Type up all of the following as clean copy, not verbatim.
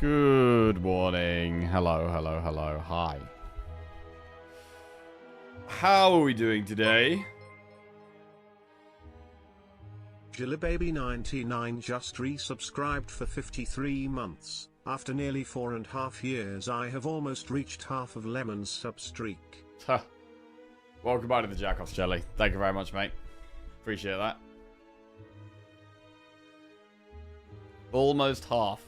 Good morning. Hello, hello, hello. Hi. How are we doing today? Jillababy99 just resubscribed for 53 months. After nearly 4.5 years, I have almost reached half of Lemon's sub streak. Huh. Welcome back to the Jackoff's Jelly. Thank you very much, mate. Appreciate that. Almost half.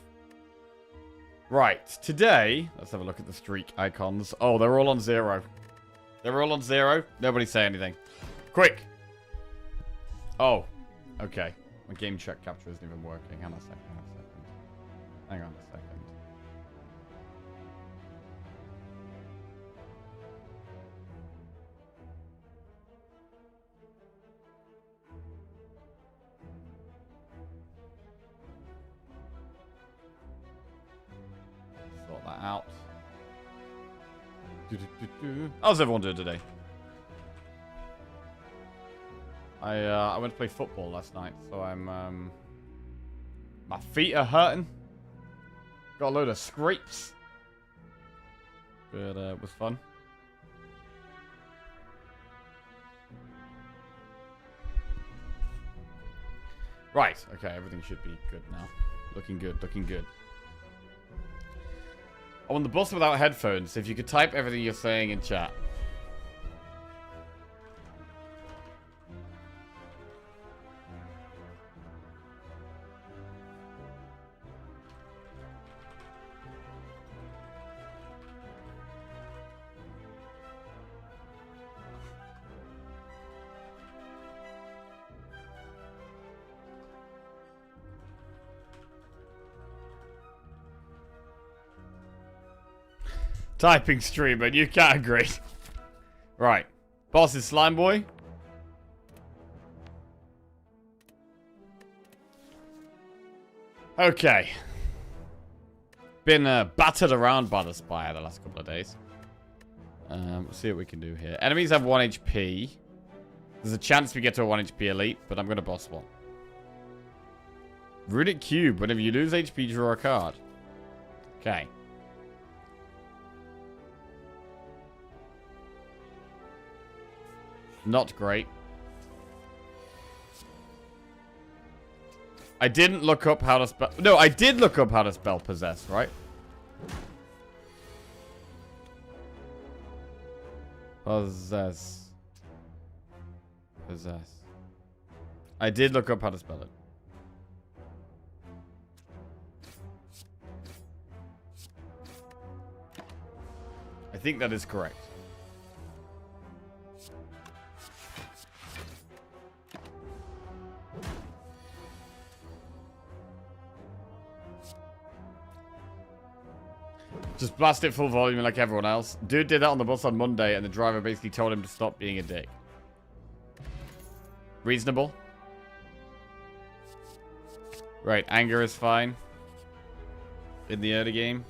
Right, today, let's have a look at the streak icons. Oh, they're all on 0. They're all on 0. Nobody say anything. Quick. Oh, okay. My game check capture isn't even working. Hang on a second. Hang on a second. Sort that out. How's everyone doing today? I went to play football last night, so I'm my feet are hurting. Got a load of scrapes, but it was fun. Right, okay, everything should be good now. Looking good, looking good. I'm on the bus without headphones. If you could type everything you're saying in chat. Typing streamer, you can't agree. Right. Boss is Slime Boy. Okay. Been battered around by the Spire the last couple of days. Let's see what we can do here. Enemies have 1 HP. There's a chance we get to a 1 HP elite, but I'm going to boss one. Runic Cube. Whenever you lose HP, draw a card. Okay. Not great. I didn't look up how to spell... No, I did look up how to spell possess, right? Possess. Possess. I did look up how to spell it. I think that is correct. Just blast it full volume like everyone else. Dude did that on the bus on Monday and the driver basically told him to stop being a dick. Reasonable. Right, anger is fine. In the early game.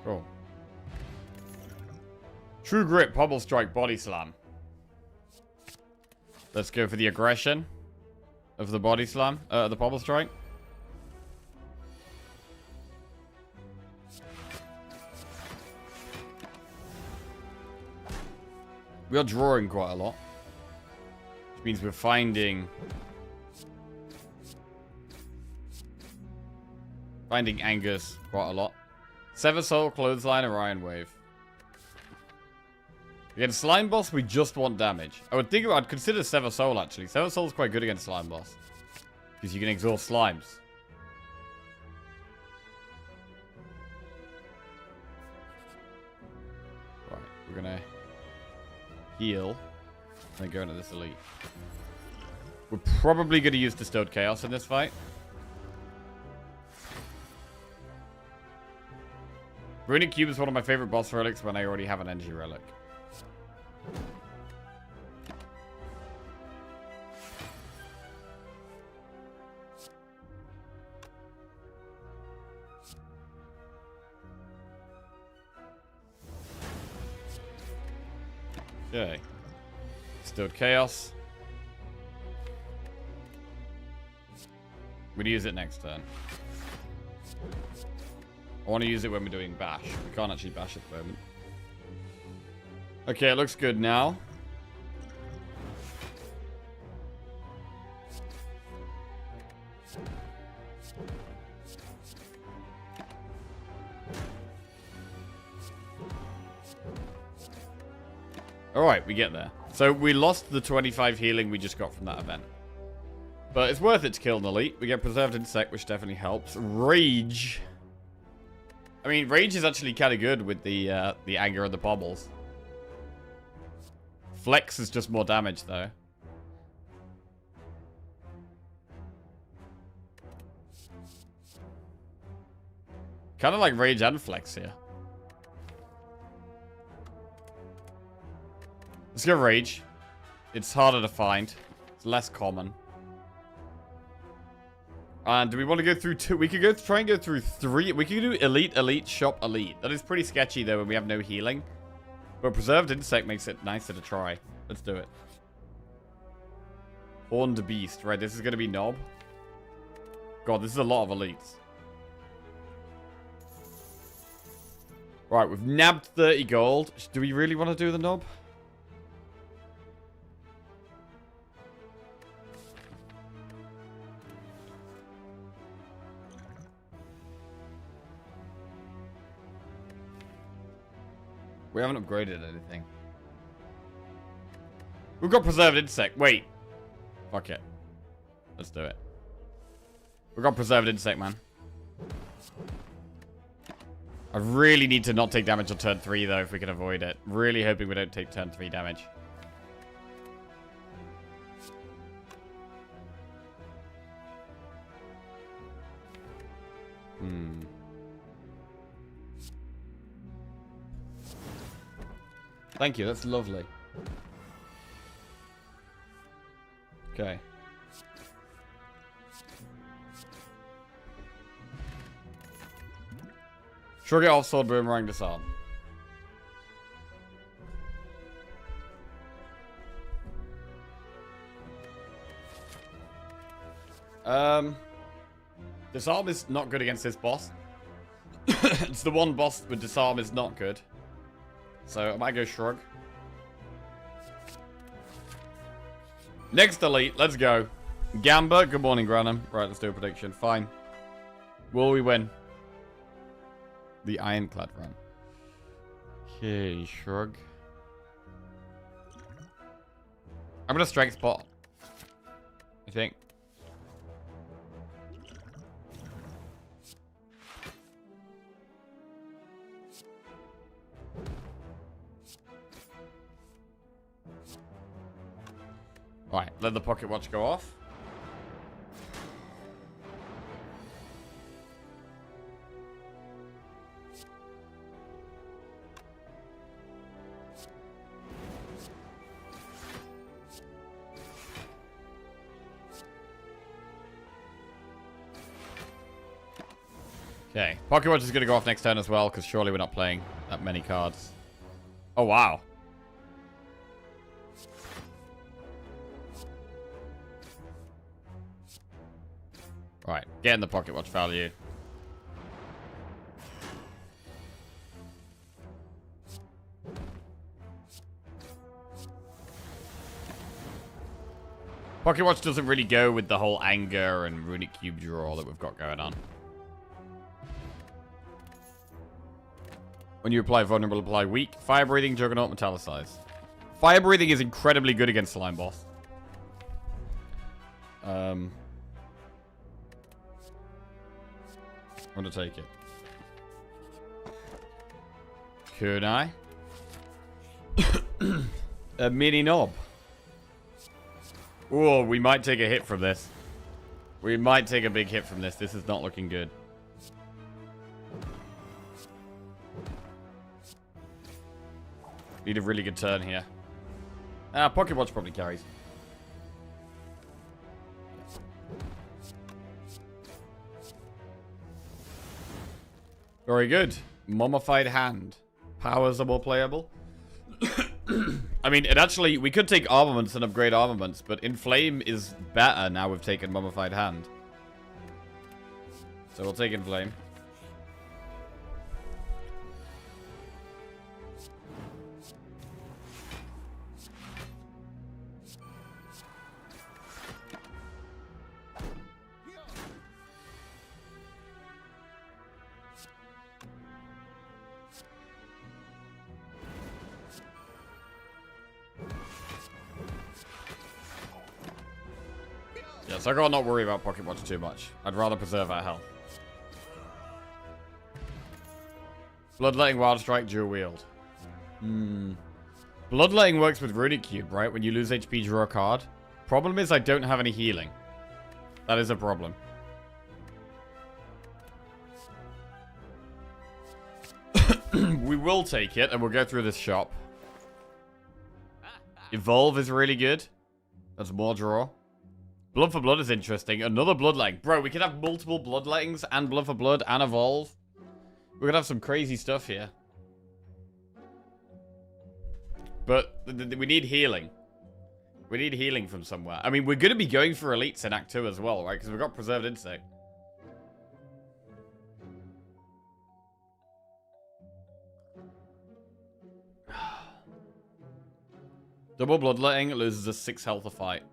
Cool. True Grip, Pommel Strike, Body Slam. Let's go for the aggression of the Body Slam, the Pommel Strike. We are drawing quite a lot, which means we're finding Angus quite a lot. Sever Soul, Clothesline, or Iron Wave. Against Slime Boss, we just want damage. I'd consider Sever Soul, actually. Sever Soul is quite good against Slime Boss. Because you can exhaust slimes. Right, we're gonna heal. And then go into this elite. We're probably gonna use Bestowed Chaos in this fight. Runic Cube is one of my favorite boss relics when I already have an energy relic. Okay. Distilled Chaos. We'll use it next turn. I want to use it when we're doing bash. We can't actually bash at the moment. Okay, it looks good now. Alright, we get there. So we lost the 25 healing we just got from that event. But it's worth it to kill an elite. We get Preserved Insect, which definitely helps. Rage. I mean, Rage is actually kind of good with the anger and the bobbles. Flex is just more damage, though. Kind of like Rage and Flex here. Let's go Rage. It's harder to find. It's less common. And do we want to go through two? We could go try and go through three. We could do Elite, Elite, Shop, Elite. That is pretty sketchy, though, when we have no healing. But Preserved Insect makes it nicer to try. Let's do it. Horned Beast. Right, this is going to be Knob. God, this is a lot of Elites. Right, we've nabbed 30 gold. Do we really want to do the Knob? We haven't upgraded anything. We've got Preserved Insect. Wait. Fuck it. Let's do it. We've got Preserved Insect, man. I really need to not take damage on turn 3, though, if we can avoid it. Really hoping we don't take turn 3 damage. Thank you, that's lovely. Okay. Shrug it off, sword, boomerang, disarm. Disarm is not good against this boss. It's the one boss with disarm is not good. So I might go Shrug. Next elite, let's go. Gamba, good morning, Granham. Right, let's do a prediction. Fine. Will we win? The Ironclad run. Okay, Shrug. I'm gonna strength spot. I think. Right, let the pocket watch go off. Okay, pocket watch is going to go off next turn as well, because surely we're not playing that many cards. Oh, wow. Right, get in the pocket watch value. Pocket watch doesn't really go with the whole anger and runic cube draw that we've got going on. When you apply vulnerable, apply weak. Fire breathing, juggernaut, metallicize. Fire breathing is incredibly good against slime boss. I'm gonna take it. Could I? A mini knob. Oh, we might take a hit from this. We might take a big hit from this. This is not looking good. Need a really good turn here. Pocket watch probably carries. Very good. Mummified hand. Powers are more playable. I mean, it actually, we could take armaments and upgrade armaments, but Inflame is better now we've taken Mummified Hand. So we'll take Inflame. Yeah, so I gotta not worry about Pocket Watch too much. I'd rather preserve our health. Bloodletting, Wild Strike, dual wield. Bloodletting works with Runic Cube, right? When you lose HP, draw a card. Problem is I don't have any healing. That is a problem. We will take it, and we'll go through this shop. Evolve is really good. That's more draw. Blood for Blood is interesting. Another Bloodletting. Bro, we could have multiple Bloodlettings and Blood for Blood and Evolve. We're gonna have some crazy stuff here. But we need healing. We need healing from somewhere. I mean, we're gonna be going for elites in Act 2 as well, right? Because we've got Preserved Insect. Double Bloodletting loses us 6 health a fight.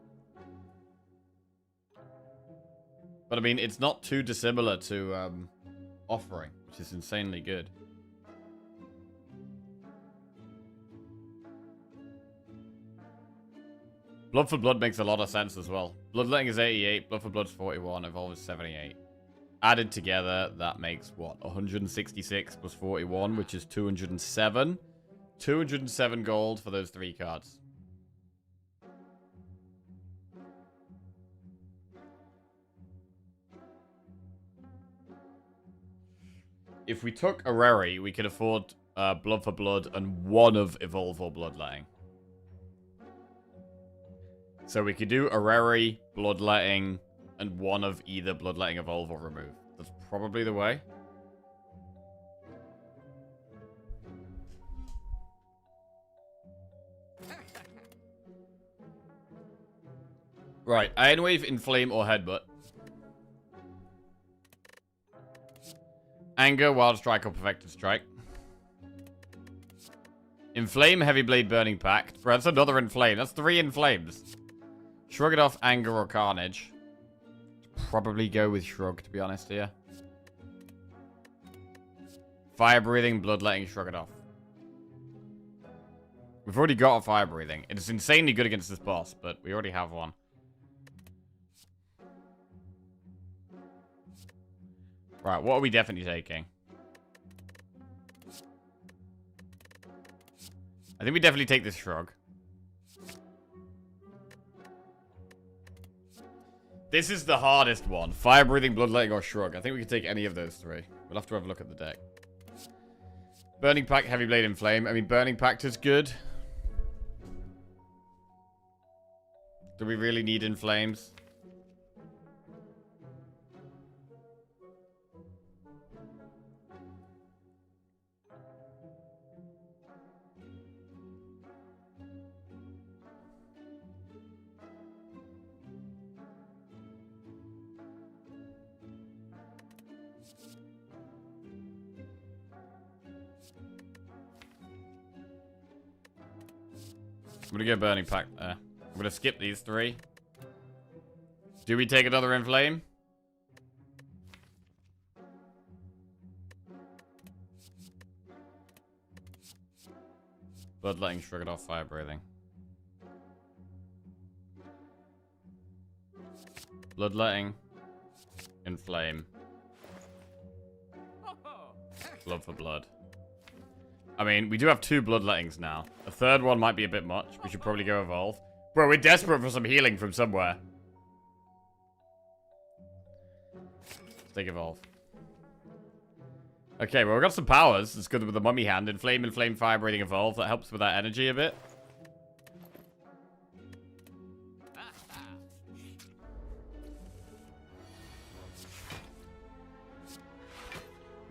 But I mean, it's not too dissimilar to Offering, which is insanely good. Blood for Blood makes a lot of sense as well. Bloodletting is 88, Blood for Blood's 41, Evolve is 78. Added together, that makes what? 166 plus 41, which is 207. 207 gold for those 3 cards. If we took a Rary, we could afford Blood for Blood and 1 of Evolve or Bloodletting. So we could do a Rary, Bloodletting, and 1 of either Bloodletting, Evolve, or Remove. That's probably the way. Right, Iron Wave, Inflame, or Headbutt. Anger, Wild Strike, or Perfected Strike. Inflame, Heavy Blade, Burning Pact. Bro, that's another Inflame. That's 3 Inflames. Shrug it off, Anger, or Carnage. Probably go with Shrug, to be honest here. Fire Breathing, Bloodletting, Shrug it off. We've already got a Fire Breathing. It's insanely good against this boss, but we already have one. Right, what are we definitely taking? I think we definitely take this Shrug. This is the hardest one. Fire Breathing, Bloodletting, or Shrug. I think we can take any of those 3. We'll have to have a look at the deck. Burning Pact, Heavy Blade, Inflame. I mean, Burning Pact is good. Do we really need Inflames? I'm gonna go Burning Pact there. I'm gonna skip these 3. Do we take another Inflame? Bloodletting, Shrug it off, Fire Breathing. Bloodletting. Inflame. Blood for Blood. I mean, we do have 2 Bloodlettings now. A third one might be a bit much. We should probably go Evolve. Bro, we're desperate for some healing from somewhere. Let's take Evolve. Okay, well, we've got some powers. It's good with the Mummy Hand. Inflame, Fire Breathing, Evolve. That helps with that energy a bit.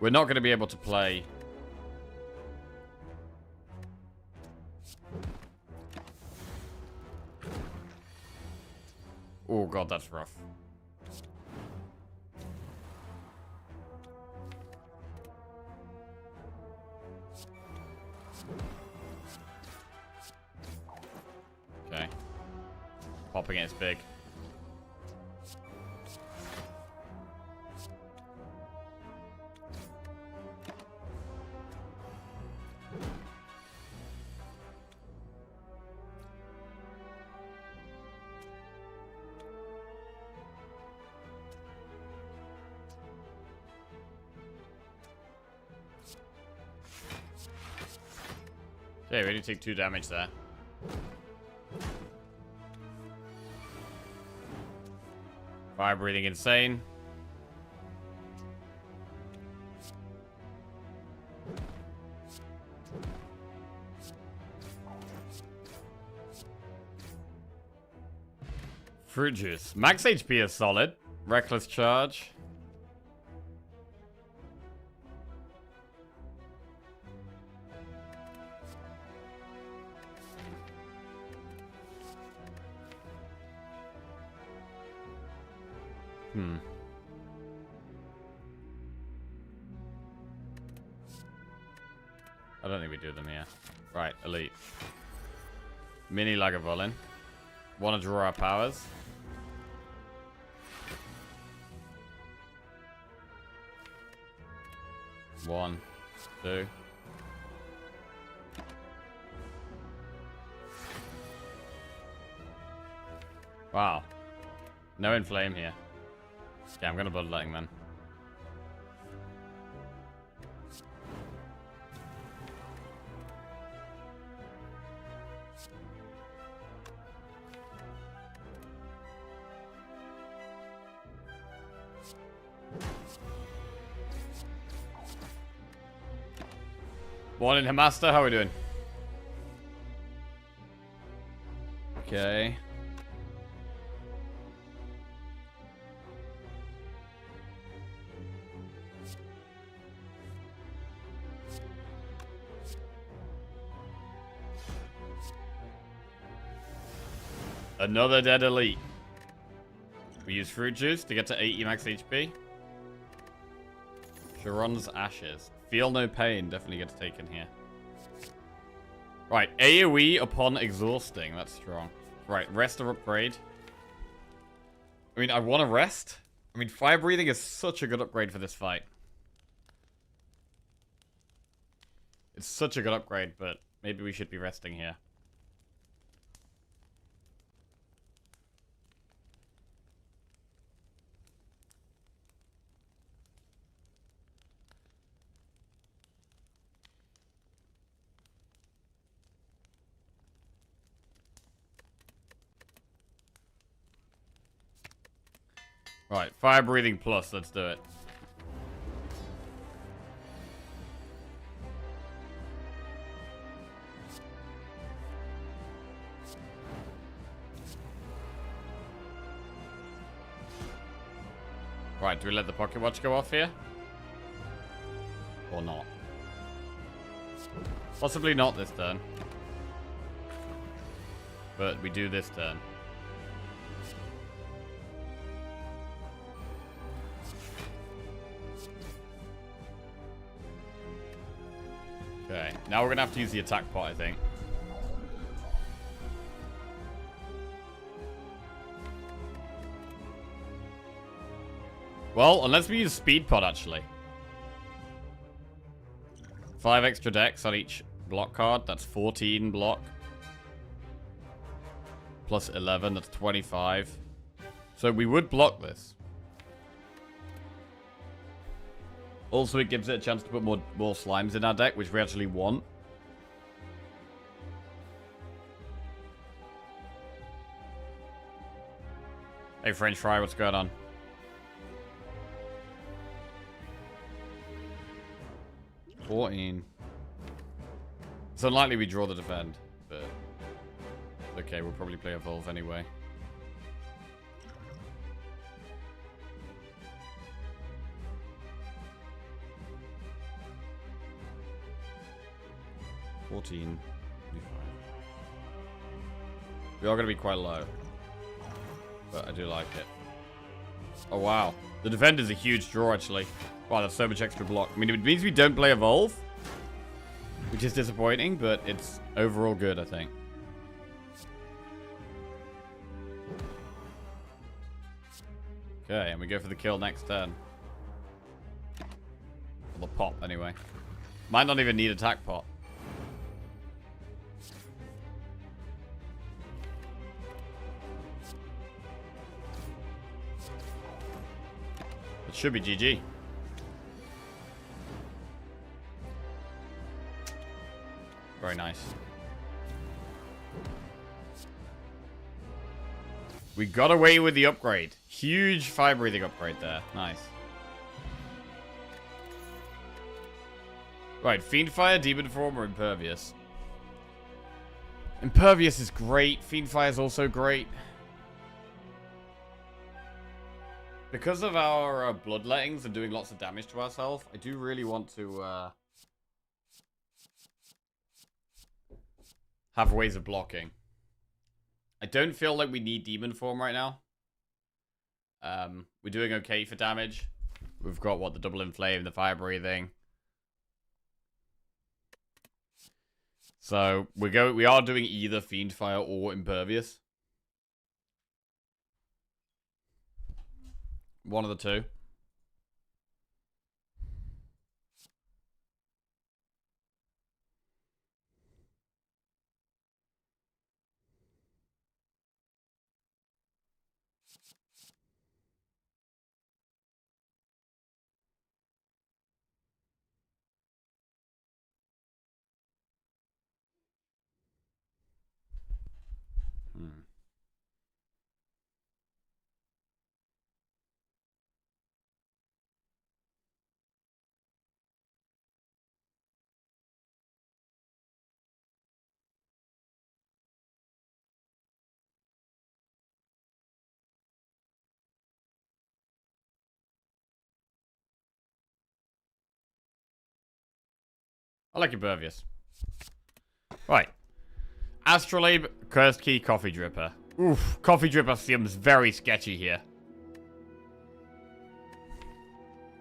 We're not going to be able to play... god, that's rough. Okay. Popping it is big. Okay, we only take 2 damage there. Fire breathing insane. Fruit juice. Max HP is solid. Reckless charge. I don't think we do them here. Right, elite. Mini Lagavulin. Want to draw our powers. One, two. Wow. No inflame here. Okay, I'm gonna bloodletting then. Morning, Hamaster. How are we doing? Okay. Another dead elite. We use fruit juice to get to 80 max HP. Sharon's ashes. Feel no pain. Definitely gets taken here. Right. AoE upon exhausting. That's strong. Right. Rest or upgrade. I mean, I want to rest. I mean, fire breathing is such a good upgrade for this fight. It's such a good upgrade, but maybe we should be resting here. Right, fire breathing plus, let's do it. Right, do we let the pocket watch go off here? Or not? Possibly not this turn. But we do this turn. Okay, now we're gonna have to use the attack pot, I think. Well, unless we use speed pot, actually. 5 extra decks on each block card. That's 14 block. Plus 11, that's 25. So we would block this. Also, it gives it a chance to put more slimes in our deck, which we actually want. Hey, French Fry, what's going on? $14. It's unlikely we draw the defend, but okay, we'll probably play Evolve anyway. $14. We are going to be quite low. but I do like it. Oh, wow. The defender's a huge draw, actually. Wow, that's so much extra block. I mean, it means we don't play Evolve, which is disappointing, but it's overall good, I think. Okay, and we go for the kill next turn. Or the pop, anyway. Might not even need attack pot. It should be GG. Very nice. We got away with the upgrade. Huge fire breathing upgrade there. Nice. Right, Fiend Fire, Demon Form, or Impervious? Impervious is great. Fiend Fire is also great. Because of our bloodlettings and doing lots of damage to ourselves, I do really want to have ways of blocking. I don't feel like we need Demon Form right now. We're doing okay for damage. We've got, what, the double inflame, the fire breathing. So we are doing either Fiend Fire or Impervious. One of the two. I like Impervious. Right. Astrolabe, Cursed Key, Coffee Dripper. Oof, Coffee Dripper seems very sketchy here.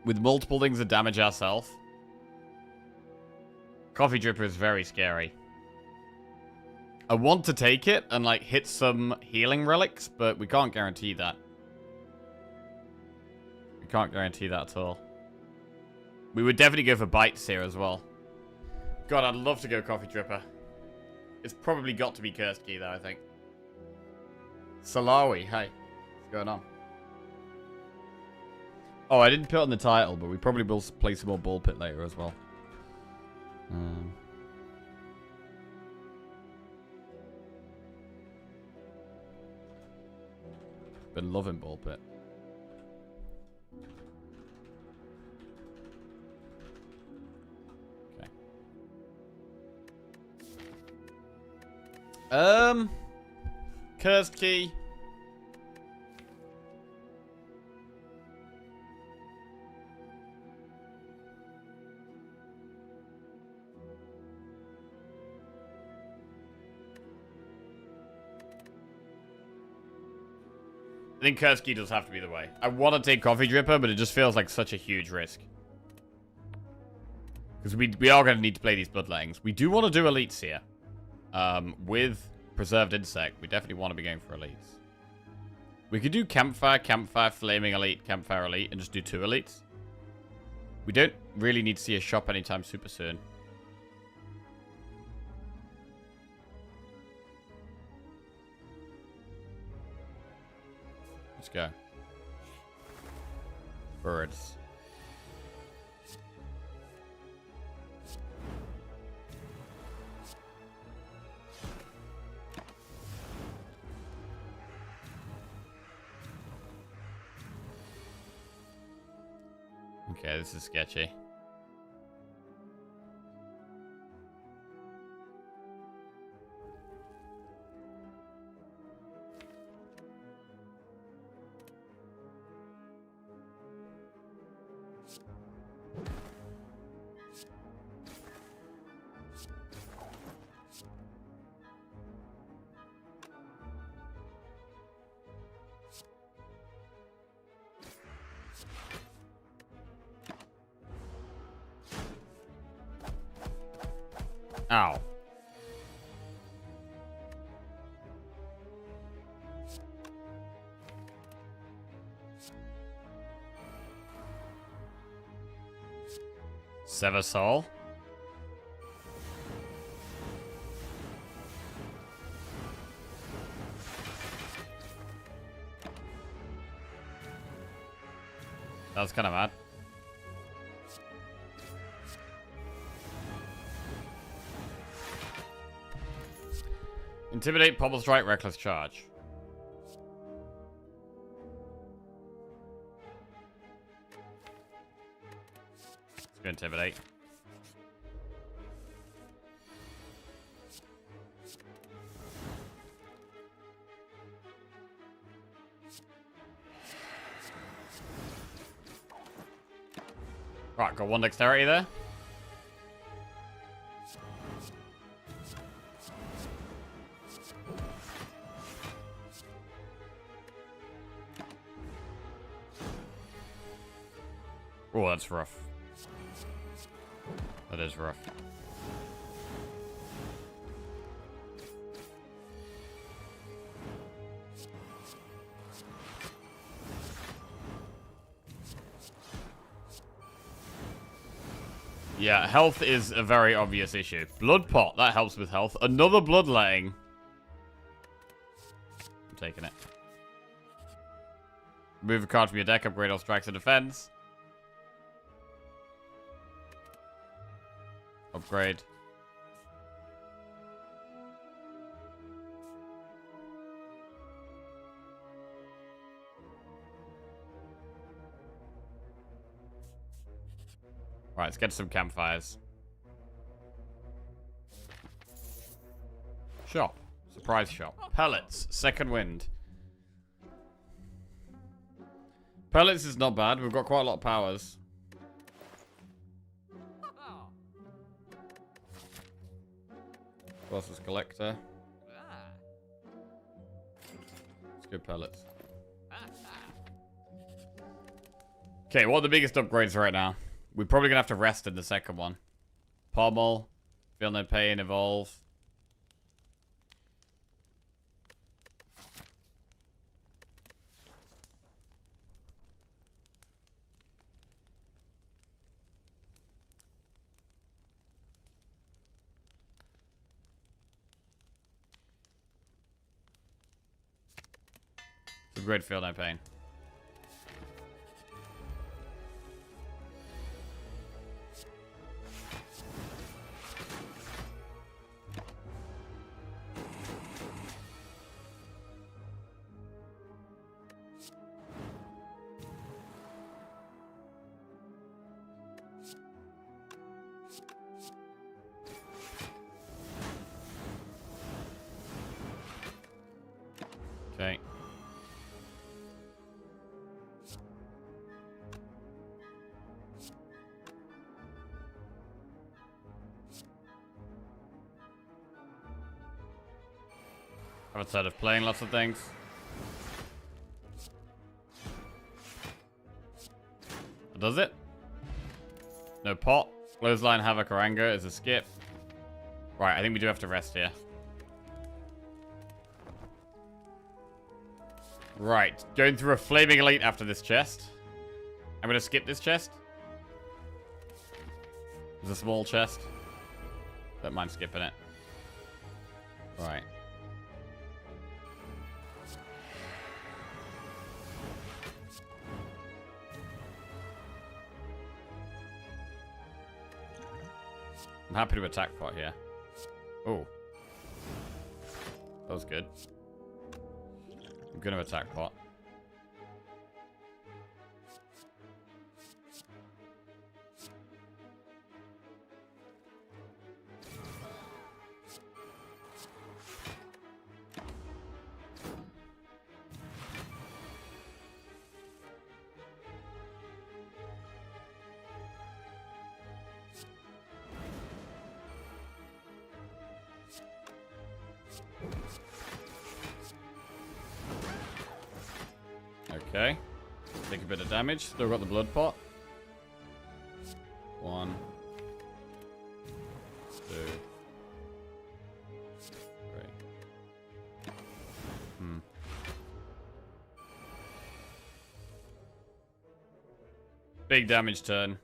With multiple things that damage ourselves. Coffee Dripper is very scary. I want to take it and, like, hit some healing relics, but we can't guarantee that. We can't guarantee that at all. We would definitely go for bites here as well. God, I'd love to go Coffee Dripper. It's probably got to be Cursed Key, though, I think. Salawi, hey. What's going on? Oh, I didn't put it on the title, but we probably will play some more Ball Pit later as well. Been loving Ball Pit. Cursed Key. I think Cursed Key does have to be the way. I want to take Coffee Dripper, but it just feels like such a huge risk. Because we are going to need to play these Bloodlettings. We do want to do Elites here. With Preserved Insect, we definitely want to be going for Elites. We could do Campfire, Campfire, Flaming Elite, Campfire Elite, and just do 2 Elites. We don't really need to see a shop anytime super soon. Let's go. Birds. Okay, this is sketchy. Ow. Sever soul. That was kind of mad. Intimidate, Pommel Strike, Reckless Charge. Let's go Intimidate. Right, got one dexterity there. Oh, that's rough. That is rough. Yeah, health is a very obvious issue. Blood pot, that helps with health. Another bloodletting. I'm taking it. Remove a card from your deck, upgrade all strikes and defense. Upgrade. Right, let's get some campfires. Shop. Surprise shop. Pellets. Second wind. Pellets is not bad. We've got quite a lot of powers. Versus collector. Let's go pellets. Okay, what are the biggest upgrades right now? We're probably gonna have to rest in the second one. Pommel, Feel No Pain, Evolve. Upgrade Feel No Pain. Okay. Outside of playing lots of things. Does it? No pot. Clothesline, Havoc, or Anger is a skip. Right, I think we do have to rest here. Right, going through a Flaming Elite after this chest. I'm going to skip this chest. There's a small chest. Don't mind skipping it. Right. I'm happy to attack pot here. Oh. That was good. I'm gonna attack pot. Okay. Take a bit of damage. Still got the blood pot. 1, 2, Big damage turn.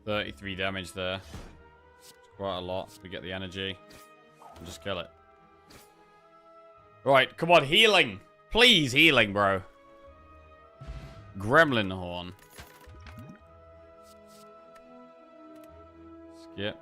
33 damage there. It's quite a lot. We get the energy. And just kill it. Right, come on, healing. Please, healing, bro. Gremlin horn. Skip.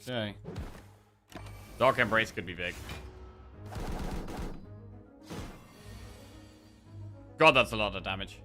Okay. Dark Embrace could be big. God, that's a lot of damage.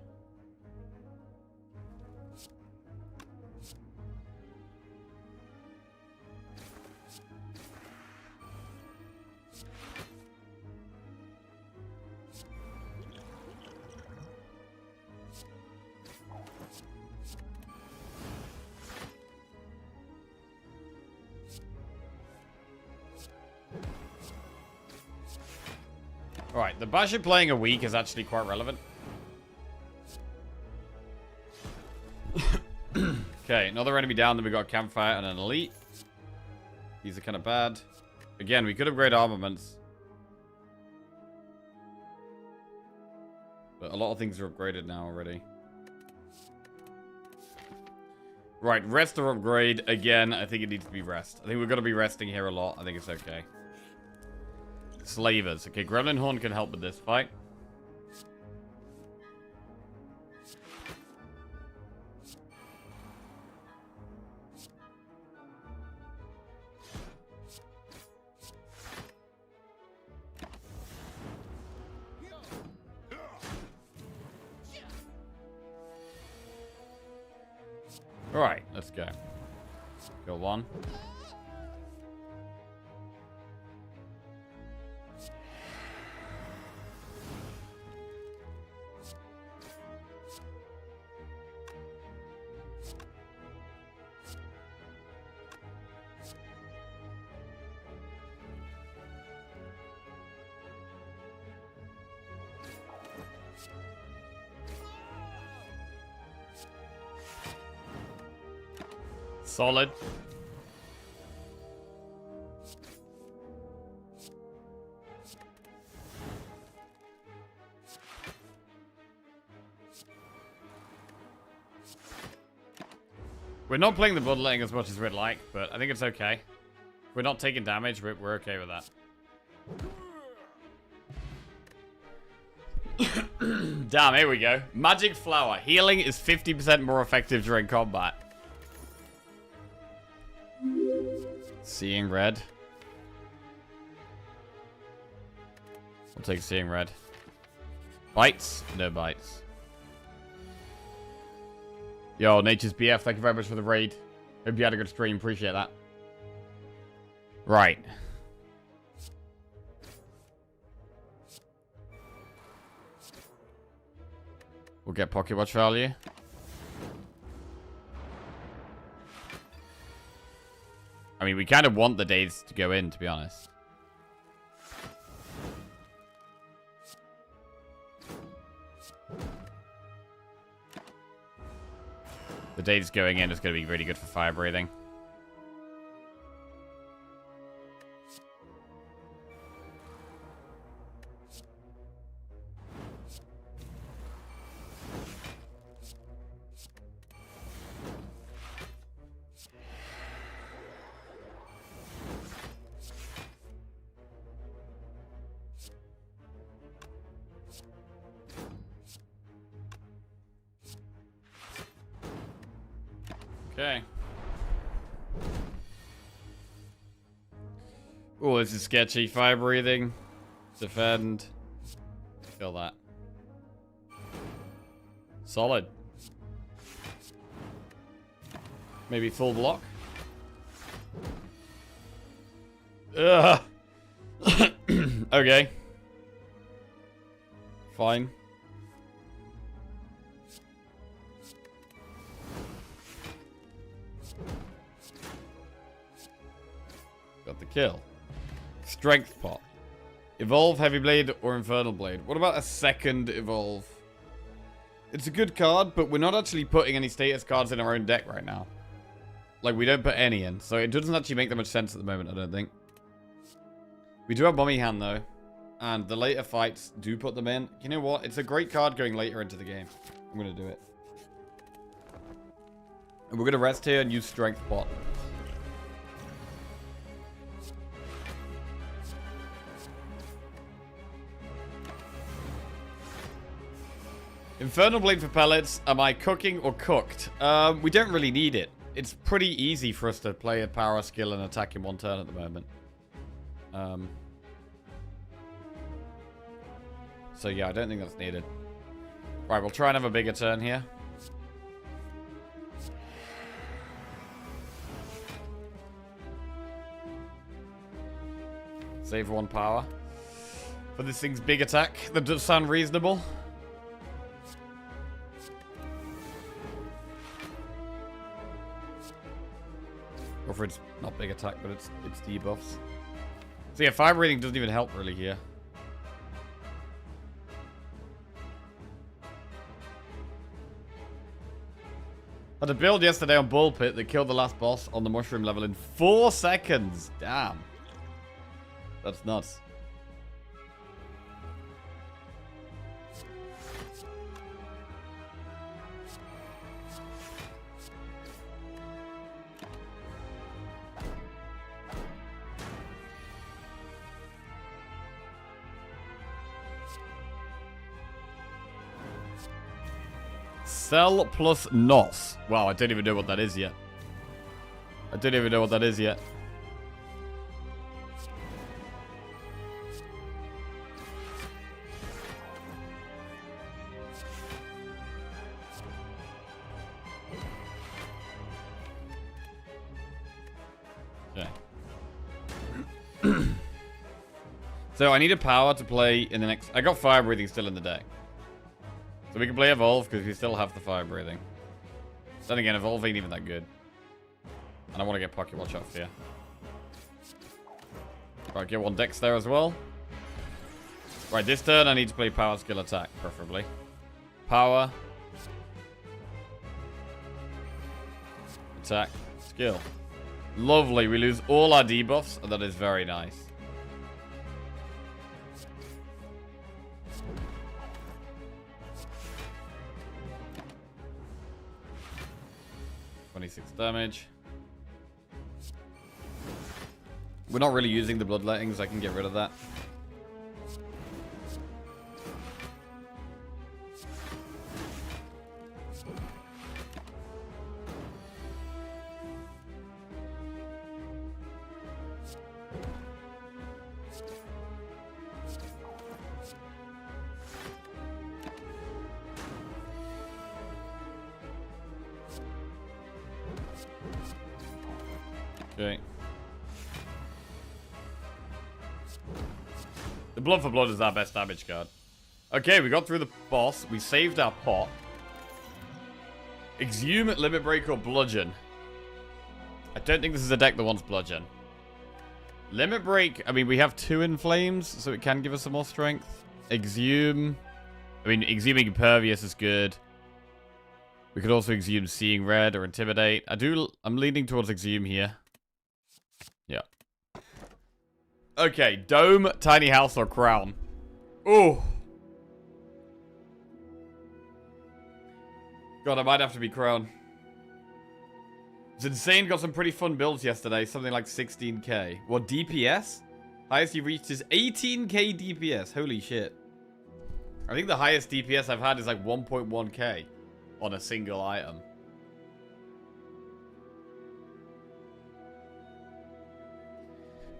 Alright, the Basher playing a week is actually quite relevant. Okay, another enemy down, then we got a Campfire and an Elite. These are kind of bad. Again, we could upgrade armaments. But a lot of things are upgraded now already. Right, rest or upgrade. Again, I think it needs to be rest. I think we're going to be resting here a lot. I think it's okay. Slavers. Okay, Gremlin Horn can help with this fight. Alright, let's go. Go one. Solid. We're not playing the bloodletting as much as we'd like, but I think it's okay. If we're not taking damage, we're okay with that. Damn, here we go. Magic Flower. Healing is 50% more effective during combat. Seeing red. I'll take seeing red. Bites? No bites. Yo, Nature's BF, thank you very much for the raid. Hope you had a good stream. Appreciate that. Right. We'll get pocket watch value. I mean, we kind of want the days to go in, to be honest. The days going in is going to be really good for fire breathing. Okay. Oh, this is sketchy. Fire breathing. Defend. Kill that. Solid. Maybe full block. Ugh. Okay. Fine. the kill. Strength pot. Evolve Heavy Blade or Infernal Blade. What about a second evolve? It's a good card, but we're not actually putting any status cards in our own deck right now. Like, we don't put any in, so it doesn't actually make that much sense at the moment, I don't think. We do have Mummy Hand, though. And the later fights do put them in. You know what? It's a great card going later into the game. I'm going to do it. And we're going to rest here and use Strength Pot. Infernal Blade for pellets. Am I cooking or cooked? We don't really need it. It's pretty easy for us to play a power skill and attack in one turn at the moment. So yeah, I don't think that's needed. Right, we'll try and have a bigger turn here. Save 1 power. For this thing's big attack. That does sound reasonable. Or for its not big attack, but it's debuffs. So yeah, fire breathing doesn't even help really here. Had a build yesterday on Bull Pit that killed the last boss on the mushroom level in 4 seconds. Damn. That's nuts. Cell plus NOS. Wow, I don't even know what that is yet. I don't even know what that is yet. Okay. So I need a power to play in the next... I got fire breathing still in the deck. So we can play Evolve because we still have the fire breathing. Then again, Evolve ain't even that good. And I want to get Pocket Watch off here. Right, get 1 Dex there as well. Right, this turn I need to play Power Skill Attack, preferably. Power. Attack. Skill. Lovely, we lose all our debuffs, and that is very nice. Damage. We're not really using the bloodlettings. I can get rid of that. Okay. The Blood for Blood is our best damage card. Okay, we got through the boss. We saved our pot. Exhume, Limit Break, or Bludgeon. I don't think this is a deck that wants Bludgeon. Limit Break, I mean, we have 2 in Flames, so it can give us some more strength. Exhume. I mean, Exhuming Impervious is good. We could also Exhume Seeing Red or Intimidate. I'm leaning towards Exhume here. Yeah. Okay, Dome, Tiny House, or Crown. Ooh. God, I might have to be Crown. It's insane. Got some pretty fun builds yesterday. Something like 16k. What, DPS? Highest you've reached is 18k DPS. Holy shit. I think the highest DPS I've had is like 1.1k on a single item.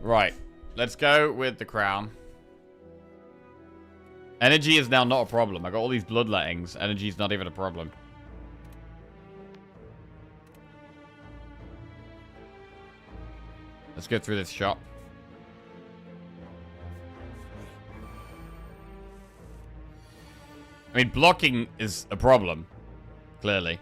Right. Let's go with the Crown. Energy is now not a problem. I got all these bloodlettings. Energy is not even a problem. Let's go through this shop. I mean, blocking is a problem. Clearly.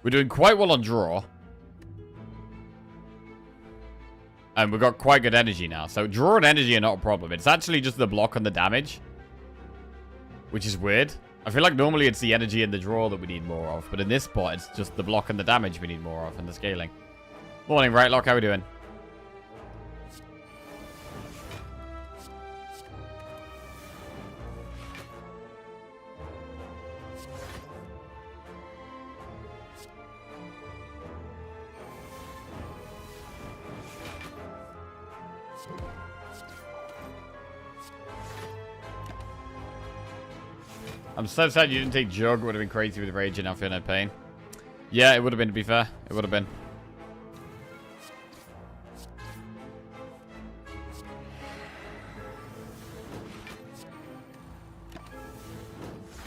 We're doing quite well on draw. And we've got quite good energy now. So draw and energy are not a problem. It's actually just the block and the damage. Which is weird. I feel like normally it's the energy and the draw that we need more of. But in this spot, it's just the block and the damage we need more of. And the scaling. Morning, right, Lock. How we doing? I'm so sad you didn't take Jug. It would have been crazy with Rage and I feel no pain. Yeah, it would have been, to be fair. It would have been.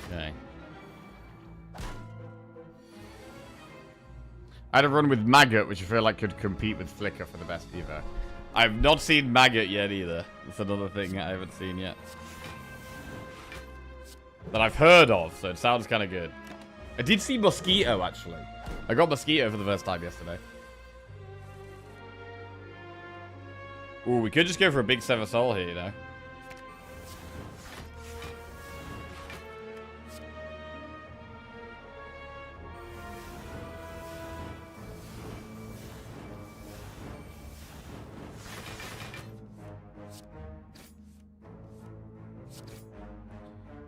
Okay. I had a run with Maggot, which I feel like could compete with Flicker for the best Evo. I've not seen Maggot yet either. That's another thing I haven't seen yet. That I've heard of, so it sounds kind of good. I did see Mosquito, actually. I got Mosquito for the first time yesterday. Ooh, we could just go for a big Sever Soul here, you know.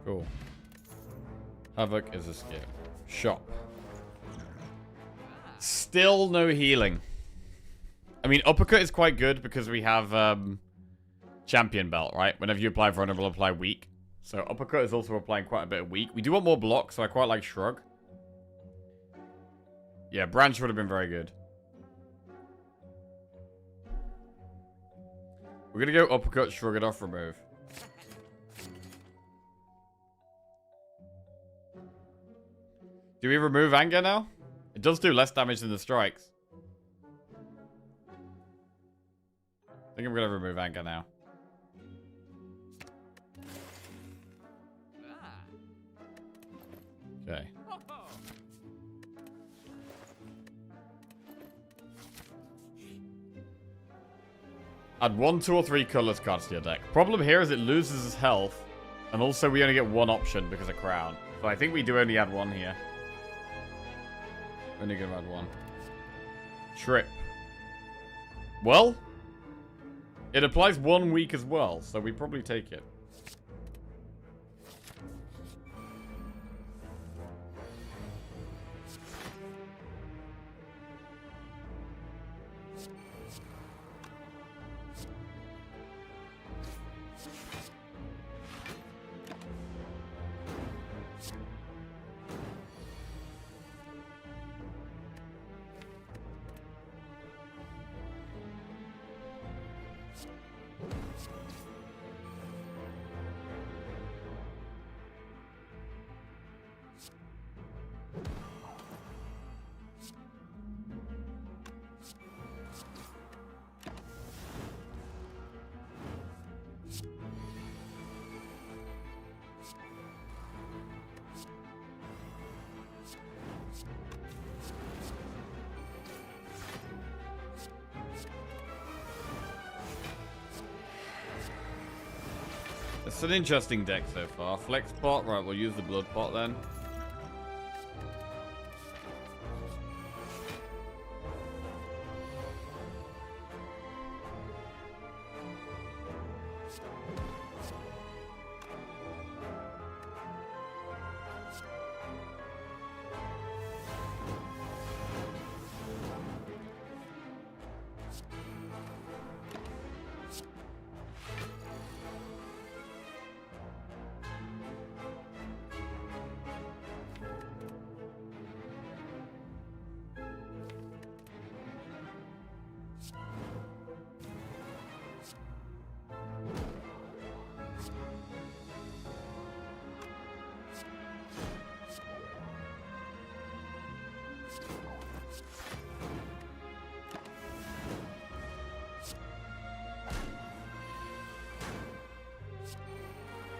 Cool. Havoc is a skill. Shop. Still no healing. I mean, Uppercut is quite good because we have Champion Belt, right? Whenever you apply Vulnerable, apply Weak. So Uppercut is also applying quite a bit of Weak. We do want more block, so I quite like Shrug. Yeah, Branch would have been very good. We're going to go Uppercut, Shrug it off, remove. Do we remove Anger now? It does do less damage than the strikes. I think I'm going to remove Anger now. Okay. Add 1, 2, or 3 colors cards to your deck. Problem here is it loses its health. And also we only get one option because of Crown. So I think we do only add one here. Only gonna add one. Trip. Well, it applies 1 week as well, so we probably take it. It's an interesting deck so far. Flex pot, right, we'll use the blood pot then.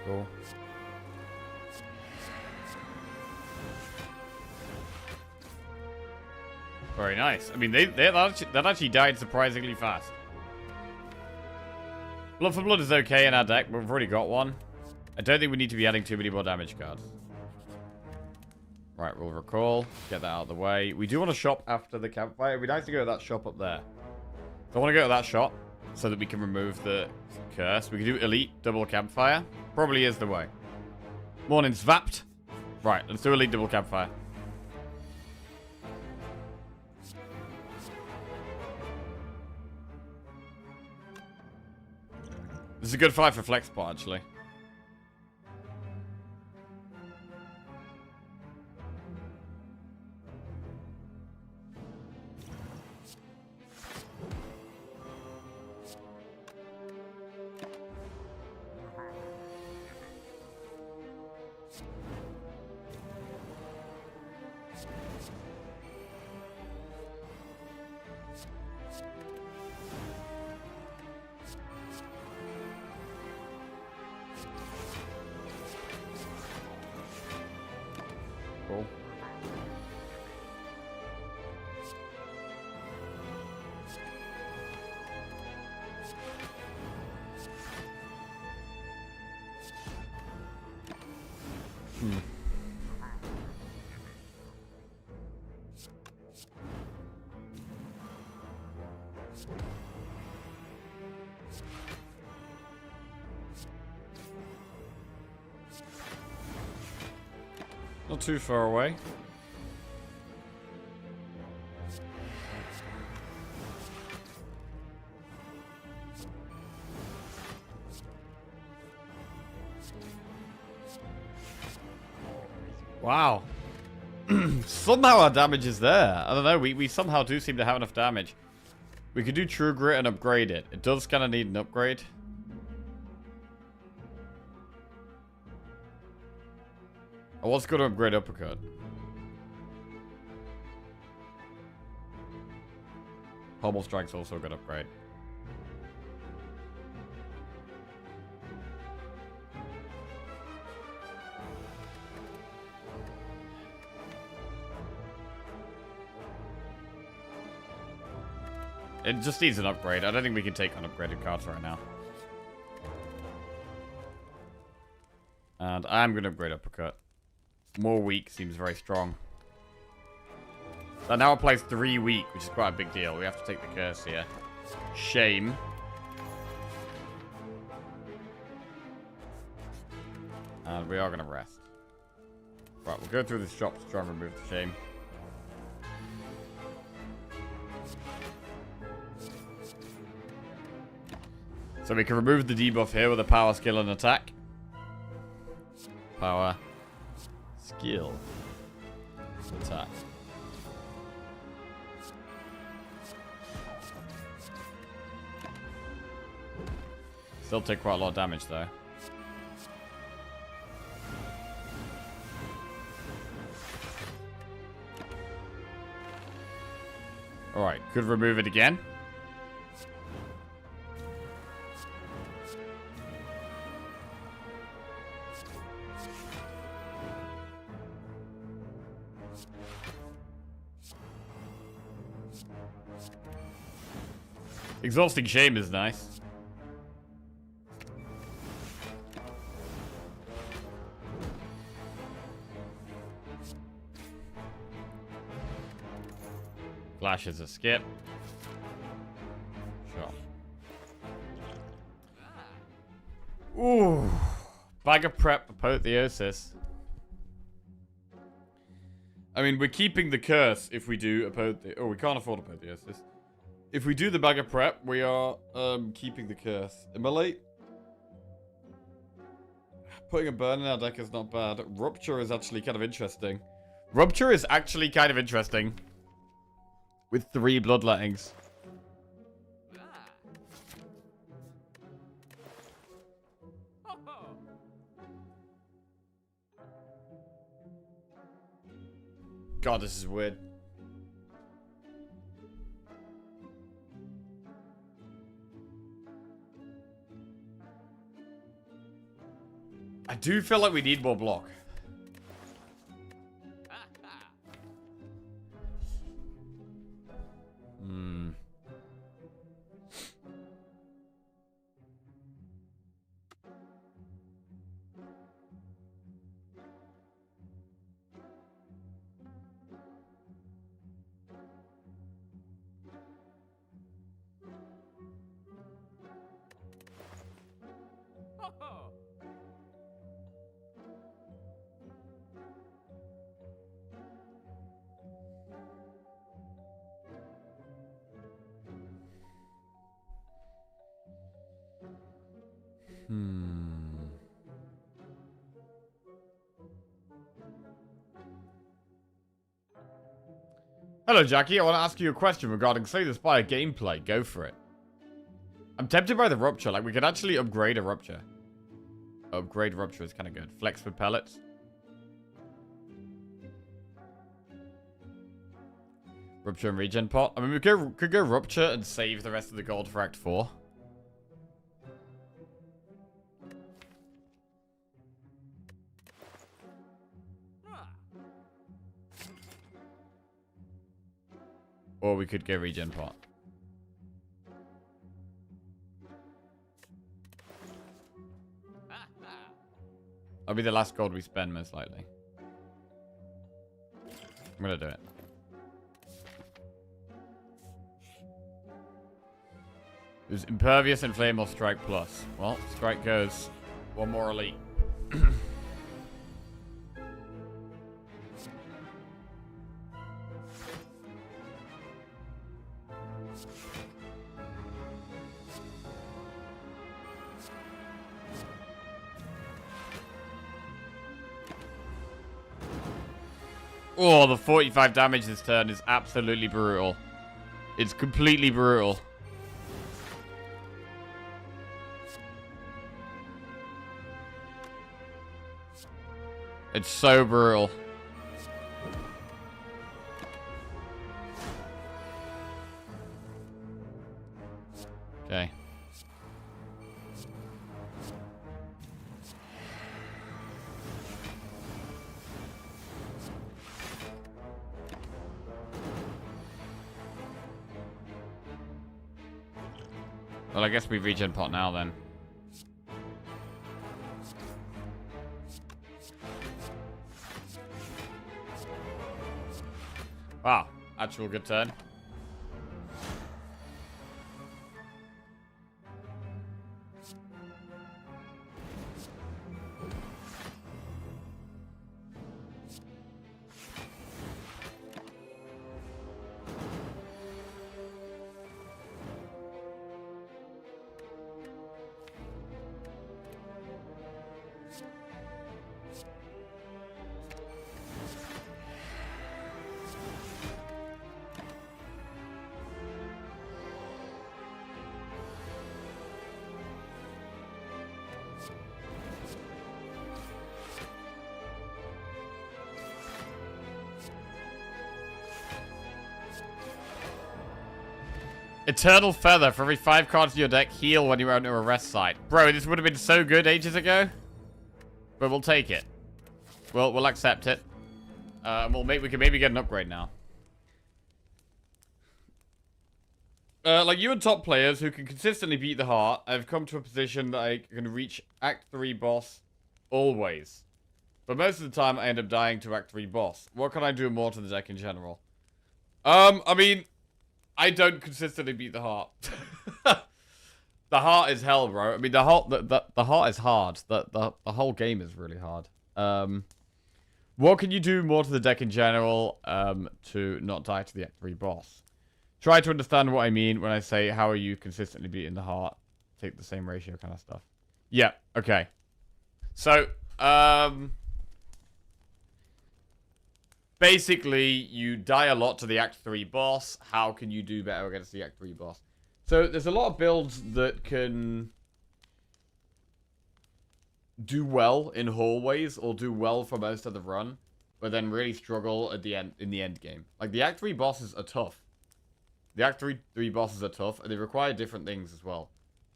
Cool. Very nice. I mean, that actually died surprisingly fast. Blood for Blood is okay in our deck, but we've already got one. I don't think we need to be adding too many more damage cards. Right, we'll recall. Get that out of the way. We do want to shop after the campfire. It'd be nice to go to that shop up there. So I want to go to that shop so that we can remove the curse. We can do Elite double campfire. Probably is the way. Morning, Zvapt. Right, let's do Elite double campfire. This is a good fight for flex spot, actually. Cool. Not too far away. Wow. Somehow our damage is there. I don't know. We somehow do seem to have enough damage. We could do True Grit and upgrade it. It does kind of need an upgrade. I was going to upgrade Uppercut. Pommel Strike's also a good upgrade. It just needs an upgrade. I don't think we can take unupgraded cards right now. And I'm going to upgrade Uppercut. More weak seems very strong. That now applies 3 weak, which is quite a big deal. We have to take the curse here. Shame. And we are going to rest. Right, we'll go through this shop to try and remove the shame. So we can remove the debuff here with a power, skill, and attack. Power, skill, attack. Still take quite a lot of damage though. Alright, could remove it again. Exhausting Shame is nice. Flash is a skip. Sure. Ooh. Bag of Prep, Apotheosis. I mean, we're keeping the curse if we do Apotheosis. Oh, we can't afford Apotheosis. If we do the Bag of Prep, we are keeping the curse. Immolate. Putting a burn in our deck is not bad. Rupture is actually kind of interesting. Rupture is actually kind of interesting. With 3 bloodlettings. God, this is weird. I do feel like we need more block. Hmm. Hello, Jackie. I want to ask you a question regarding Slay the Spire gameplay. Go for it. I'm tempted by the Rupture. Like, we could actually upgrade a Rupture. Upgrade Rupture is kind of good. Flex with pellets. Rupture and regen pot. I mean, we could go Rupture and save the rest of the gold for Act 4. Or we could go regen pot. That'll be the last gold we spend, most likely. I'm gonna do it. It was Impervious and Flame or Strike Plus. Well, Strike goes. One more elite. Oh, the 45 damage this turn is absolutely brutal. It's completely brutal. It's so brutal. Okay. Well, I guess we regen pot now then. Wow, actual good turn. Eternal Feather. For every 5 cards in your deck, heal when you're out near a rest site. Bro, this would have been so good ages ago. But we'll take it. We'll accept it. And we can maybe get an upgrade now. Like you and top players who can consistently beat the heart, I've come to a position that I can reach Act 3 boss always. But most of the time, I end up dying to Act 3 boss. What can I do more to the deck in general? I mean, I don't consistently beat the heart. The heart is hell, bro. I mean, the heart is hard. The whole game is really hard. What can you do more to the deck in general to not die to the Act 3 boss? Try to understand what I mean when I say, how are you consistently beating the heart? Take the same ratio kind of stuff. Yeah, okay. So, basically, you die a lot to the Act 3 boss. How can you do better against the Act 3 boss? So, there's a lot of builds that can do well in hallways or do well for most of the run, but then really struggle at the end in the end game. Like, the Act 3 bosses are tough. The Act 3 bosses are tough, and they require different things as well.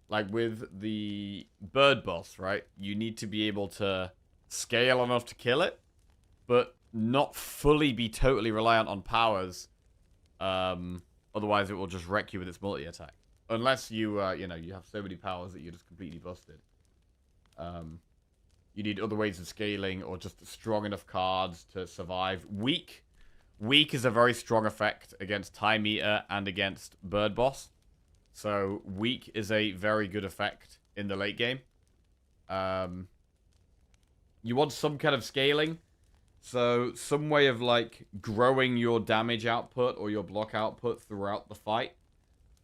Like, with the bird boss, right? You need to be able to scale enough to kill it, but not fully be totally reliant on powers Otherwise, it will just wreck you with its multi-attack. Unless you, you know, you have so many powers that you're just completely busted. You need other ways of scaling or just strong enough cards to survive. Weak. Weak is a very strong effect against Time Eater and against Bird Boss. So, weak is a very good effect in the late game. You want some kind of scaling. So, some way of, like, growing your damage output or your block output throughout the fight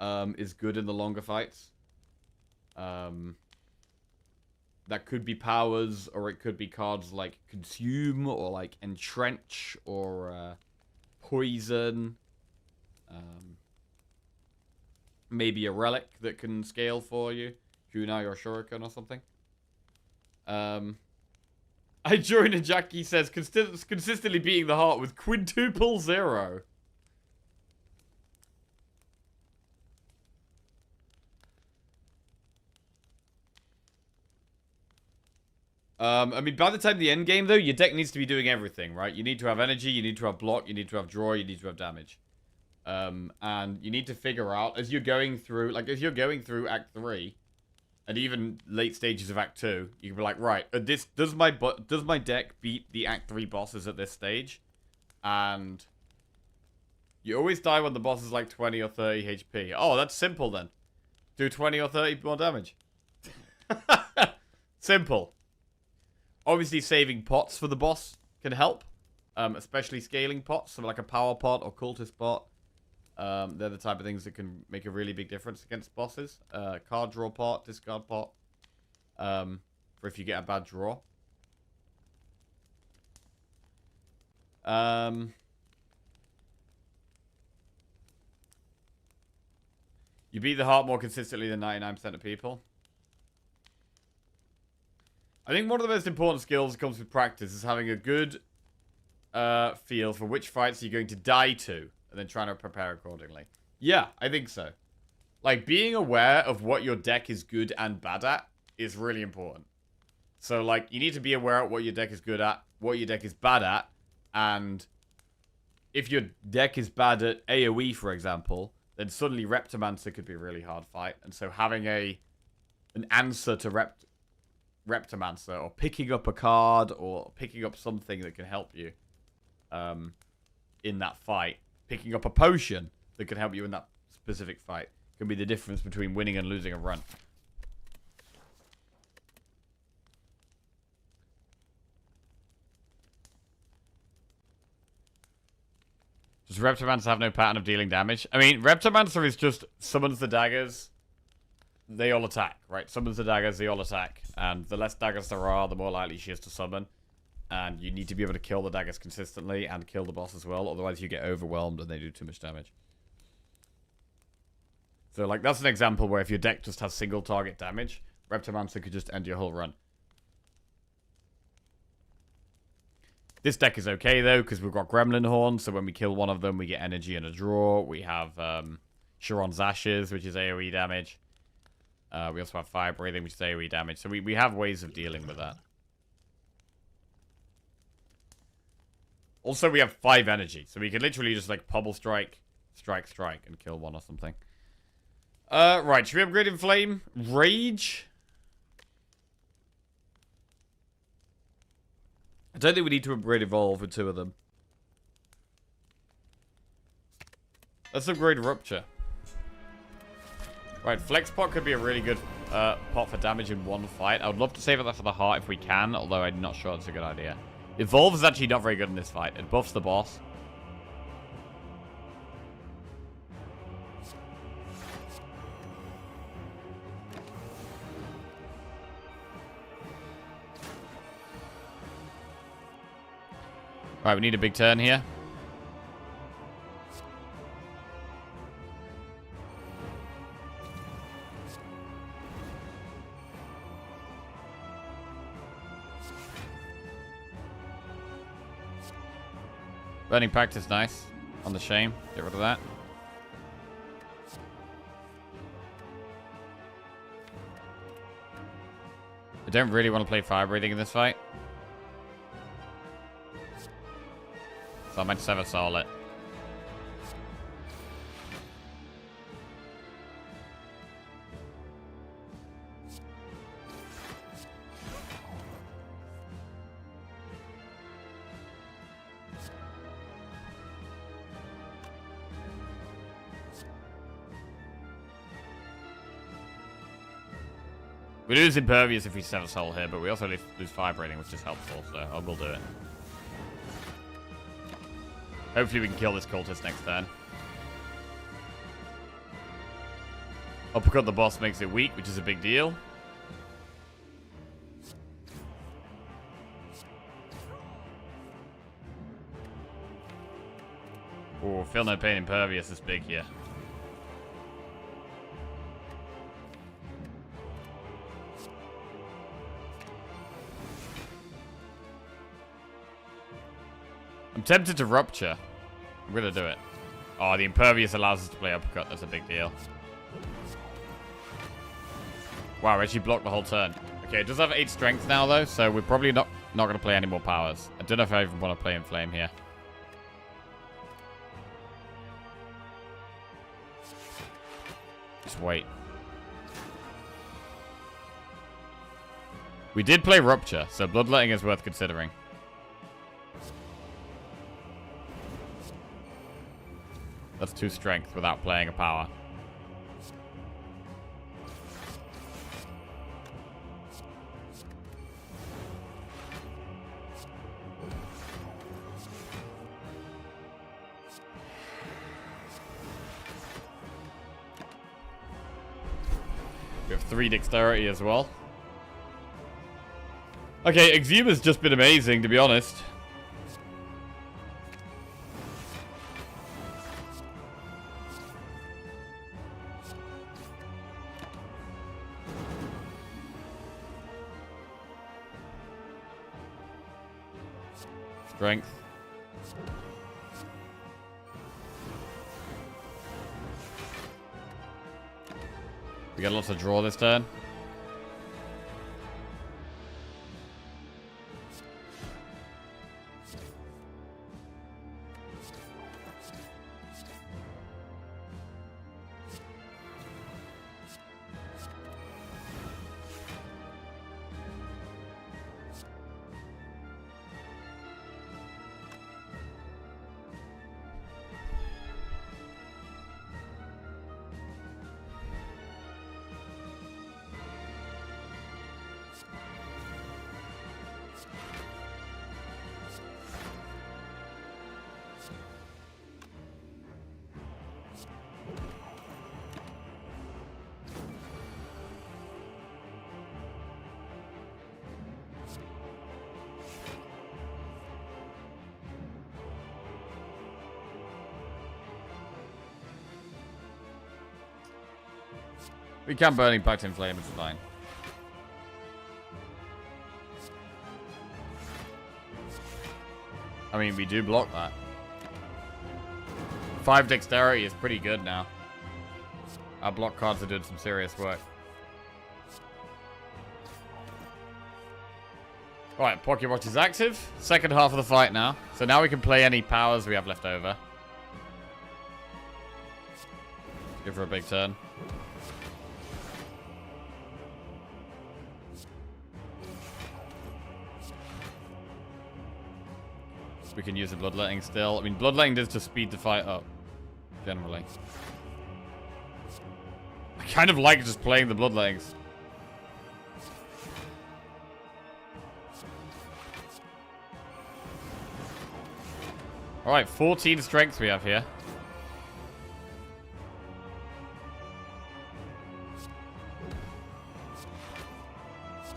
is good in the longer fights. That could be powers, or it could be cards like Consume, or like Entrench, or Poison. Maybe a relic that can scale for you. Kunai or Shuriken or something. I joined and Jackie says, consistently beating the heart with quintuple 0. I mean, by the time the end game, though, your deck needs to be doing everything, right? You need to have energy, you need to have block, you need to have draw, you need to have damage. And you need to figure out, as you're going through, like, if you're going through Act 3, and even late stages of Act 2, you can be like, right, does my deck beat the Act 3 bosses at this stage? And you always die when the boss is like 20 or 30 HP. Oh, that's simple then. Do 20 or 30 more damage. Simple. Obviously, saving pots for the boss can help. Especially scaling pots, so like a power pot or cultist pot. They're the type of things that can make a really big difference against bosses. Card draw pot, discard pot. For if you get a bad draw. You beat the heart more consistently than 99% of people. I think one of the most important skills that comes with practice is having a good feel for which fights you're going to die to, and then trying to prepare accordingly. Yeah, I think so. Like, being aware of what your deck is good and bad at is really important. So, like, you need to be aware of what your deck is good at, what your deck is bad at, and if your deck is bad at AoE, for example, then suddenly Reptomancer could be a really hard fight. And so having an answer to Reptomancer, or picking up a card, or picking up something that can help you in that fight, picking up a potion that can help you in that specific fight, can be the difference between winning and losing a run. Does Reptomancer have no pattern of dealing damage? I mean, Reptomancer is just summons the daggers, they all attack, right? Summons the daggers, they all attack. And the less daggers there are, the more likely she is to summon. And you need to be able to kill the daggers consistently and kill the boss as well. Otherwise, you get overwhelmed and they do too much damage. So, like, that's an example where if your deck just has single target damage, Reptomancer could just end your whole run. This deck is okay, though, because we've got Gremlin Horn, so when we kill one of them, we get energy and a draw. We have Sharon's Ashes, which is AoE damage. We also have Fire Breathing, which is AoE damage. So we have ways of dealing with that. Also, we have 5 energy, so we can literally just, like, Pummel Strike, Strike, and kill one or something. Right, should we upgrade in Flame? Rage? I don't think we need to upgrade Evolve with 2 of them. Let's upgrade Rupture. Right, Flex Pot could be a really good pot for damage in one fight. I would love to save that for the heart if we can, although I'm not sure it's a good idea. Evolve is actually not very good in this fight. It buffs the boss. Right, we need a big turn here. Burning Practice, nice. On the Shame. Get rid of that. I don't really want to play Fire Breathing in this fight. So I might just have a Soul it. We lose Impervious if we Sever Soul here, but we also lose Vibrating, which is helpful, so I will do it. Hopefully we can kill this cultist next turn. Uppercut the boss makes it weak, which is a big deal. Oh, Feel No Pain Impervious is big here. I'm tempted to Rupture. I'm gonna do it. Oh, the Impervious allows us to play Uppercut. That's a big deal. Wow, we actually blocked the whole turn. Okay, it does have 8 strength now, though, so we're probably not going to play any more powers. I don't know if I even want to play Inflame here. Just wait. We did play Rupture, so Bloodletting is worth considering. That's 2 strength without playing a power. We have 3 dexterity as well. Okay, Exhuma's just been amazing, to be honest. Strength. We got lots of draw this turn. We can Burning Pact in Flame, it's fine. I mean, we do block that. 5 dexterity is pretty good now. Our block cards are doing some serious work. Alright, Pocket Watch is active. Second half of the fight now. So now we can play any powers we have left over. Give her a big turn. We can use the Bloodletting still. I mean, Bloodletting does just speed the fight up, generally. I kind of like just playing the Bloodlettings. Alright, 14 strength we have here.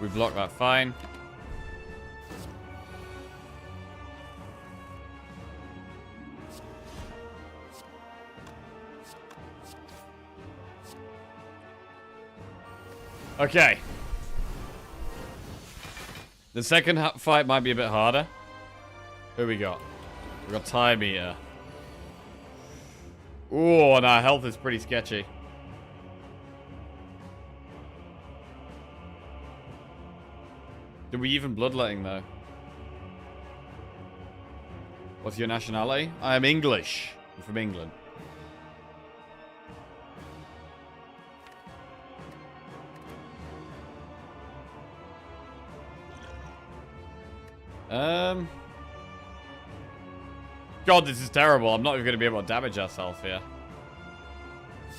We block that fine. Okay. The second fight might be a bit harder. Who we got? We got Time Meter. Ooh, and our health is pretty sketchy. Did we even Bloodletting, though? What's your nationality? I am English. I'm from England. God, this is terrible. I'm not even going to be able to damage ourselves here.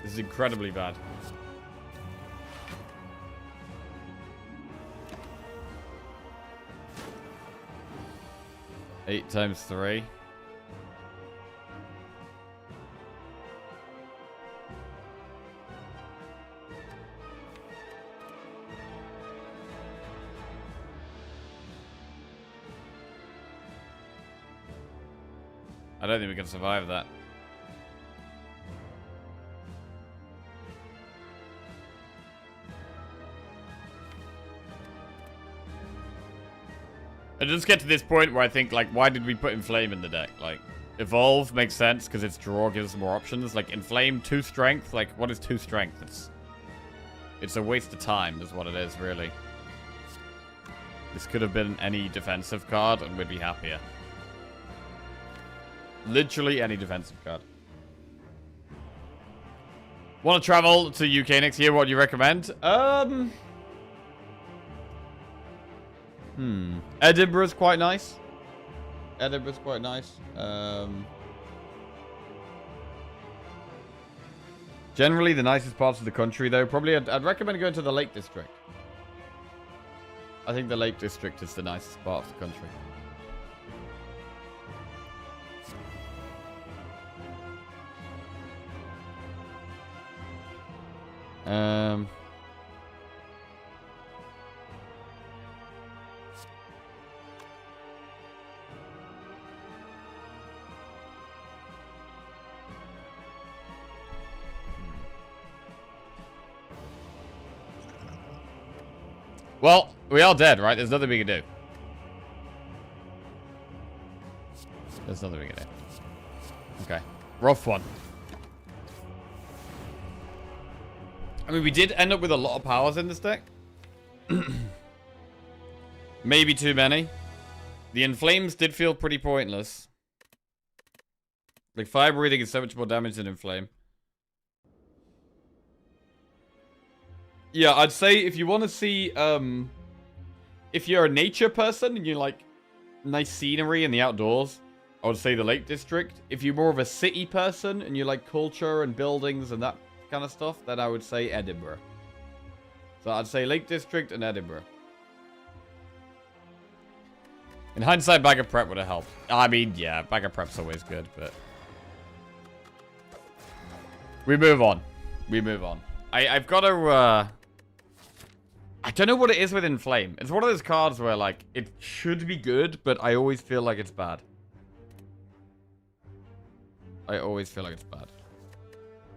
This is incredibly bad. 8 times 3. I don't think we can survive that. I just get to this point where I think, like, why did we put Inflame in the deck? Like, Evolve makes sense because its draw gives more options. Like, Inflame, 2 strength. Like, what is 2 strength? It's a waste of time is what it is, really. This could have been any defensive card and we'd be happier. Literally any defensive card. Want to travel to UK next year? What do you recommend? Edinburgh's quite nice. Edinburgh's quite nice. Generally, the nicest parts of the country, though, probably I'd recommend going to the Lake District. I think the Lake District is the nicest part of the country. Well, we are dead, right? There's nothing we can do. There's nothing we can do. Okay. Rough one. I mean, we did end up with a lot of powers in this deck. Maybe too many. The Inflames did feel pretty pointless. Like, Fire Breathing is so much more damage than Inflame. Yeah, I'd say if you want to see, if you're a nature person and you like nice scenery in the outdoors, I would say the Lake District. If you're more of a city person and you like culture and buildings and that kind of stuff, then I would say Edinburgh. So I'd say Lake District and Edinburgh. In hindsight, Bag of Prep would have helped. I mean, yeah, Bag of Prep's always good, but... We move on. We move on. I've got to, I don't know what it is with Inflame. It's one of those cards where, like, it should be good, but I always feel like it's bad. I always feel like it's bad.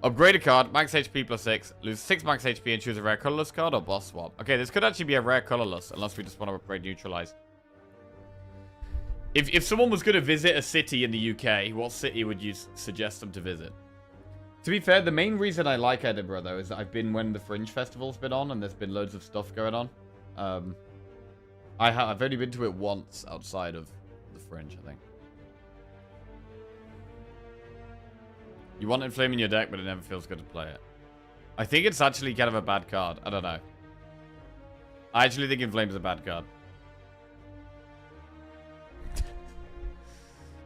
Upgrade a card, max HP plus 6, lose 6 max HP and choose a rare colorless card or boss swap. Okay, this could actually be a rare colorless, unless we just want to upgrade neutralize. If someone was going to visit a city in the UK, what city would you suggest them to visit? To be fair, the main reason I like Edinburgh, though, is that I've been when the Fringe Festival's been on, and there's been loads of stuff going on. I've only been to it once outside of the Fringe, I think. You want Inflame in your deck, but it never feels good to play it. I think it's actually kind of a bad card. I don't know. I actually think Inflame is a bad card.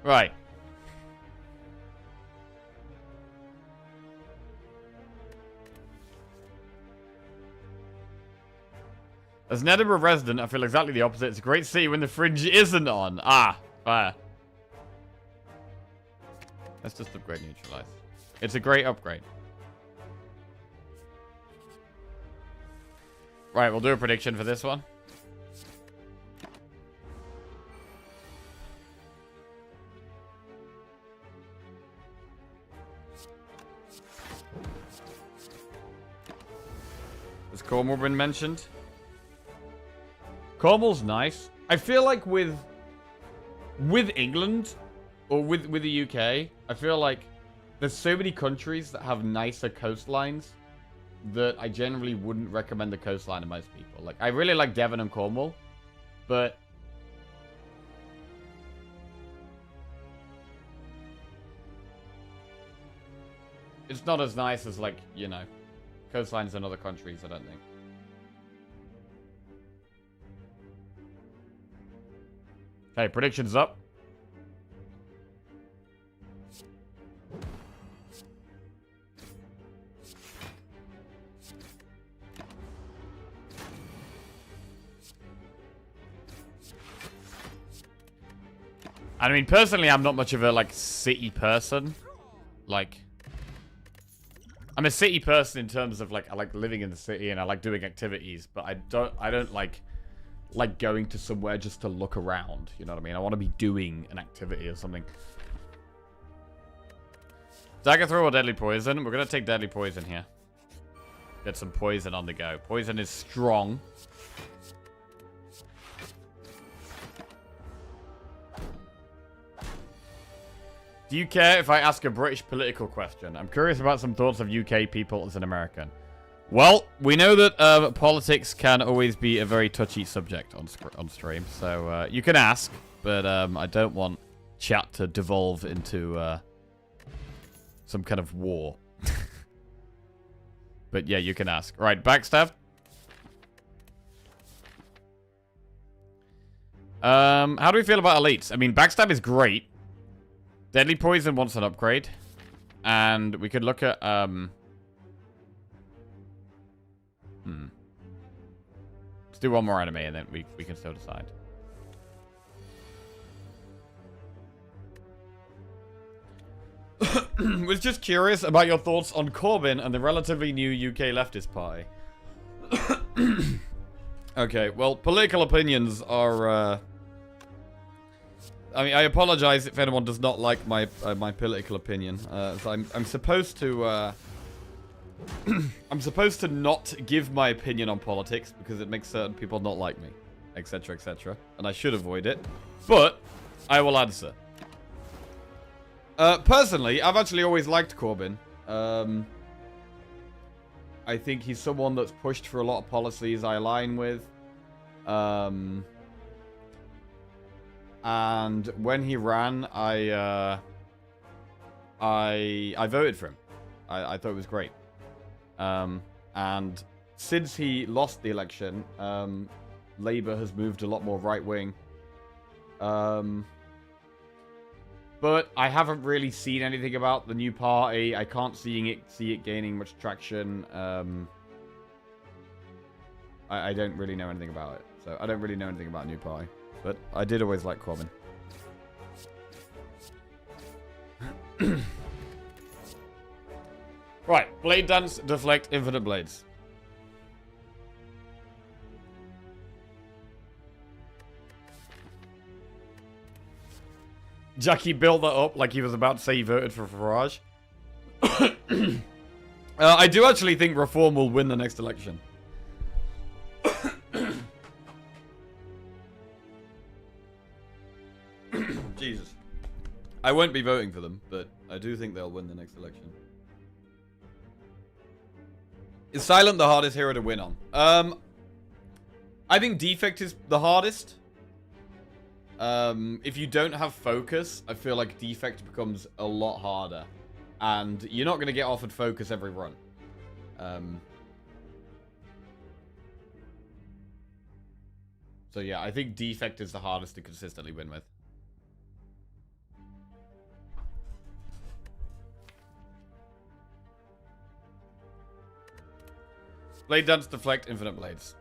Right. As an Edinburgh resident, I feel exactly the opposite. It's a great city when the Fringe isn't on. Ah, fair. Let's just upgrade neutralize. It's a great upgrade. Right, we'll do a prediction for this one. Has Cornwall been mentioned? Cornwall's nice. I feel like with England or with the UK, I feel like there's so many countries that have nicer coastlines that I generally wouldn't recommend the coastline to most people. Like, I really like Devon and Cornwall, but it's not as nice as, like, you know, coastlines in other countries, I don't think. Okay, predictions up. I mean, personally, I'm not much of a, like, city person. Like, I'm a city person in terms of, like, I like living in the city and I like doing activities, but I don't like going to somewhere just to look around. You know what I mean? I want to be doing an activity or something. Dagger throw or deadly poison? We're going to take deadly poison here. Get some poison on the go. Poison is strong. Do you care if I ask a British political question? I'm curious about some thoughts of UK people as an American. Well, we know that politics can always be a very touchy subject on stream, so you can ask, but I don't want chat to devolve into some kind of war. But yeah, you can ask. Right, backstab. How do we feel about elites? I mean, backstab is great. Deadly poison wants an upgrade. And we could look at, Let's do one more enemy and then we can still decide. Was just curious about your thoughts on Corbyn and the relatively new UK leftist party. Okay, well, political opinions are, I mean, I apologize if anyone does not like my my political opinion. So I'm supposed to I'm supposed to not give my opinion on politics because it makes certain people not like me, etc., etc. And I should avoid it, but I will answer. Personally, I've actually always liked Corbyn. I think he's someone that's pushed for a lot of policies I align with. And when he ran, I voted for him. I thought it was great. And since he lost the election, Labour has moved a lot more right-wing. But I haven't really seen anything about the new party. I can't see it gaining much traction. I don't really know anything about it. So I don't really know anything about new party. But I did always like Corbyn. Right. Blade dance, deflect, infinite blades. Jackie built that up like he was about to say he voted for Farage. I do actually think Reform will win the next election. Jesus. I won't be voting for them, but I do think they'll win the next election. Is Silent the hardest hero to win on? I think Defect is the hardest. If you don't have focus, I feel like Defect becomes a lot harder. And you're not going to get offered focus every run. So yeah, I think Defect is the hardest to consistently win with. Blade dance, deflect, infinite blades.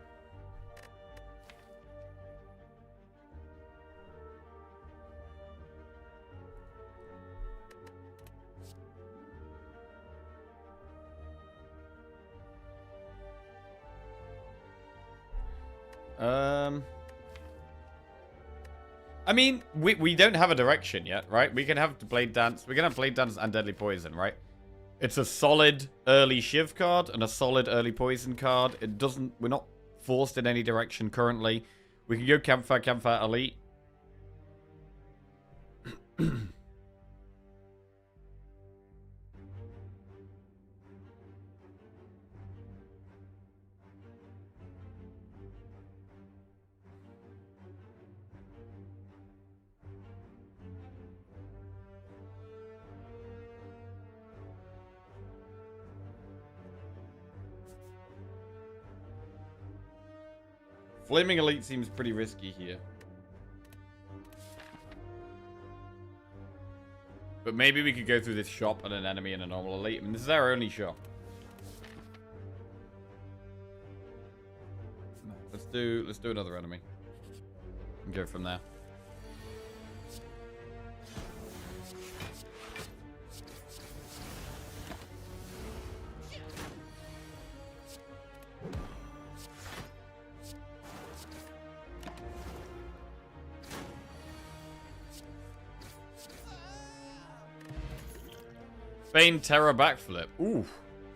I mean, we don't have a direction yet, right? We can have Blade Dance. We can have Blade Dance and Deadly Poison, right? It's a solid early Shiv card and a solid early Poison card. It doesn't... We're not forced in any direction currently. We can go Campfire, Elite. Flaming Elite seems pretty risky here. But maybe we could go through this shop and an enemy and a normal Elite. I mean, this is our only shop. Let's do another enemy. And go from there. Bane, Terra, Backflip. Ooh.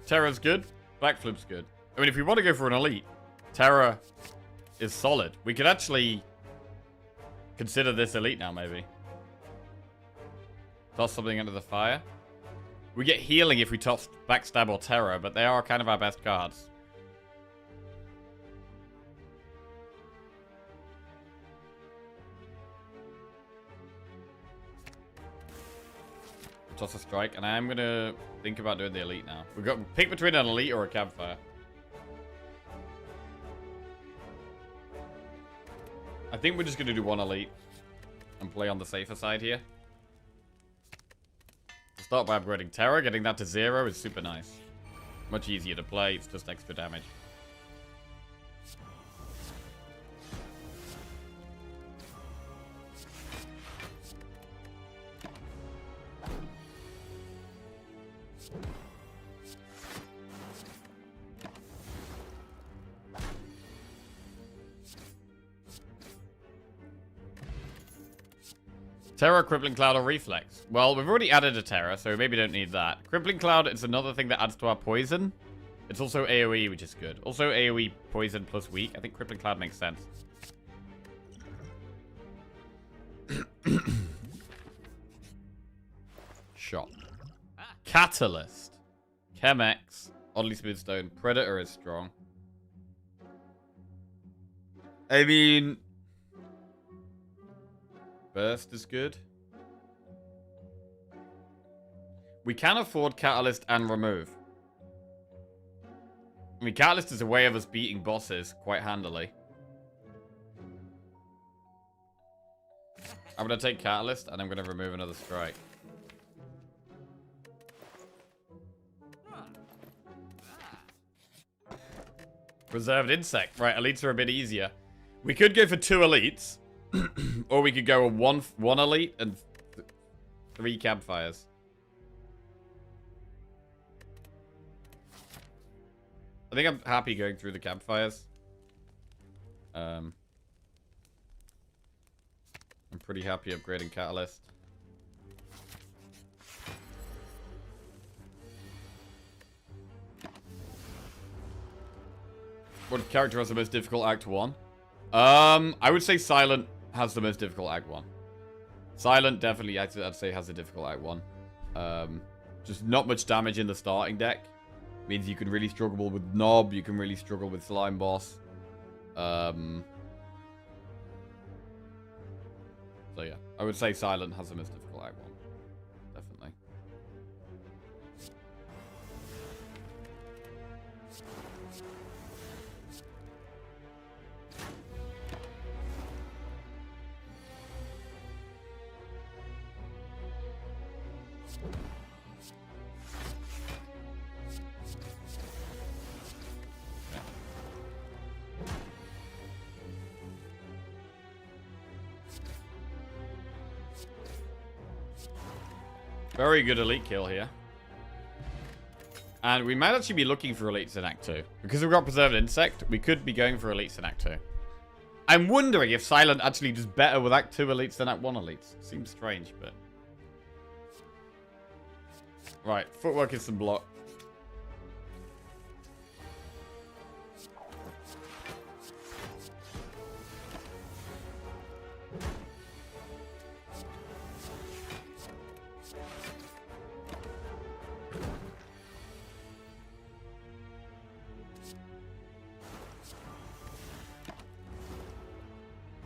Terra's good. Backflip's good. I mean, if we want to go for an elite, Terra is solid. We could actually consider this elite now, maybe. Toss something into the fire. We get healing if we toss Backstab or Terra, but they are kind of our best cards. Toss a strike, and I am going to think about doing the elite now. We've got to pick between an elite or a campfire. I think we're just going to do one elite and play on the safer side here. To start by upgrading Terra, getting that to 0 is super nice. Much easier to play, it's just extra damage. Terra, Crippling Cloud, or Reflex? Well, we've already added a Terra, so we maybe don't need that. Crippling Cloud is another thing that adds to our poison. It's also AoE, which is good. Also AoE, poison plus weak. I think Crippling Cloud makes sense. Shot. Catalyst. Chemex. Oddly Smooth Stone. Predator is strong. I mean... Burst is good. We can afford Catalyst and Remove. I mean, Catalyst is a way of us beating bosses quite handily. I'm going to take Catalyst, and I'm going to remove another strike. Reserved Insect. Right, elites are a bit easier. We could go for 2 elites. Or we could go a one elite and 3 campfires. I think I'm happy going through the campfires. I'm pretty happy upgrading Catalyst. What character has the most difficult Act 1? I would say Silent has the most difficult Act 1. Silent definitely, I'd say, has a difficult Act 1. Just not much damage in the starting deck. Means you can really struggle with Knob, you can really struggle with Slime Boss. So yeah, I would say Silent has the most difficult Act 1. Definitely. Very good elite kill here. And we might actually be looking for elites in Act 2. Because we've got Preserved Insect, we could be going for elites in Act 2. I'm wondering if Silent actually does better with Act 2 elites than Act 1 elites. Seems strange, but... Right, footwork is some block.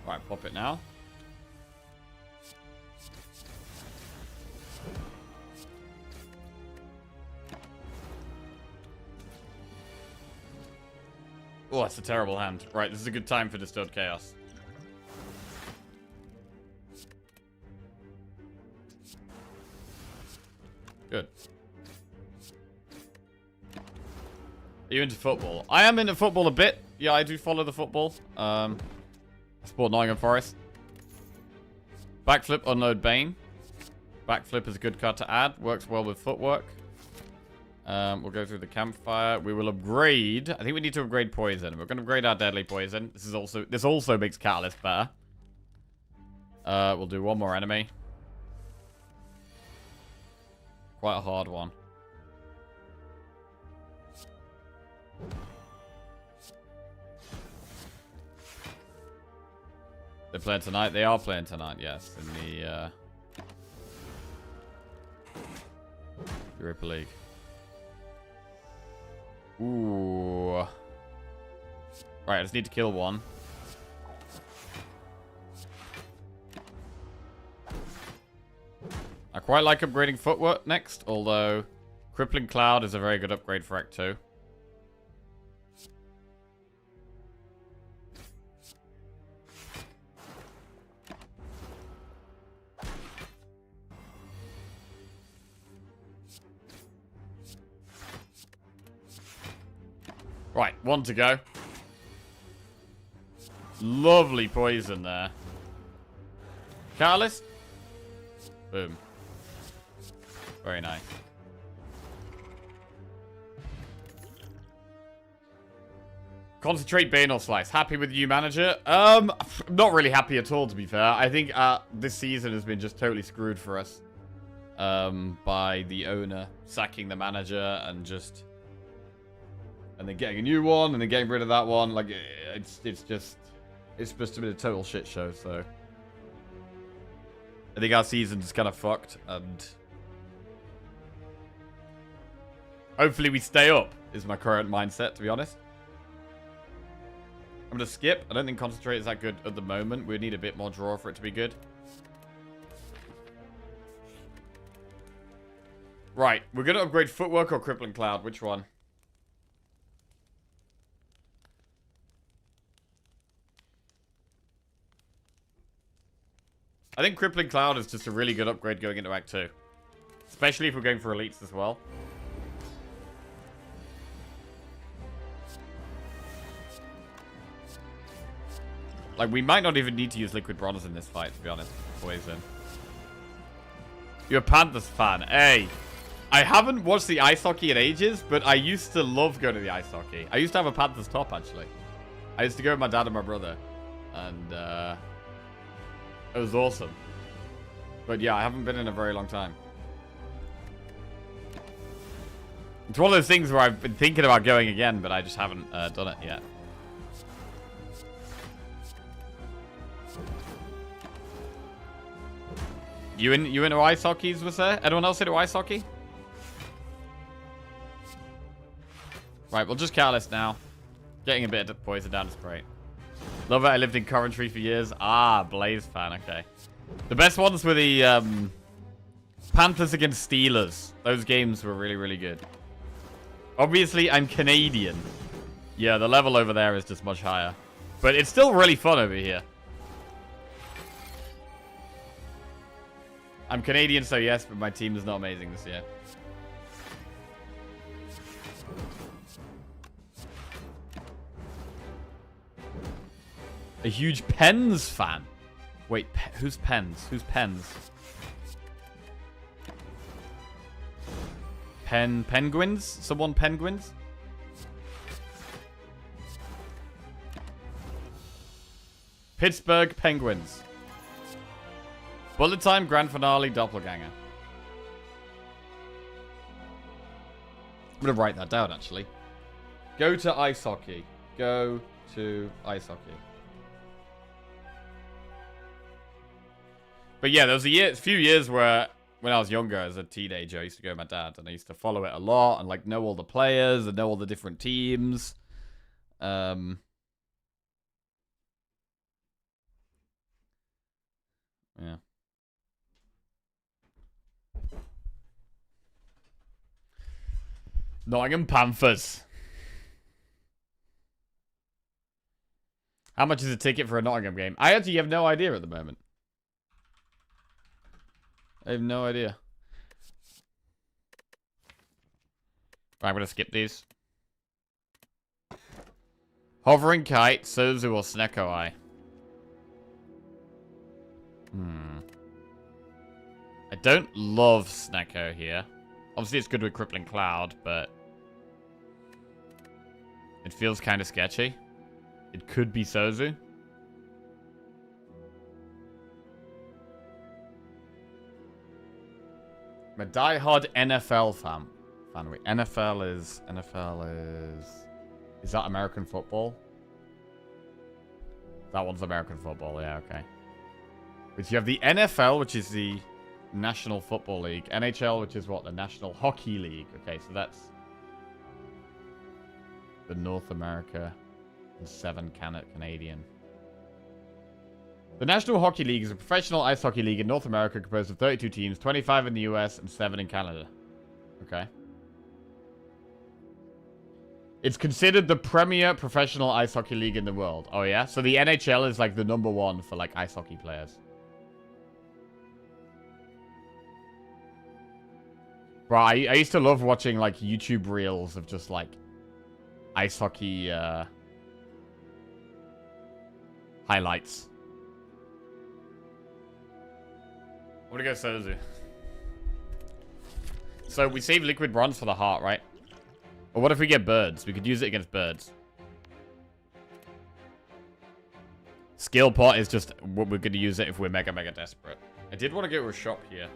Right, pop it now. Oh, that's a terrible hand. Right, this is a good time for Distilled Chaos. Good. Are you into football? I am into football a bit. Yeah, I do follow the football. I support Nottingham Forest. Backflip, Unload Bane. Backflip is a good card to add. Works well with footwork. We'll go through the campfire. We will upgrade. I think we need to upgrade poison. We're going to upgrade our deadly poison. This also makes Catalyst better. We'll do one more enemy. Quite a hard one. They're playing tonight? They are playing tonight, yes. In the Europa League. Ooh. Right, I just need to kill one. I quite like upgrading footwork next, although Crippling Cloud is a very good upgrade for Act 2. Right, one to go. Lovely poison there. Catalyst. Boom. Very nice. Concentrate, Bane, or Slice. Happy with you, manager? Not really happy at all, to be fair. I think this season has been just totally screwed for us. By the owner sacking the manager and just... And then getting a new one, and then getting rid of that one. Like, it's just been a total shit show, so... I think our season's just kind of fucked, and... Hopefully we stay up, is my current mindset, to be honest. I'm gonna skip. I don't think Concentrate is that good at the moment. We need a bit more draw for it to be good. Right, we're gonna upgrade Footwork or Crippling Cloud. Which one? I think Crippling Cloud is just a really good upgrade going into Act 2. Especially if we're going for elites as well. Like, we might not even need to use Liquid Bronze in this fight, to be honest. Poison. You're a Panthers fan. Hey, I haven't watched the ice hockey in ages, but I used to love going to the ice hockey. I used to have a Panthers top, actually. I used to go with my dad and my brother. And, it was awesome. But yeah, I haven't been in a very long time. It's one of those things where I've been thinking about going again, but I just haven't done it yet. You into ice hockeys, was there? Anyone else into ice hockey? Right, we'll just Catalyst now. Getting a bit of poison down is great. Love it. I lived in Coventry for years. Ah, Blaze fan. Okay. The best ones were the Panthers against Steelers. Those games were really, really good. Obviously, I'm Canadian. Yeah, the level over there is just much higher. But it's still really fun over here. I'm Canadian, so yes, but my team is not amazing this year. A huge Pens fan. Wait, who's Pens? Who's Pens? Penguins? Someone Penguins? Pittsburgh Penguins. Bullet Time Grand Finale Doppelganger. I'm going to write that down, actually. Go to ice hockey. Go to ice hockey. But yeah, there was a few years where, when I was younger, as a teenager, I used to go with my dad, and I used to follow it a lot, and like know all the players, and know all the different teams. Yeah. Nottingham Panthers. How much is a ticket for a Nottingham game? I actually have no idea at the moment. I have no idea. Right, I'm going to skip these. Hovering Kite, Sozu, or Sneko Eye? I don't love Sneko here. Obviously, it's good with Crippling Cloud, but... it feels kind of sketchy. It could be Sozu. I'm a diehard NFL fan. Wait, NFL is... Is that American football? That one's American football, yeah, okay. But you have the NFL, which is the National Football League. NHL, which is what? The National Hockey League. Okay, so that's the North America and 7 Canadian. The National Hockey League is a professional ice hockey league in North America composed of 32 teams, 25 in the US and 7 in Canada. Okay. It's considered the premier professional ice hockey league in the world. Oh, yeah? So the NHL is like the #1 for like ice hockey players. Bro, I used to love watching like YouTube reels of just like ice hockey highlights. I'm gonna go Sozu. So we save liquid bronze for the heart, right? Or what if we get birds? We could use it against birds. Skill pot is just what we're gonna use it if we're mega desperate. I did want to go to a shop here.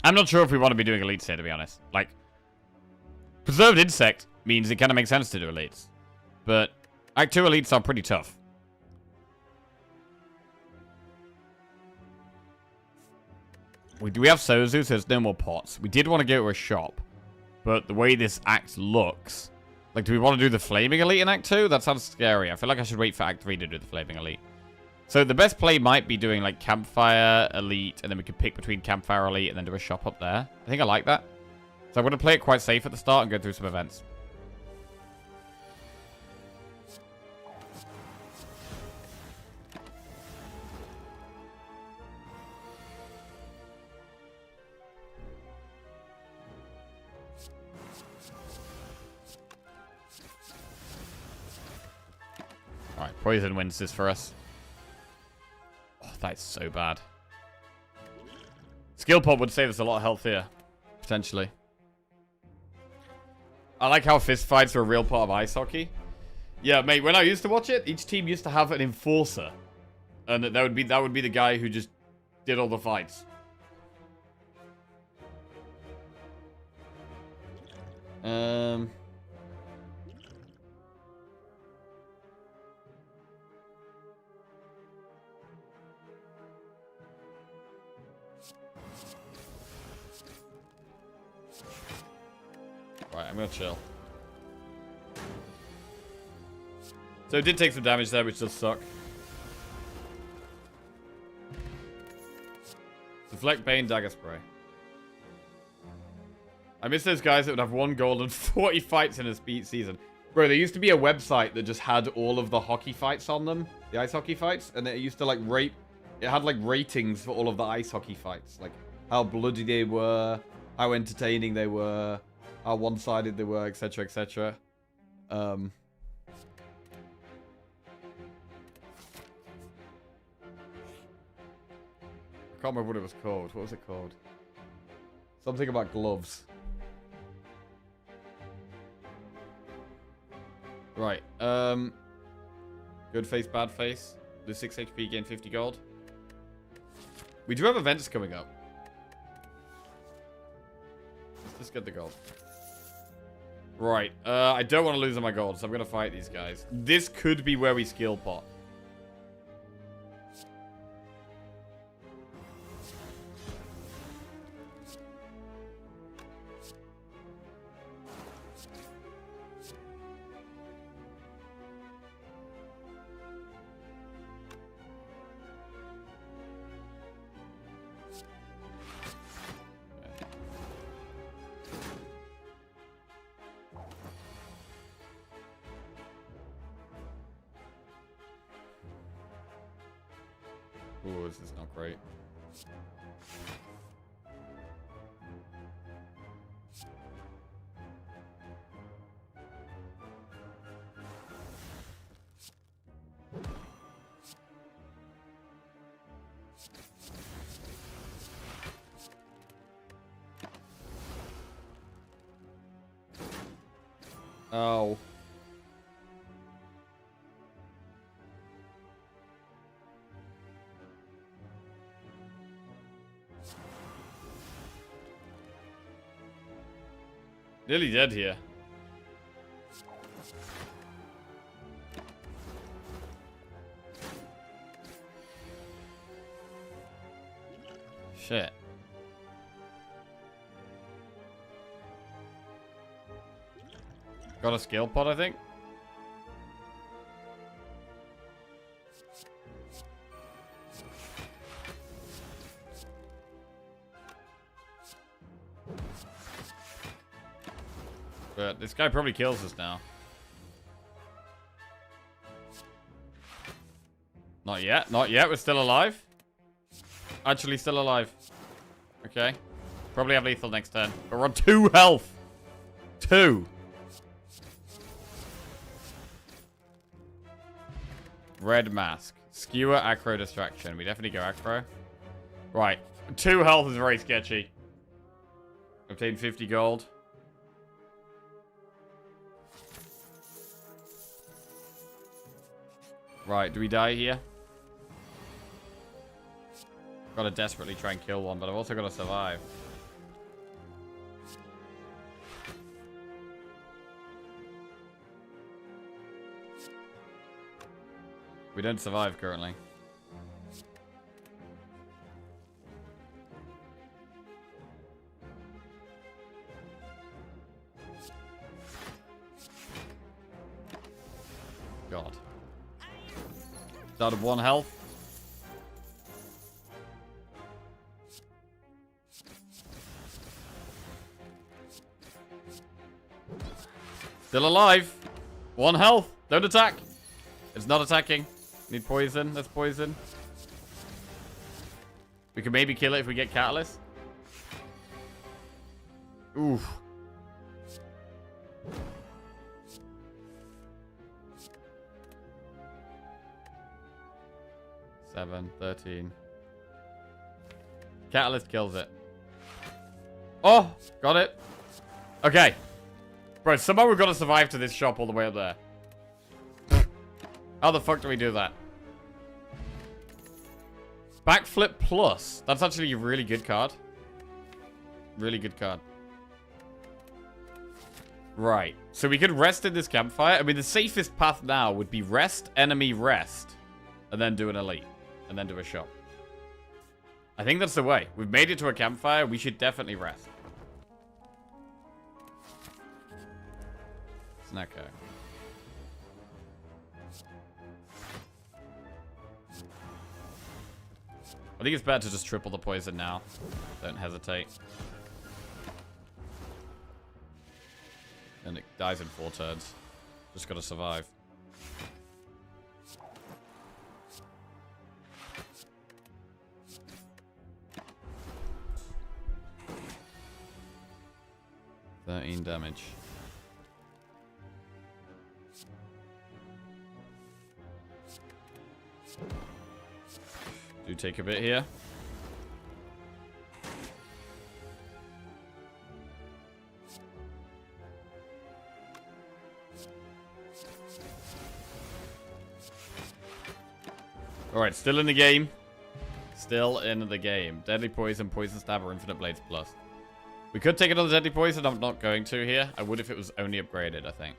I'm not sure if we want to be doing elites here, to be honest. Like, preserved insect means it kind of makes sense to do elites. But Act 2 elites are pretty tough. We have Sozu, so there's no more pots. We did want to go to a shop. But the way this act looks... Like, do we want to do the flaming elite in Act 2? That sounds scary. I feel like I should wait for Act 3 to do the flaming elite. So the best play might be doing like Campfire Elite, and then we could pick between Campfire Elite and then do a shop up there. I think I like that. So I'm going to play it quite safe at the start and go through some events. Alright, Poison wins this for us. That's so bad. Skill pot would save us a lot of health here. Potentially. I like how fist fights are a real part of ice hockey. Yeah, mate, when I used to watch it, each team used to have an enforcer. And that would be the guy who just did all the fights. Right, I'm gonna chill. So it did take some damage there, which does suck. Deflect Bane, Dagger Spray. I miss those guys that would have 1 gold and 40 fights in a season. Bro, there used to be a website that just had all of the hockey fights on them. The ice hockey fights. And it used to, like, rate... It had, like, ratings for all of the ice hockey fights. Like, how bloody they were, how entertaining they were, how one-sided they were, etc., etc. I can't remember what it was called. What was it called? Something about gloves. Right. Good face, bad face. Lose 6 HP, gain 50 gold. We do have events coming up. Let's just get the gold. Right. I don't want to lose on my gold, so I'm going to fight these guys. This could be where we skill pot. Ooh, this is not great. Oh. Nearly dead here. Shit. Got a skill pod, I think. But this guy probably kills us now. Not yet. Not yet. We're still alive. Actually still alive. Okay. Probably have lethal next turn. But we're on 2 health. 2. Red mask. Skewer, aggro, distraction. We definitely go aggro. Right. 2 health is very sketchy. Obtain 50 gold. Right, do we die here? Gotta desperately try and kill one, but I've also got to survive. We don't survive currently. God. Out of 1 health. Still alive. 1 health. Don't attack. It's not attacking. Need poison. That's poison. We can maybe kill it if we get catalyst. Oof. Seven, 13. Catalyst kills it. Oh, got it. Okay. Bro, somehow we've got to survive to this shop all the way up there. How the fuck do we do that? Backflip plus. That's actually a really good card. Really good card. Right. So we could rest in this campfire. I mean, the safest path now would be rest, enemy, rest. And then do an elite. And then do a shop. I think that's the way. We've made it to a campfire. We should definitely rest. Snacko. I think it's better to just triple the poison now. Don't hesitate. And it dies in 4 turns. Just gotta survive. $13 damage. Do take a bit here. Alright, still in the game. Still in the game. Deadly Poison, Poison Stab, or Infinite Blades Plus. We could take another Deadly Poison. I'm not going to here. I would if it was only upgraded, I think.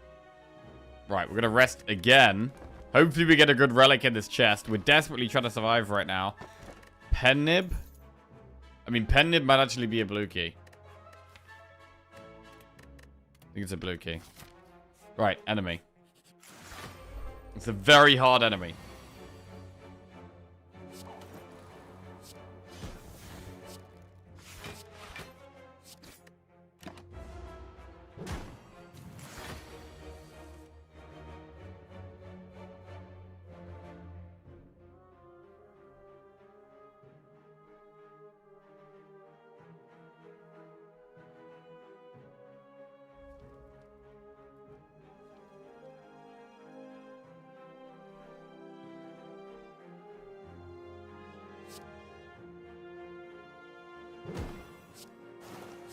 Right, we're going to rest again. Hopefully we get a good relic in this chest. We're desperately trying to survive right now. Pen Nib? I mean, Pen Nib might actually be a blue key. I think it's a blue key. Right, enemy. It's a very hard enemy.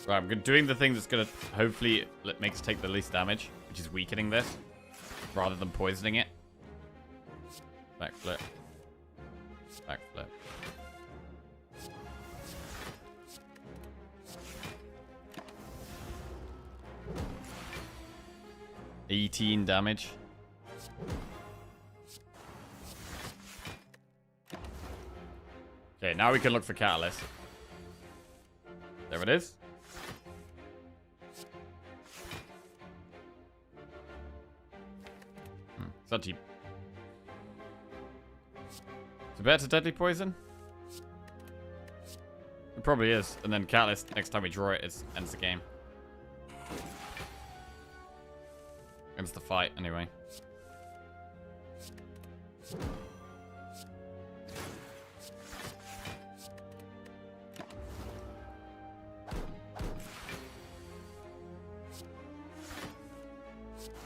Right, I'm doing the thing that's going to hopefully make us take the least damage, which is weakening this, rather than poisoning it. Backflip. Backflip. $18 damage. Okay, now we can look for Catalyst. There it is. It's not cheap. Is it better to Deadly Poison? It probably is. And then Catalyst, next time we draw it, it ends the game. Ends the fight, anyway.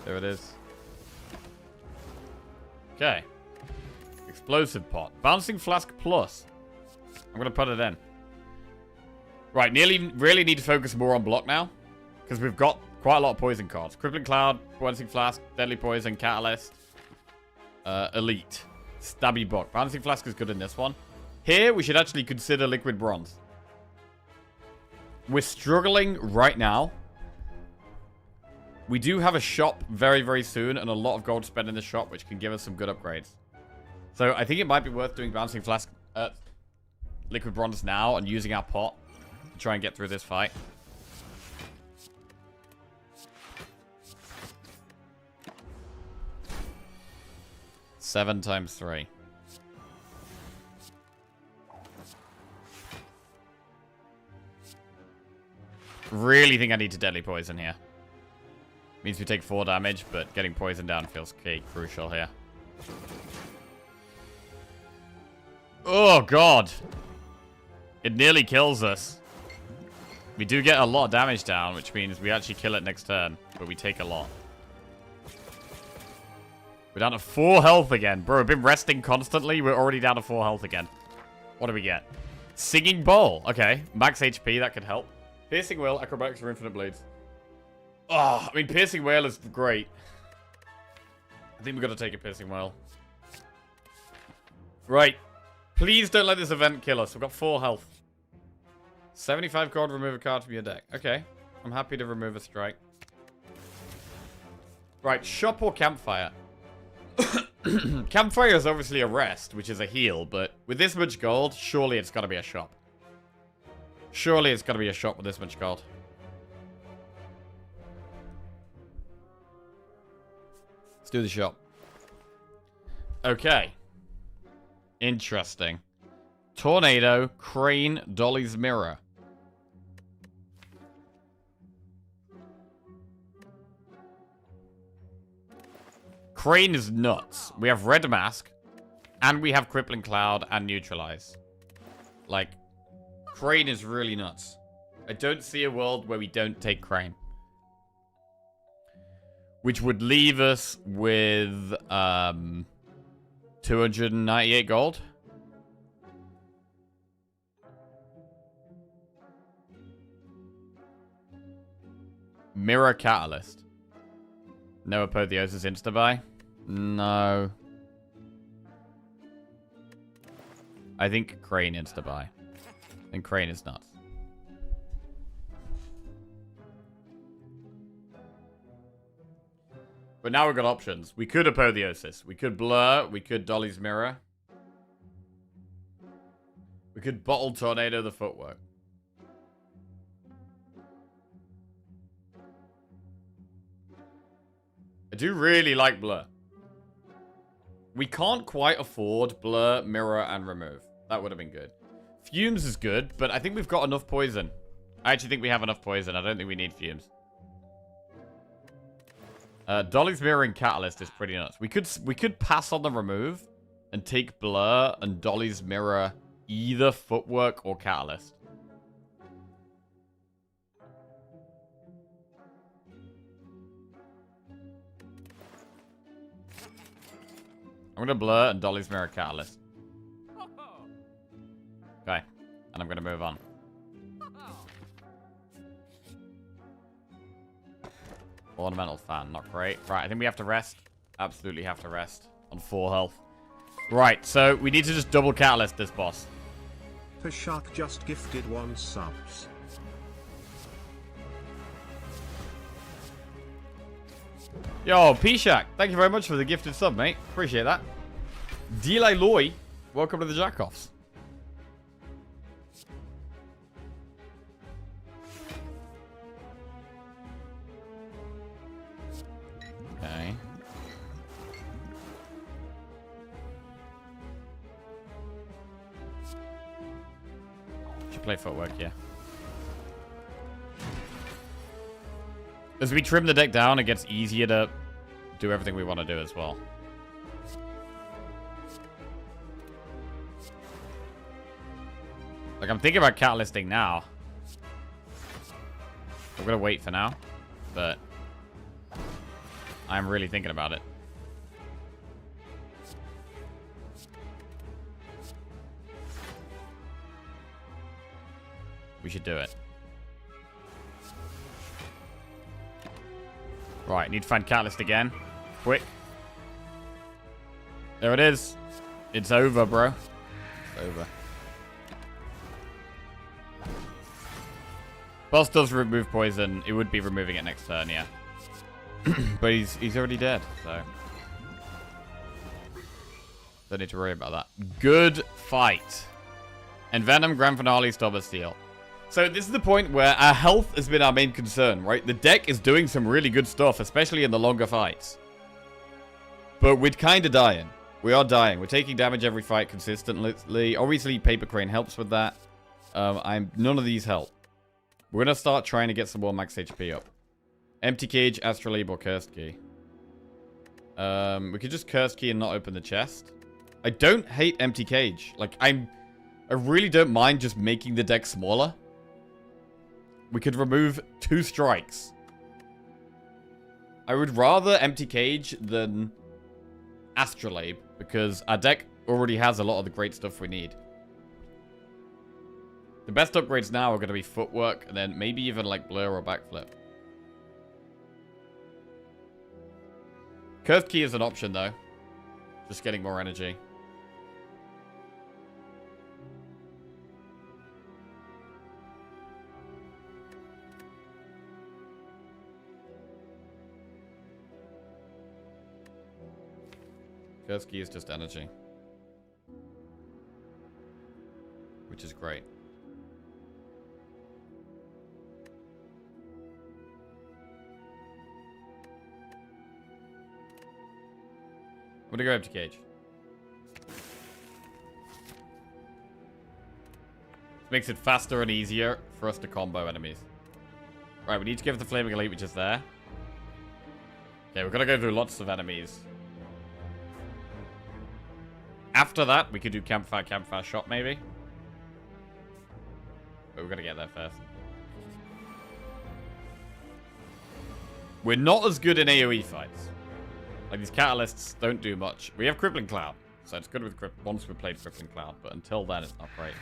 There it is. Okay. Explosive pot. Bouncing Flask Plus. I'm going to put it in. Right, really need to focus more on block now. Because we've got quite a lot of poison cards. Crippling Cloud, Bouncing Flask, Deadly Poison, Catalyst, Elite. Stabby Block. Bouncing Flask is good in this one. Here, we should actually consider Liquid Bronze. We're struggling right now. We do have a shop very, very soon, and a lot of gold spent in the shop, which can give us some good upgrades. So I think it might be worth doing Bouncing Flask, Liquid Bronze now, and using our pot to try and get through this fight. Seven times 3. Really think I need to Deadly Poison here. Means we take 4 damage, but getting poison down feels crucial here. Oh, God. It nearly kills us. We do get a lot of damage down, which means we actually kill it next turn, but we take a lot. We're down to 4 health again. Bro, we've been resting constantly. We're already down to 4 health again. What do we get? Singing Bowl. Okay. Max HP, that could help. Piercing Will, Acrobatics, or Infinite Blades. Oh, I mean, Piercing Whale is great. I think we've got to take a Piercing Whale. Right. Please don't let this event kill us. We've got 4 health. 75 card, remove a card from your deck. Okay. I'm happy to remove a strike. Right, shop or campfire? Campfire is obviously a rest, which is a heal, but with this much gold, surely it's got to be a shop. Surely it's got to be a shop with this much gold. Let's do the shop. Okay. Interesting. Tornado, Crane, Dolly's Mirror. Crane is nuts. We have Red Mask, and we have Crippling Cloud and Neutralize. Like, Crane is really nuts. I don't see a world where we don't take Crane. Which would leave us with 298 gold. Mirror Catalyst. No Apotheosis insta-buy? No. I think Crane insta-buy. And Crane is nuts. But now we've got options. We could Apotheosis. We could Blur. We could Dolly's Mirror. We could Bottle Tornado the Footwork. I do really like Blur. We can't quite afford Blur, Mirror, and Remove. That would have been good. Fumes is good, but I think we've got enough poison. I actually think we have enough poison. I don't think we need Fumes. Dolly's Mirror and Catalyst is pretty nuts. We could pass on the Remove and take Blur and Dolly's Mirror either Footwork or Catalyst. I'm going to Blur and Dolly's Mirror Catalyst. Okay. And I'm going to move on. Ornamental fan, not great. Right, I think we have to rest. Absolutely have to rest on 4 health. Right, so we need to just double catalyst this boss. Shark just gifted 1 subs. Yo, P-Shack, thank you very much for the gifted sub, mate. Appreciate that. Delay Loy, welcome to the Jackoffs. Okay. Should play footwork, yeah. As we trim the deck down, it gets easier to do everything we want to do as well. Like, I'm thinking about catalysting now. I'm gonna wait for now, but I'm really thinking about it. We should do it. Right, need to find Catalyst again. Quick. There it is. It's over, bro. It's over. Boss does remove poison. It would be removing it next turn, yeah. But he's already dead, so don't need to worry about that. Good fight. And Venom, Grand Finale, Stubber Steel. So this is the point where our health has been our main concern, right? The deck is doing some really good stuff, especially in the longer fights. But we're kind of dying. We are dying. We're taking damage every fight consistently. Obviously, Paper Crane helps with that. None of these help. We're going to start trying to get some more max HP up. Empty Cage, Astrolabe, or Cursed Key. We could just Cursed Key and not open the chest. I don't hate Empty Cage. Like, I really don't mind just making the deck smaller. We could remove 2 strikes. I would rather Empty Cage than Astrolabe, because our deck already has a lot of the great stuff we need. The best upgrades now are going to be Footwork, and then maybe even like Blur or Backflip. Curved Key is an option, though. Just getting more energy. Curved Key is just energy. Which is great. I'm gonna go Empty Cage. Makes it faster and easier for us to combo enemies. Right, we need to give the Flaming Elite, which is there. Okay, we're gonna go through lots of enemies. After that, we could do Campfire Shot, maybe. But we're gonna get there first. We're not as good in AoE fights. Like, these catalysts don't do much. We have Crippling Cloud, so it's good with once we played Crippling Cloud, but until then, it's not great.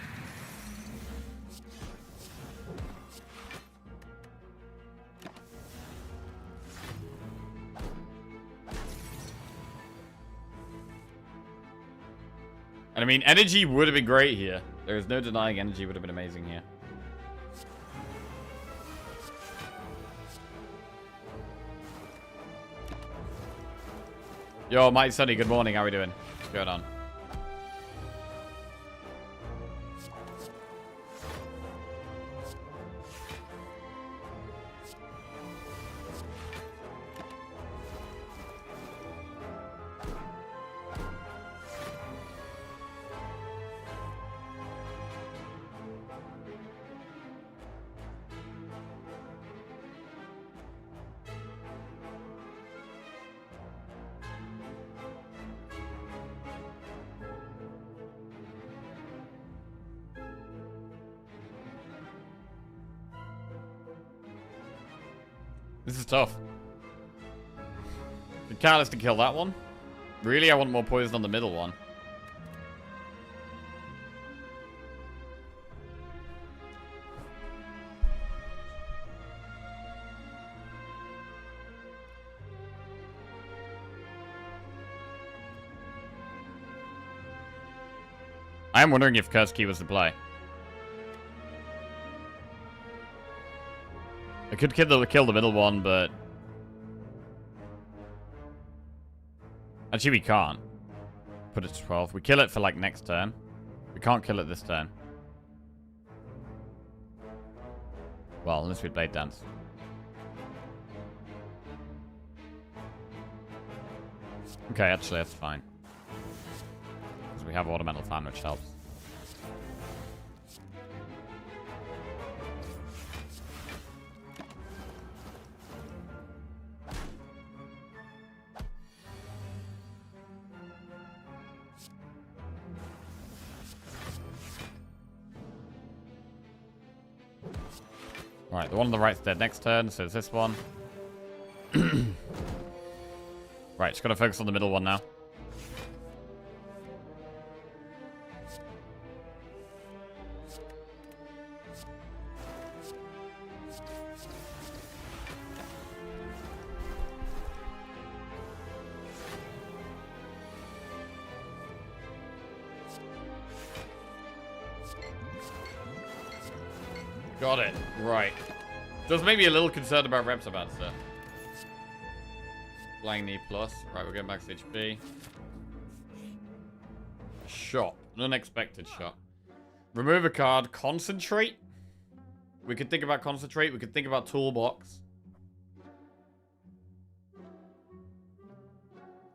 And I mean, energy would have been great here. There is no denying energy would have been amazing here. Yo, Mighty Sunny, good morning. How are we doing? What's going on? This is tough. The catalyst to kill that one. Really, I want more poison on the middle one. I am wondering if Curse Key was the play. I could kill the middle one, but... Actually, we can't. Put it to 12. We kill it for, like, next turn. We can't kill it this turn. Well, unless we Blade Dance. Okay, actually, that's fine. Because we have Ornamental Fan, which helps. Right, the one on the right's dead next turn, so it's this one. Right, just gotta focus on the middle one now. Got it. Right. Does make me a little concerned about Reptomancer. Flying knee plus. Right, we're going back to HP. Shot. An unexpected shot. Remove a card. Concentrate. We could think about concentrate. We could think about toolbox.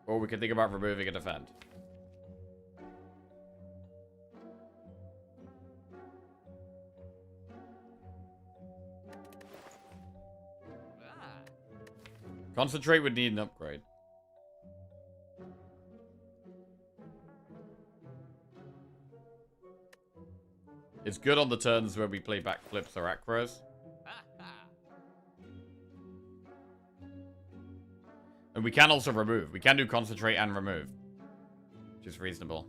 Or we could think about removing a defend. Concentrate would need an upgrade. It's good on the turns where we play backflips or acros. And we can also remove. We can do concentrate and remove. Which is reasonable.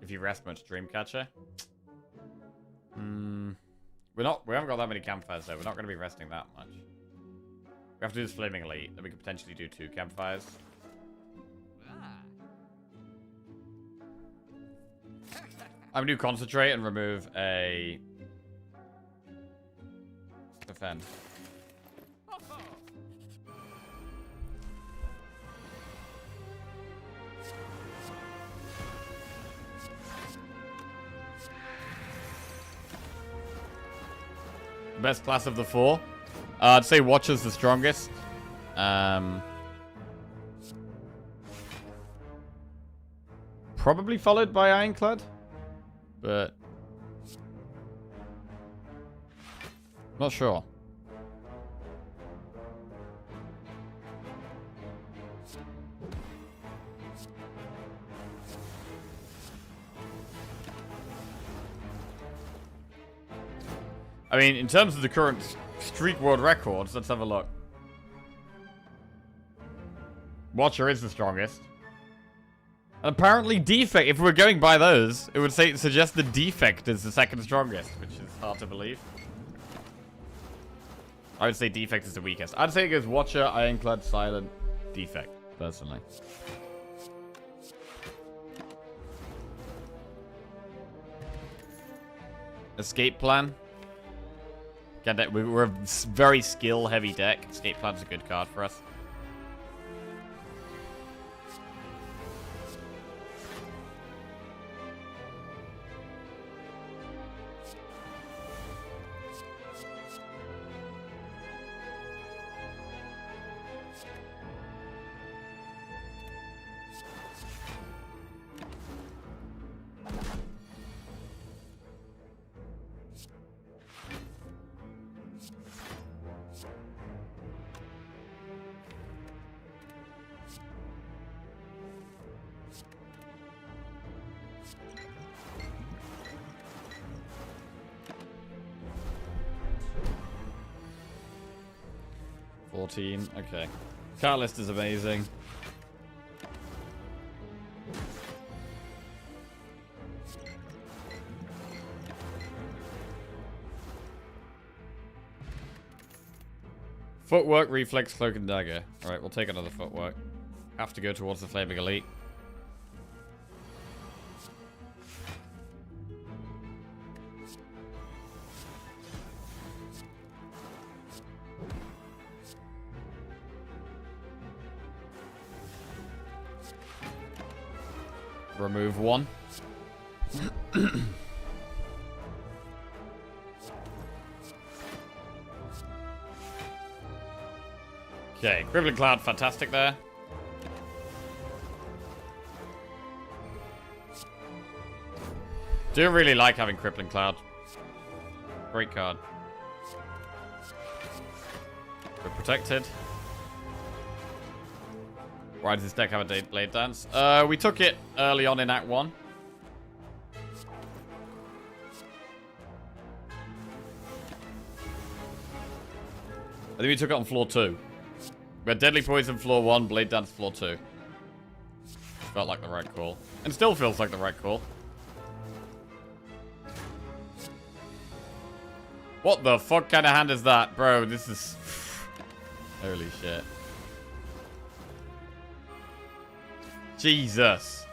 If you rest much Dreamcatcher. We haven't got that many campfires though. We're not going to be resting that much. We have to do this Flaming Elite. Then we could potentially do 2 campfires. I'm going to do concentrate and remove a defend. Best class of the 4. I'd say Watcher's the strongest. Probably followed by Ironclad. But not sure. I mean, in terms of the current streak world records, let's have a look. Watcher is the strongest. And apparently Defect, if we're going by those, it would suggest the Defect is the second strongest, which is hard to believe. I would say Defect is the weakest. I'd say it goes Watcher, Ironclad, Silent, Defect, personally. Escape Plan. We're a very skill-heavy deck. Escape Plan's a good card for us. 14. Okay. Catalyst is amazing. Footwork, reflex, cloak, and dagger. Alright, we'll take another footwork. Have to go towards the flaming elite. Remove one. Okay, Crippling Cloud, fantastic there. Do really like having Crippling Cloud. Great card. We're protected. Why does this deck have a Blade Dance? We took it early on in Act 1. I think we took it on floor 2. We had Deadly Poison floor 1, Blade Dance floor 2. Felt like the right call. And still feels like the right call. What the fuck kind of hand is that? Bro, this is... Holy shit. Jesus.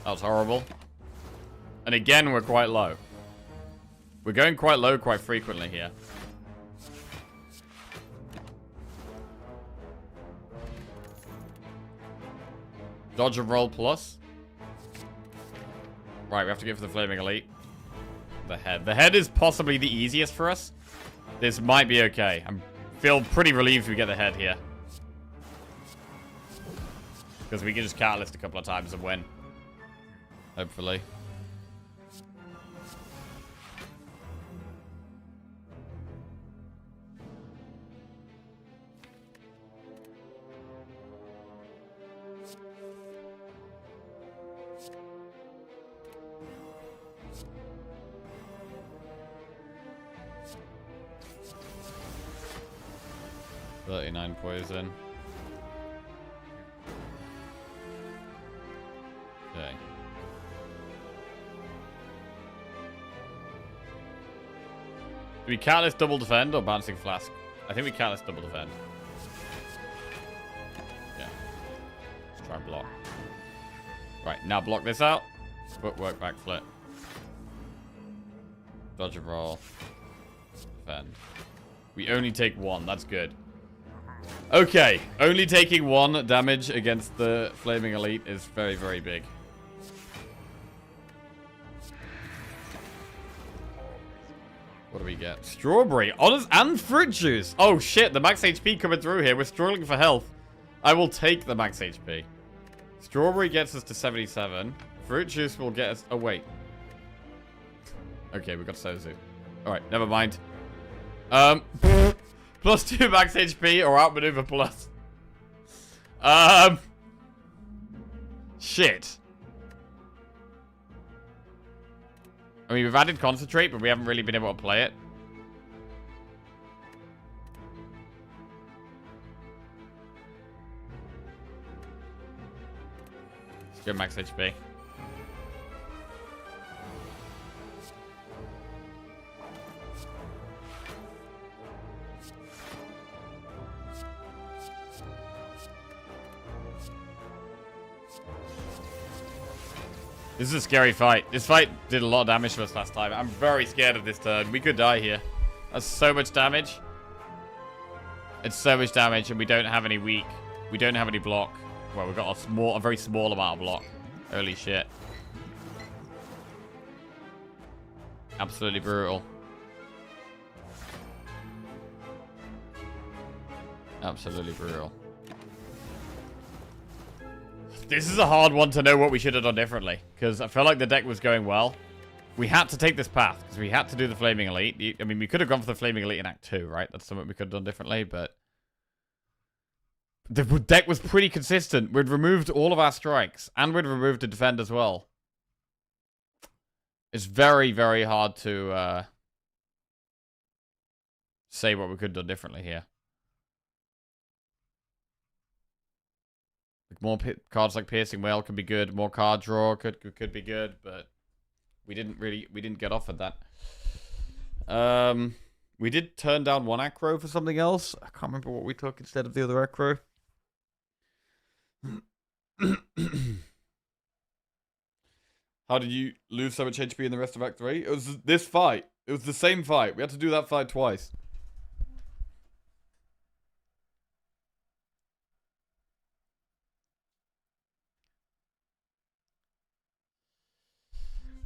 That was horrible. And again, we're quite low. We're going quite low quite frequently here. Dodge and roll plus. Right, we have to go for the Flaming Elite. The head. The head is possibly the easiest for us. This might be okay. I feel pretty relieved we get the head here. Because we can just Catalyst a couple of times and win. Hopefully. Poison. Okay. Do we Catalyst double defend or Bouncing Flask? I think we Catalyst double defend. Yeah. Let's try and block. Right, now block this out. Footwork, backflip. Dodge and roll. Defend. We only take one. That's good. Okay, only taking 1 damage against the Flaming Elite is very, very big. What do we get? Strawberry, honors, and fruit juice. Oh shit, the max HP coming through here. We're struggling for health. I will take the max HP. Strawberry gets us to 77. Fruit juice will get us... Oh, wait. Okay, we got Sozu. Alright, never mind. Plus 2 max HP or outmaneuver plus. Shit. I mean, we've added concentrate, but we haven't really been able to play it. Let's go max HP. This is a scary fight. This fight did a lot of damage to us last time. I'm very scared of this turn. We could die here. That's so much damage. It's so much damage, and we don't have any weak. We don't have any block. Well, we've got a very small amount of block. Holy shit. Absolutely brutal. Absolutely brutal. This is a hard one to know what we should have done differently. Because I felt like the deck was going well We had to take this path, because we had to do the Flaming Elite. I mean, we could have gone for the Flaming Elite in Act 2, right? That's something we could have done differently, but... The deck was pretty consistent. We'd removed all of our strikes, and we'd removed the defend as well. It's very, very hard to say what we could have done differently here. Like more cards like Piercing Whale could be good. More card draw could be good, but we didn't get offered that. We did turn down one acro for something else. I can't remember what we took instead of the other acro. How did you lose so much HP in the rest of Act 3? It was this fight. It was the same fight. We had to do that fight twice.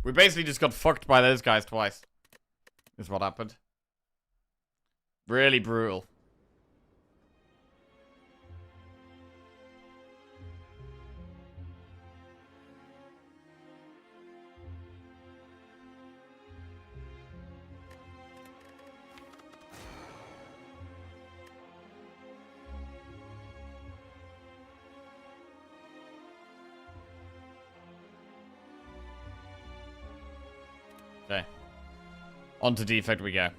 We basically just got fucked by those guys twice. Is what happened. Really brutal. Okay. On to defect we go.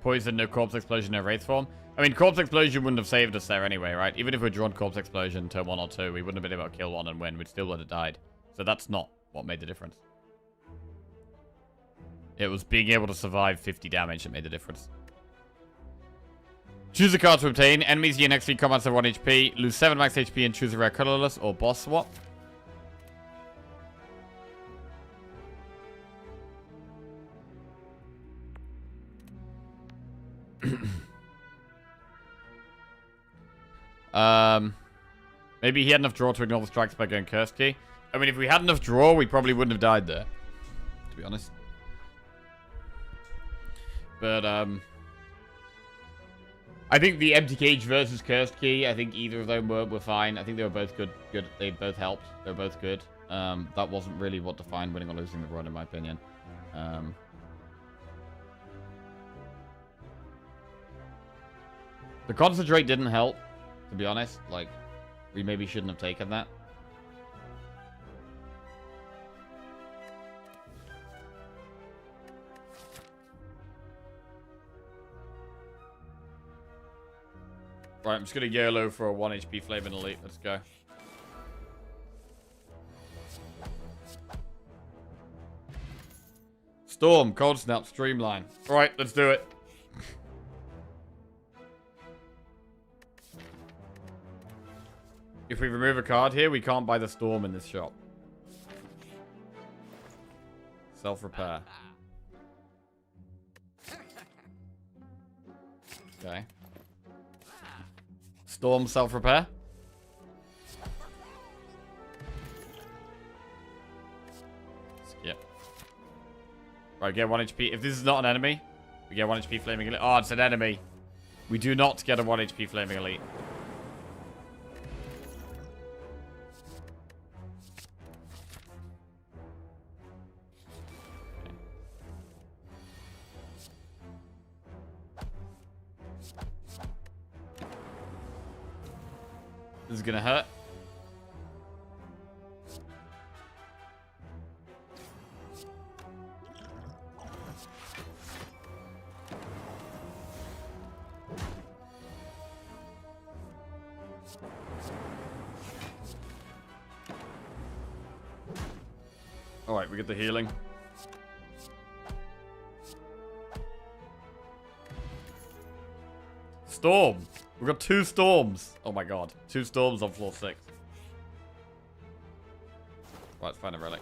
Poison, no Corpse Explosion, no Wraith Form. I mean, Corpse Explosion wouldn't have saved us there anyway, right? Even if we'd drawn Corpse Explosion turn 1 or 2, we wouldn't have been able to kill one and win. We'd still would have died. So that's not what made the difference. It was being able to survive 50 damage that made the difference. Choose a card to obtain. Enemies your next 3 combats have 1 HP. Lose 7 max HP and choose a rare colorless or boss swap. Maybe he had enough draw to ignore the strikes by going Curse Key. I mean, if we had enough draw, we probably wouldn't have died there, to be honest. But, I think the Empty Cage versus Cursed Key, I think either of them were fine. I think they were both good. They both helped. They were both good. That wasn't really what defined winning or losing the run, in my opinion. The Concentrate didn't help, to be honest. Like, we maybe shouldn't have taken that. Right, I'm just going to YOLO for a 1 HP Flaming Elite. Let's go. Storm, Cold Snap, Streamline. Alright, let's do it. If we remove a card here, we can't buy the Storm in this shop. Self-repair. Okay. Storm self-repair. Skip. Right, get 1 HP. If this is not an enemy, we get 1 HP Flaming Elite. Oh, it's an enemy. We do not get a 1 HP Flaming Elite. This is gonna hurt. Alright, we get the healing. Storm! We've got 2 storms. Oh my god. 2 storms on floor 6. Right, let's find a relic.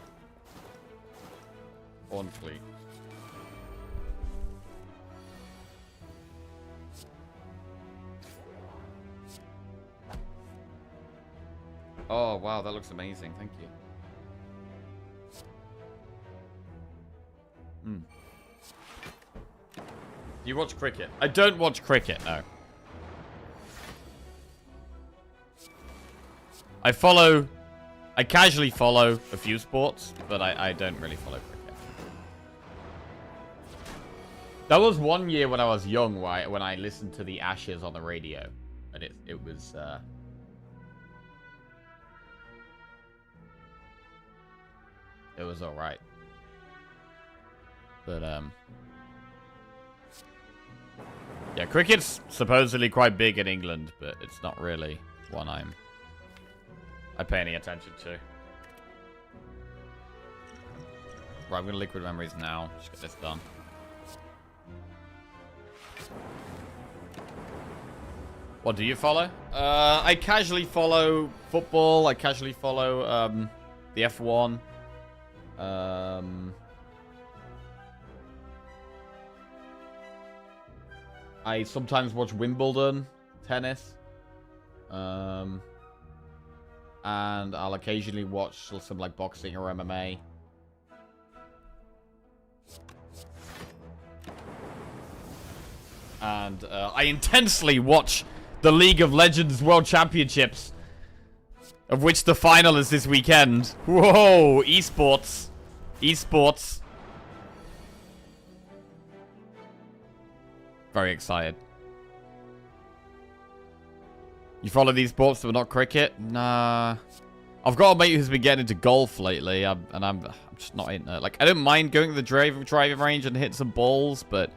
On fleet. Oh, wow, that looks amazing. Thank you. Do you watch cricket? I don't watch cricket, no. I follow I casually follow a few sports, but I don't really follow cricket. That was one year when I was young, when I listened to the Ashes on the radio, and it was all right. But yeah, cricket's supposedly quite big in England, but it's not really one I pay any attention to. Right, I'm gonna liquid memories now. Just get this done. What do you follow? I casually follow football. I casually follow the F1. I sometimes watch Wimbledon tennis. And I'll occasionally watch some like boxing or MMA. And I intensely watch the League of Legends World Championships, of which the final is this weekend. Whoa, esports. Esports. Very excited. You follow these sports that are not cricket? Nah. I've got a mate who's been getting into golf lately, and I'm just not into it. Like, I don't mind going to the driving range and hit some balls, but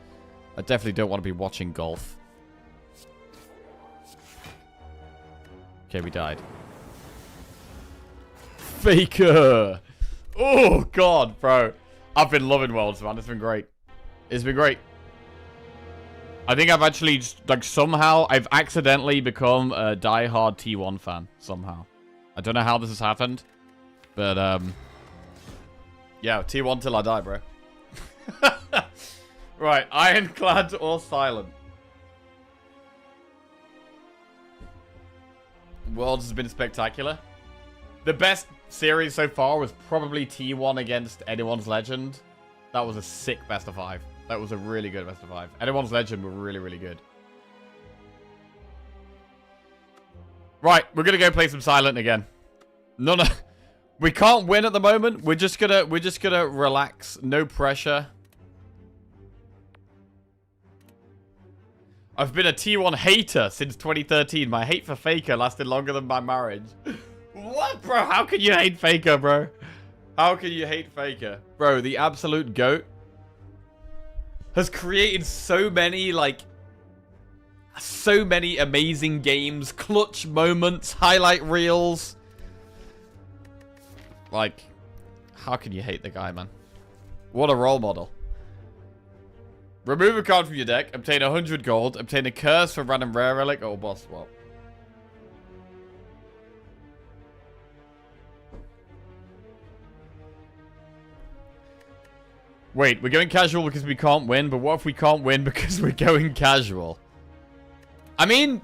I definitely don't want to be watching golf. Okay, we died. Faker! Oh, God, bro. I've been loving Worlds, man. It's been great. It's been great. I think I've actually, like, somehow, I've accidentally become a diehard T1 fan. Somehow. I don't know how this has happened. But, yeah, T1 till I die, bro. Right, Ironclad or Silent? Worlds has been spectacular. The best series so far was probably T1 against Anyone's Legend. That was a sick best of 5. That was a really good best of 5. Anyone's Legend were really, really good. Right, we're gonna go play some Silent again. No, we can't win at the moment. We're just gonna relax. No pressure. I've been a T1 hater since 2013. My hate for Faker lasted longer than my marriage. What, bro? How can you hate Faker, bro? How can you hate Faker? Bro, the absolute GOAT has created so many, like, so many amazing games, clutch moments, highlight reels. Like, how can you hate the guy, man? What a role model. Remove a card from your deck, obtain 100 gold, obtain a curse for random rare relic or boss swap. Wait, we're going casual because we can't win, but what if we can't win because we're going casual? I mean,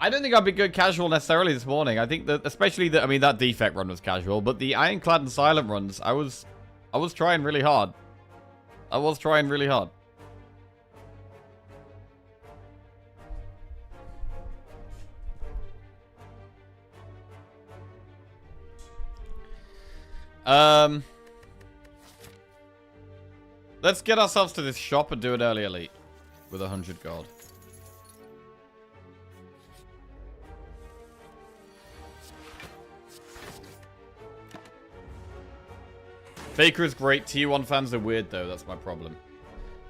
I don't think I've been good casual necessarily this morning. I think that, especially that, I mean, that defect run was casual, but the Ironclad and Silent runs, I was trying really hard. I was trying really hard. Let's get ourselves to this shop and do an early elite with 100 gold. Faker is great. T1 fans are weird, though. That's my problem.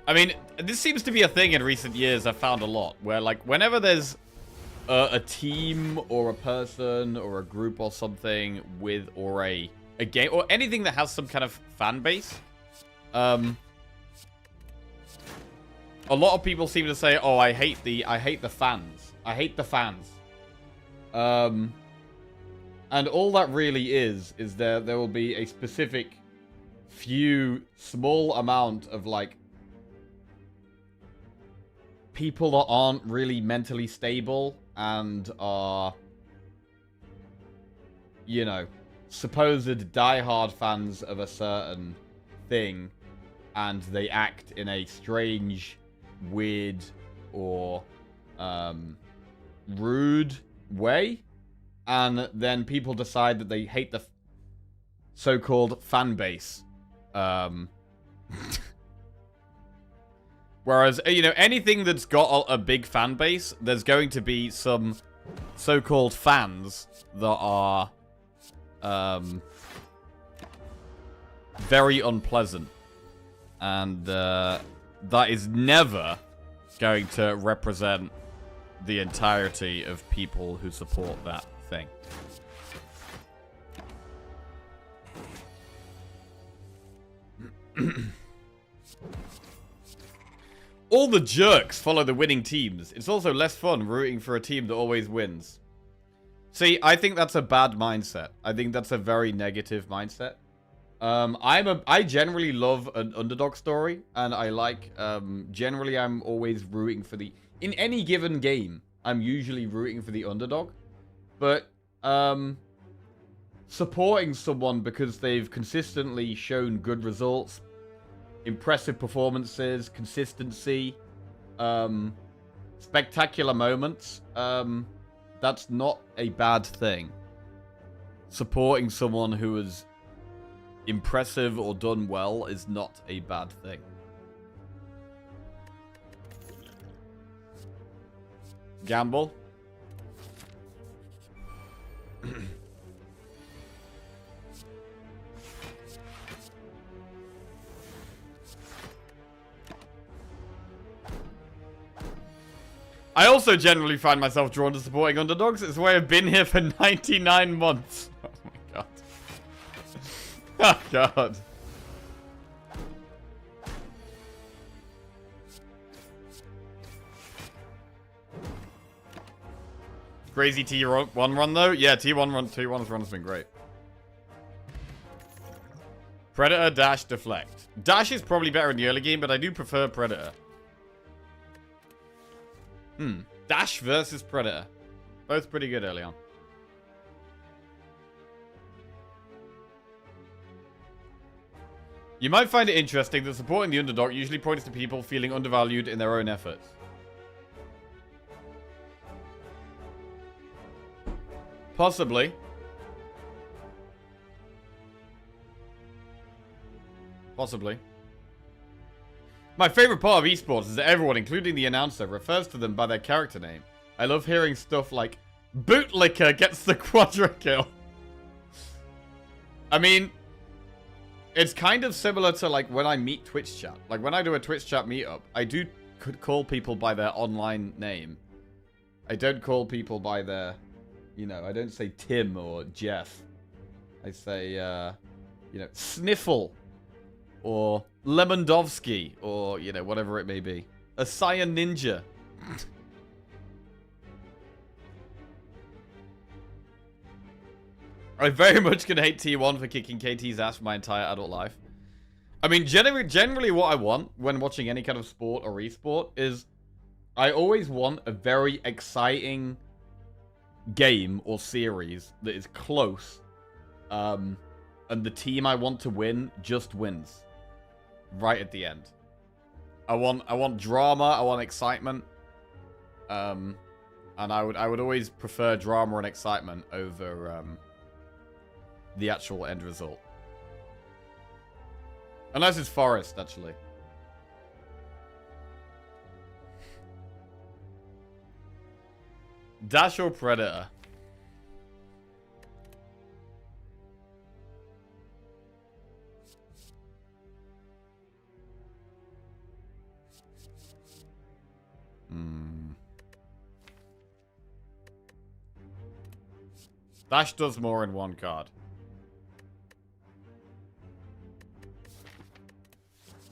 I mean, this seems to be a thing in recent years I've found a lot. Where, like, whenever there's a team or a person or a group or something with, or a game, or anything that has some kind of fan base, a lot of people seem to say, oh, I hate the fans. I hate the fans. And all that really is there will be a specific small amount of, like, people that aren't really mentally stable and are, you know, supposed diehard fans of a certain thing, and they act in a strange, weird, or rude way. and then people decide that they hate the so-called fan base. Whereas, you know, anything that's got a big fan base, there's going to be some so-called fans that are very unpleasant. And that is never going to represent the entirety of people who support that thing. All the jerks follow the winning teams. It's also less fun rooting for a team that always wins. See, I think that's a bad mindset. I think that's a very negative mindset. I generally love an underdog story, and I like, generally I'm always rooting for in any given game, I'm usually rooting for the underdog. But, supporting someone because they've consistently shown good results, impressive performances, consistency, spectacular moments, that's not a bad thing. Supporting someone who is impressive or done well is not a bad thing. Gamble. I also generally find myself drawn to supporting underdogs. It's why I've been here for 99 months. Oh my god. Oh god. Crazy T1 run though? Yeah, T1's run has been great. Predator, dash, deflect. Dash is probably better in the early game, but I do prefer Predator. Dash versus Predator. Both pretty good early on. You might find it interesting that supporting the underdog usually points to people feeling undervalued in their own efforts. Possibly. Possibly. My favorite part of esports is that everyone, including the announcer, refers to them by their character name. I love hearing stuff like, Bootlicker gets the quadra kill. I mean, it's kind of similar to like when I meet Twitch chat. Like when I do a Twitch chat meetup, I do call people by their online name. I don't call people by their, you know, I don't say Tim or Jeff. I say, you know, Sniffle. Or Lemondovsky, or, you know, whatever it may be. A Cyan Ninja. I'm very much gonna hate T1 for kicking KT's ass for my entire adult life. I mean, generally what I want when watching any kind of sport or esport is I always want a very exciting game or series that is close. And the team I want to win just wins. Right at the end. I want drama, I want excitement. And I would always prefer drama and excitement over the actual end result. Unless it's Forest, actually. Dash or Predator? Dash does more in one card.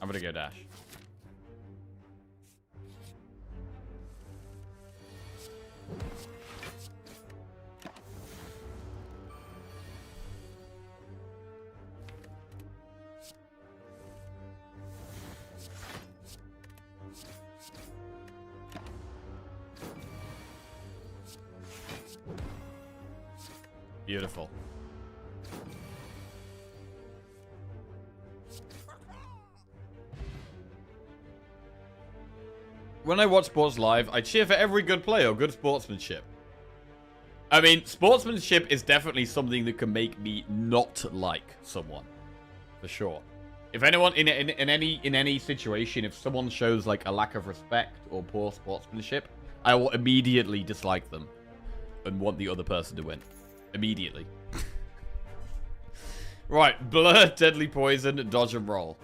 I'm gonna go Dash. Beautiful. When I watch sports live, I cheer for every good play or good sportsmanship. I mean, sportsmanship is definitely something that can make me not like someone. For sure. If anyone, in any situation, if someone shows, like, a lack of respect or poor sportsmanship, I will immediately dislike them. And want the other person to win. Immediately. Right, blur, deadly poison, dodge and roll.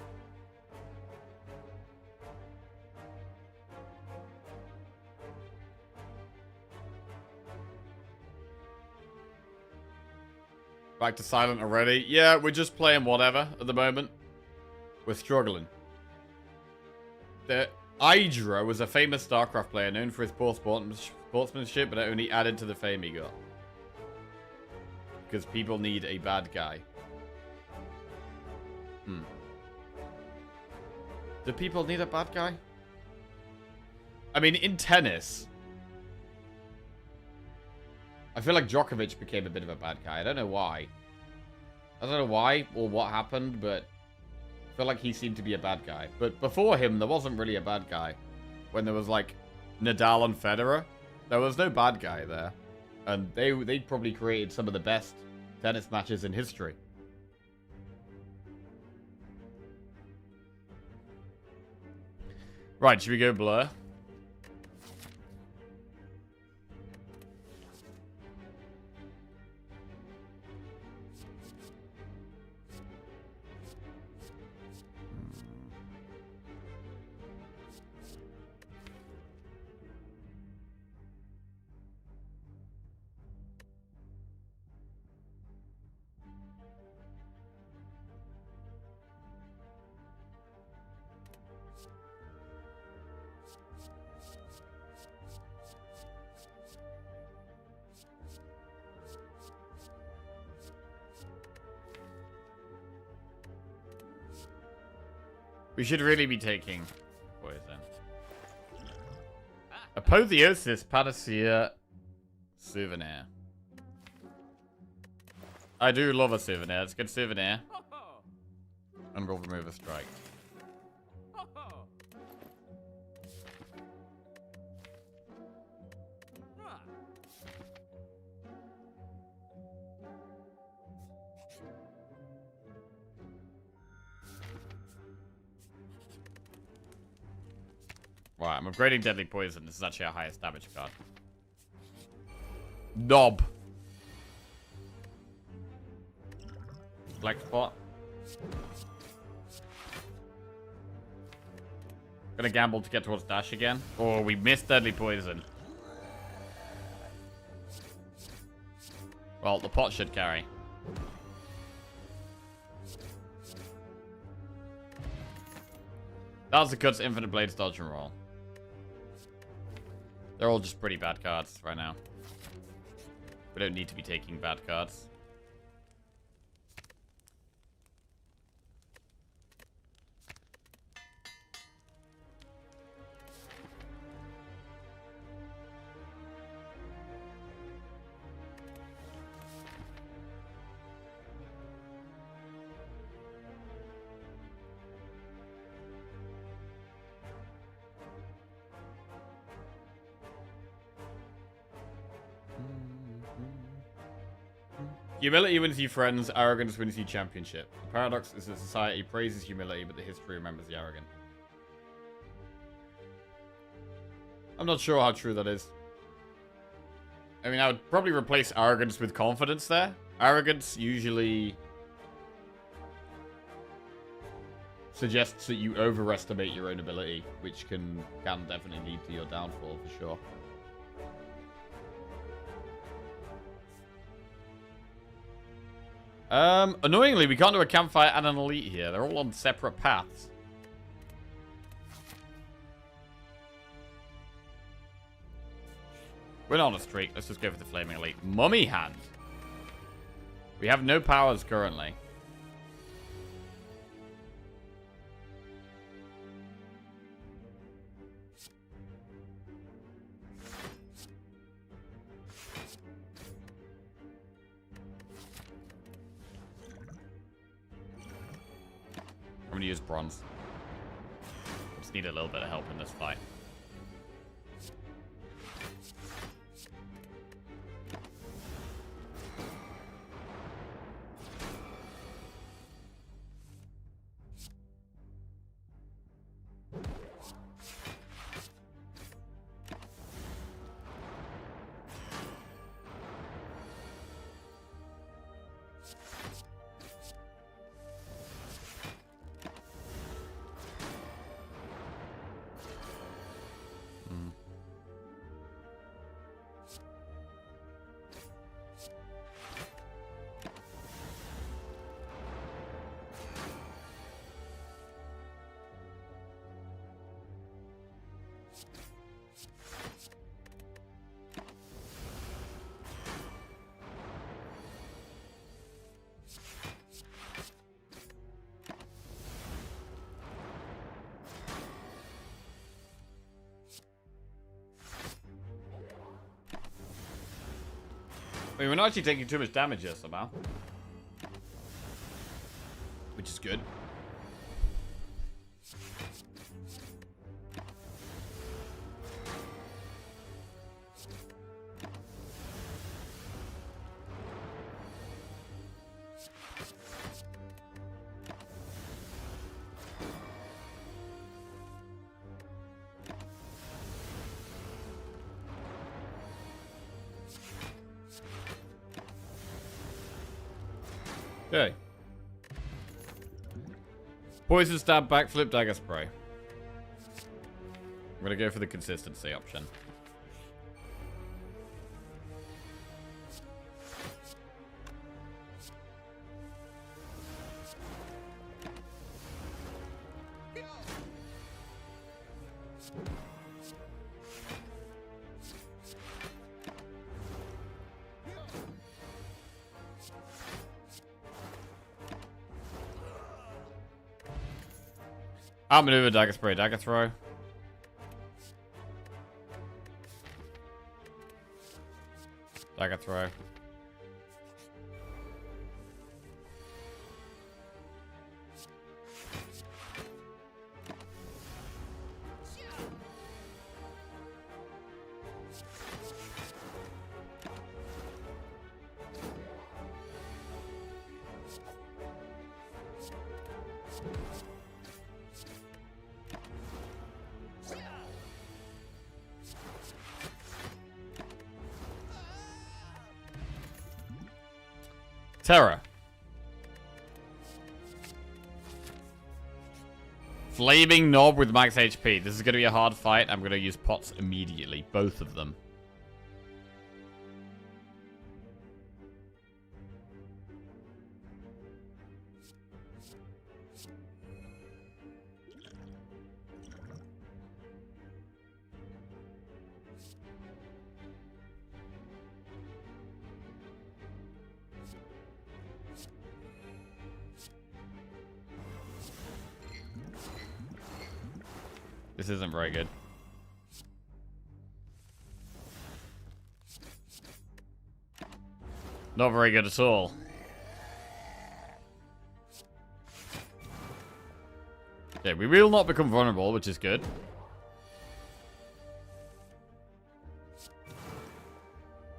Back to silent already. Yeah, we're just playing whatever at the moment. We're struggling. The Hydra was a famous StarCraft player known for his poor sportsmanship, but it only added to the fame he got. Because people need a bad guy. Do people need a bad guy? I mean, in tennis, I feel like Djokovic became a bit of a bad guy. I don't know why. I don't know why or what happened, but I feel like he seemed to be a bad guy. But before him, there wasn't really a bad guy. When there was, like, Nadal and Federer, there was no bad guy there. And they probably created some of the best tennis matches in history. Right, should we go blur? We should really be taking poison. Apotheosis Panacea Souvenir. I do love a souvenir. It's a good souvenir. And we'll remove a strike. Right, I'm upgrading Deadly Poison. This is actually our highest damage card. Knob. Black spot. Gonna gamble to get towards dash again. Oh, we missed Deadly Poison. Well, the pot should carry. That was a good Infinite Blades dodge and roll. They're all just pretty bad cards right now. We don't need to be taking bad cards. Humility wins you friends, arrogance wins you championship. The paradox is that society praises humility, but the history remembers the arrogant. I'm not sure how true that is. I mean, I would probably replace arrogance with confidence there. Arrogance usually suggests that you overestimate your own ability, which can definitely lead to your downfall for sure. Annoyingly, we can't do a campfire and an elite here. They're all on separate paths. We're not on a streak. Let's just go for the flaming elite. Mummy hand. We have no powers currently. I'm gonna use bronze. Just need a little bit of help in this fight. I mean, we're not actually taking too much damage here somehow. Which is good. Okay. Poison stab, backflip, dagger spray. I'm gonna go for the consistency option. Outmaneuver, dagger spray, dagger throw. Dagger throw. Terror. Flaming knob with max HP. This is going to be a hard fight. I'm going to use pots immediately. Both of them. This isn't very good. Not very good at all. Yeah, we will not become vulnerable, which is good.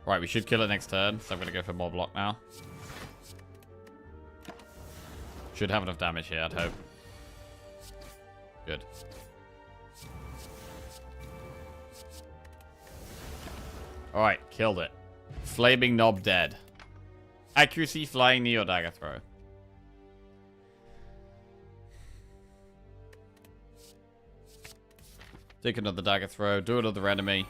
Right, we should kill it next turn, so I'm going to go for more block now. Should have enough damage here, I'd hope. Good. Alright, killed it. Flaming knob dead. Accuracy, flying knee, or dagger throw. Take another dagger throw, do another enemy.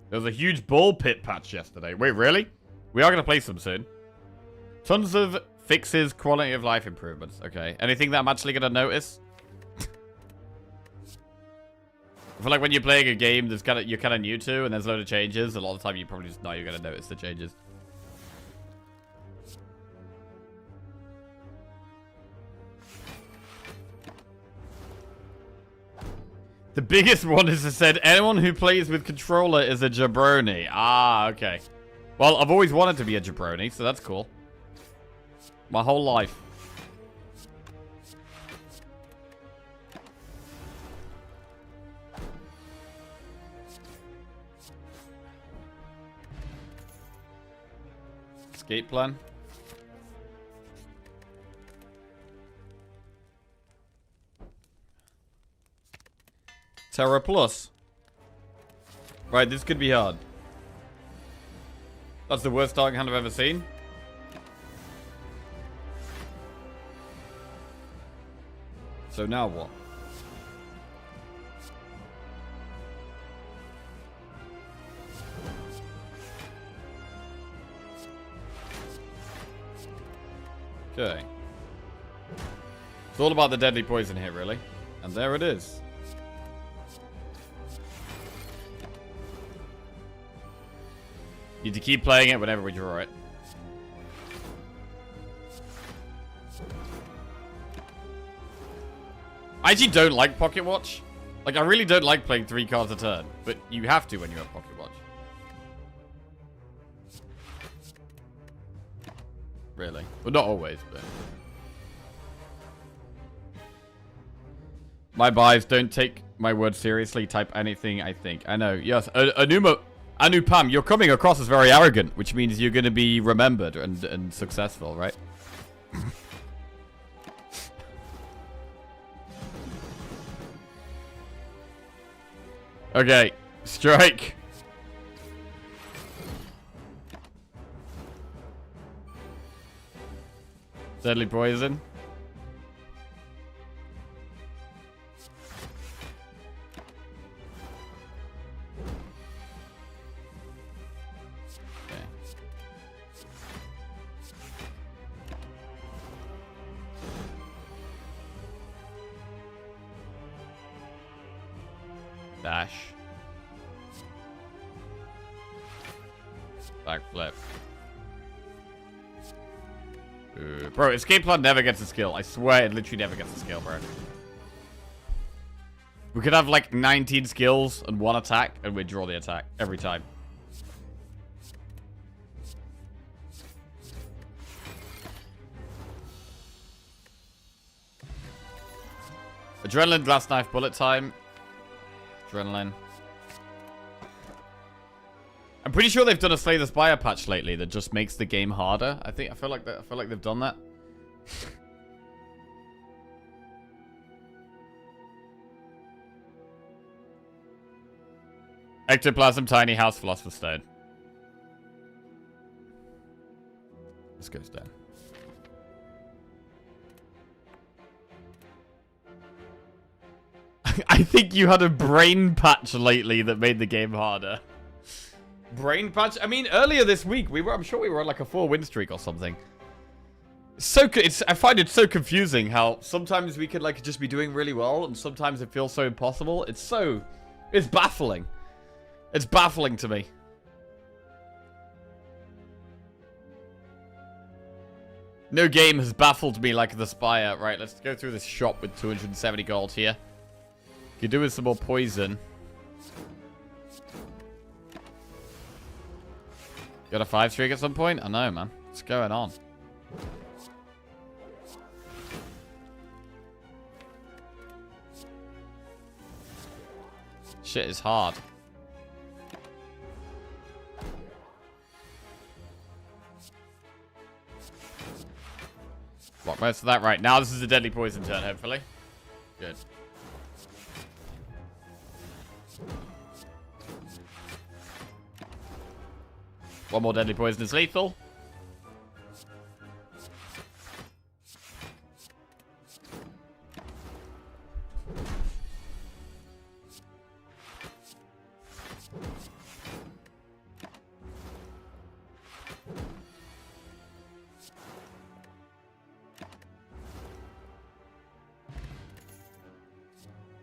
There was a huge ball pit patch yesterday. Wait, really? We are going to play some soon. Tons of fixes, quality of life improvements. Okay. Anything that I'm actually going to notice? I feel like when you're playing a game you're kind of new to and there's a load of changes, a lot of the time you probably just know you're going to notice the changes. The biggest one is it said, anyone who plays with controller is a jabroni. Ah, okay. Well, I've always wanted to be a jabroni, so that's cool. My whole life. Escape plan. Terra Plus. Right, this could be hard. That's the worst starting hand I've ever seen. So now what? Okay. It's all about the deadly poison here, really. And there it is. You need to keep playing it whenever we draw it. I actually don't like Pocket Watch. Like, I really don't like playing 3 cards a turn. But you have to when you have Pocket Watch. Really. Well, not always, but... My buys, don't take my word seriously. Type anything I think. I know. Yes. Anupam, you're coming across as very arrogant, which means you're going to be remembered and successful, right? Okay. Strike. Deadly poison. Dash. Backflip. Bro, escape plan never gets a skill. I swear it literally never gets a skill, bro. We could have like 19 skills and 1 attack, and we'd draw the attack every time. Adrenaline, glass knife, bullet time. Adrenaline. I'm pretty sure they've done a Slay the Spire patch lately that just makes the game harder. I feel like they've done that. Ectoplasm, tiny house, philosopher's stone. This goes down. I think you had a brain patch lately that made the game harder. Brain patch? I mean, earlier this week, I'm sure we were on like a 4-win streak or something. I find it so confusing how sometimes we could like just be doing really well and sometimes it feels so impossible. It's baffling. It's baffling to me. No game has baffled me like the Spire. Right, let's go through this shop with 270 gold here. Could do with some more poison. Got a 5 streak at some point? I know, man. What's going on? Shit is hard. Block most of that. Right, now this is a deadly poison turn, hopefully. Good. One more deadly poison is lethal.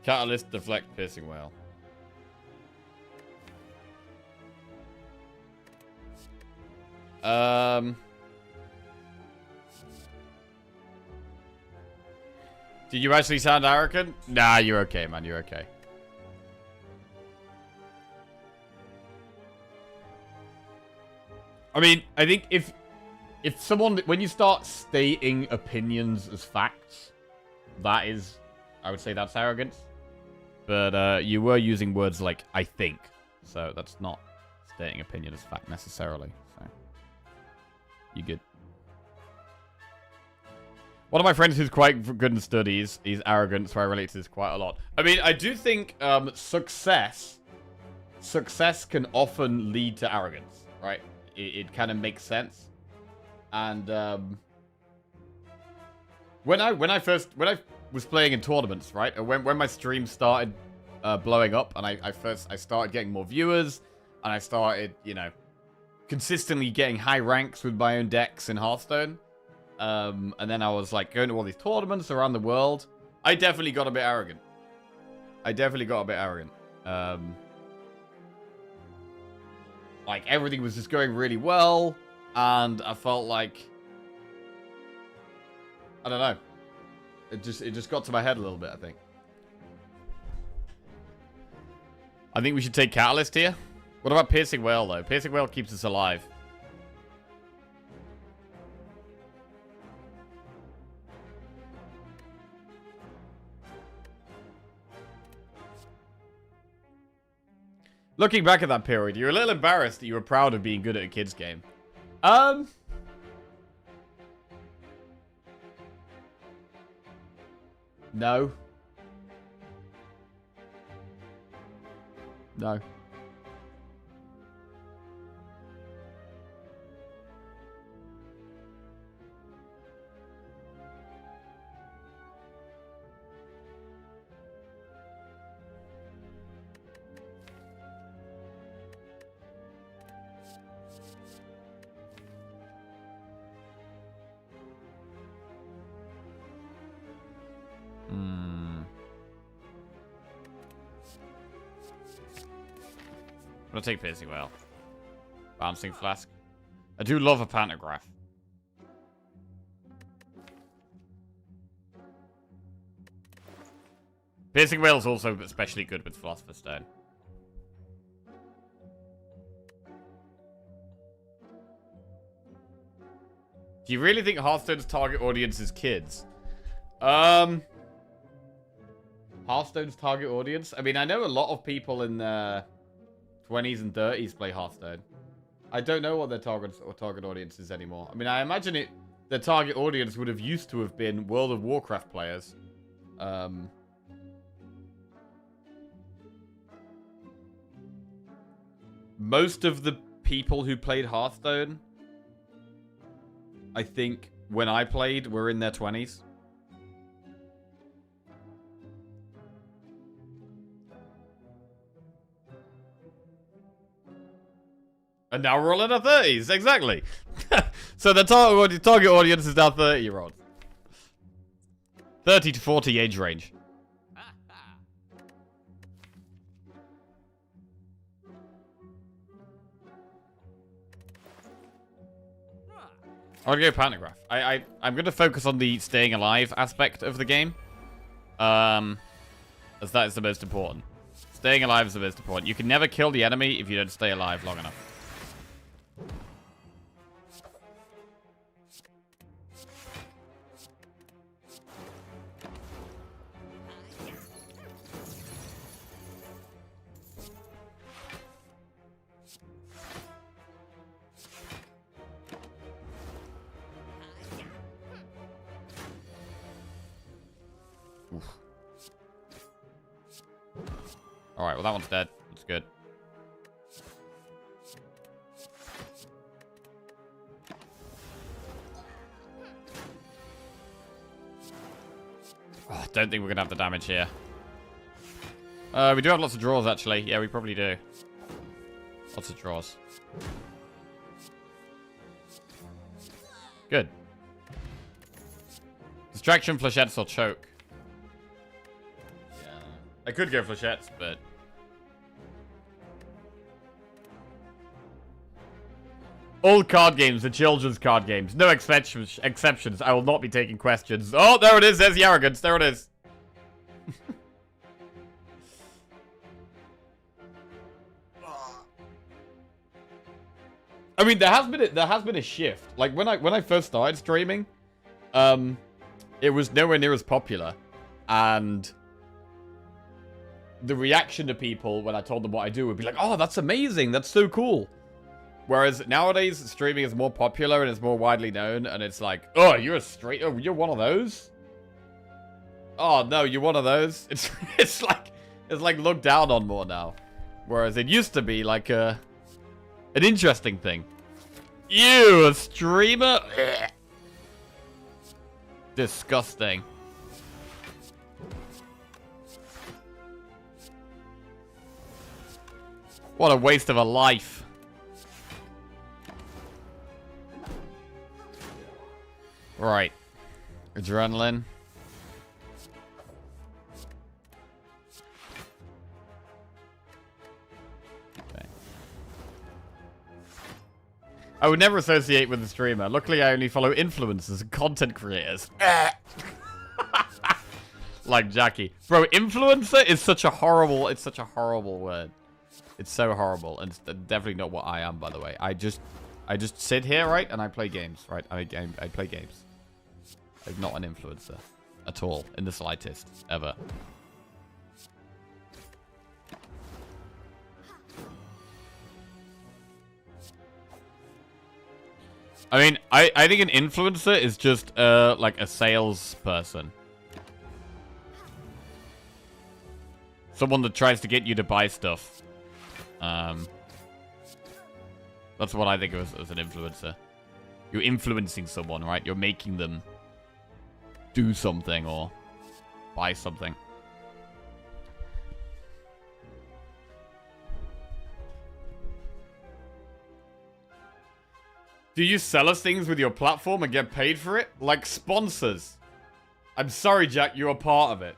Catalyst, deflect, piercing whale. Did you actually sound arrogant? Nah, you're okay, man. You're okay. I mean, I think if someone, when you start stating opinions as facts, that is, I would say that's arrogance. But you were using words like "I think," so that's not stating opinion as fact necessarily. So you good. One of my friends who's quite good in studies, he's arrogant, so I relate to this quite a lot. I mean, I do think success can often lead to arrogance, right? It kind of makes sense. And when I was playing in tournaments, right? Or when my stream started blowing up, and I started getting more viewers, and I started, you know, consistently getting high ranks with my own decks in Hearthstone. And then I was like going to all these tournaments around the world. I definitely got a bit arrogant. Like, everything was just going really well, and I felt like... I don't know. It just got to my head a little bit, I think. I think we should take Catalyst here. What about Piercing Whale, though? Piercing Whale keeps us alive. Looking back at that period, you're a little embarrassed that you were proud of being good at a kid's game. No. No. I'm gonna take Piercing Whale. Bouncing Flask. I do love a Pantograph. Piercing Whale is also especially good with Philosopher's Stone. Do you really think Hearthstone's target audience is kids? Hearthstone's target audience? I mean, I know a lot of people in their 20s and 30s play Hearthstone. I don't know what their target audience is anymore. I mean, I imagine their target audience would have used to have been World of Warcraft players. Most of the people who played Hearthstone, I think, when I played, were in their 20s. And now we're all in our 30s, exactly. So the target audience is now 30-year-olds. 30 to 40 age range. I'm gonna go Pantograph. I'm gonna focus on the staying alive aspect of the game. As that is the most important. Staying alive is the most important. You can never kill the enemy if you don't stay alive long enough. Alright, well that one's dead. That's good. Oh, I don't think we're going to have the damage here. We do have lots of draws, actually. Yeah, we probably do. Lots of draws. Good. Distraction, Flechettes, or Choke. Yeah. I could go Flechettes, but... All card games are children's card games. No exceptions. I will not be taking questions. Oh, there it is. There's the arrogance. There it is. I mean, there has been a shift. Like when I first started streaming, it was nowhere near as popular, and the reaction to people when I told them what I do would be like, "Oh, that's amazing. That's so cool." Whereas nowadays, streaming is more popular and it's more widely known, and it's like, oh, you're one of those? Oh, no, you're one of those? It's like looked down on more now. Whereas it used to be like an interesting thing. You, a streamer? Ugh. Disgusting. What a waste of a life. Right. Adrenaline. Okay. I would never associate with a streamer. Luckily, I only follow influencers and content creators. Like Jackie. Bro, influencer is such a horrible... It's such a horrible word. It's so horrible. And it's definitely not what I am, by the way. I just sit here, right? And I play games, right? I play games. I'm not an influencer. At all. In the slightest. Ever. I mean, I think an influencer is just, like a salesperson. Someone that tries to get you to buy stuff. That's what I think of as an influencer. You're influencing someone, right? You're making them do something or buy something. Do you sell us things with your platform and get paid for it? Like sponsors. I'm sorry, Jack, you're a part of it.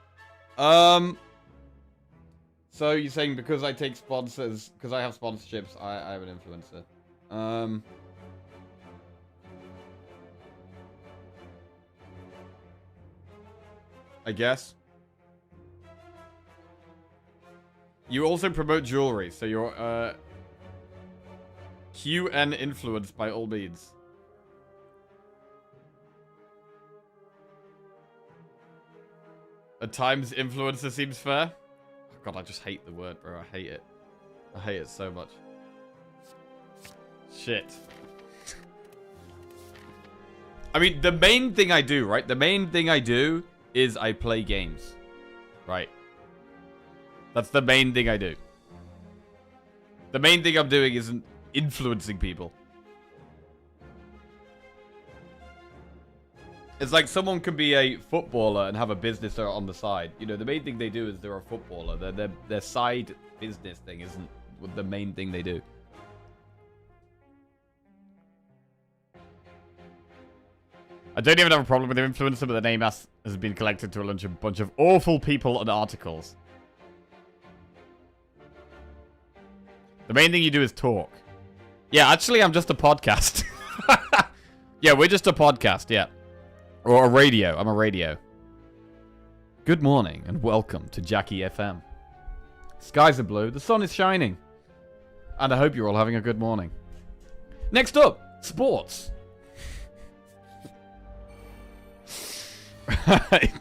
So you're saying because I take sponsors, because I have sponsorships, I am an influencer. I guess. You also promote jewelry, so you're, QN influenced by all means. At times, influencer seems fair. Oh God, I just hate the word, bro. I hate it. I hate it so much. Shit. I mean, the main thing I do, right? The main thing I do is I play games. Right? That's the main thing I do. The main thing I'm doing isn't influencing people. It's like someone could be a footballer and have a business on the side. You know, the main thing they do is they're a footballer. Their side business thing isn't the main thing they do. I don't even have a problem with the influencer, but the name has been collected to a bunch of awful people and articles. The main thing you do is talk. Yeah, actually, I'm just a podcast. Yeah, we're just a podcast, yeah. Or a radio. I'm a radio. Good morning, and welcome to Jackie FM. Skies are blue, the sun is shining. And I hope you're all having a good morning. Next up, sports. Right.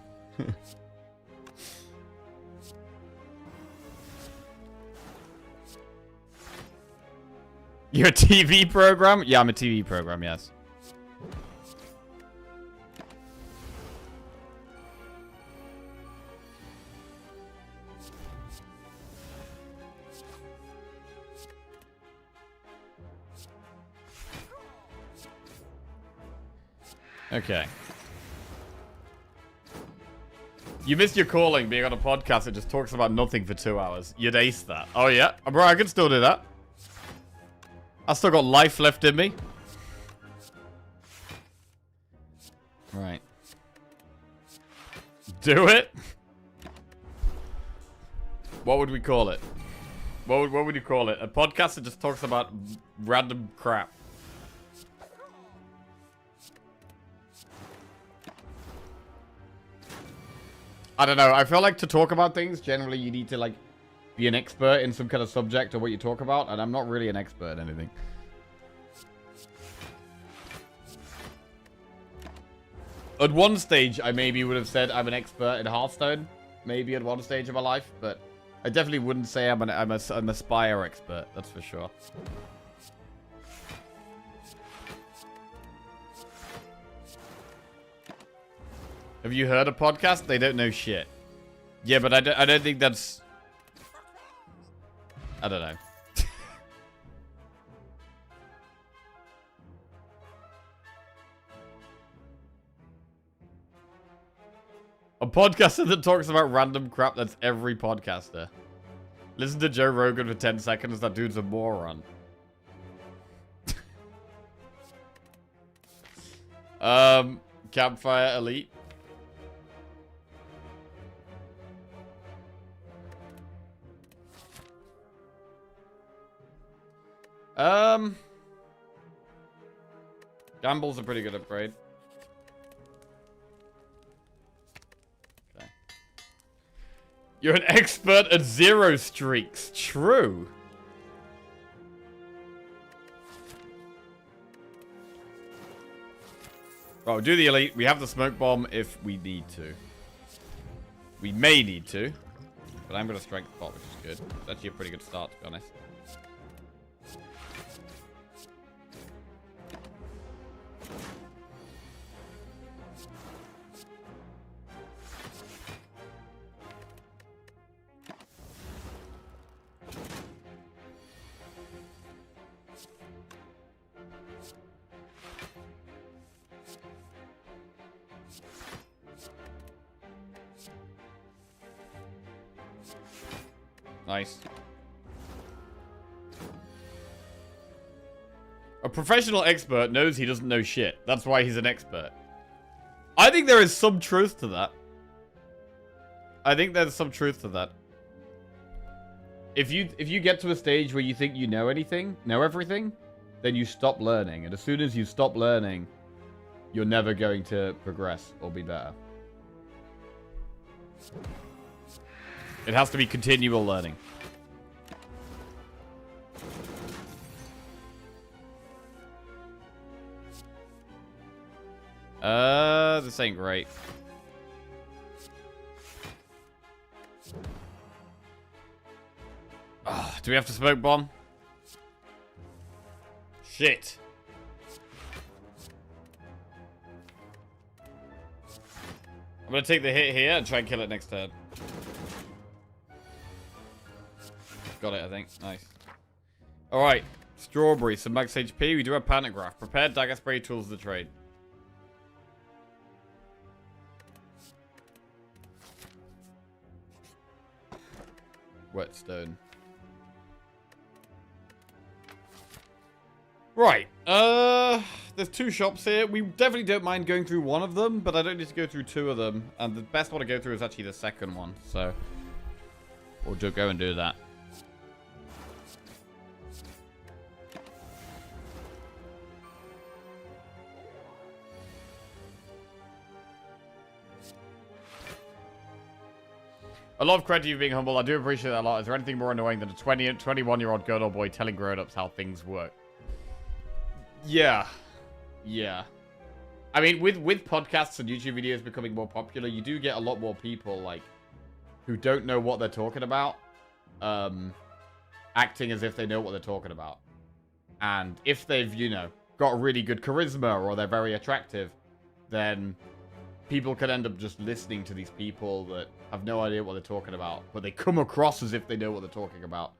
You're a TV program? Yeah, I'm a TV program, yes. Okay. You missed your calling being on a podcast that just talks about nothing for 2 hours. You'd ace that. Oh, yeah? Bro, I can still do that. I still got life left in me. Right. Do it? What would we call it? What would you call it? A podcast that just talks about random crap. I don't know. I feel like to talk about things, generally you need to, like, be an expert in some kind of subject or what you talk about, and I'm not really an expert in anything. At one stage, I maybe would have said I'm an expert in Hearthstone. Maybe at one stage of my life, but I definitely wouldn't say I'm a Spire expert. That's for sure. Have you heard a podcast? They don't know shit. Yeah, but I don't think that's... I don't know. A podcaster that talks about random crap, that's every podcaster. Listen to Joe Rogan for 10 seconds, that dude's a moron. Campfire Elite. Gamble's a pretty good upgrade. Okay. You're an expert at zero streaks. True. Oh, do the elite. We have the smoke bomb if we need to. We may need to. But I'm going to strength bot, which is good. It's actually a pretty good start, to be honest. Nice. A professional expert knows he doesn't know shit. That's why he's an expert. I think there is some truth to that. I think there's some truth to that. If you get to a stage where you think you know everything, then you stop learning. And as soon as you stop learning, you're never going to progress or be better. It has to be continual learning. This ain't great. Do we have to smoke bomb? Shit. I'm gonna take the hit here and try and kill it next turn. Got it, I think. Nice. Alright. Strawberry, some max HP. We do have panic graph. Prepared dagger spray tools of the trade. Whetstone. Right. There's two shops here. We definitely don't mind going through one of them, but I don't need to go through two of them. And the best one to go through is actually the second one. So we'll just go and do that. A lot of credit to you being humble. I do appreciate that a lot. Is there anything more annoying than a 21-year-old girl or boy telling grown-ups how things work? Yeah. Yeah. I mean, with podcasts and YouTube videos becoming more popular, you do get a lot more people, like, who don't know what they're talking about, acting as if they know what they're talking about. And if they've, you know, got really good charisma or they're very attractive, then people can end up just listening to these people that have no idea what they're talking about, but they come across as if they know what they're talking about.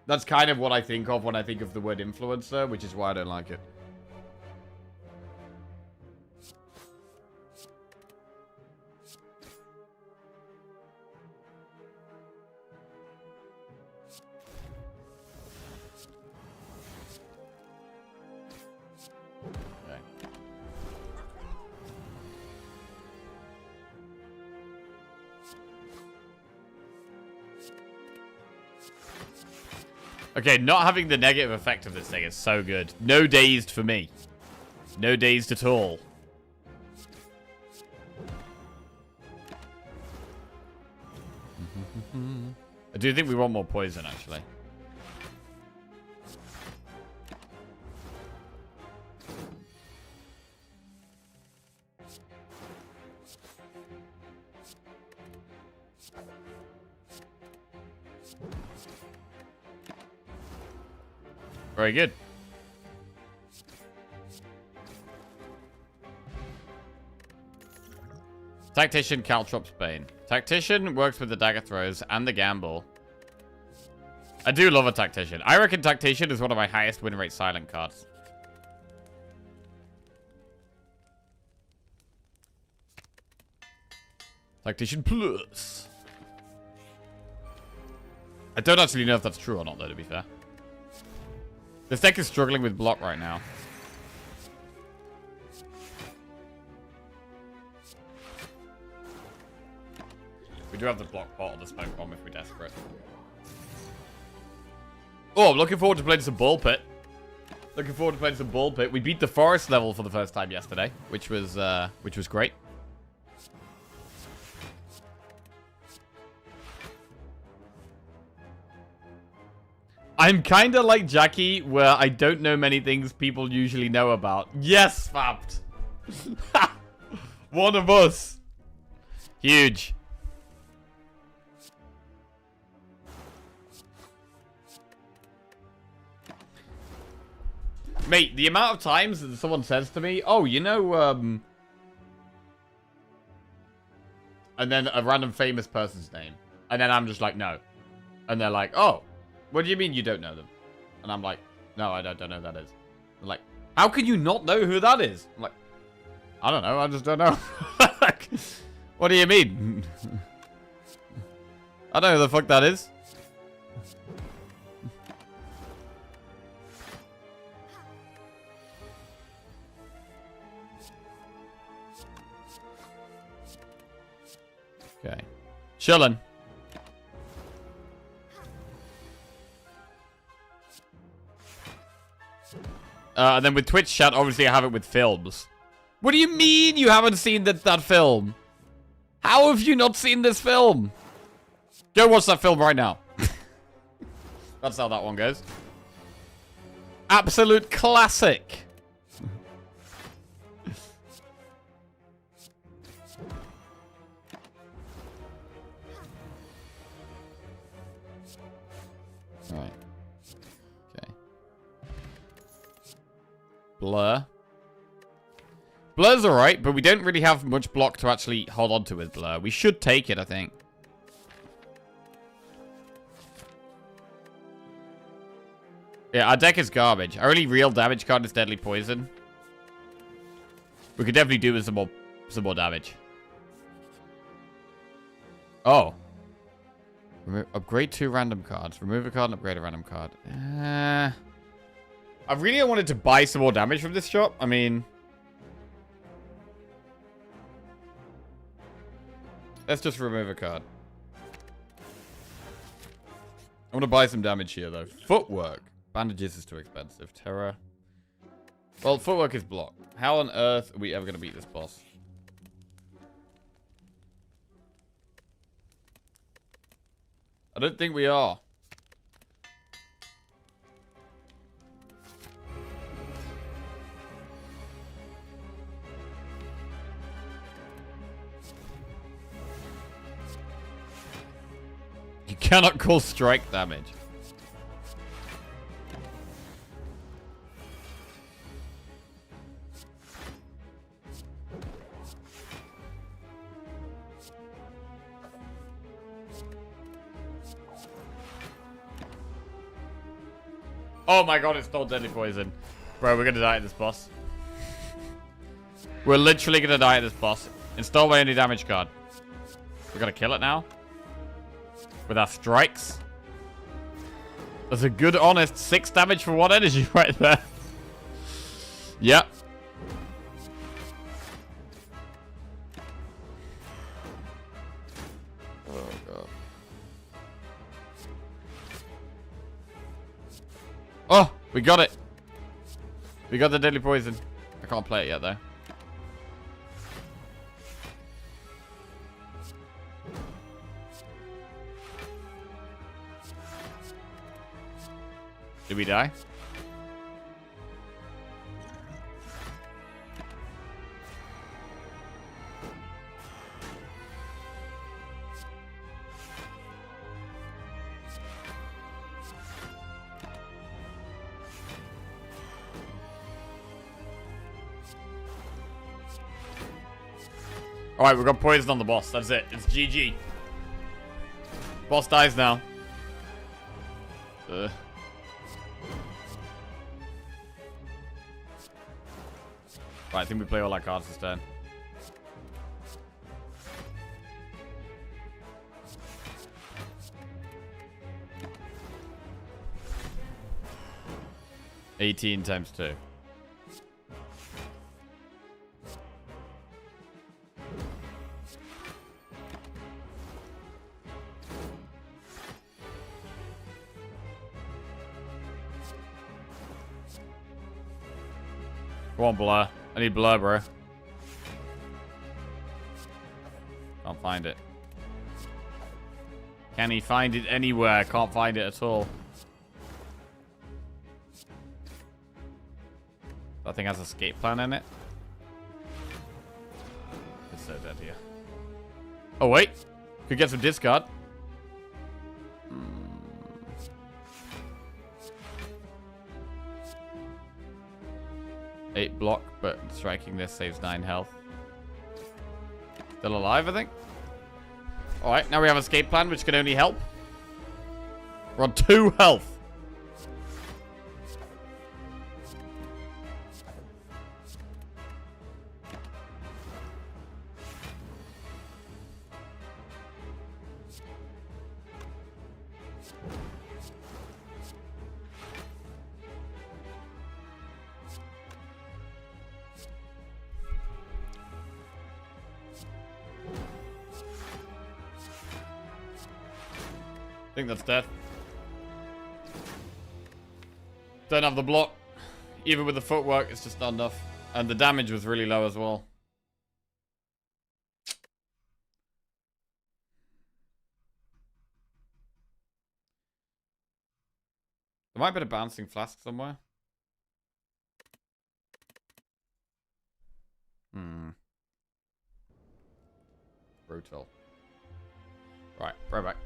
That's kind of what I think of when I think of the word influencer, which is why I don't like it. Okay, not having the negative effect of this thing is so good. No dazed for me. No dazed at all. I do think we want more poison, actually. Very good. Tactician, Caltrops, Bane. Tactician works with the dagger throws and the gamble. I do love a Tactician. I reckon Tactician is one of my highest win rate silent cards. Tactician Plus. I don't actually know if that's true or not, though, to be fair. This deck is struggling with block right now. We do have the block pot or the smoke bomb if we're desperate. Oh, I'm looking forward to playing some ball pit. Looking forward to playing some ball pit. We beat the forest level for the first time yesterday, which was great. I'm kind of like Jackie, where I don't know many things people usually know about. Yes, Fapt. One of us. Huge. Mate, the amount of times that someone says to me, oh, you know, and then a random famous person's name. And then I'm just like, no. And they're like, oh, what do you mean you don't know them? And I'm like, no, I don't know who that is. They're like, how can you not know who that is? I'm like, I don't know, I just don't know. Like, what do you mean? I don't know who the fuck that is. Okay. Chillin'. And then with Twitch chat, obviously I have it with films. What do you mean you haven't seen that film? How have you not seen this film? Go watch that film right now. That's how that one goes. Absolute classic. Alright. Okay. Blur. Blur's alright, but we don't really have much block to actually hold on to with Blur. We should take it, I think. Yeah, our deck is garbage. Our only real damage card is Deadly Poison. We could definitely do with some more damage. Oh. Upgrade 2 random cards. Remove a card and upgrade a random card. I really wanted to buy some more damage from this shop. I mean... let's just remove a card. I want to buy some damage here, though. Footwork. Bandages is too expensive. Terror. Well, footwork is blocked. How on earth are we ever going to beat this boss? I don't think we are. You cannot call strike damage. Oh my god, it's still Deadly Poison. Bro, we're gonna die at this boss. We're literally gonna die at this boss. Install my only damage card. We're gonna kill it now. With our strikes. That's a good, honest 6 damage for 1 energy right there. Yep. Oh, God. Oh, we got it. We got the Deadly Poison. I can't play it yet, though. Did we die? Alright, we got poison on the boss. That's it. It's GG. Boss dies now. Right, I think we play all our cards this turn. $18 times 2. Go on, Blur. I need Blur, bro. Can't find it. Can he find it anywhere? Can't find it at all. That thing has a escape plan in it. It's so dead here. Oh, wait. Could get some discard. 8 block, but striking this saves 9 health. Still alive, I think. Alright, now we have escape plan, which can only help. We're on 2 health. I think that's dead. Don't have the block. Even with the footwork, it's just not enough. And the damage was really low as well. There might be a bouncing flask somewhere. Brutal. Right back.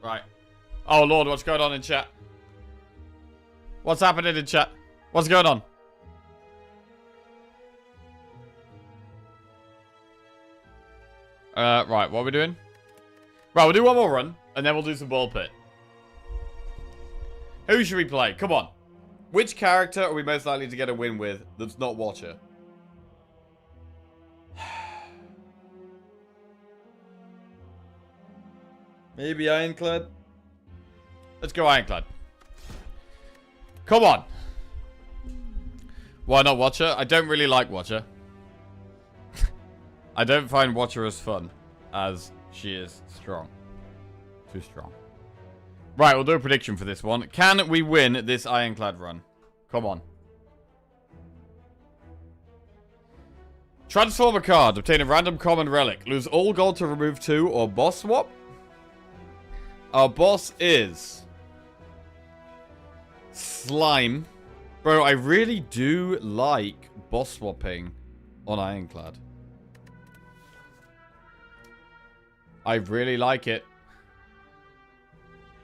Right. Oh, Lord, what's going on in chat? What's happening in chat? What's going on? Right, what are we doing? Right, we'll do one more run, and then we'll do some ball pit. Who should we play? Come on. Which character are we most likely to get a win with that's not Watcher? Maybe Ironclad? Let's go Ironclad. Come on. Why not Watcher? I don't really like Watcher. I don't find Watcher as fun as she is strong. Too strong. Right, we'll do a prediction for this one. Can we win this Ironclad run? Come on. Transform a card. Obtain a random common relic. Lose all gold to remove 2 or boss swap. Our boss is Slime. Bro, I really do like boss swapping on Ironclad. I really like it.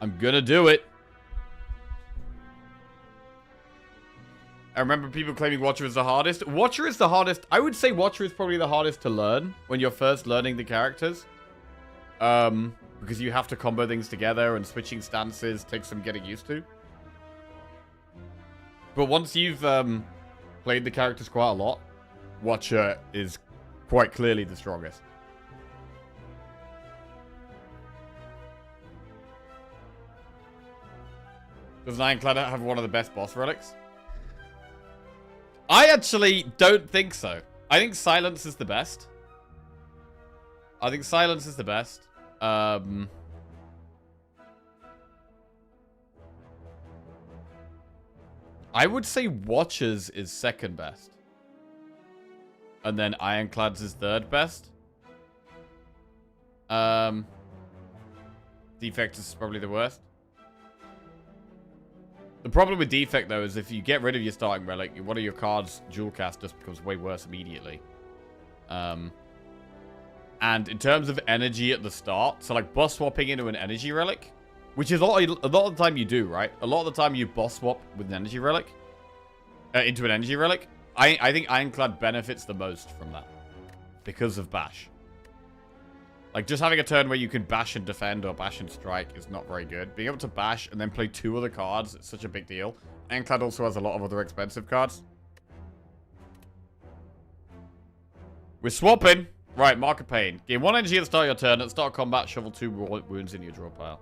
I'm gonna do it. I remember people claiming Watcher is the hardest. Watcher is the hardest. I would say Watcher is probably the hardest to learn when you're first learning the characters. Because you have to combo things together and switching stances takes some getting used to. But once you've played the characters quite a lot, Watcher is quite clearly the strongest. Does Ironclad have one of the best boss relics? I actually don't think so. I think Silence is the best. I think Silence is the best. I would say Watchers is second best. And then Ironclad's is third best. Defect is probably the worst. The problem with Defect, though, is if you get rid of your starting relic, one of your cards, Dual Cast, just becomes way worse immediately. And in terms of energy at the start, so like boss swapping into an energy relic, which is a lot of the time you do, right? A lot of the time you boss swap with an energy relic, into an energy relic. I think Ironclad benefits the most from that because of Bash. Like, just having a turn where you can bash and defend or bash and strike is not very good. Being able to bash and then play 2 other cards is such a big deal. Ironclad also has a lot of other expensive cards. We're swapping. Right, Mark of Pain. Gain 1 energy at the start of your turn. At the start of combat, shovel 2 wounds in your draw pile.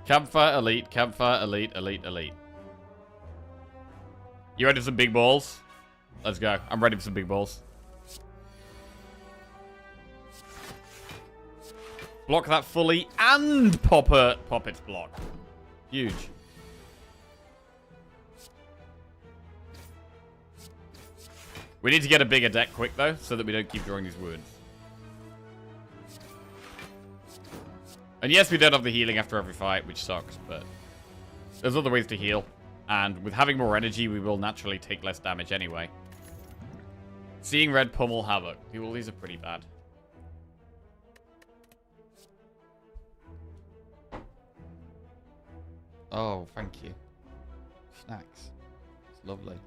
Campfire, elite, campfire, elite, elite, elite. You ready for some big balls? Let's go. I'm ready for some big balls. Block that fully and pop its block. Huge. We need to get a bigger deck quick, though, so that we don't keep drawing these wounds. And yes, we don't have the healing after every fight, which sucks, but there's other ways to heal. And with having more energy, we will naturally take less damage anyway. Seeing Red pummel Havoc. Well, these are pretty bad. Oh, thank you. Snacks. It's lovely.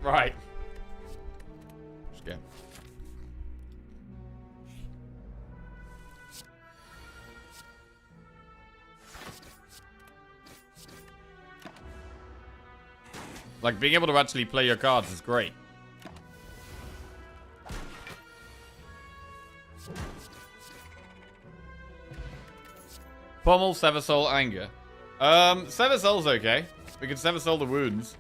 Right. Let's go. Like, being able to actually play your cards is great. Pommel, Sever Soul, Anger. Sever Soul's okay. We can Sever Soul the wounds.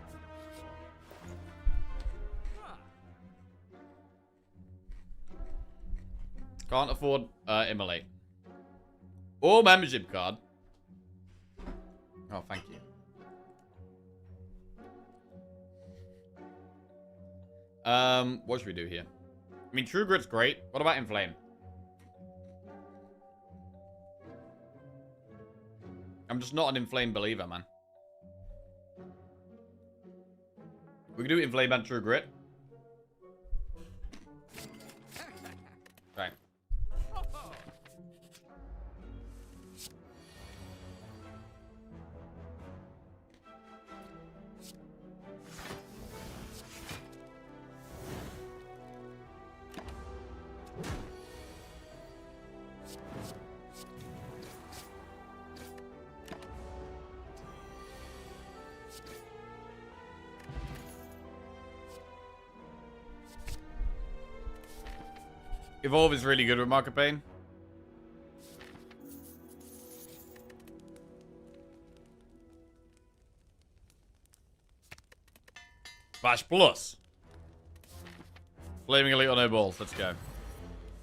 Can't afford Immolate. Or membership card. Oh, thank you. What should we do here? I mean, True Grit's great. What about Inflame? I'm just not an inflamed believer, man. We can do inflame and true grit. Okay. Evolve is really good with Mark of Pain. Bash Plus. Flaming Elite or no balls. Let's go.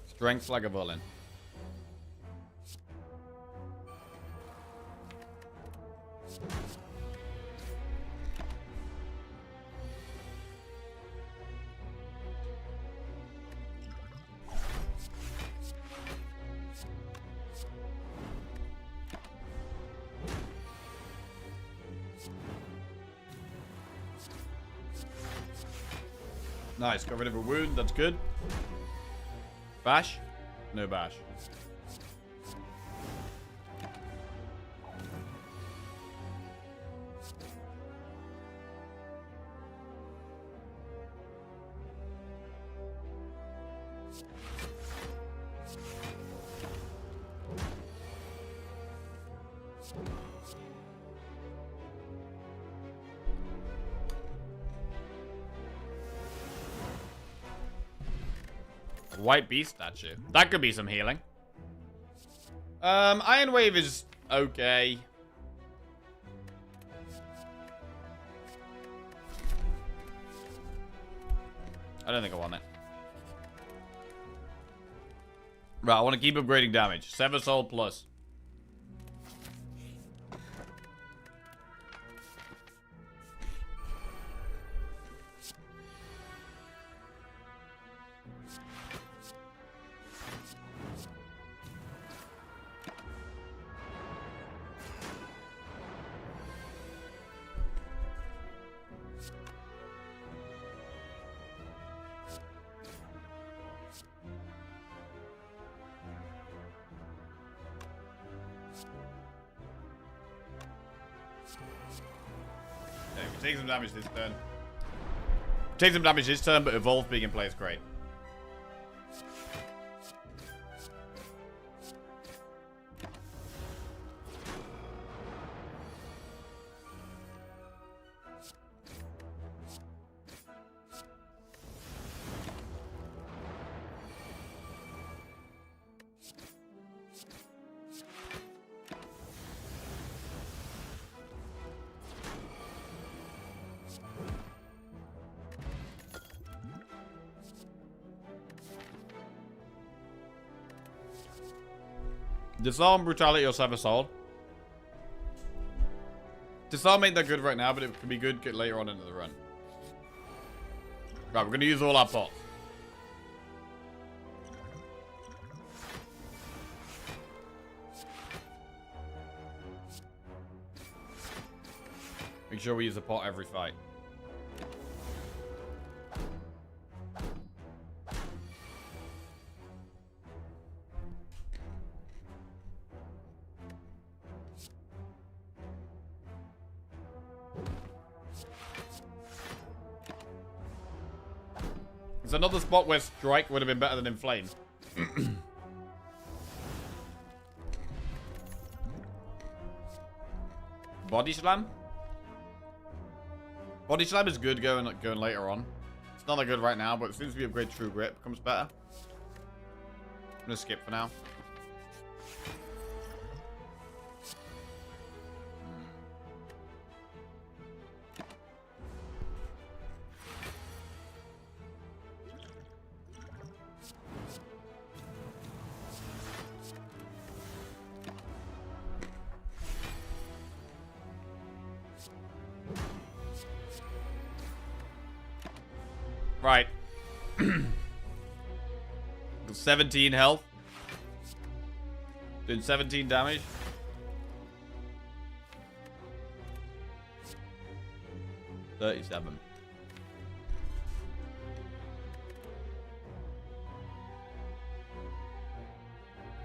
Strength like a villain. Nice, got rid of a wound, that's good. Bash? No bash. White Beast statue. That could be some healing. Iron Wave is okay. I don't think I want it. Right, I want to keep upgrading damage. Sever Soul Plus. Take some damage this turn. Take some damage this turn, but Evolve being in play is great. Disarm, Brutality, or Sever Soul. Disarm ain't that good right now, but it could be good later on into the run. Right, we're going to use all our pots. Make sure we use a pot every fight. It's another spot where Strike would have been better than Inflame. Body Slam? Body Slam is good going later on. It's not that good right now, but as soon as we upgrade True Grip, it becomes better. I'm gonna skip for now. Right. 17 health. Doing 17 damage. 37.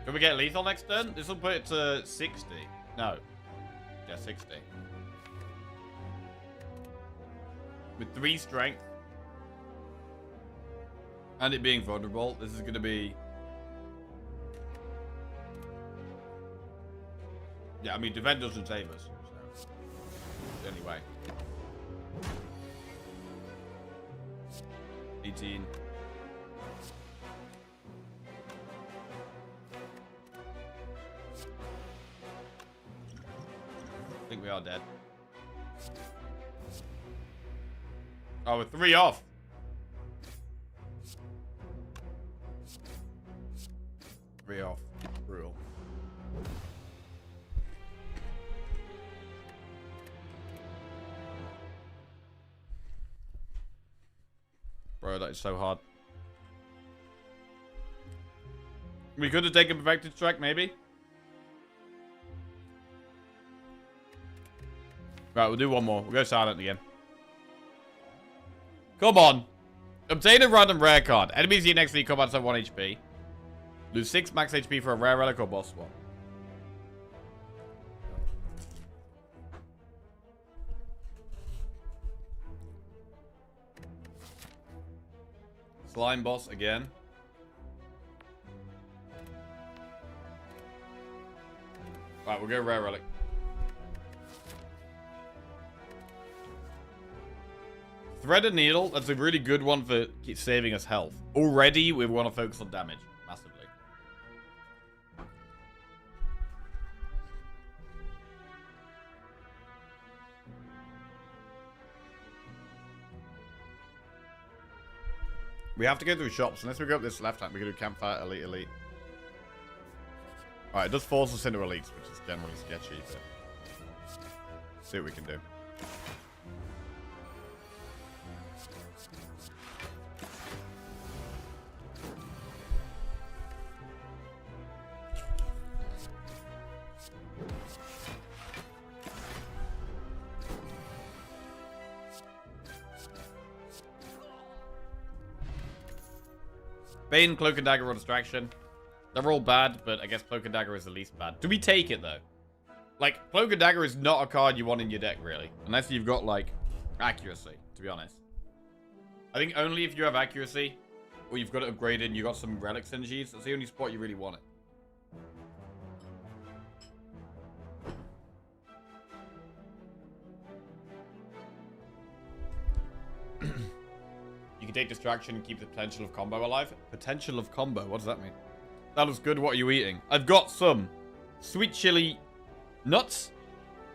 Can we get lethal next turn? This will put it to 60. No. Yeah, 60. With 3 strength. And it being vulnerable, this is going to be... Yeah, I mean, defend doesn't save us. So, anyway. 18. I think we are dead. Oh, we're 3 off. Off. Brutal. Bro, that is so hard. We could have taken Perfected Strike, maybe. Right, we'll do one more. We'll go silent again. Come on. Obtain a random rare card. Enemies you next to you combat have 1 HP. Lose 6 max HP for a rare relic or boss swap. Slime boss again. Right, we'll go rare relic. Thread and needle. That's a really good one for saving us health. Already, we want to focus on damage. Massively. We have to go through shops. Unless we go up this left hand, we can do campfire, elite, elite. Alright, it does force us into elites, which is generally sketchy, but... see what we can do. Bane, Cloak and Dagger, or Distraction. They're all bad, but I guess Cloak and Dagger is the least bad. Do we take it, though? Like, Cloak and Dagger is not a card you want in your deck, really. Unless you've got, like, accuracy, to be honest. I think only if you have accuracy, or you've got it upgraded and you've got some relic synergies, that's the only spot you really want it. You can take Distraction and keep the potential of combo alive. Potential of combo? What does that mean? That looks good. What are you eating? I've got some sweet chili nuts.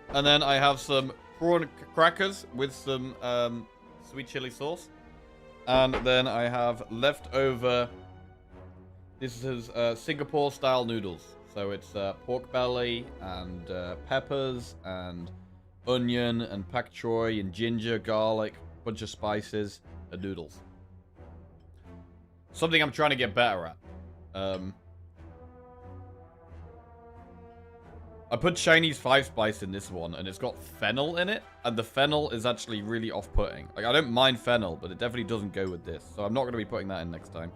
And then I have some prawn crackers with some sweet chili sauce. And then I have leftover... this is Singapore-style noodles. So it's pork belly and peppers and onion and pak choy and ginger, garlic, bunch of spices. Noodles. Something I'm trying to get better at. I put Chinese 5-spice in this one, and it's got fennel in it, and the fennel is actually really off-putting. Like, I don't mind fennel, but it definitely doesn't go with this, so I'm not going to be putting that in next time.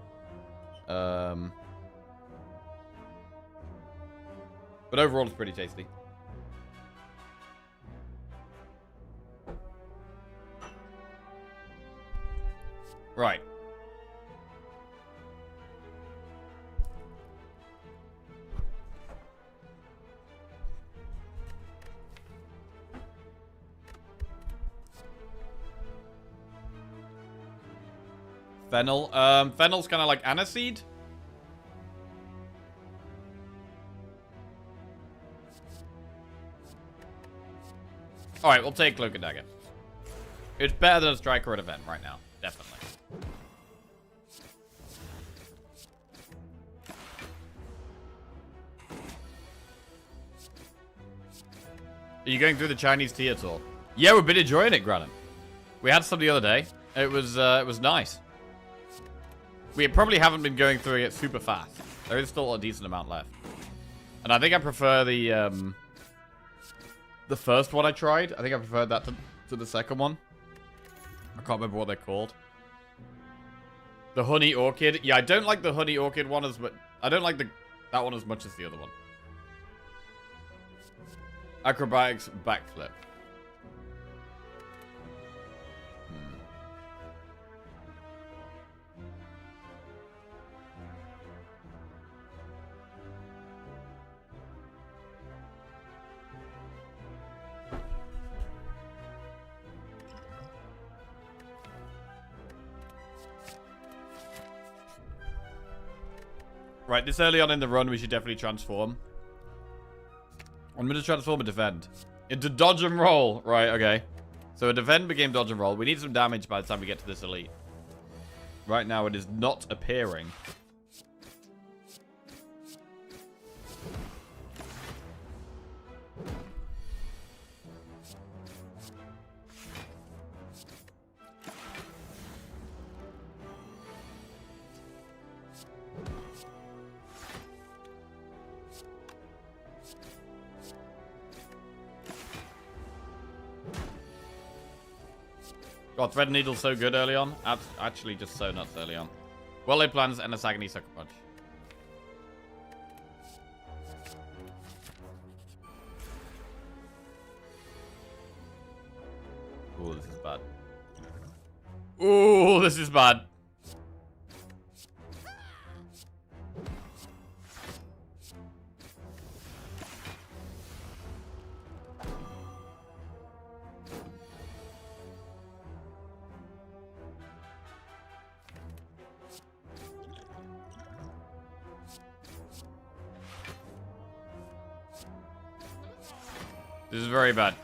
But overall, it's pretty tasty. Right. Fennel. Fennel's kind of like aniseed. Alright, we'll take Cloak and Dagger. It's better than a Striker at event right now. Definitely. Are you going through the Chinese tea at all? Yeah, we've been enjoying it, Granum. We had some the other day. It was nice. We probably haven't been going through it super fast. There is still a decent amount left. And I think I prefer the first one I tried. I think I preferred that to the second one. I can't remember what they're called. The honey orchid. Yeah, I don't like the honey orchid one as much. I don't like that one as much as the other one. Acrobatics backflip. Right, this early on in the run, we should definitely transform. I'm going to transform and defend. Into dodge and roll. Right, okay. So a defend became dodge and roll. We need some damage by the time we get to this elite. Right now, it is not appearing. God, Thread Needle's so good early on. Actually, just so nuts early on. Well-laid plans and a Sagony Sucker Punch. Ooh, this is bad. Ooh, this is bad. This is very bad.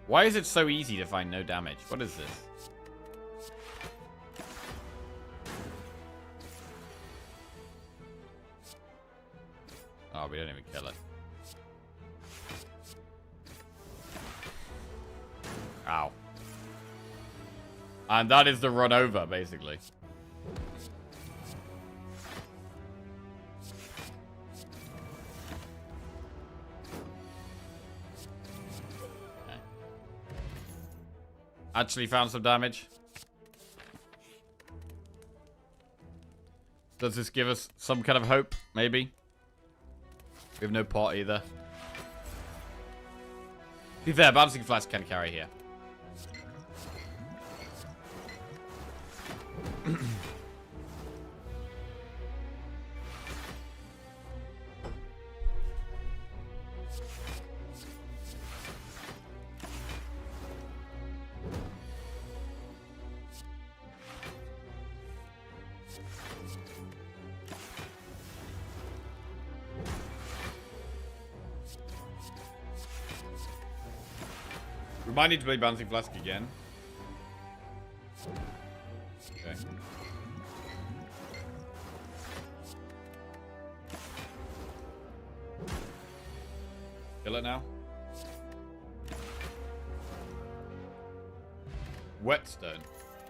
Why is it so easy to find no damage? What is this? Oh, we don't even kill it. Ow. And that is the run over, basically. Actually found some damage. Does this give us some kind of hope? Maybe. We have no pot either. To be fair, Bouncing Flask can carry here. We might need to play Bouncing Flask again. Okay. Kill it now. Whetstone.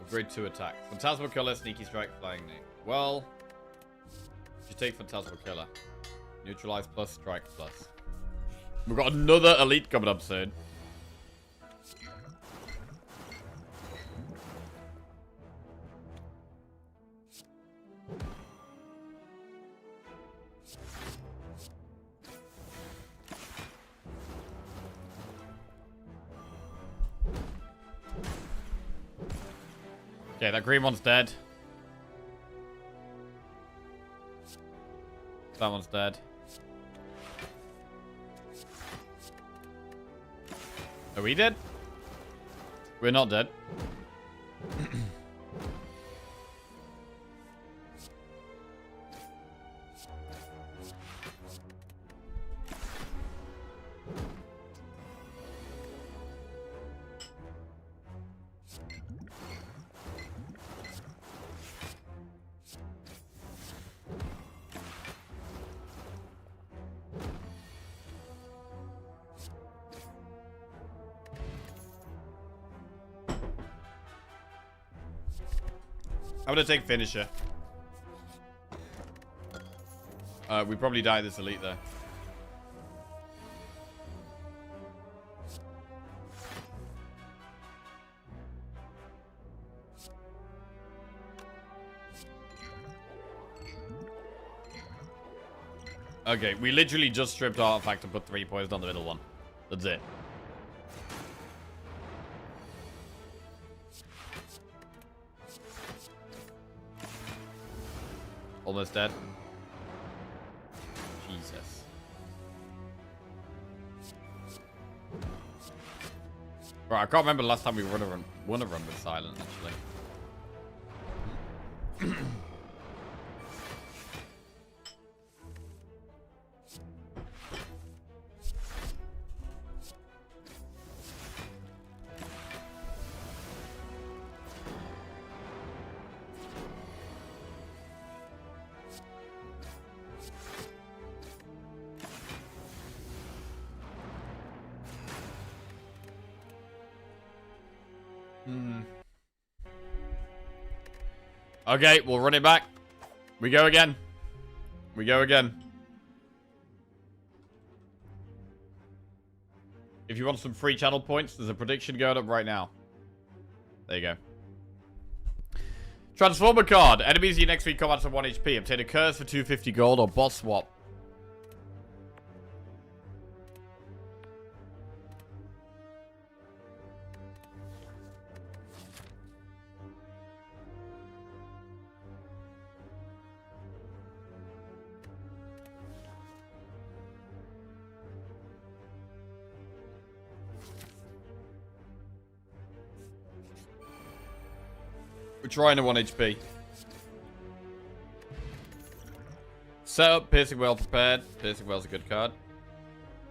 Upgrade 2 attacks. Phantasmal Killer, Sneaky Strike, Flying Knee. Well, you take Phantasmal Killer. Neutralize plus, Strike plus. We've got another elite coming up soon. Okay, that green one's dead. That one's dead. Are we dead? We're not dead. I'm gonna take Finisher. We probably die this elite though. Okay, we literally just stripped artifact and put 3 poison on the middle one. That's it. Almost dead. Jesus. Right, I can't remember the last time we won a run with Silent, actually. Okay, we'll run it back. We go again. We go again. If you want some free channel points, there's a prediction going up right now. There you go. Transformer card. Enemies in your next week combats at 1 HP. Obtain a curse for 250 gold or boss swap. We're trying to 1 HP. Setup, Piercing Well prepared. Piercing Well's a good card.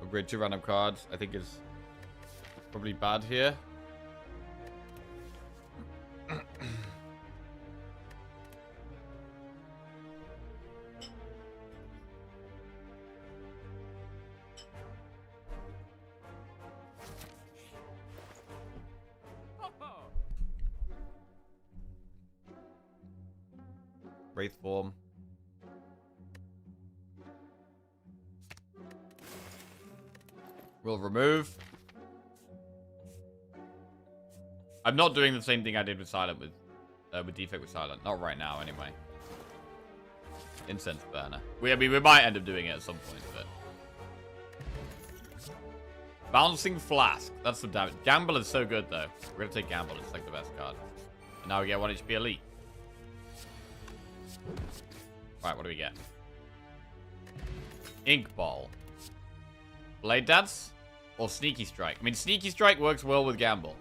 Upgrade 2 random cards. I think is probably bad here. Wraith form. We'll remove. I'm not doing the same thing I did with Silent with Defect with Silent. Not right now, anyway. Incense burner. I mean, we might end up doing it at some point, but Bouncing Flask. That's some damage. Gamble is so good, though. We're gonna take Gamble. It's like the best card. And now we get 1 HP Elite. Right, what do we get? Ink Ball. Blade Dance? Or Sneaky Strike? I mean, Sneaky Strike works well with Gamble.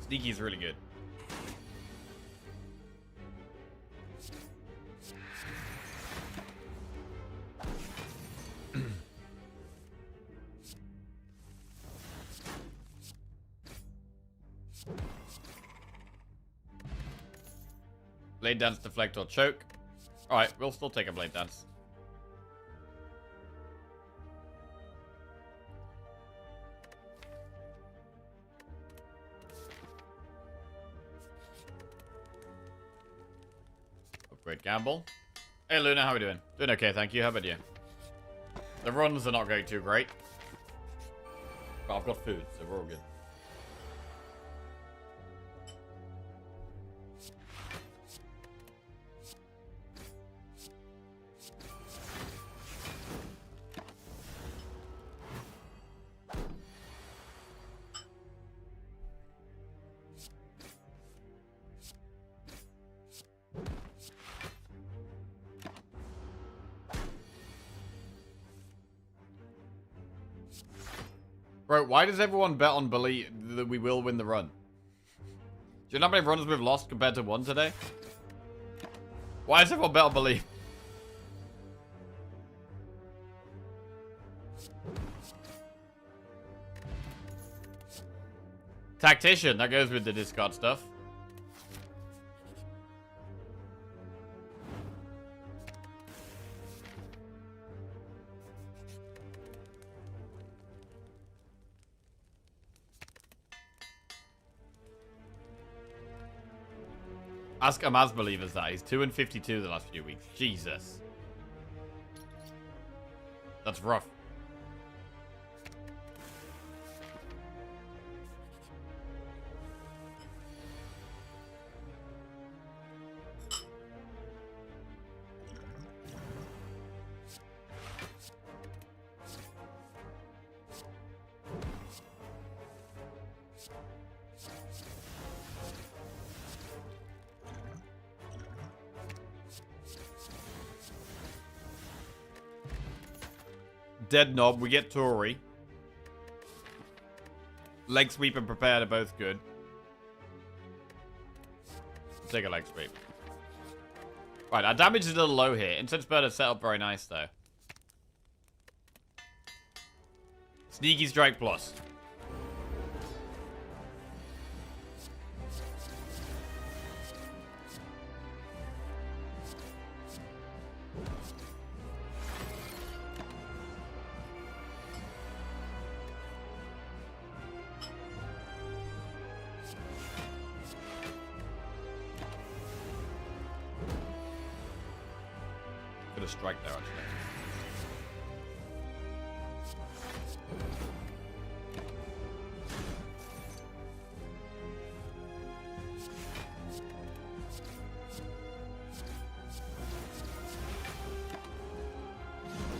Sneaky's really good. Blade Dance, Deflect, or Choke. Alright, we'll still take a Blade Dance. Upgrade Gamble. Hey Luna, how are we doing? Doing okay, thank you. How about you? The runs are not going too great. But I've got food, so we're all good. Bro, why does everyone bet on believe that we will win the run? Do you know how many runs we've lost compared to one today? Why does everyone bet on believe? Tactician, that goes with the discard stuff. Ask Amaz believers that. He's 2 and 52 the last few weeks. Jesus. That's rough. Dead Knob, we get Tory. Leg Sweep and Prepared are both good. Take a Leg Sweep. Right, our damage is a little low here. Incense Bird is set up very nice, though. Sneaky Strike Plus. A strike there, actually.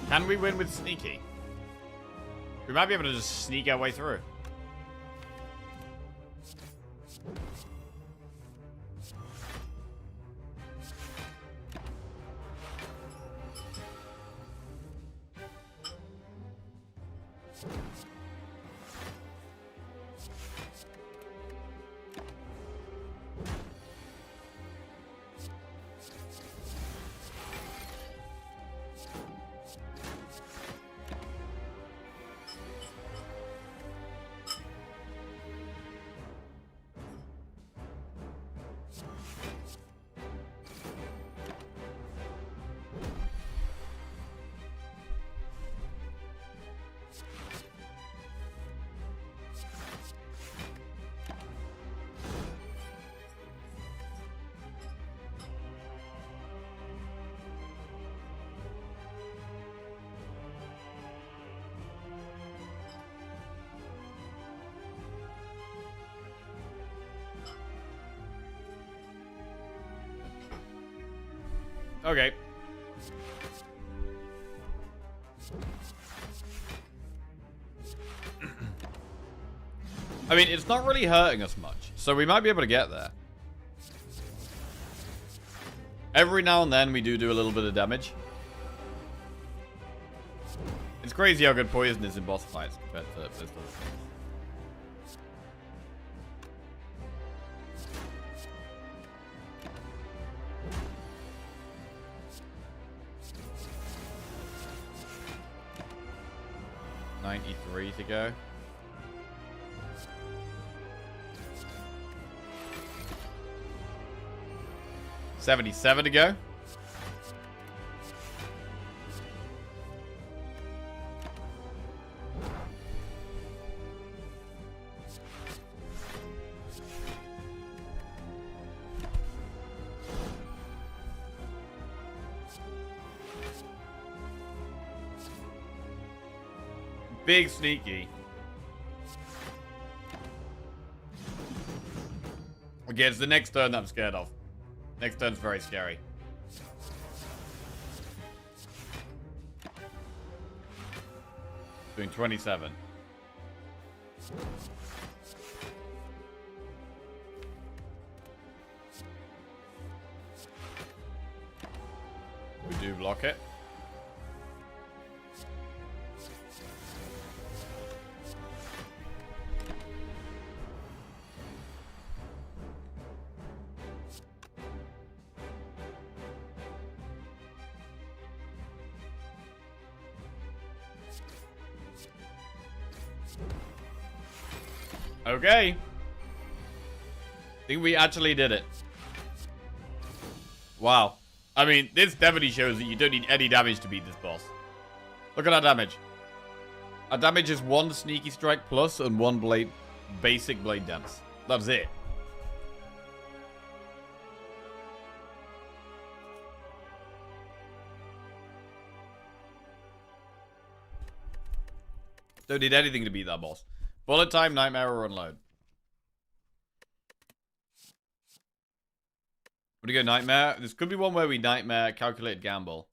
Can we win with sneaky? We might be able to just sneak our way through. Okay. I mean, it's not really hurting us much, so we might be able to get there. Every now and then we do a little bit of damage. It's crazy how good poison is in boss fights compared to pistols. 93 to go. $77 to go. Big sneaky. Okay, it's the next turn that I'm scared of. Next turn's very scary. Doing 27. We do block it. Okay. I think we actually did it. Wow. I mean, this definitely shows that you don't need any damage to beat this boss. Look at our damage. Our damage is 1 Sneaky Strike plus and 1 blade, basic Blade Dance. That's it. Don't need anything to beat that boss. Bullet time, nightmare, or unload. I'm gonna go nightmare. This could be one where we nightmare, calculated gamble.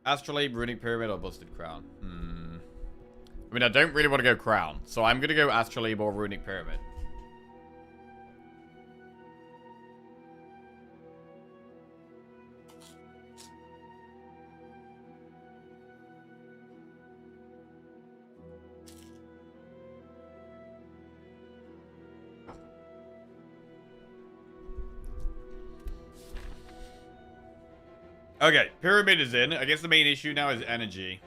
Astrolabe, runic pyramid, or busted crown. I mean, I don't really want to go crown, so I'm gonna go astrolabe or runic pyramid. Okay, pyramid is in. I guess the main issue now is energy.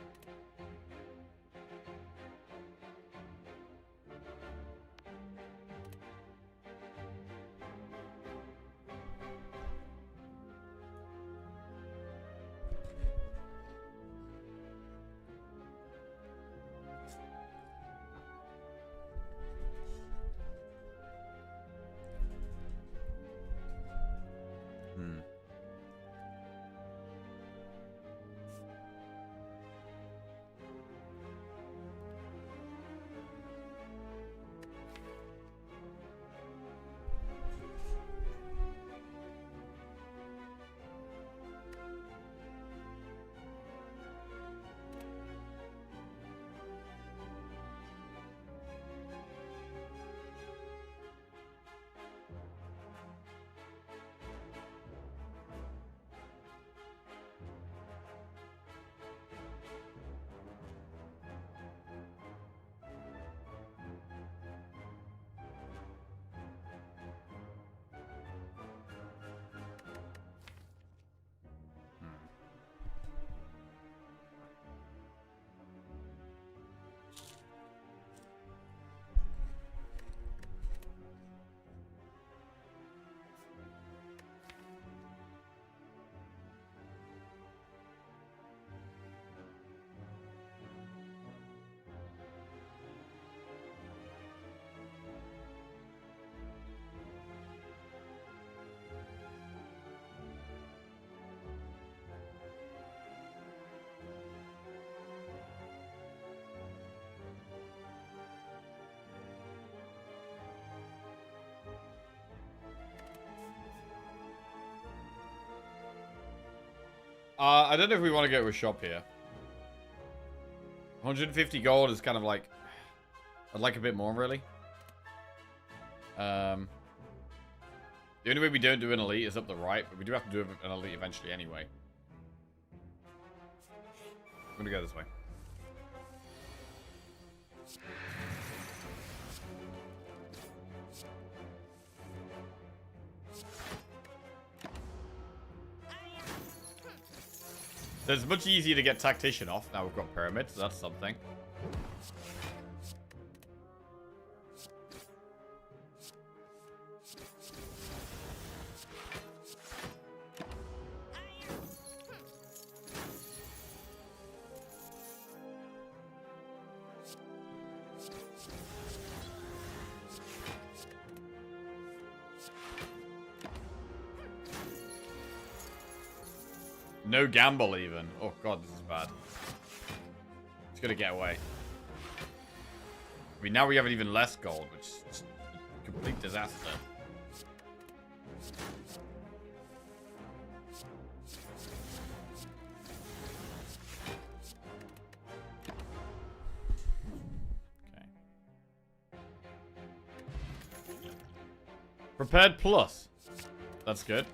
I don't know if we want to go to a shop here. 150 gold is kind of like... I'd like a bit more, really. The only way we don't do an elite is up the right, but we do have to do an elite eventually anyway. I'm gonna go this way. So it's much easier to get Tactician off. Now we've got Pyramid, so that's something. No gamble even. Oh god, this is bad. It's gonna get away. I mean, now we have even less gold, which is just a complete disaster. Okay. Prepared plus. That's good.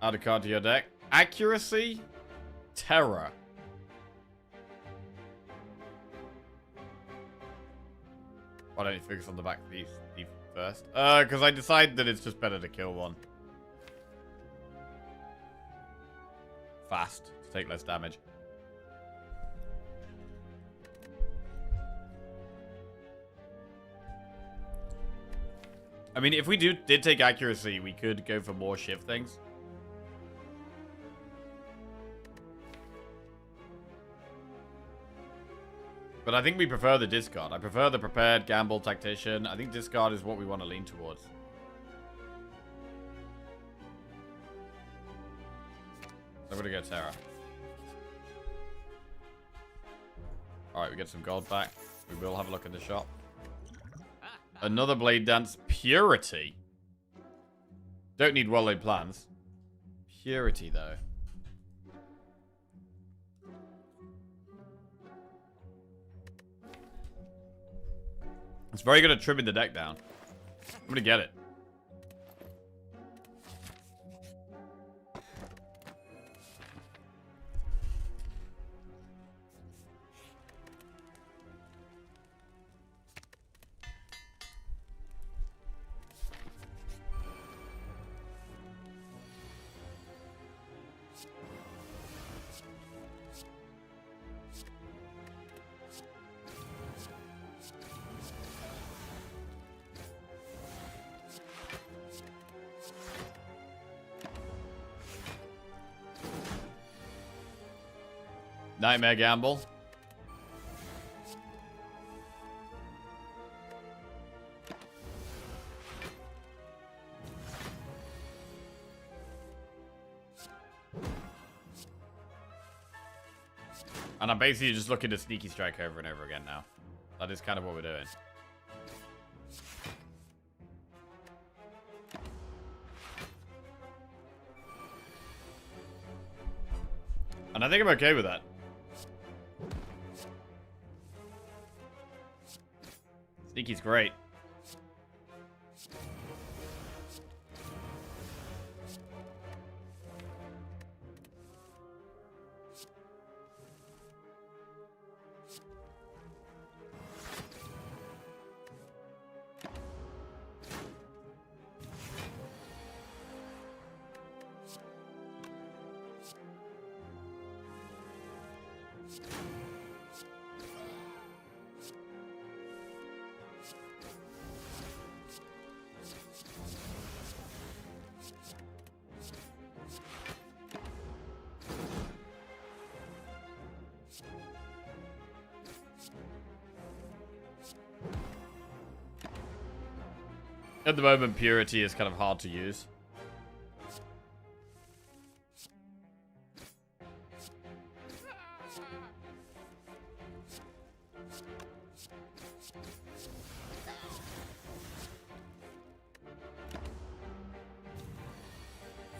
Add a card to your deck. Accuracy. Terror. Why don't you focus on the back thief first? Because I decide that it's just better to kill one. Fast. To take less damage. I mean, if we did take accuracy, we could go for more shift things. But I think we prefer the discard. I prefer the prepared, gamble, tactician. I think discard is what we want to lean towards. I'm gonna go Terra. Alright, we get some gold back. We will have a look in the shop. Another blade dance. Purity. Don't need well-laid plans. Purity, though. It's very good at trimming the deck down. I'm gonna get it. Nightmare Gamble. And I'm basically just looking to sneaky strike over and over again now. That is kind of what we're doing. And I think I'm okay with that. Sneaky's great. At the moment, Purity is kind of hard to use.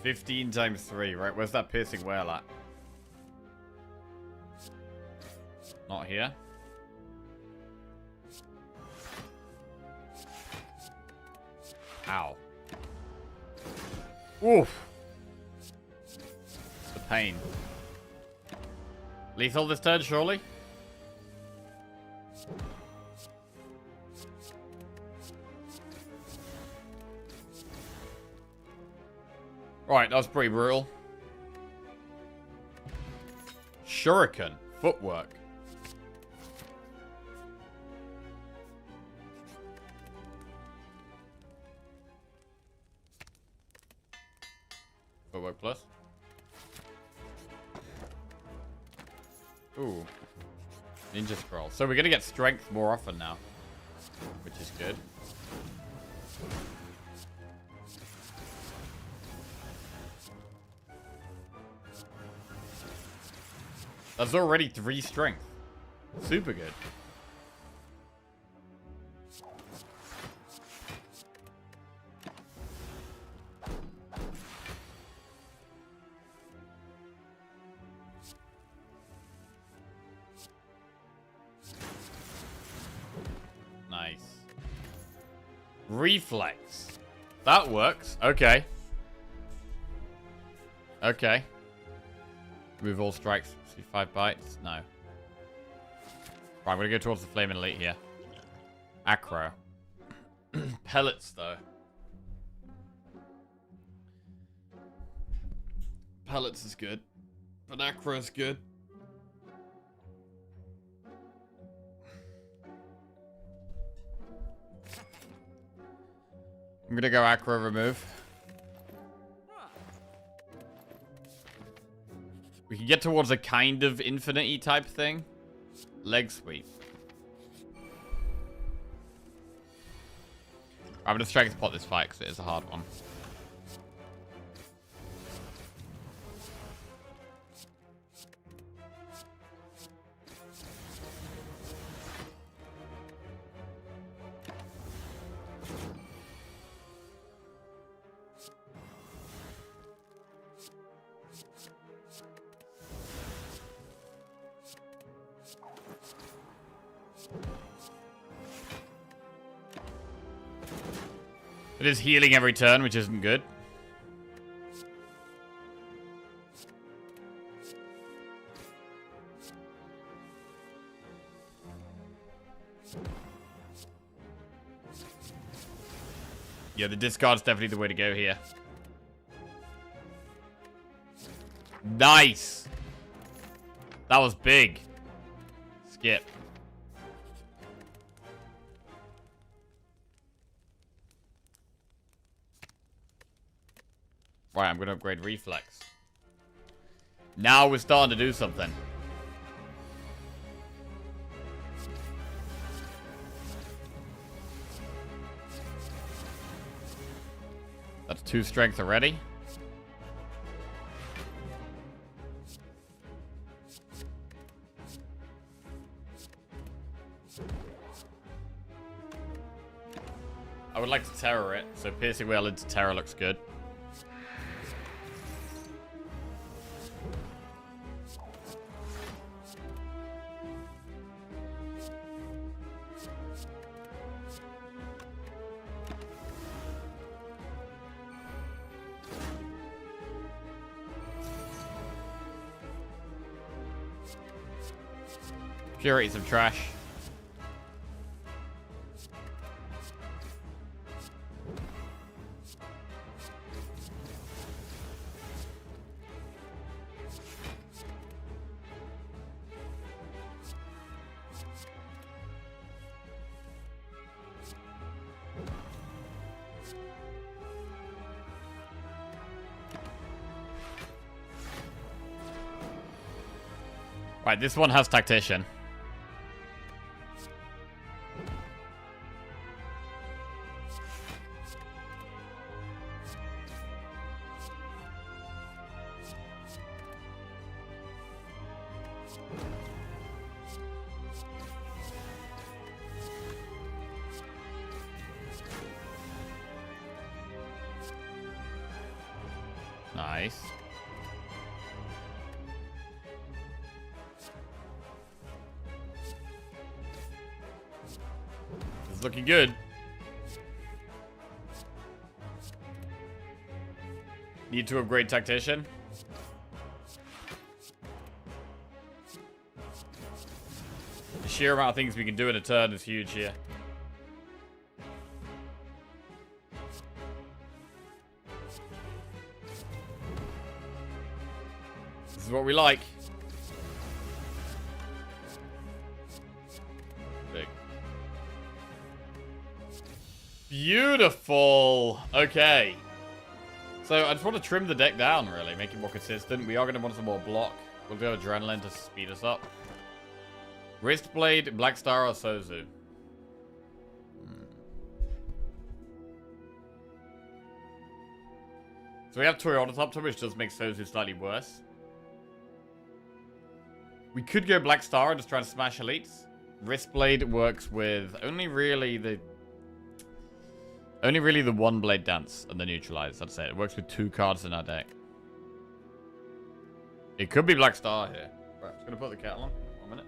$15 times 3, right? Where's that piercing whale at? Not here. Ow. Oof. It's the pain. Lethal this turn, surely? Right, that was pretty brutal. Shuriken. Footwork. Footwork plus. Ooh. Ninja scroll. So we're gonna get strength more often now, which is good. That's already 3 strength. Super good. Nice. Reflex. That works. Okay. Okay. Move all strikes. See 5 bites? No. Right, I'm gonna go towards the Flaming Elite here. Acro. Pellets, though. Pellets is good. But Acro is good. I'm gonna go Acro remove. We can get towards a kind of infinity type thing. Leg sweep. I'm gonna strength pot this fight because it is a hard one. It is healing every turn, which isn't good. Yeah, the discard's definitely the way to go here. Nice! That was big. Skip. Right, I'm going to upgrade Reflex. Now we're starting to do something. That's 2 strength already. I would like to terror it, so piercing whale into terror looks good. Purity some trash. Right, this one has Tactician. Nice. It's looking good. Need to upgrade Tactician. The sheer amount of things we can do in a turn is huge here. This is what we like. Big. Beautiful. Okay. So I just want to trim the deck down, really. Make it more consistent. We are going to want some more block. We'll do Adrenaline to speed us up. Wristblade, Black Star, or Sozu? So we have Toyota top to, which does make Sozu slightly worse. We could go Black Star and just try to smash elites. Wristblade works with only really the one blade dance and the neutralize. That's it. It works with 2 cards in our deck. It could be Black Star here. Right, just gonna put the kettle on. 1 minute.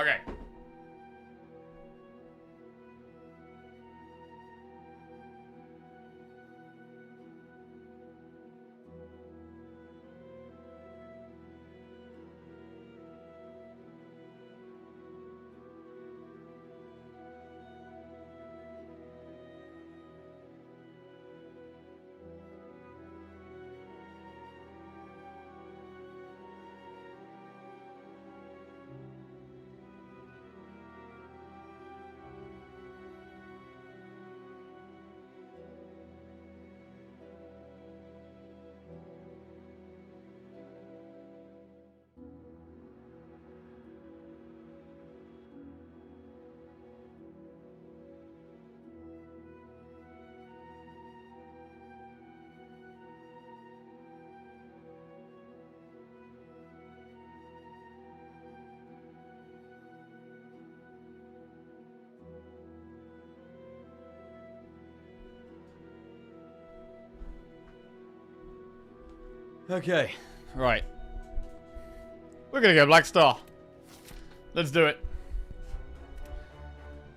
Okay. Okay, right. We're gonna go Black Star. Let's do it.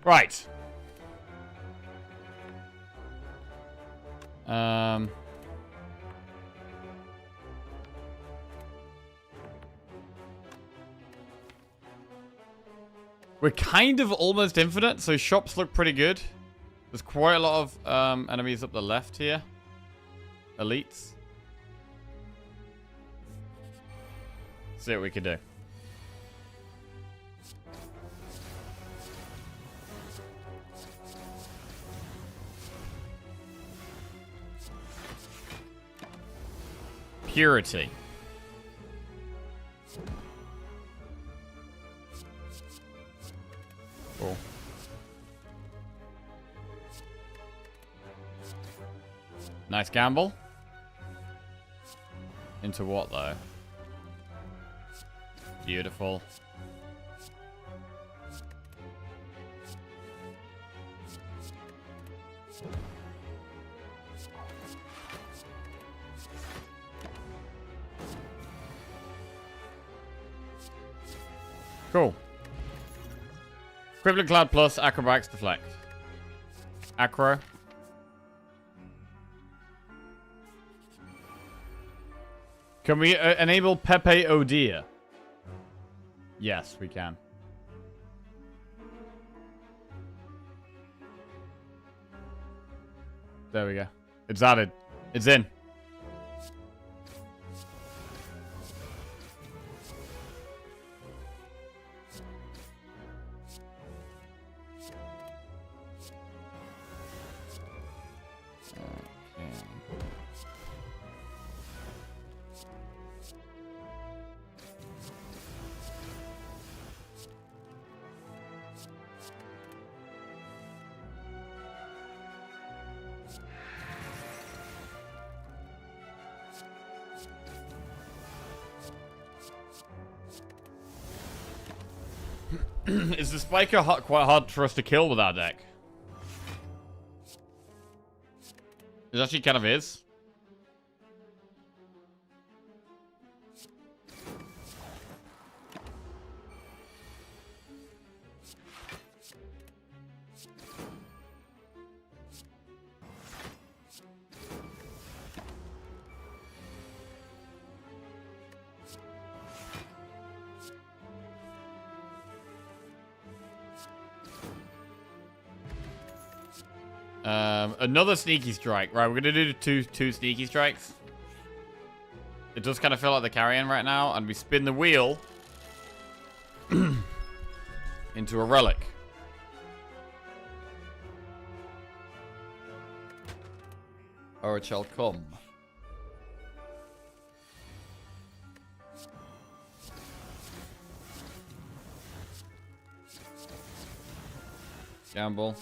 Right. We're kind of almost infinite, so shops look pretty good. There's quite a lot of enemies up the left here. Elites. See what we can do. Purity. Cool. Nice gamble. Into what, though? Beautiful. Cool. Crippling Cloud plus Acrobatics Deflect. Acro. Can we enable Pepe Odia? Yes, we can. There we go. It's added. It's in. Is the Spiker quite hard for us to kill with our deck? It actually kind of is. Another sneaky strike. Right, we're gonna do two sneaky strikes. It does kind of feel like the carrion right now, and we spin the wheel into a relic. Or it shall come. Gamble.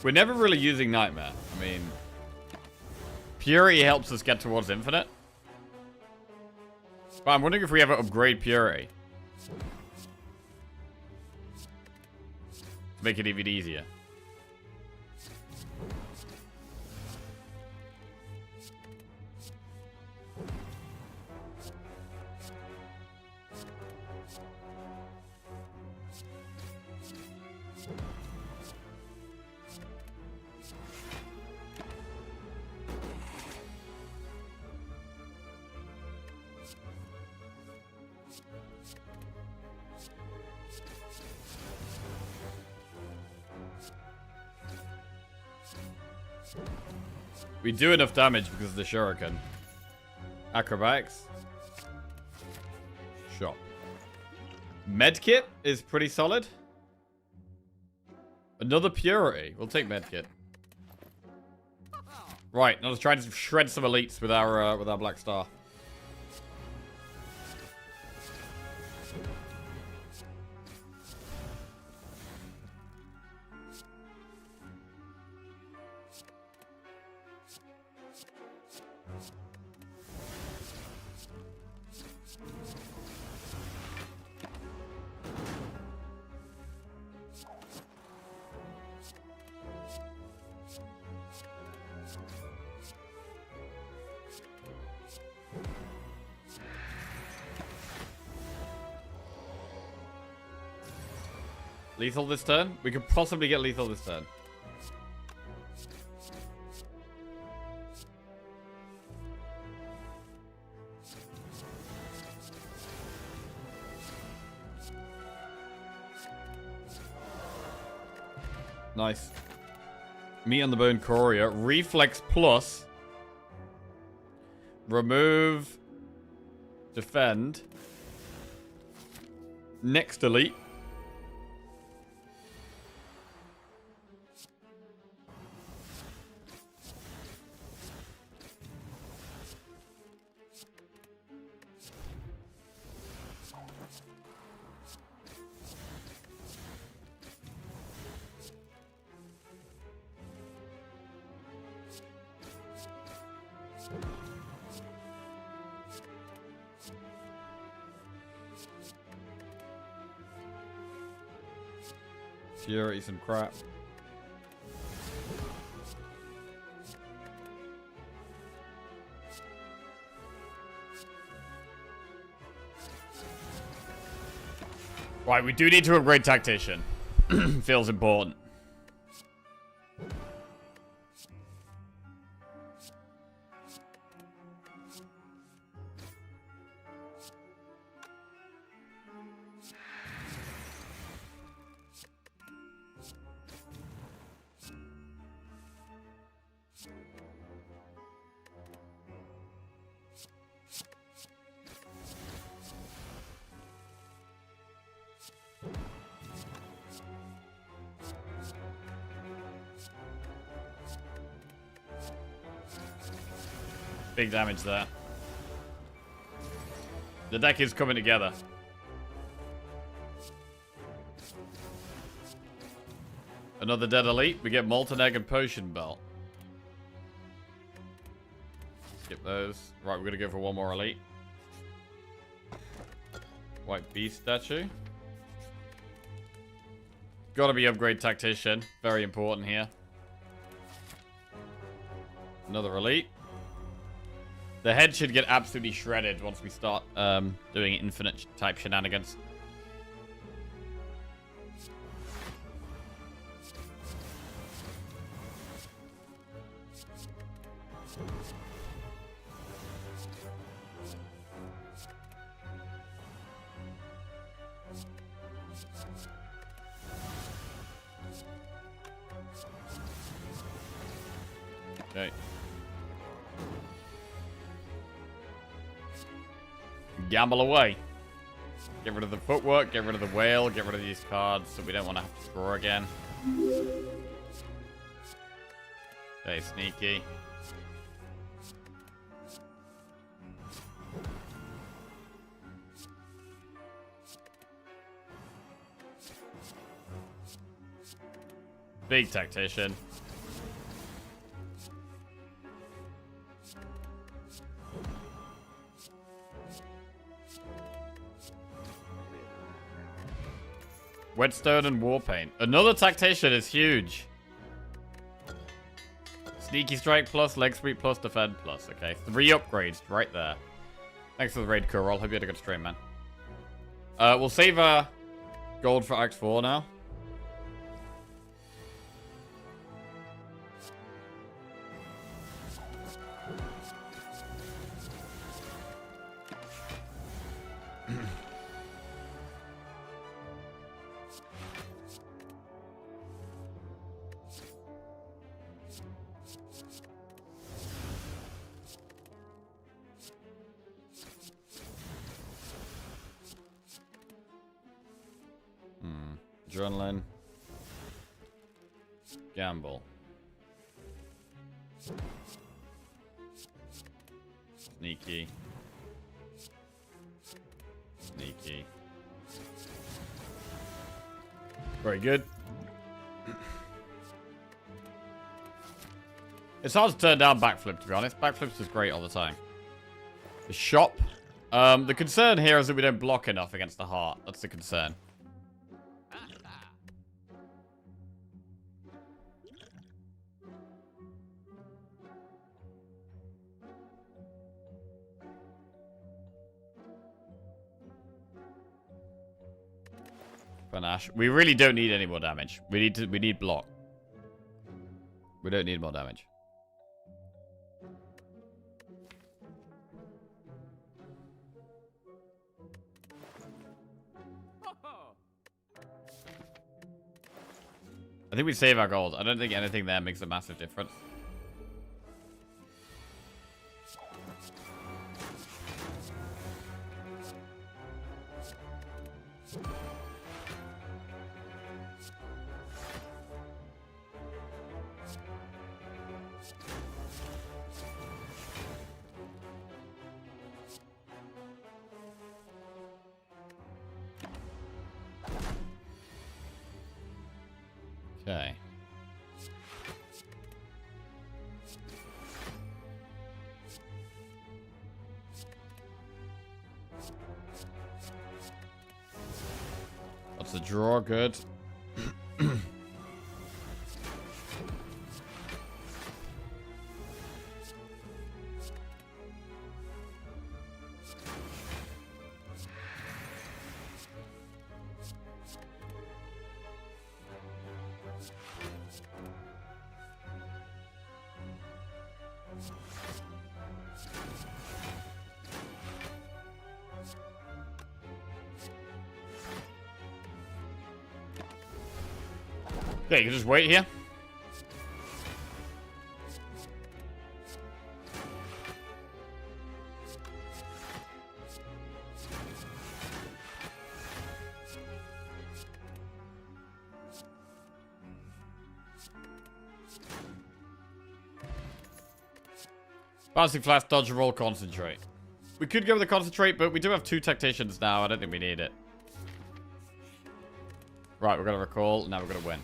We're never really using Nightmare. I mean, Purity helps us get towards Infinite. But I'm wondering if we ever upgrade Purity. To make it even easier. We do enough damage because of the Shuriken. Acrobatics. Shot. Medkit is pretty solid. Another Purity. We'll take Medkit. Right, now let's try to shred some elites with our Black Star. Lethal this turn? We could possibly get lethal this turn. Nice. Meat on the Bone Courier. Reflex plus. Remove. Defend. Next elite. Fury, some crap. Right, we do need to upgrade Tactician. Feels important. Big damage there. The deck is coming together. Another dead elite. We get Molten Egg and Potion Belt. Skip those. Right, we're going to go for one more elite. White Beast statue. Gotta be upgrade Tactician. Very important here. Another elite. The head should get absolutely shredded once we start doing infinite type shenanigans. Okay. Gamble away. Get rid of the footwork, get rid of the whale, get rid of these cards so we don't want to have to draw again. Okay, sneaky. Big Tactician. Whetstone and Warpaint. Another Tactician is huge. Sneaky Strike plus, Leg Sweep plus, Defend plus. Okay, 3 upgrades right there. Thanks for the raid, Kurol. Hope you had a good stream, man. We'll save our gold for Act 4 now. Adrenaline. Gamble. Sneaky. Sneaky. Very good. It's hard to turn down backflip, to be honest. Backflips is great all the time. The shop. The concern here is that we don't block enough against the heart. That's the concern. Panache. We really don't need any more damage. We need block. We don't need more damage. I think we save our gold. I don't think anything there makes a massive difference. Okay. That's the draw, good. Okay, you can just wait here. Bouncing Flash, dodge, roll, concentrate. We could go with the concentrate, but we do have 2 tacticians now. I don't think we need it. Right, we're going to recall. Now we're going to win.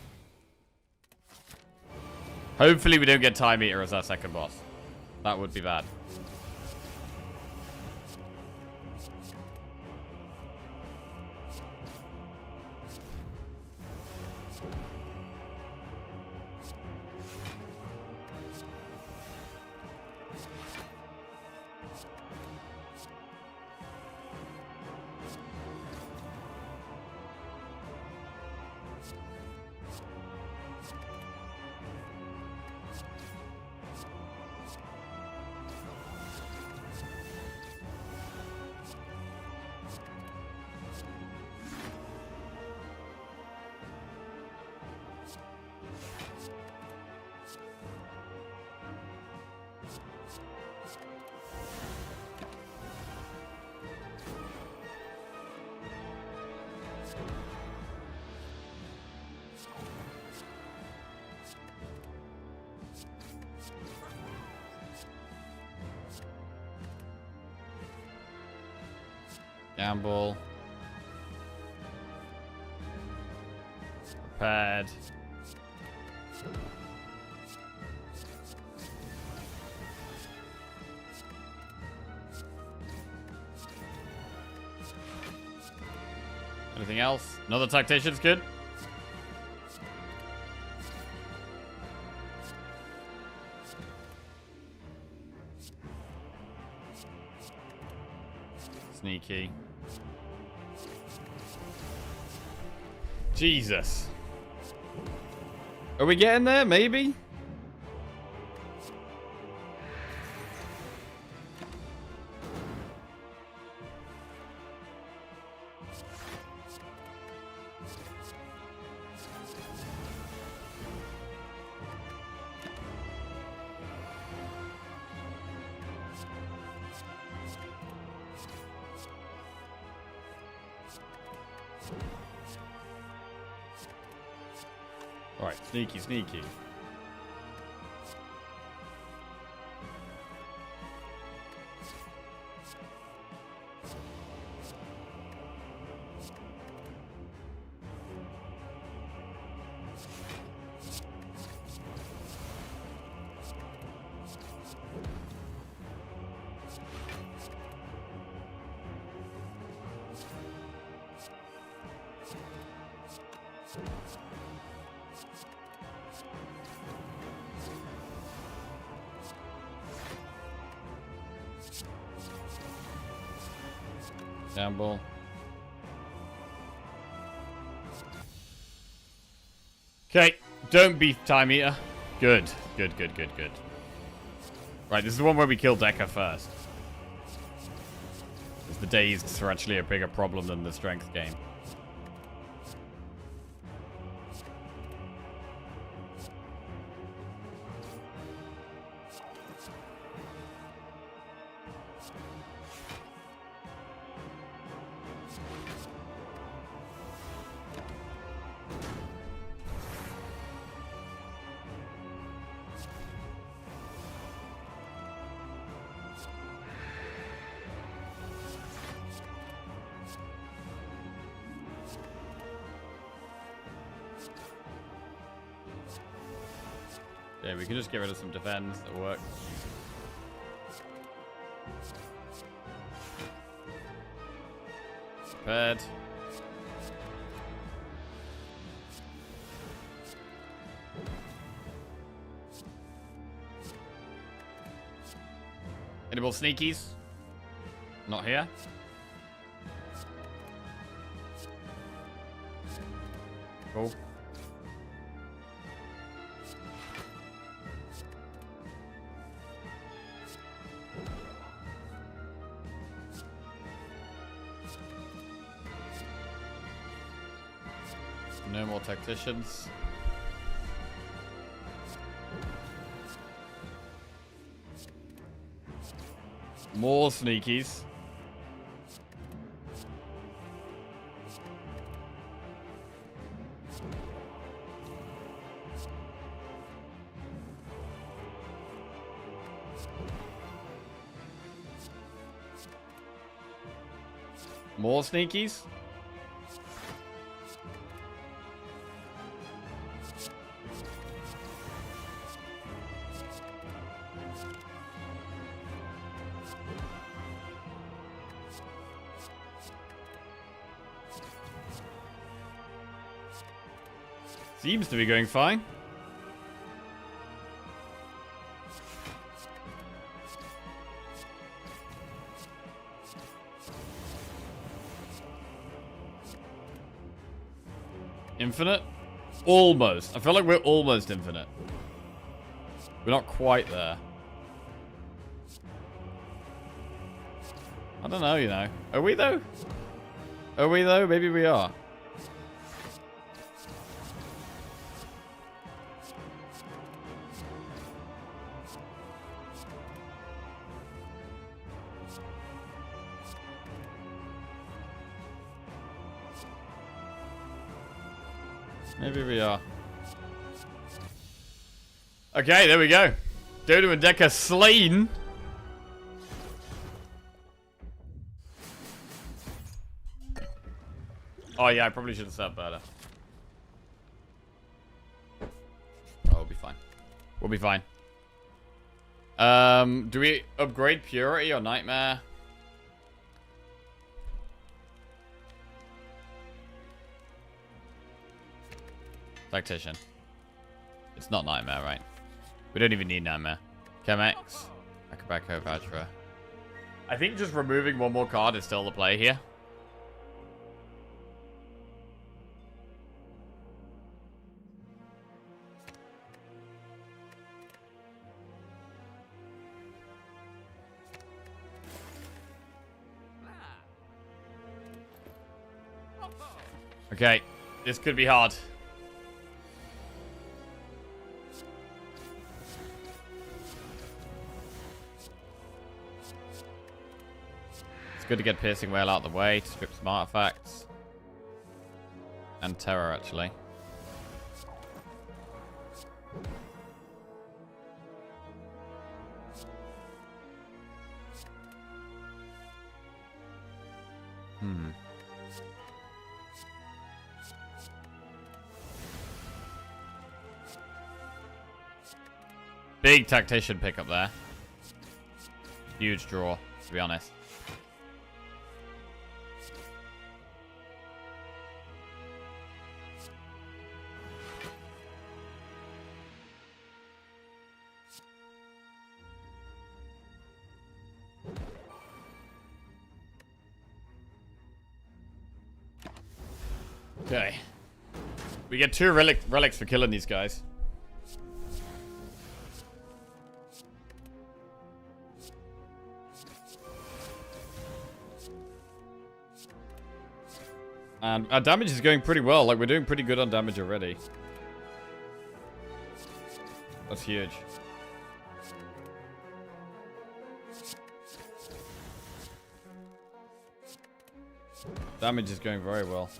Hopefully we don't get Time Eater as our second boss. That would be bad. Gamble. Prepared. Anything else? Another tactician's good. Sneaky. Jesus. Are we getting there? Maybe? Alright, sneaky, sneaky. Gamble. Okay, don't be Time Eater. Good, good, good, good, good. Right, this is the one where we kill Decker first. Because the dazed are actually a bigger problem than the strength game. Yeah, we can just get rid of some defense. That'll work. Prepared. Any more sneakies? Not here. Cool. No more tacticians. More sneakies. More sneakies. Seems to be going fine. Infinite? Almost. I feel like we're almost infinite. We're not quite there. I don't know, you know. Are we though? Are we though? Maybe we are. Maybe we are. Okay, there we go. Dodo and Decker slain. Oh yeah, I probably should have said better. Oh, we'll be fine. We'll be fine. Do we upgrade Purity or Nightmare? Tactician. It's not Nightmare, right? We don't even need Nightmare. Chemex. Akabako, Vajra. I think just removing one more card is still the play here. Okay, this could be hard. It's good to get Piercing Wail out of the way to strip some artifacts. And Terror, actually. Big Tactician pickup there. Huge draw, to be honest. Okay. We get 2 relics for killing these guys. And our damage is going pretty well. Like, we're doing pretty good on damage already. That's huge. Damage is going very well.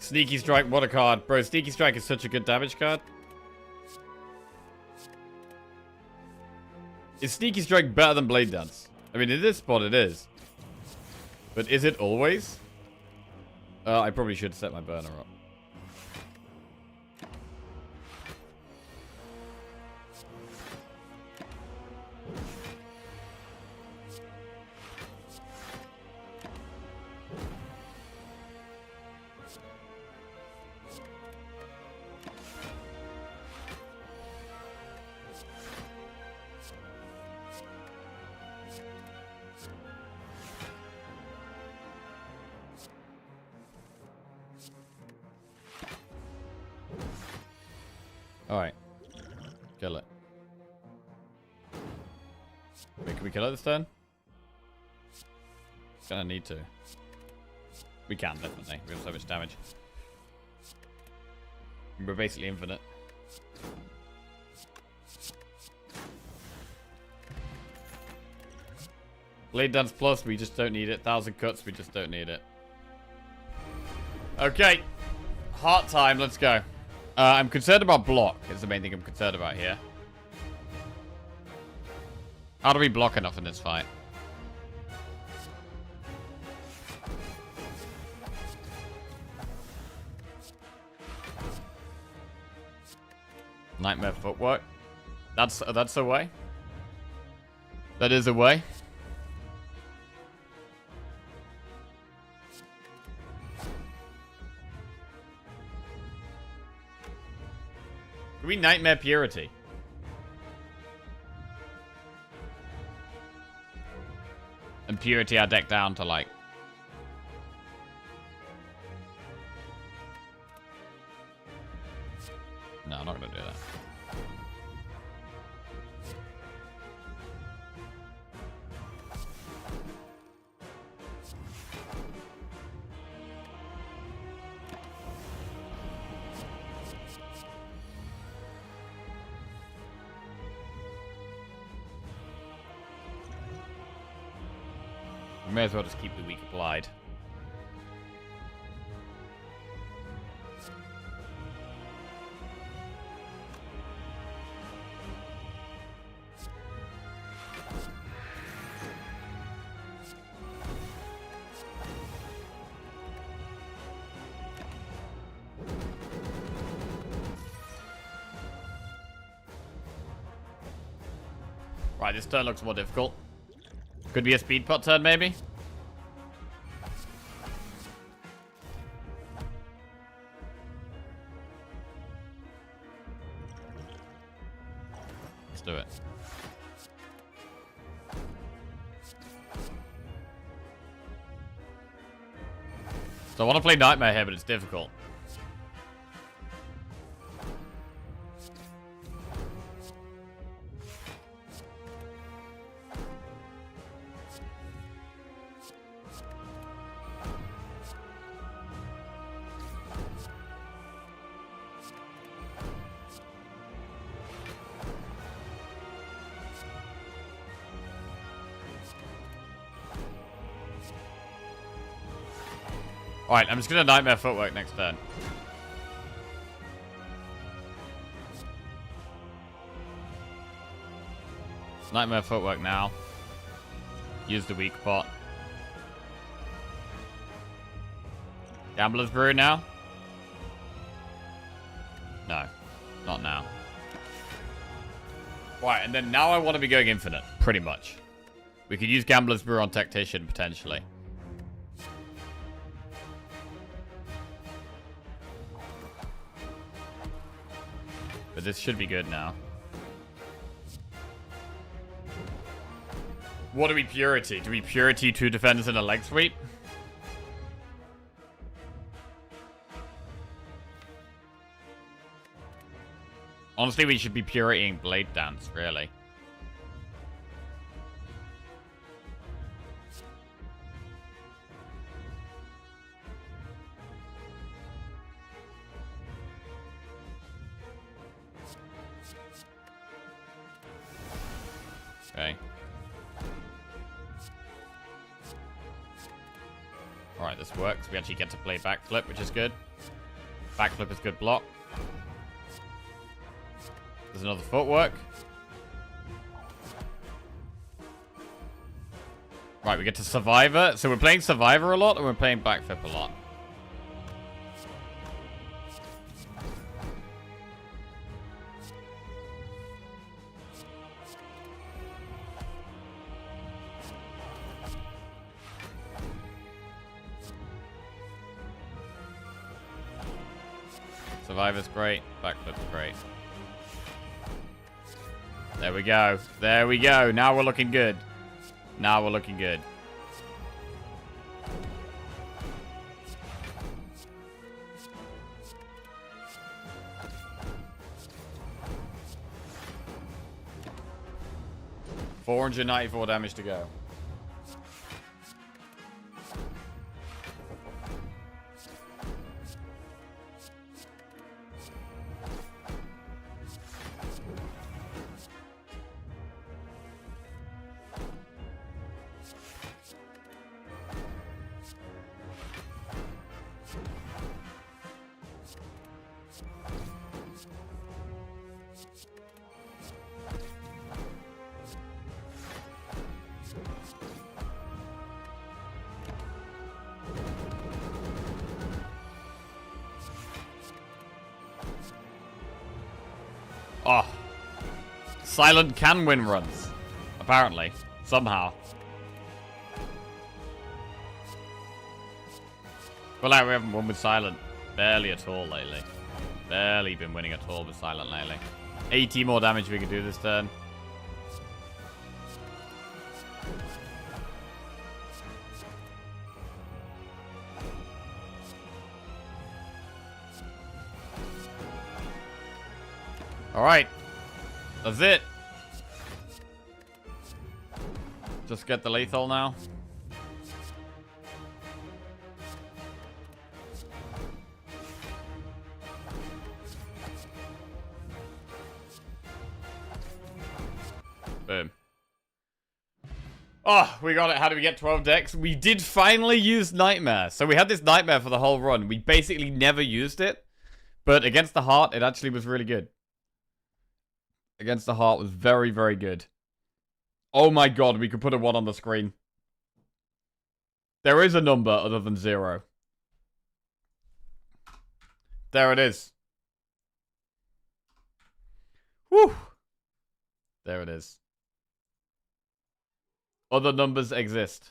Sneaky Strike, what a card. Bro, Sneaky Strike is such a good damage card. Is Sneaky Strike better than Blade Dance? I mean, in this spot it is. But is it always? I probably should set my burner up. Alright. Kill it. Wait, can we kill it this turn? Gonna need to. We can, definitely. We have so much damage. We're basically infinite. Blade Dance Plus, we just don't need it. 1,000 cuts, we just don't need it. Okay. Heart time, let's go. I'm concerned about block, is the main thing I'm concerned about here. How do we block enough in this fight? Nightmare Footwork. That's a way. That is a way. Can we Nightmare Purity? And Purity our deck down to like... No, I'm not gonna do that. We may as well just keep the weak applied. Right, this turn looks more difficult. Could be a speed pot turn, maybe? Let's do it. So I want to play Nightmare here, but it's difficult. Alright, I'm just gonna Nightmare Footwork next turn. Nightmare Footwork now. Use the weak pot. Gambler's Brew now? No. Not now. Right, and then now I want to be going infinite. Pretty much. We could use Gambler's Brew on Tactician, potentially. But this should be good now. What do we Purity? Do we Purity 2 defenders and a leg sweep? Honestly, we should be Puritying Blade Dance, really. Okay. Alright, this works. We actually get to play backflip, which is good. Backflip is good block. There's another footwork. Right, we get to Survivor. So we're playing Survivor a lot, and we're playing backflip a lot. Survivor's great. Backflip's great. There we go. There we go. Now we're looking good. Now we're looking good. $494 damage to go. Oh. Silent can win runs. Apparently. Somehow. Well, like we haven't won with Silent barely at all lately. Barely been winning at all with Silent lately. 80 more damage we can do this turn. Alright. That's it. Just get the lethal now. Boom. Oh, we got it. How do we get 12 decks? We did finally use Nightmare. So we had this Nightmare for the whole run. We basically never used it. But against the Heart, it actually was really good. Against the Heart was very, very good. Oh my god, we could put a 1 on the screen. There is a number other than 0. There it is. Whew. There it is. Other numbers exist.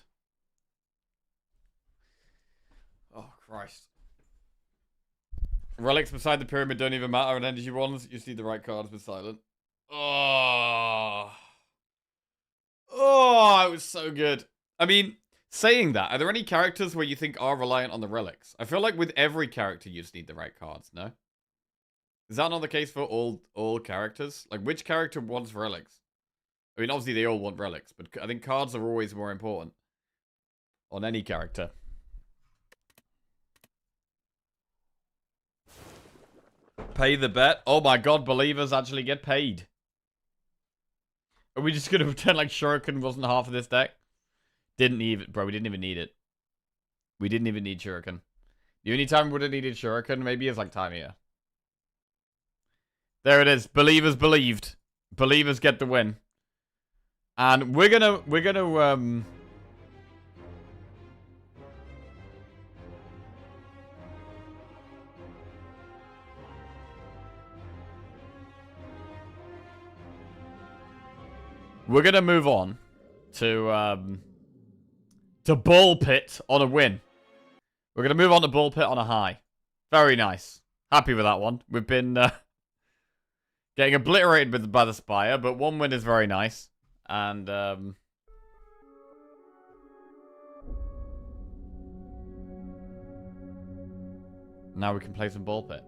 Oh, Christ. Relics beside the pyramid don't even matter, and energy ones, you just need the right cards with silent. Oh. Oh, it was so good. I mean, saying that, are there any characters where you think are reliant on the relics? I feel like with every character, you just need the right cards, no? Is that not the case for all characters? Like, which character wants relics? I mean, obviously they all want relics, but I think cards are always more important on any character. Pay the bet. Oh my god, believers actually get paid. Are we just going to pretend like Shuriken wasn't half of this deck? Didn't even, bro, we didn't even need it. We didn't even need Shuriken. The only time we would have needed Shuriken maybe is like time here. There it is. Believers believed. Believers get the win. And we're gonna move on to Ball Pit on a win. We're gonna move on to Ball Pit on a high. Very nice. Happy with that one. We've been getting obliterated by the Spire, but one win is very nice. And now we can play some Ball Pit.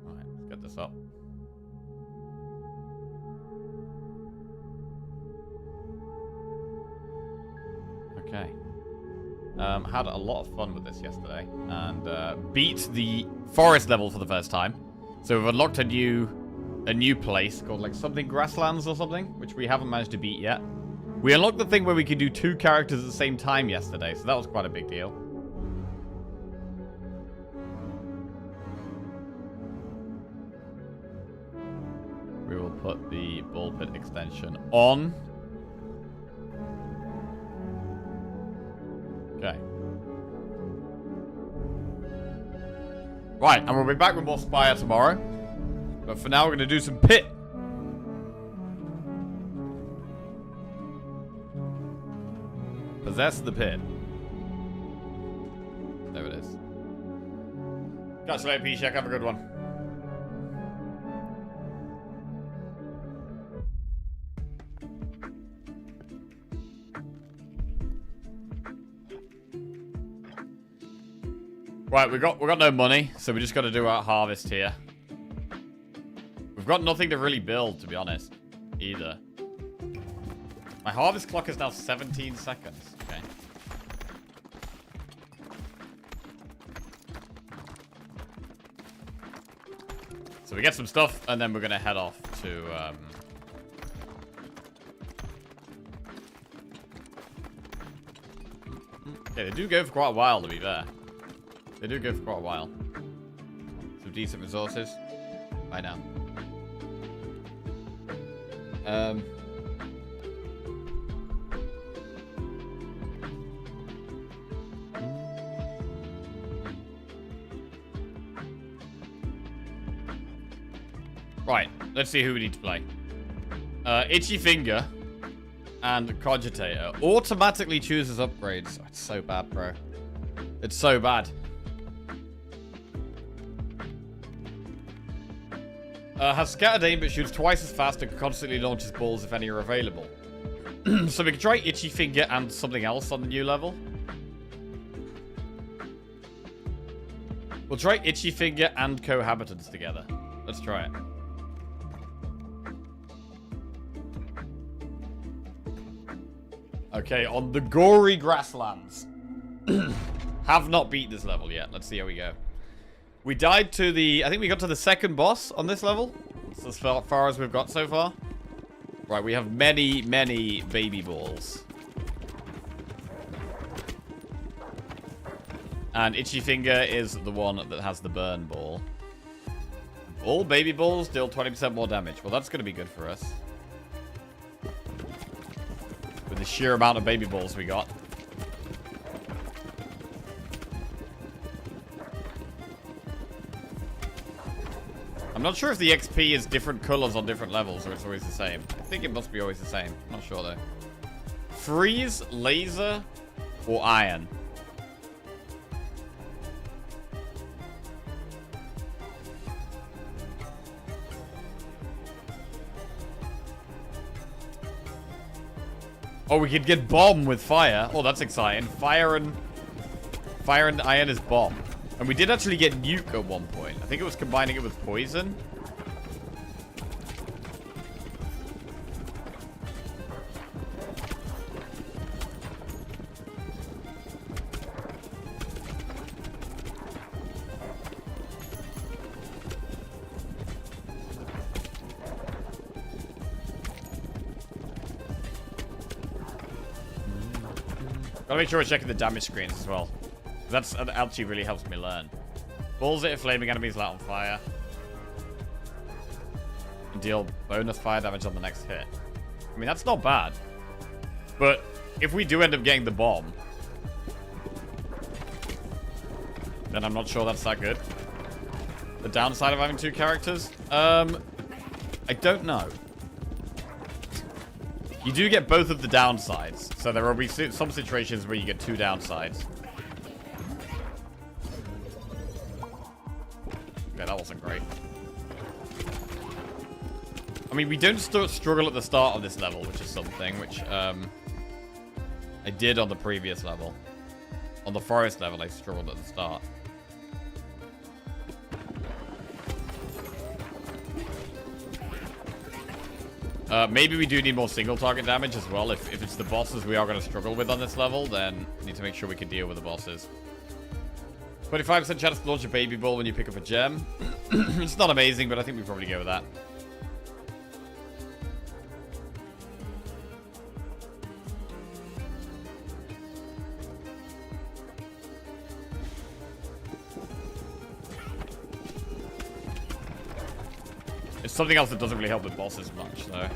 Alright, let's get this up. Okay. Had a lot of fun with this yesterday, and beat the forest level for the first time. So we've unlocked a new place called like something grasslands or something, which we haven't managed to beat yet. We unlocked the thing where we could do 2 characters at the same time yesterday, so that was quite a big deal. We will put the Ball Pit extension on. Okay. Right, and we'll be back with more Spire tomorrow. But for now, we're going to do some Pit. Possess the Pit. There it is. Catch you later, P-Check. Have a good one. Right, we got no money, so we just got to do our harvest here. We've got nothing to really build, to be honest, either. My harvest clock is now 17 seconds. Okay. So we get some stuff, and then we're going to head off to... Okay, they do go for quite a while, to be fair. They do go for quite a while. Some decent resources. Right now. Right, let's see who we need to play. Itchy Finger and Cogitator automatically chooses upgrades. Oh, it's so bad, bro. It's so bad. Has scattered aim but shoots twice as fast and constantly launches balls if any are available. So we can try Itchy Finger and something else on the new level. We'll try Itchy Finger and Cohabitants together. Let's try it. Okay, on the gory grasslands. Have not beat this level yet. Let's see how we go. We died to the... I think we got to the second boss on this level. It's as far as we've got so far. Right, we have many, many baby balls. And Itchy Finger is the one that has the burn ball. All baby balls deal 20% more damage. Well, that's going to be good for us. With the sheer amount of baby balls we got. I'm not sure if the XP is different colors on different levels or it's always the same. I think it must be always the same. I'm not sure though. freeze, laser, or iron? Oh, we could get bomb with fire. Oh, that's exciting. Fire and iron is bomb. And we did actually get nuke at one point. I think it was combining it with poison. Gotta make sure we're checking the damage screens as well. That actually really helps me learn. Balls it if flaming enemies light on fire. And deal bonus fire damage on the next hit. I mean, that's not bad. But if we do end up getting the bomb, then I'm not sure that's that good. The downside of having two characters? I don't know. You do get both of the downsides. So there will be some situations where you get two downsides. Okay, that wasn't great. I mean, we don't struggle at the start of this level, which is something, which I did on the previous level. On the forest level, I struggled at the start. Maybe we do need more single target damage as well. If it's the bosses we are going to struggle with on this level, then we need to make sure we can deal with the bosses. 25% chance to launch a baby ball when you pick up a gem. It's not amazing, but I think we probably go with that. It's something else that doesn't really help with bosses much, though.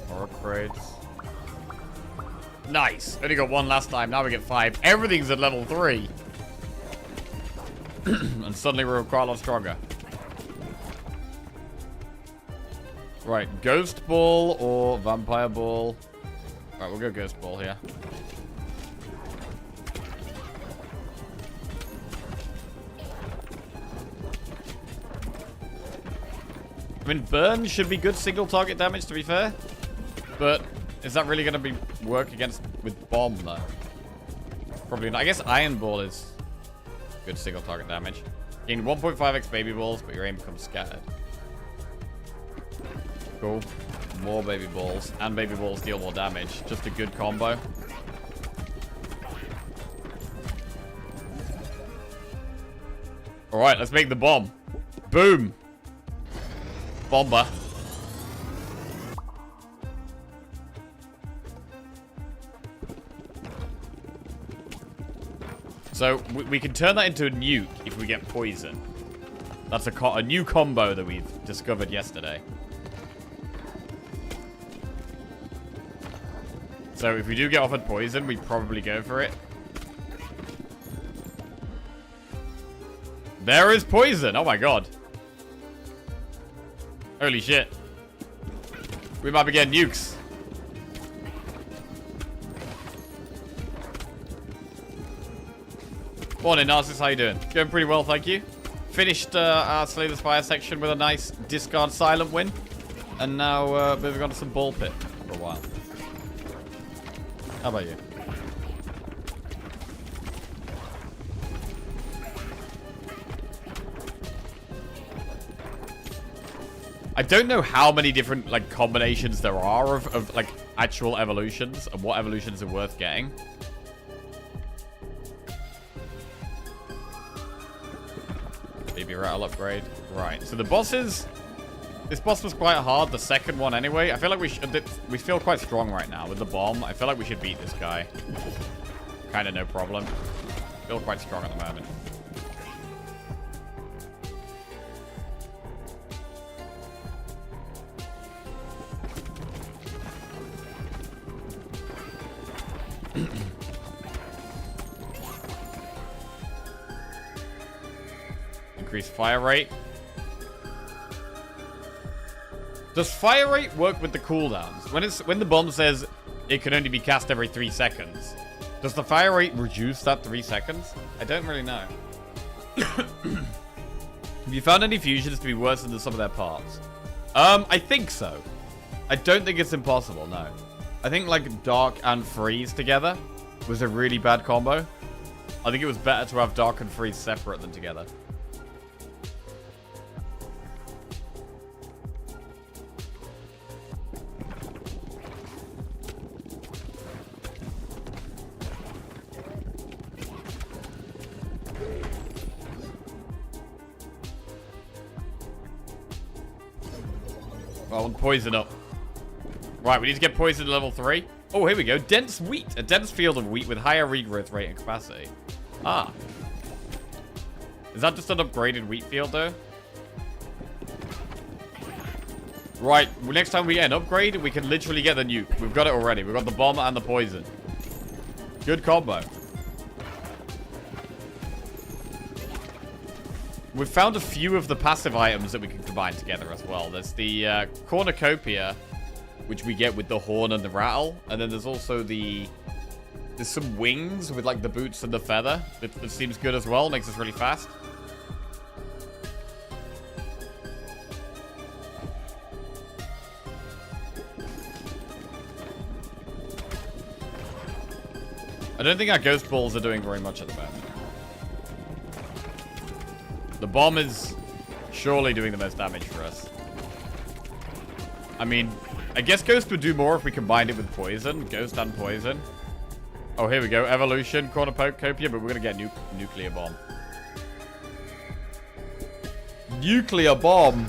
More upgrades. Nice! Only got one last time, now we get 5. Everything's at level 3. And suddenly we're quite a lot stronger. Right, Ghost Ball or Vampire Ball? Right, we'll go Ghost Ball here. I mean, Burn should be good single target damage, to be fair. But is that really going to work with Bomb, though? Probably not. I guess Iron Ball is good single target damage. Gain 1.5x baby balls, but your aim becomes scattered. Cool. More baby balls. And baby balls deal more damage. Just a good combo. Alright, let's make the bomb. Boom. Bomber. So, we can turn that into a nuke if we get poison. That's a new combo that we've discovered yesterday. So, if we do get offered poison, we probably go for it. There is poison! Oh my god. Holy shit. We might be getting nukes. Morning, Narcissus. How you doing? Going pretty well, thank you. Finished our Slay the Spire section with a nice discard silent win. And now moving on to some ball pit for a while. How about you? I don't know how many different like combinations there are of like actual evolutions and what evolutions are worth getting. Baby rattle upgrade. Right. So the bosses. This boss was quite hard. The second one anyway. I feel like we feel quite strong right now with the bomb. I feel like we should beat this guy. Kind of no problem. Feel quite strong at the moment. Increase fire rate. Does fire rate work with the cooldowns? When the bomb says it can only be cast every 3 seconds, does the fire rate reduce that 3 seconds? I don't really know. Have you found any fusions to be worse than the sum of their parts? I think so. I don't think it's impossible, no. I think like Dark and Freeze together was a really bad combo. I think it was better to have Dark and Freeze separate than together. I want poison up. Right, we need to get poison to level 3. Oh, here we go. Dense wheat. A dense field of wheat with higher regrowth rate and capacity. Ah. Is that just an upgraded wheat field, though? Right, well, next time we get an upgrade, we can literally get the nuke. We've got it already. We've got the bomb and the poison. Good combo. We've found a few of the passive items that we can combine together as well. There's the cornucopia, which we get with the horn and the rattle. And then there's also there's some wings with like the boots and the feather. That seems good as well. Makes us really fast. I don't think our ghost balls are doing very much at the moment. The bomb is surely doing the most damage for us. I mean, I guess Ghost would do more if we combined it with Poison. Ghost and Poison. Oh, here we go. Evolution, Cornucopia, but we're going to get Nuclear Bomb. Nuclear Bomb!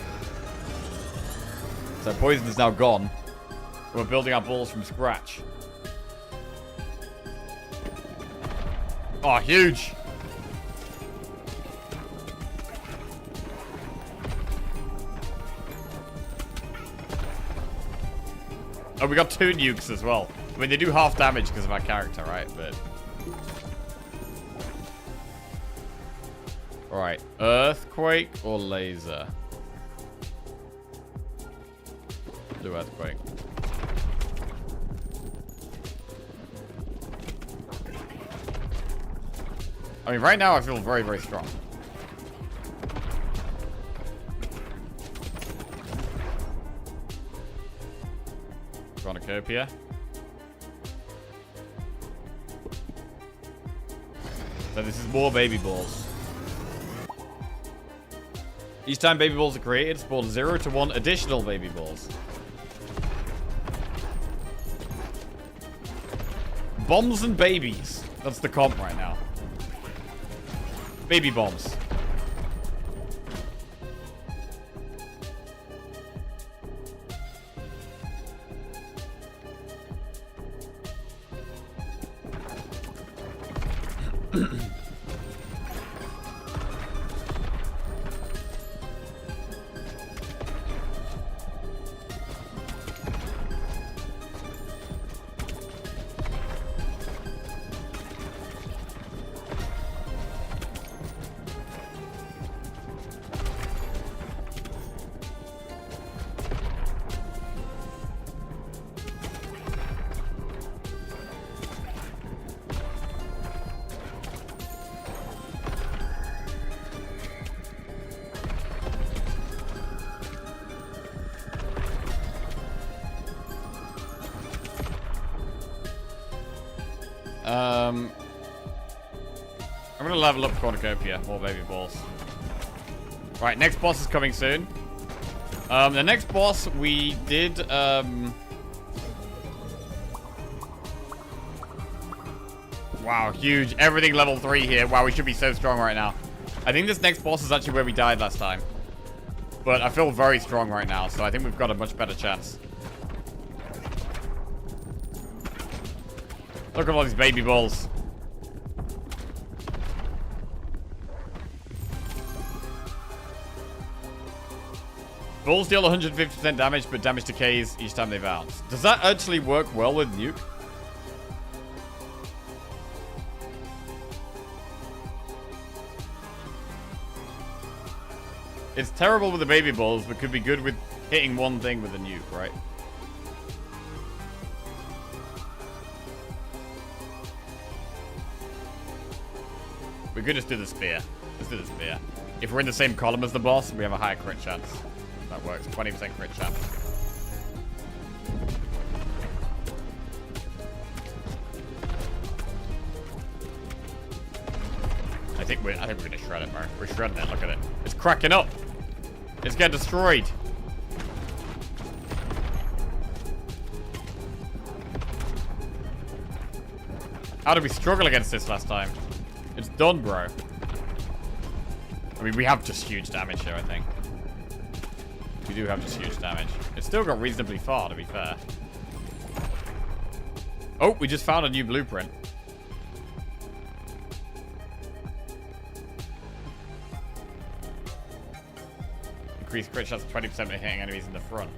So Poison is now gone. We're building our balls from scratch. Oh, huge! Oh, we got 2 nukes as well. I mean, they do half damage because of our character, right? But... Alright. Earthquake or laser? Do Earthquake. I mean, right now I feel very, very strong. Cornucopia. So this is more baby balls. Each time baby balls are created, spawn 0 to 1 additional baby balls. Bombs and babies. That's the comp right now. Baby bombs. I'm gonna level up Cornucopia. More baby balls. Right, next boss is coming soon. The next boss we did, wow, huge. Everything level 3 here. Wow, we should be so strong right now. I think this next boss is actually where we died last time. But I feel very strong right now, so I think we've got a much better chance. Look at all these baby balls. Balls deal 150% damage, but damage decays each time they bounce. Does that actually work well with Nuke? It's terrible with the baby balls, but could be good with hitting one thing with a nuke, right? We could just do the spear. Let's do the spear. If we're in the same column as the boss, we have a higher crit chance. That works. 20% crit chance. I think we're gonna shred it, bro. We're shredding it. Look at it. It's cracking up. It's getting destroyed. How did we struggle against this last time? It's done, bro. I mean, we have just huge damage here, I think. We do have just huge damage. It's still got reasonably far, to be fair. Oh, we just found a new blueprint. Increase crit chance 20% by hitting enemies in the front.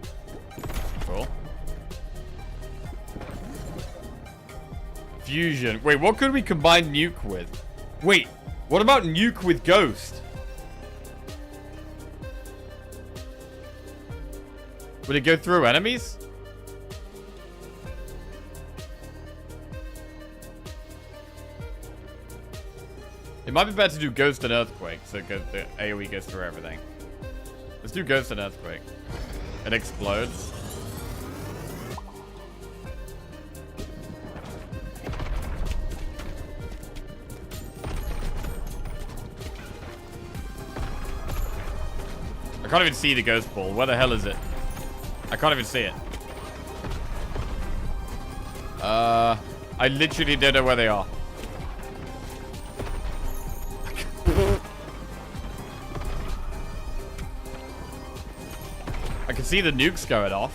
Cool. Fusion. Wait, what could we combine nuke with? Wait, what about nuke with ghost? Would it go through enemies? It might be better to do ghost and earthquake, so the AoE goes through everything. Let's do ghost and earthquake. It explodes. I can't even see the ghost ball. Where the hell is it? I can't even see it. I literally don't know where they are. I can see the nukes going off.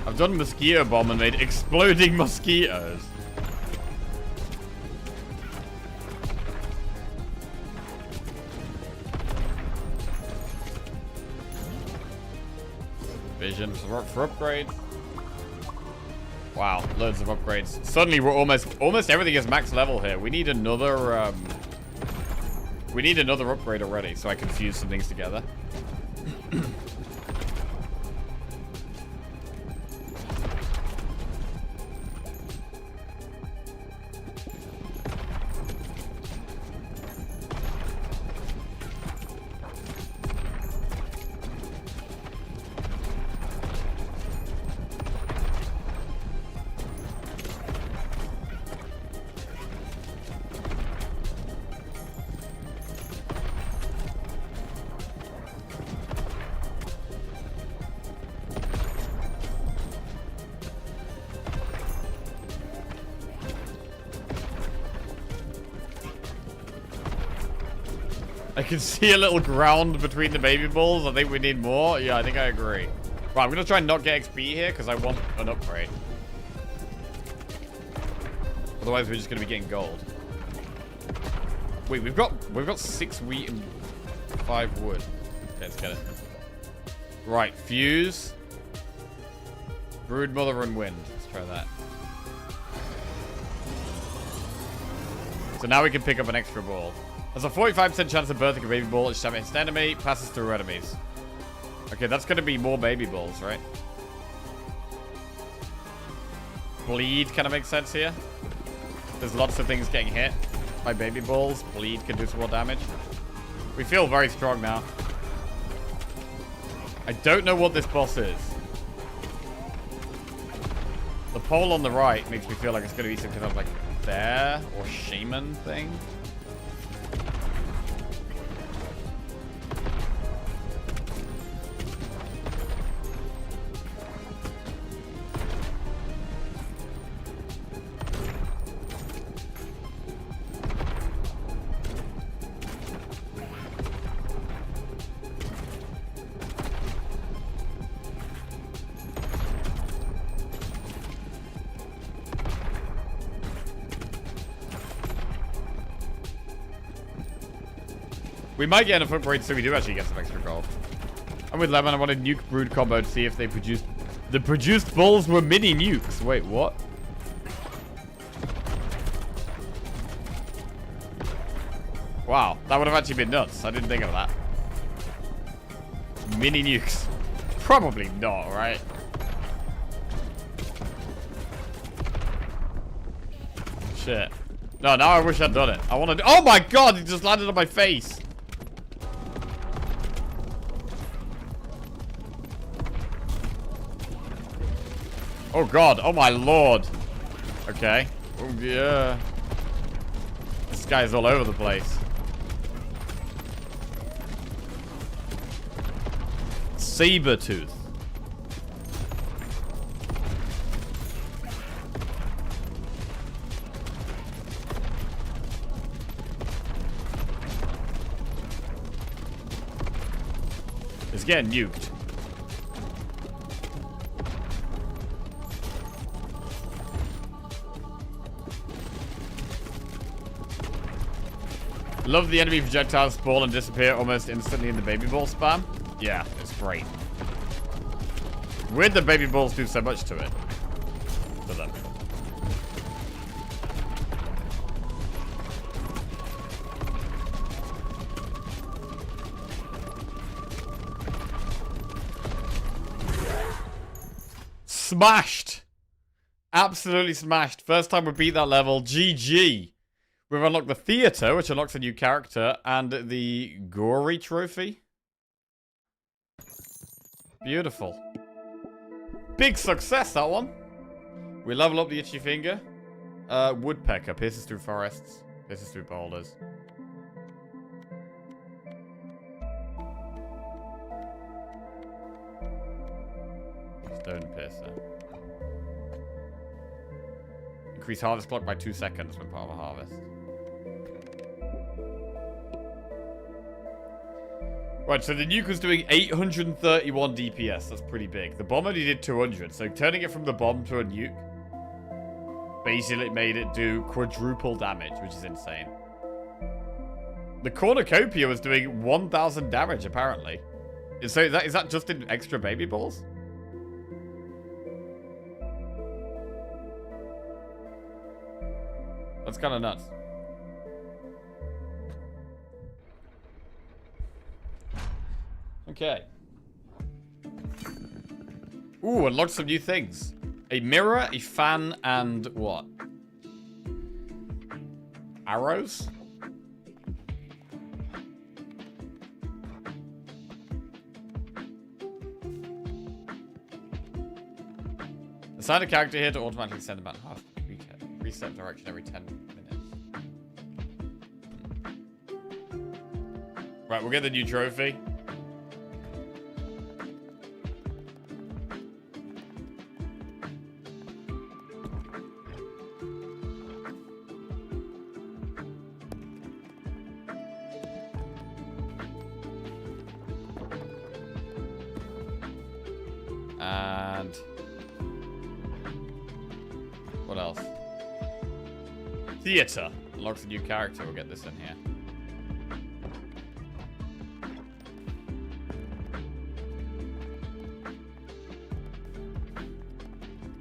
I've done mosquito bomb and made exploding mosquitoes. Vision for upgrade. Wow, loads of upgrades. Suddenly we're almost everything is max level here. We need another upgrade already so I can fuse some things together. I can see a little ground between the baby balls. I think we need more. Yeah, I think I agree. Right, I'm gonna try and not get XP here because I want an upgrade. Otherwise, we're just gonna be getting gold. Wait, we've got 6 wheat and 5 wood. Okay, let's get it. Right, fuse. Brood Mother and Wind. Let's try that. So now we can pick up an extra ball. There's a 45% chance of birthing a baby ball. Each time it hits an enemy, passes through enemies. Okay, that's going to be more baby balls, right? Bleed kind of makes sense here. There's lots of things getting hit by baby balls. Bleed can do some more damage. We feel very strong now. I don't know what this boss is. The pole on the right makes me feel like it's going to be some kind of like bear or shaman thing. We might get enough upgrades so we do actually get some extra gold. I'm with Lemon. I wanted nuke brood combo to see if they produced... The produced balls were mini nukes. Wait, what? Wow, that would have actually been nuts. I didn't think of that. Mini nukes. Probably not, right? Shit. No, now I wish I'd done it. I want to. Oh my god, it just landed on my face. Oh god, oh my lord. Okay. Oh yeah. This guy's all over the place. Sabertooth. It's getting nuked. Love the enemy projectiles spawn and disappear almost instantly in the baby ball spam. Yeah, it's great. Weird that baby balls do so much to it. For them. Smashed! Absolutely smashed. First time we beat that level. GG. We've unlocked the theater, which unlocks a new character, and the gory trophy. Beautiful. Big success, that one. We level up the itchy finger. Woodpecker pierces through forests, pierces through boulders. Stone piercer. Increase harvest clock by 2 seconds when part of a harvest. Right, so the nuke was doing 831 DPS. That's pretty big. The bomb only did 200, so turning it from the bomb to a nuke basically made it do quadruple damage, which is insane. The cornucopia was doing 1,000 damage, apparently. So is that just in extra baby balls? That's kind of nuts. Okay. Ooh, unlocked some new things. A mirror, a fan, and what? Arrows? Assign a character here to automatically send them out half. Reset direction every 10 minutes. Right, we'll get the new trophy. And what else? Theater. Unlocks a new character. We'll get this in here.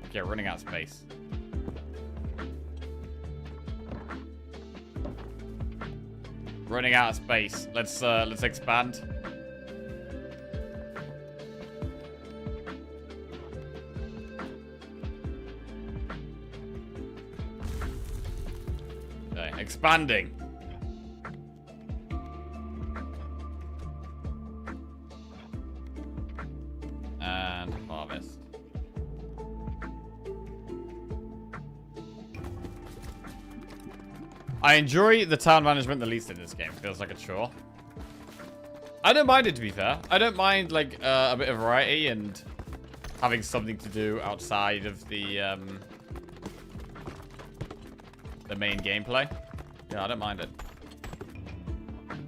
Okay, running out of space. Running out of space. Let's expand. Expanding. And harvest. I enjoy the town management the least in this game. Feels like a chore. I don't mind it, to be fair. I don't mind, like, a bit of variety and having something to do outside of the main gameplay. Yeah, I don't mind it.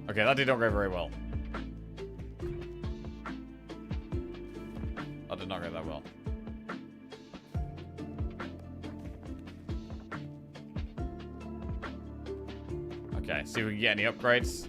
Okay, that did not go very well. That did not go that well. Okay, see if we can get any upgrades.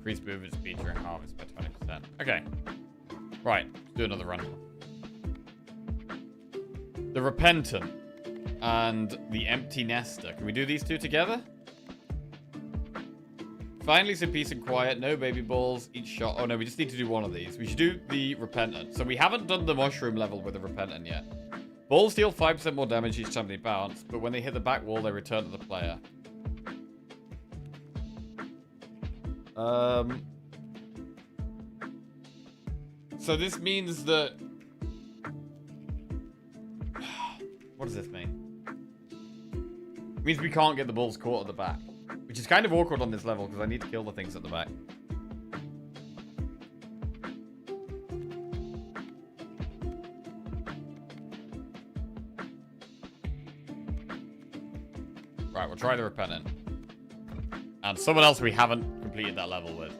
Increase movement speed during harvest by 20%. Okay. Right. Do another run. The Repentant and the Empty Nester. Can we do these two together? Finally some peace and quiet. No baby balls. Each shot. Oh no, we just need to do one of these. We should do the Repentant. So we haven't done the mushroom level with the Repentant yet. Balls deal 5% more damage each time they bounce, but when they hit the back wall, they return to the player. So this means that... What does this mean? It means we can't get the balls caught at the back. Which is kind of awkward on this level, because I need to kill the things at the back. Right, we'll try the Repentant. And someone else we haven't completed that level with.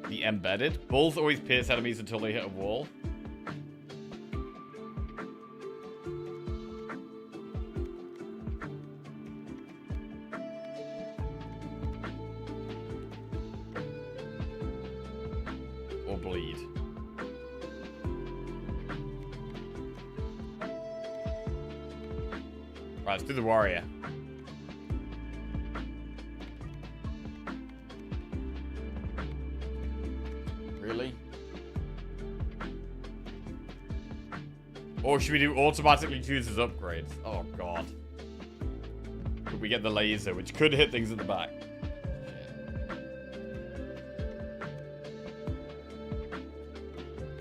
The Embedded. Balls always pierce enemies until they hit a wall. Or bleed. Right, let's do the Warrior. Really? Or should we do automatically chooses upgrades? Oh god. Could we get the laser, which could hit things at the back?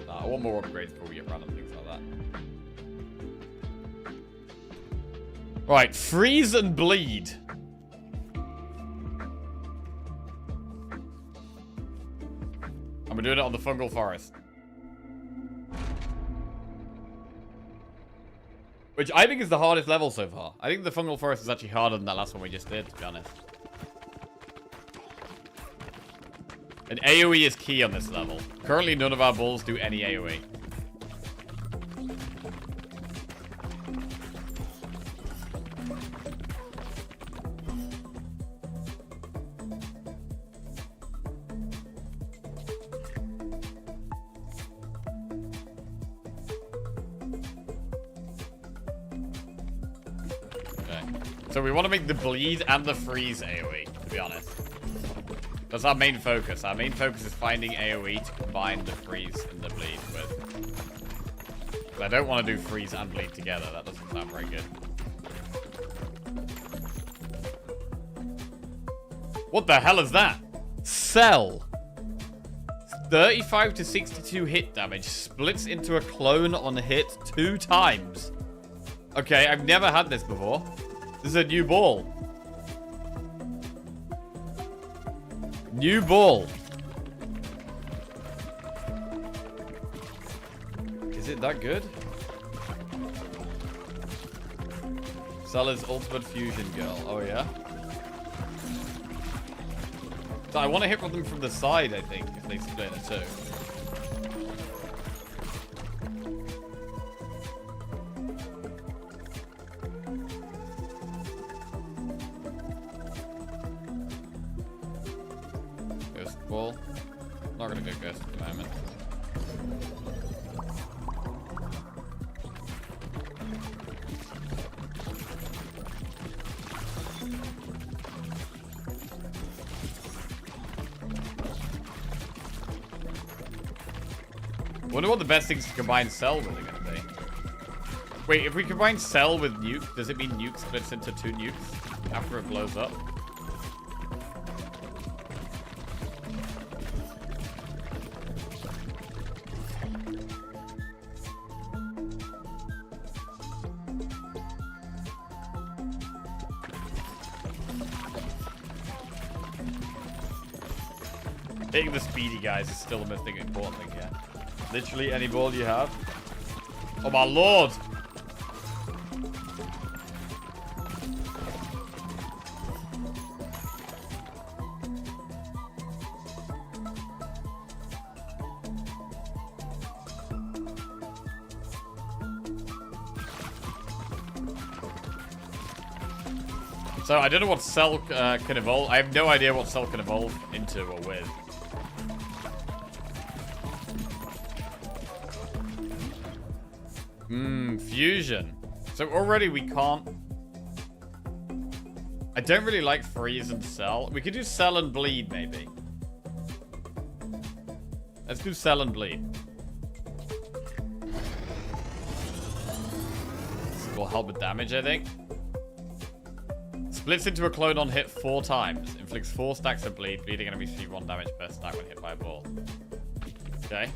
Nah, I want more upgrades before we get random things like that. Right, freeze and bleed. And we're doing it on the fungal forest. Which I think is the hardest level so far. I think the fungal forest is actually harder than that last one we just did, to be honest. And AoE is key on this level. Currently, none of our bulls do any AoE. So we want to make the bleed and the freeze AoE, to be honest. That's our main focus. Our main focus is finding AoE to combine the freeze and the bleed with. But I don't want to do freeze and bleed together. That doesn't sound very good. What the hell is that? Cell. 35 to 62 hit damage. Splits into a clone on hit 2 times. Okay, I've never had this before. This is a new ball. New ball. Is it that good? Cella's Ultimate Fusion Girl. Oh, yeah? So I want to hit them from the side, I think, if they split it too. Ball. Not gonna go ghost at the moment. Wonder what the best things to combine Cell with are gonna be. Wait, if we combine Cell with Nuke, does it mean Nuke splits into 2 nukes after it blows up? Hitting the speedy guys is still the most important thing, yeah. Literally any ball you have. Oh my lord! So I don't know what Cell can evolve. I have no idea what Cell can evolve into or with. Fusion. So already we can't... I don't really like Freeze and Cell. We could do Cell and Bleed, maybe. Let's do Cell and Bleed. This will help with damage, I think. Splits into a clone on hit 4 times. Inflicts 4 stacks of bleed. Bleeding enemies receive 1 damage per stack when hit by a ball. Okay.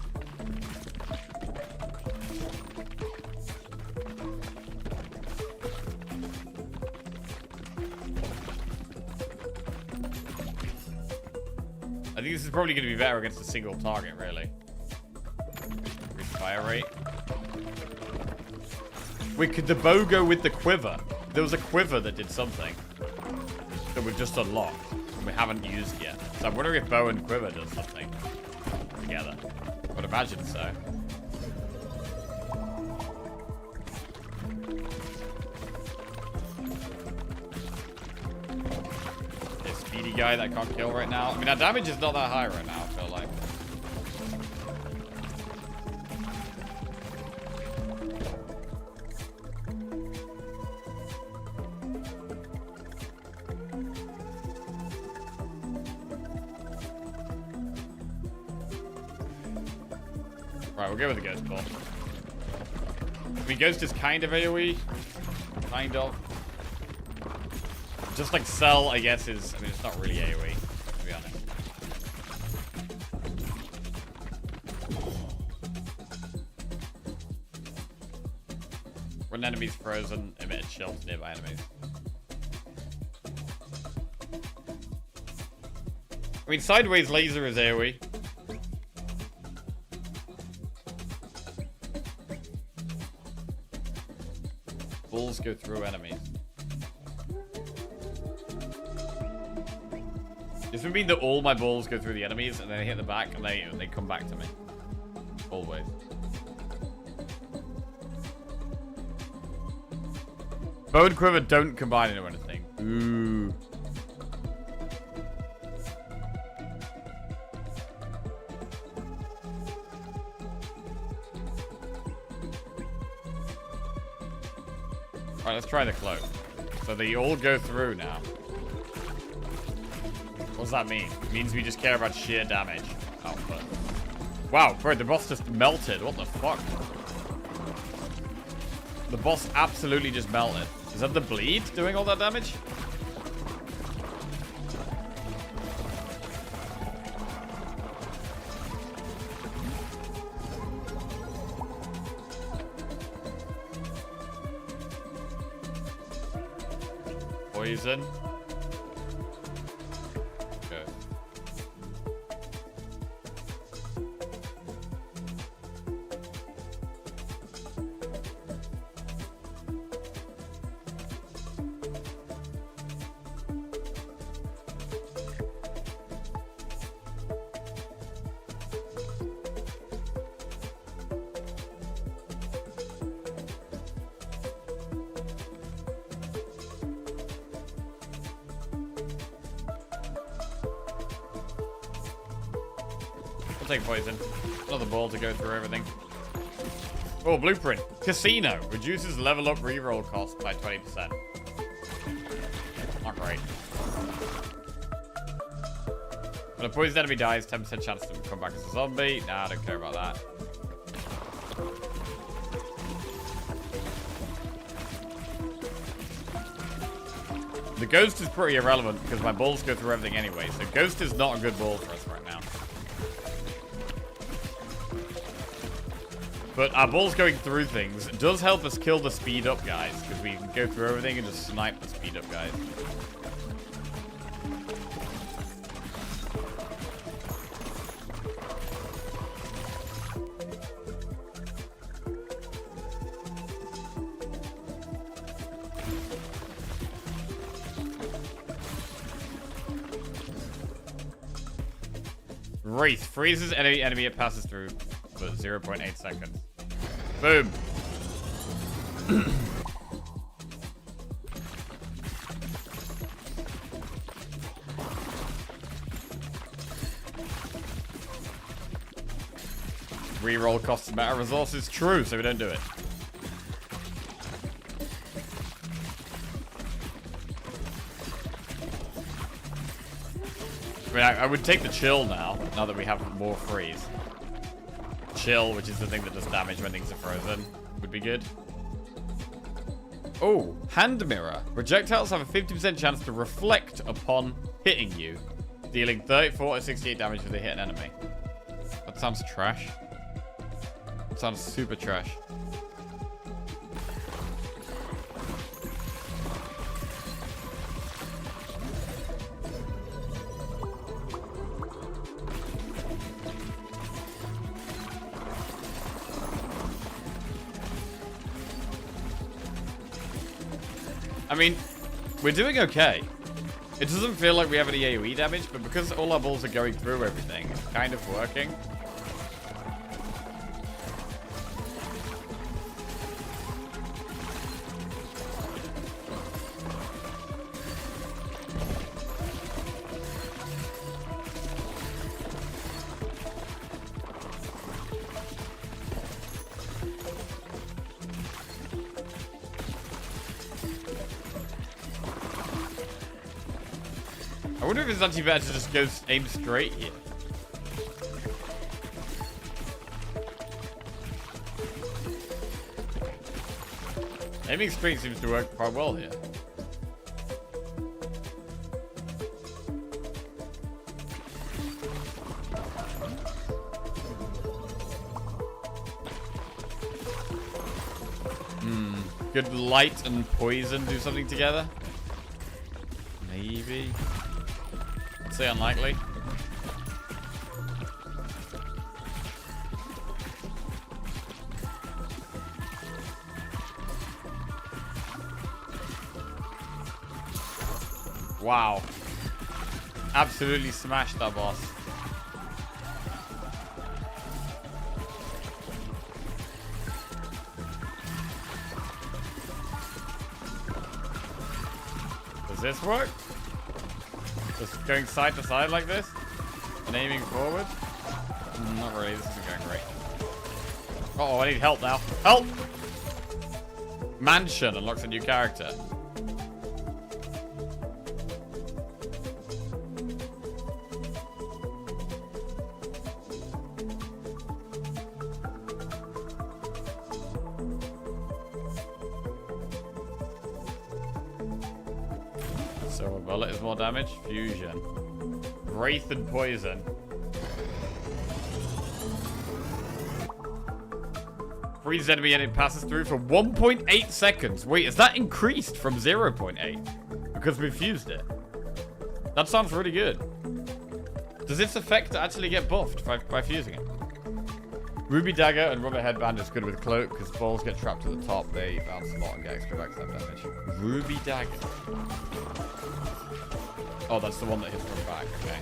I think this is probably going to be better against a single target, really. Increase fire rate. Wait, could the bow go with the quiver? There was a quiver that did something that we've just unlocked and we haven't used yet. So I'm wondering if bow and quiver does something together. I would imagine so. Okay, speedy guy that I can't kill right now. I mean, our damage is not that high right now, I feel like. Right, we'll go with the Ghost Ball. I mean, Ghost is kind of AoE. Kind of. Just like Cell, I guess, is... I mean, it's not really AoE, to be honest. When enemies frozen, emit a chill to nearby enemies. I mean, Sideways Laser is AoE. Balls go through enemies. This would mean that all my balls go through the enemies and then they hit the back and they come back to me. Always. Bow and quiver don't combine into anything. Ooh. Alright, let's try the cloak. So they all go through now. What does that mean? It means we just care about sheer damage output. Wow, bro, the boss just melted. What the fuck? The boss absolutely just melted. Is that the bleed doing all that damage? Poison. Okay. Take poison. Another ball to go through everything. Oh, blueprint. Casino. Reduces level up reroll cost by 20%. Not great. When a poisoned enemy dies, 10% chance to come back as a zombie. Nah, I don't care about that. The ghost is pretty irrelevant because my balls go through everything anyway. So ghost is not a good ball for us right now. But our balls going through things does help us kill the speed up guys, because we can go through everything and just snipe the speed up guys. Wraith freezes any enemy it passes through for 0.8 seconds. Boom. reroll costs meta resources. True, so we don't do it. I mean, I would take the chill now that we have more freeze. Chill, which is the thing that does damage when things are frozen, would be good. Oh, hand mirror. Projectiles have a 50% chance to reflect upon hitting you, dealing 34 to 68 damage if they hit an enemy. That sounds trash. That sounds super trash. I mean, we're doing okay. It doesn't feel like we have any AoE damage, but because all our balls are going through everything, it's kind of working. I wonder if it's actually better to just go aim straight here. Aiming straight seems to work quite well here. Could light and poison do something together? Maybe. I'd say unlikely. Wow. Absolutely smashed that boss. Does this work? Just going side to side like this? And aiming forward? Not really, this isn't going great. Uh oh, I need help now. Help! Mansion unlocks a new character. Silver bullet is more damage. Fusion. Wraith and poison. Freeze enemy and it passes through for 1.8 seconds. Wait, is that increased from 0.8? Because we fused it. That sounds really good. Does its effect actually get buffed by fusing it? Ruby Dagger and Rubber Headband is good with Cloak because balls get trapped at the top. They bounce a lot and get extra backstab damage. Ruby Dagger. Oh, that's the one that hits from back. Okay.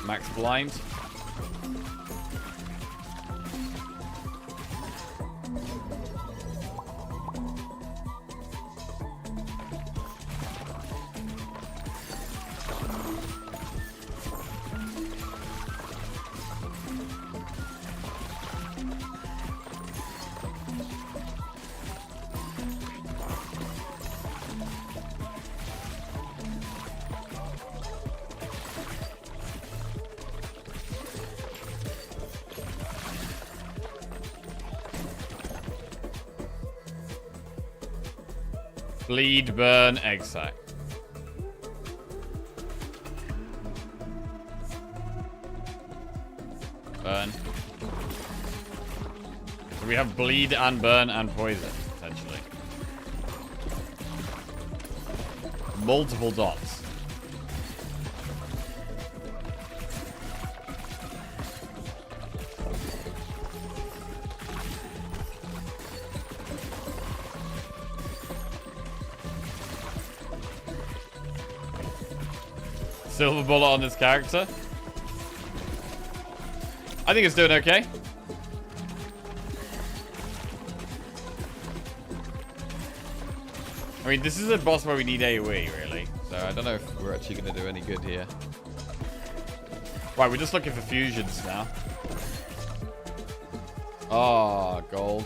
Max blind. Bleed, burn, egg sac. Burn. So we have bleed and burn and poison, essentially. Multiple dots. Silver bullet on this character. I think it's doing okay. I mean, this is a boss where we need AoE, really. So I don't know if we're actually going to do any good here. Right, we're just looking for fusions now. Ah, gold.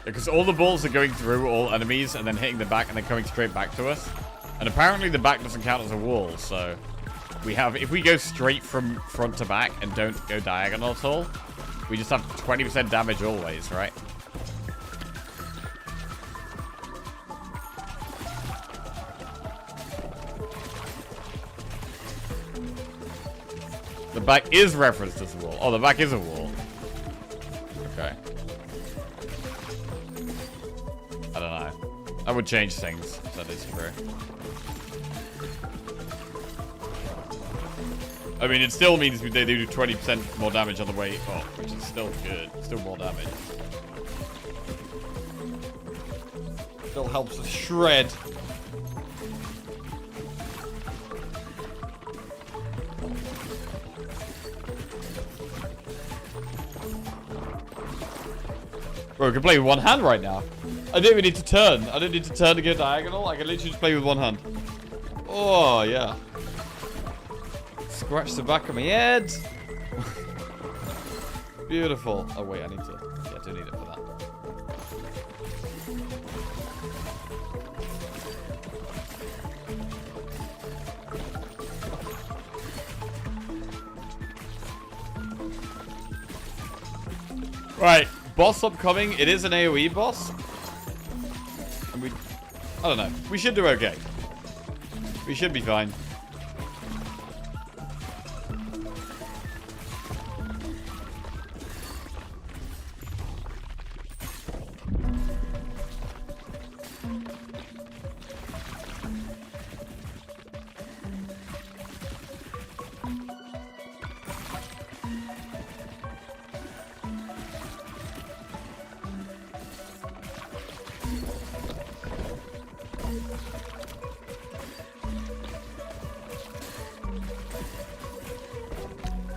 Because all the balls are going through all enemies and then hitting the back and then coming straight back to us. And apparently the back doesn't count as a wall, so we have, if we go straight from front to back and don't go diagonal at all, we just have 20% damage always, right? The back is referenced as a wall. Oh, the back is a wall. Okay. I don't know. That would change things. That is true. I mean, it still means they do 20% more damage on the way up, which is still good. Still more damage. Still helps us shred. Bro, we can play with one hand right now. I don't even need to turn. I don't need to turn to go diagonal. I can literally just play with one hand. Oh, yeah. Scratch the back of my head. Beautiful. Oh, wait, I need to... Yeah, I do need it for that. Right. Boss upcoming. It is an AoE boss. And we... I don't know. We should do okay. We should be fine.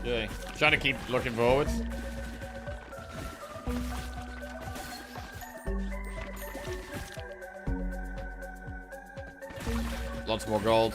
Yeah, trying to keep looking forwards. Lots more gold.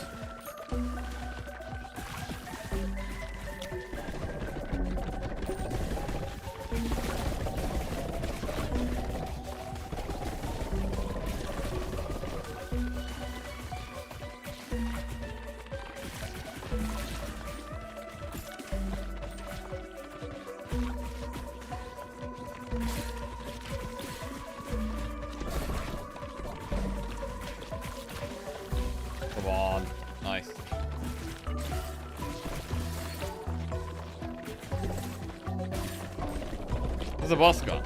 Come on. Nice. Where's the boss gone?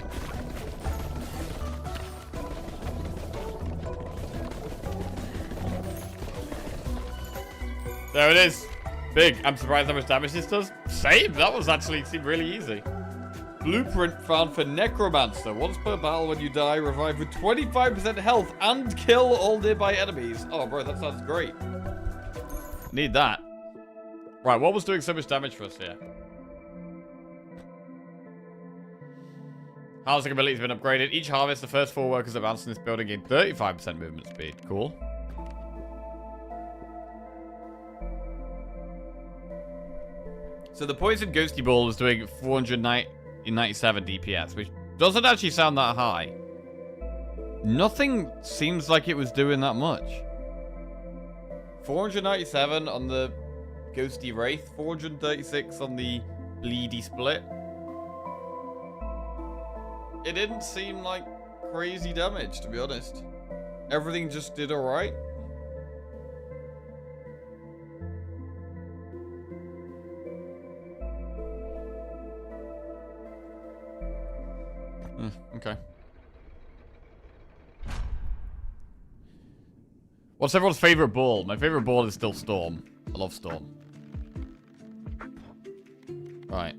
There it is. Big. I'm surprised how much damage this does. Same. That was actually seemed really easy. Blueprint found for Necromancer. Once per battle, when you die, revive with 25% health and kill all nearby enemies. Oh, bro, that sounds great. Need that. Right, what was doing so much damage for us here? Housing ability has been upgraded. Each harvest, the first 4 workers advanced in this building gain 35% movement speed. Cool. So the poisoned ghosty ball is doing 497 DPS, which doesn't actually sound that high. Nothing seems like it was doing that much. 497 on the ghosty wraith, 436 on the bleedy split. It didn't seem like crazy damage, to be honest. Everything just did alright. Okay. What's everyone's favorite ball? My favorite ball is still Storm. I love Storm. Right.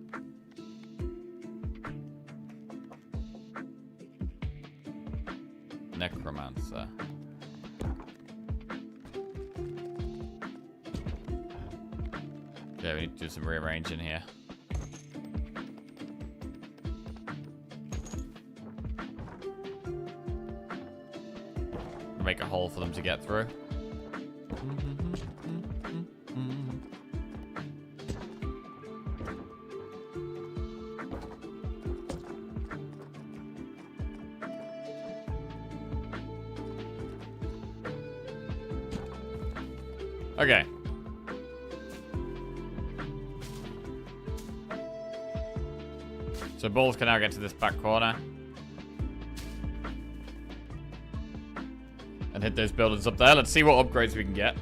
Necromancer. Yeah, we need to do some rearranging here. Make a hole for them to get through. Okay. So balls can now get to this back corner. And hit those buildings up there. Let's see what upgrades we can get.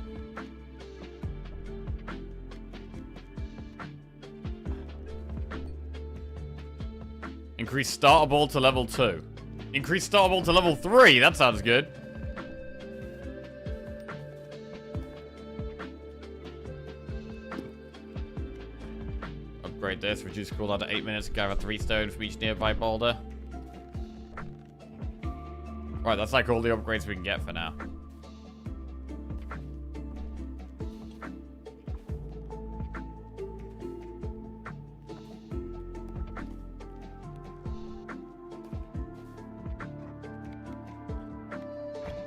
Increase starter ball to level 2. Increase starter ball to level 3. That sounds good. Upgrade this. Reduce cooldown to 8 minutes. Gather 3 stones from each nearby boulder. Right, that's like all the upgrades we can get for now.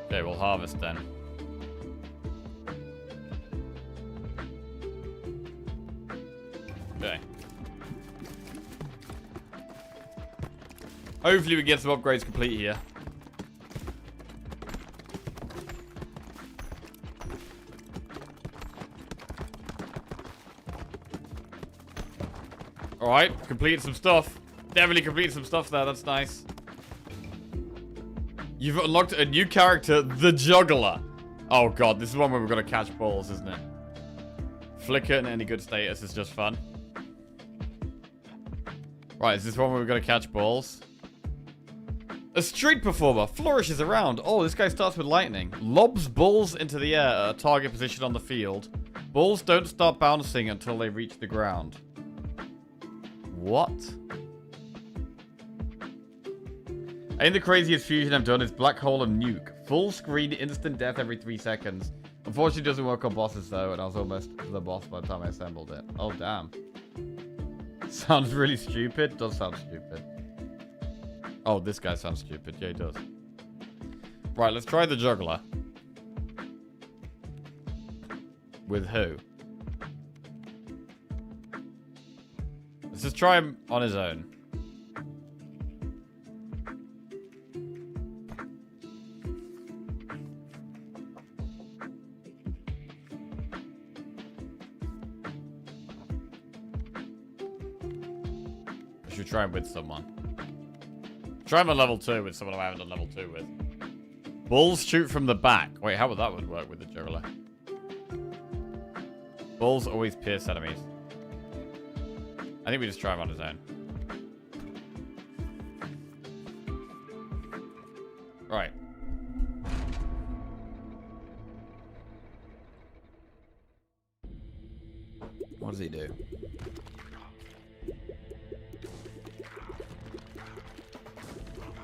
Okay, we'll harvest then. Okay. Hopefully we get some upgrades complete here. Alright, completed some stuff. Definitely completed some stuff there, that's nice. You've unlocked a new character, the Juggler. Oh god, this is one where we're gonna catch balls, isn't it? Flicker in any good status is just fun. Right, is this one where we're gonna catch balls? A street performer flourishes around. Oh, this guy starts with lightning. Lobs balls into the air at a target position on the field. Balls don't start bouncing until they reach the ground. What? I think the craziest fusion I've done is Black Hole and Nuke. Full screen, instant death every 3 seconds. Unfortunately, it doesn't work on bosses though, and I was almost the boss by the time I assembled it. Oh, damn. Sounds really stupid. Does sound stupid. Oh, this guy sounds stupid. Yeah, he does. Right, let's try the Juggler. With who? Let's just try him on his own. I should try him with someone. Try him on level 2 with someone I haven't done level 2 with. Bulls shoot from the back. Wait, how would that work with the Juggler? Bulls always pierce enemies. I think we just try him on his own. Right. What does he do?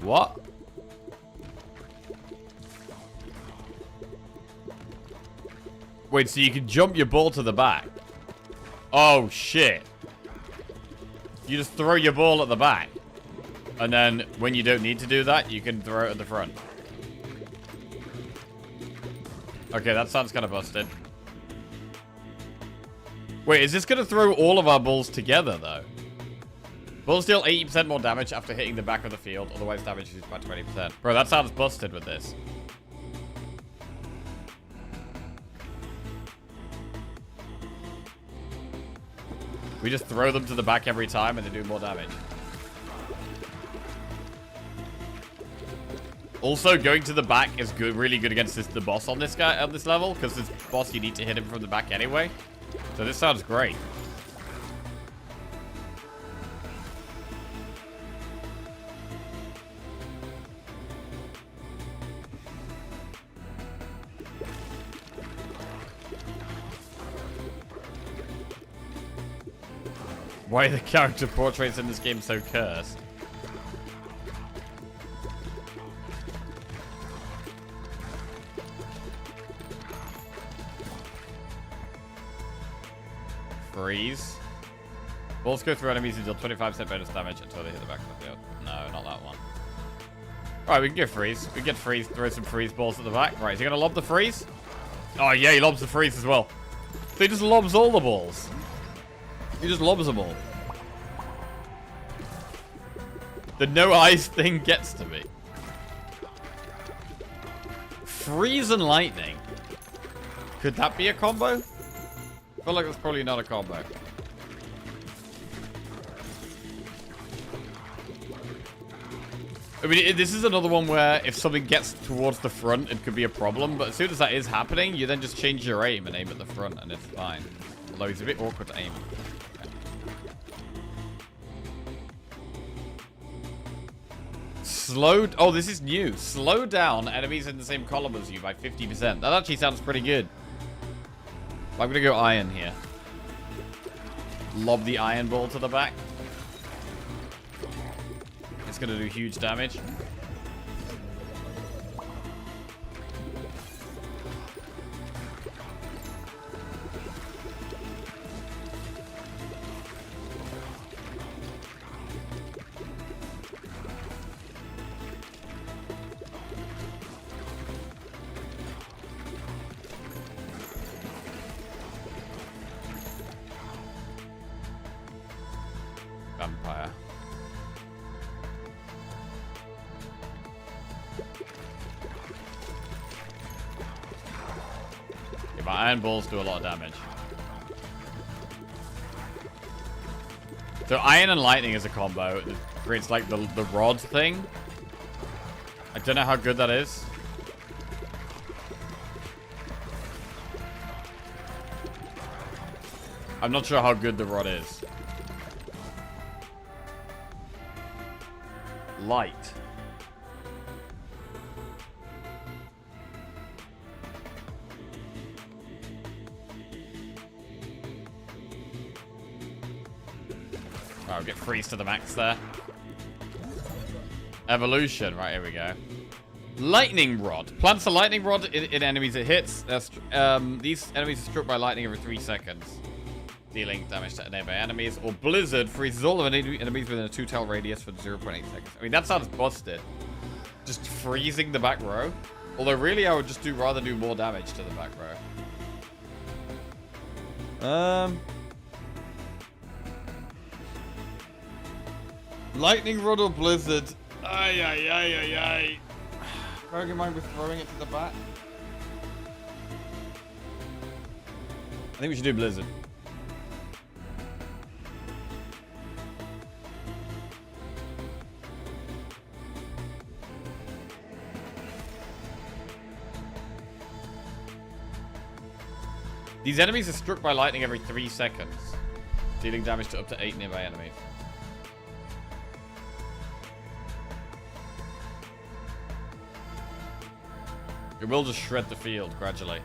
What? Wait, so you can jump your ball to the back? Oh, shit. You just throw your ball at the back. And then, when you don't need to do that, you can throw it at the front. Okay, that sounds kind of busted. Wait, is this going to throw all of our balls together, though? Balls deal 80% more damage after hitting the back of the field. Otherwise, damage is by 20%. Bro, that sounds busted with this. We just throw them to the back every time and they do more damage. Also, going to the back is good, really good against the boss on this guy on this level, because this boss you need to hit him from the back anyway. So this sounds great. Why are the character portraits in this game so cursed? Freeze. Balls go through enemies and deal 25% bonus damage until they hit the back of the field. No, not that one. Alright, we can get freeze. We can get freeze, throw some freeze balls at the back. Right, is he going to lob the freeze? Oh, yeah, he lobs the freeze as well. So he just lobs all the balls. He just lobs them all. The no eyes thing gets to me. Freeze and lightning. Could that be a combo? I feel like that's probably not a combo. I mean, this is another one where if something gets towards the front, it could be a problem. But as soon as that is happening, you then just change your aim and aim at the front, and it's fine. Although it's a bit awkward to aim. Okay. Oh, this is new. Slow down enemies in the same column as you by 50%. That actually sounds pretty good. I'm going to go iron here. Lob the iron ball to the back. It's going to do huge damage. Vampire. Yeah, my iron balls do a lot of damage. So iron and lightning is a combo. It creates like the rod thing. I don't know how good that is. I'm not sure how good the rod is. Light. Oh, I'll get freeze to the max there. Evolution. Right, here we go. Lightning rod. Plants a lightning rod in enemies it hits. These enemies are struck by lightning every 3 seconds, dealing damage to nearby enemies. Or Blizzard freezes all of enemies within a 2-tile radius for 0.8 seconds. I mean, that sounds busted. Just freezing the back row. Although, really, I would just rather do more damage to the back row. Lightning rod or Blizzard? Ay, ay, ay, ay, ay. Bearing in mind we're throwing it to the back. I think we should do Blizzard. These enemies are struck by lightning every 3 seconds, dealing damage to up to 8 nearby enemies. It will just shred the field gradually.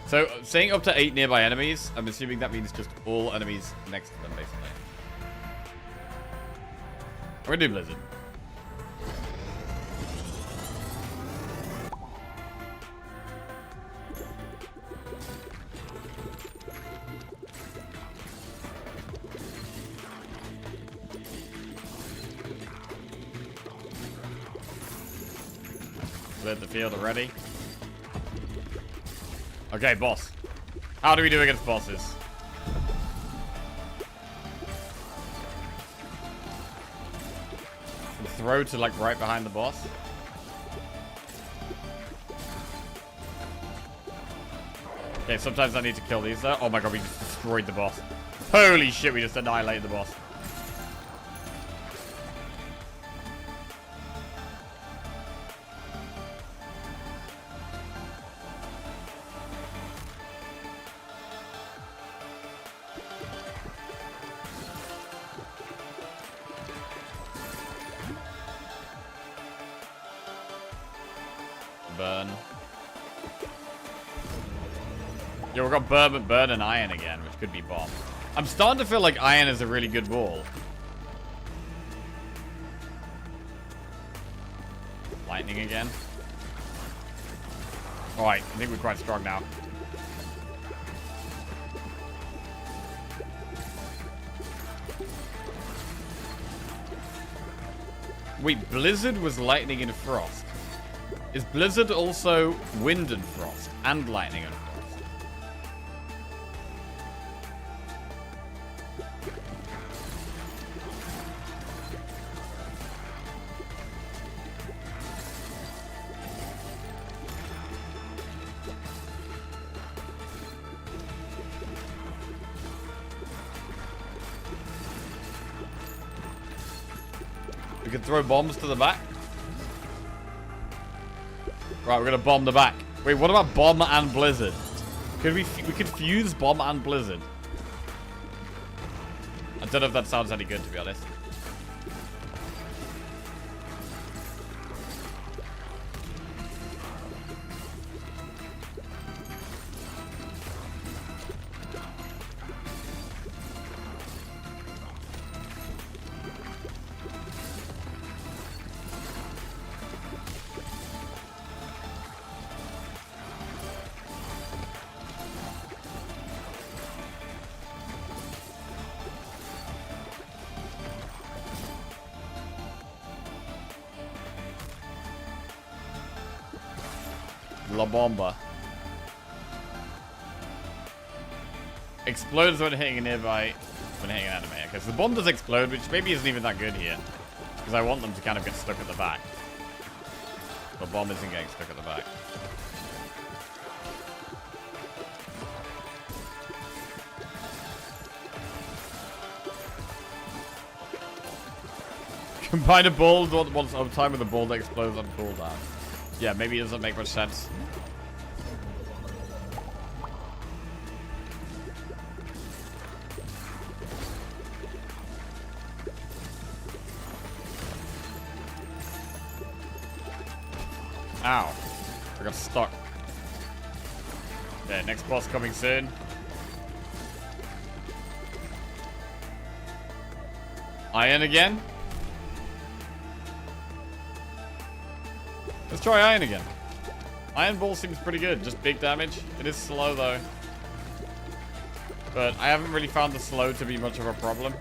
So, saying up to 8 nearby enemies, I'm assuming that means just all enemies next to them, basically. We're gonna do Blizzard. Cleared the field already. Okay, boss. How do we do against bosses? Throw to like right behind the boss. Okay, sometimes I need to kill these though. Oh my god, we just destroyed the boss. Holy shit, we just annihilated the boss. Burn. Yeah, we've got burn and iron again, which could be bomb. I'm starting to feel like iron is a really good ball. Lightning again. Alright, I think we're quite strong now. Wait, Blizzard was lightning and frost. Is Blizzard also wind and frost and lightning and frost? We can throw bombs to the back. Right, we're gonna bomb the back. Wait, what about bomb and blizzard? Could we could fuse bomb and blizzard? I don't know if that sounds any good, to be honest. La Bomba. Explodes when hitting a nearby, when hitting an enemy. Okay, so the bomb does explode, which maybe isn't even that good here. Because I want them to kind of get stuck at the back. The bomb isn't getting stuck at the back. Combine a ball once over time with a ball that explodes on cooldown. Yeah, maybe it doesn't make much sense. Ow. I got stuck. Okay, next boss coming soon. Iron again? Let's try iron again. Iron ball seems pretty good, just big damage. It is slow though. But I haven't really found the slow to be much of a problem.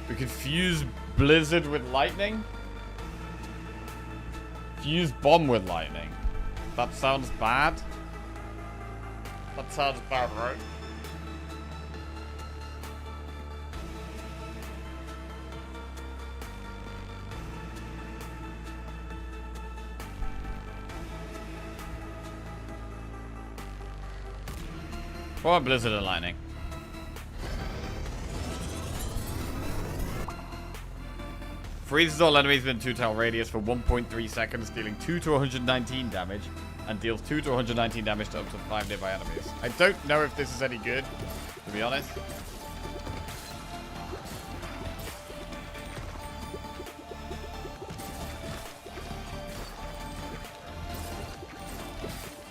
We could fuse blizzard with lightning. Fuse bomb with lightning. That sounds bad. That sounds bad, right? Or blizzard and lightning. Freezes all enemies within 2-tile radius for 1.3 seconds, dealing 2 to 119 damage, and deals 2 to 119 damage to up to 5 nearby enemies. I don't know if this is any good, to be honest.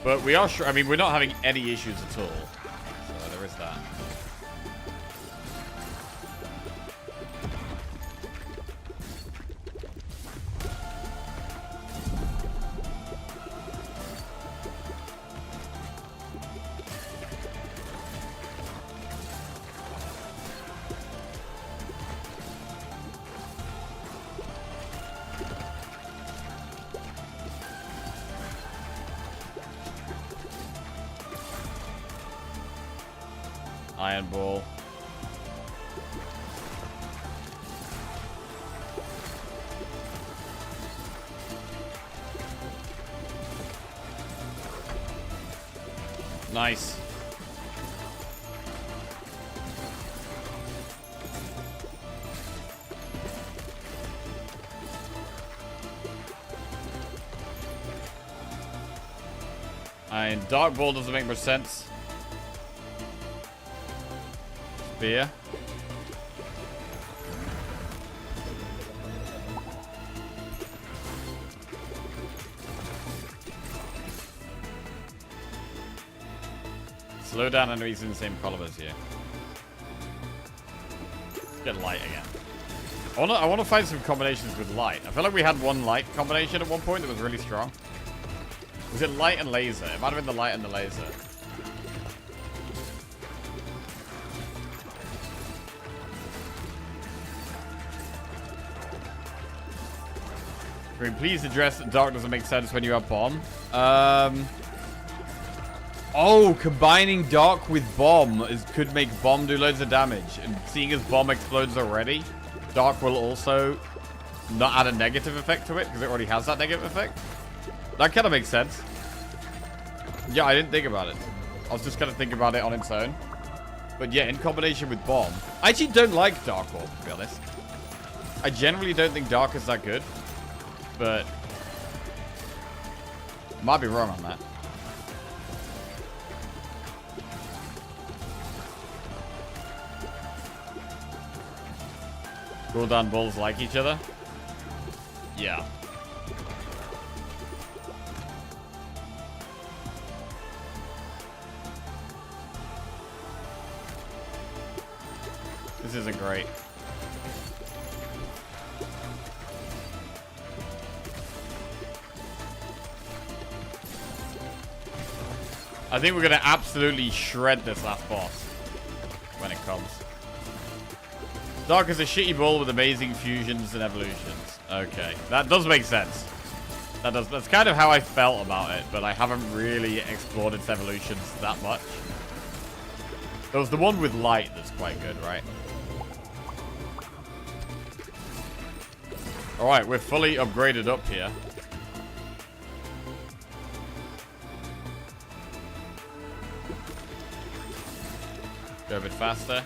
But we are sure, I mean, we're not having any issues at all. So there is that. Iron ball. Nice. And dark ball doesn't make much sense. Spire. Slow down enemies in the same color as you. Let's get light again. I want to find some combinations with light. I feel like we had one light combination at one point that was really strong. Was it light and laser? It might have been the light and the laser. Can we please address that dark doesn't make sense when you have bomb? Oh, combining dark with bomb could make bomb do loads of damage. And seeing as bomb explodes already, dark will also not add a negative effect to it because it already has that negative effect. That kind of makes sense. Yeah, I didn't think about it. I was just kind of thinking about it on its own. But yeah, in combination with bomb. I actually don't like dark orb, to be honest. I generally don't think dark is that good. But might be wrong on that. Cooldown balls like each other? Yeah. This isn't great. I think we're going to absolutely shred this last boss when it comes. Dark is a shitty ball with amazing fusions and evolutions. Okay, that does make sense. That's kind of how I felt about it, but I haven't really explored its evolutions that much. There was the one with light that's quite good, right? Alright, we're fully upgraded up here. Go a bit faster.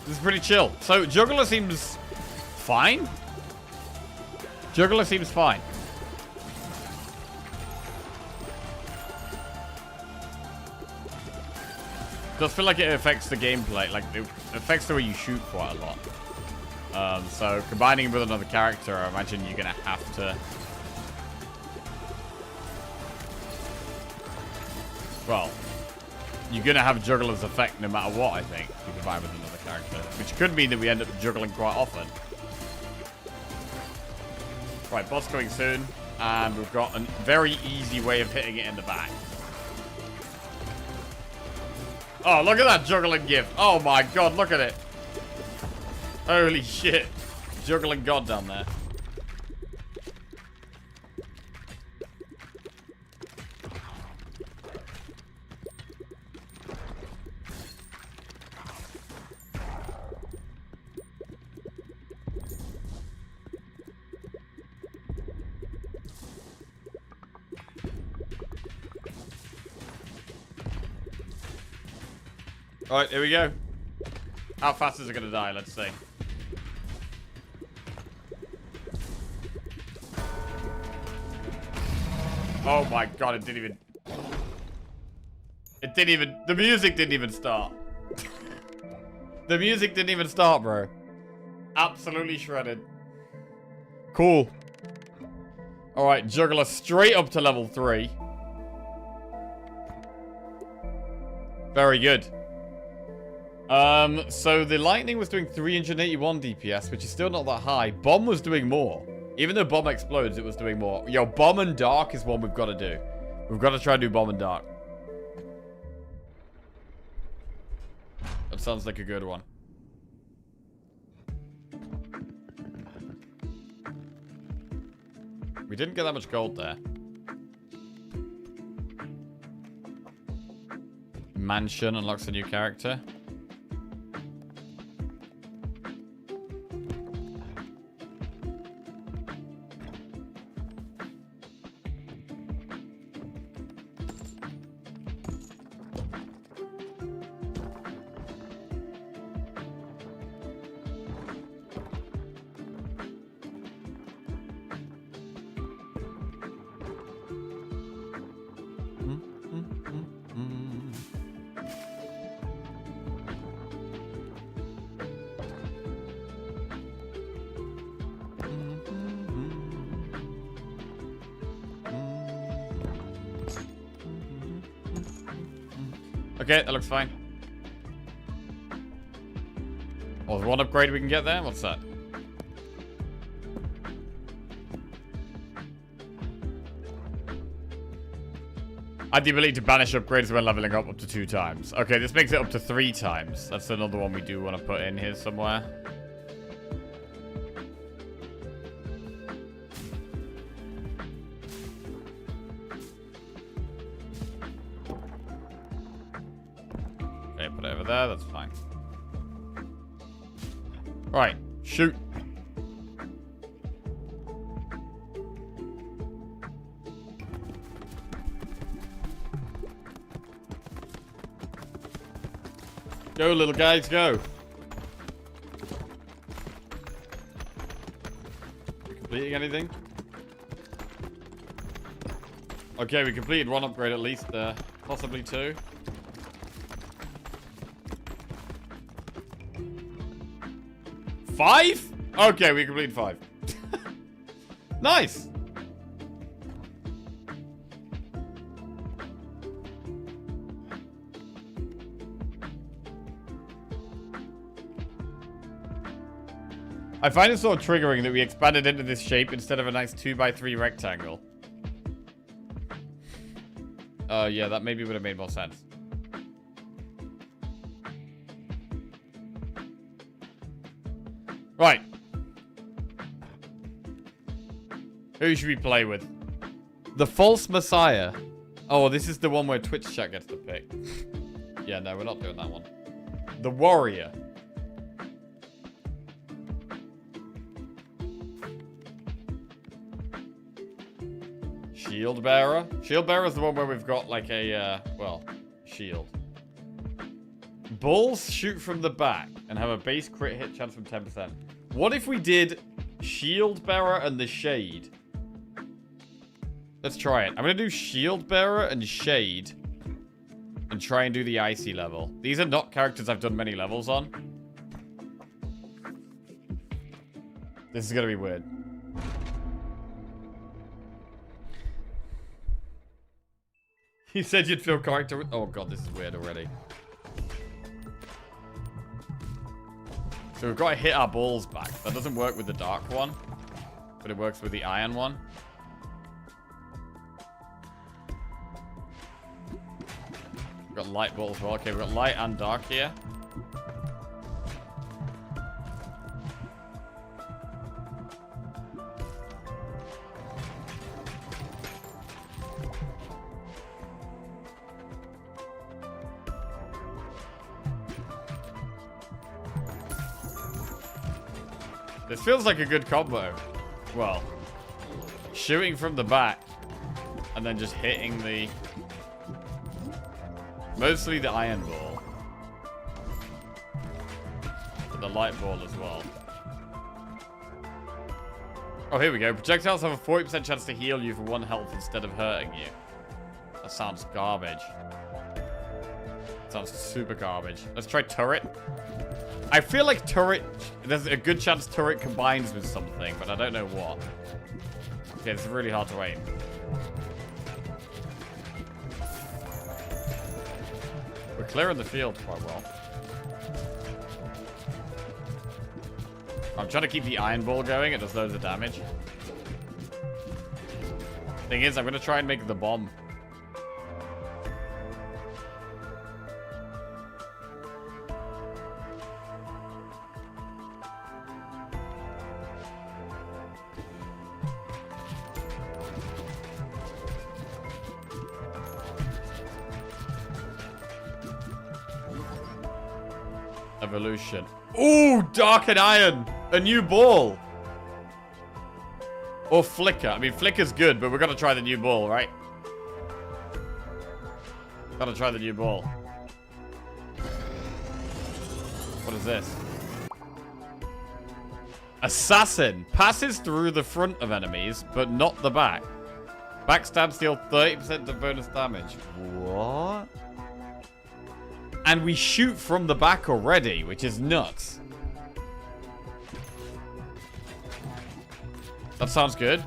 This is pretty chill. So, Juggler seems fine. Juggler seems fine. Does feel like it affects the gameplay. Like, it affects the way you shoot quite a lot. So, combining with another character, I imagine you're going to have to... Well... You're going to have Juggler's effect no matter what, I think, if you combine with another character. Which could mean that we end up juggling quite often. Right, boss coming soon. And we've got a very easy way of hitting it in the back. Oh, look at that juggling gift. Oh my god, look at it. Holy shit. Juggling god down there. Alright, here we go. How fast is it going to die? Let's see. Oh my god, it didn't even... It didn't even... The music didn't even start. The music didn't even start, bro. Absolutely shredded. Cool. Alright, Juggler straight up to level 3. Very good. So the lightning was doing 381 DPS, which is still not that high. Bomb was doing more. Even though bomb explodes, it was doing more. Yo, bomb and dark is one we've got to do. We've got to try and do bomb and dark. That sounds like a good one. We didn't get that much gold there. Mansion unlocks a new character. Okay, that looks fine. Oh, there's one upgrade we can get there? What's that? Add the ability to banish upgrades when leveling up to 2 times. Okay, this makes it up to 3 times. That's another one we do want to put in here somewhere. Okay, put it over there. That's fine. Right, shoot. Go, little guys, go. Completing anything? Okay, we completed 1 upgrade at least there. Possibly 2. Five? Okay, we completed 5. Nice. I find it sort of triggering that we expanded into this shape instead of a nice 2x3 rectangle. Yeah, that maybe would have made more sense. Right. Who should we play with? The False Messiah. Oh, this is the one where Twitch chat gets to pick. Yeah, no, we're not doing that one. The Warrior. Shield Bearer. Shield Bearer is the one where we've got like a, well, shield. Bulls shoot from the back and have a base crit hit chance from 10%. What if we did Shield Bearer and the Shade? Let's try it. I'm going to do Shield Bearer and Shade and try and do the Icy level. These are not characters I've done many levels on. This is going to be weird. You said you'd feel character... Oh god, this is weird already. So we've got to hit our balls back. That doesn't work with the dark one, but it works with the iron one. We've got light balls as well. Okay, we've got light and dark here. This feels like a good combo. Well, shooting from the back and then just hitting the... Mostly the iron ball. But the light ball as well. Oh, here we go. Projectiles have a 40% chance to heal you for 1 health instead of hurting you. That sounds garbage. Sounds super garbage. Let's try turret. I feel like turret... There's a good chance turret combines with something, but I don't know what. Okay, this is really hard to aim. We're clearing the field quite well. I'm trying to keep the iron ball going. It does loads of damage. Thing is, I'm going to try and make the bomb. Evolution. Ooh, Dark and Iron. A new ball. Or Flicker. I mean, Flicker's good, but we're going to try the new ball, right? Gotta try the new ball. What is this? Assassin. Passes through the front of enemies, but not the back. Backstab deal 30% of bonus damage. What? And we shoot from the back already, which is nuts. That sounds good.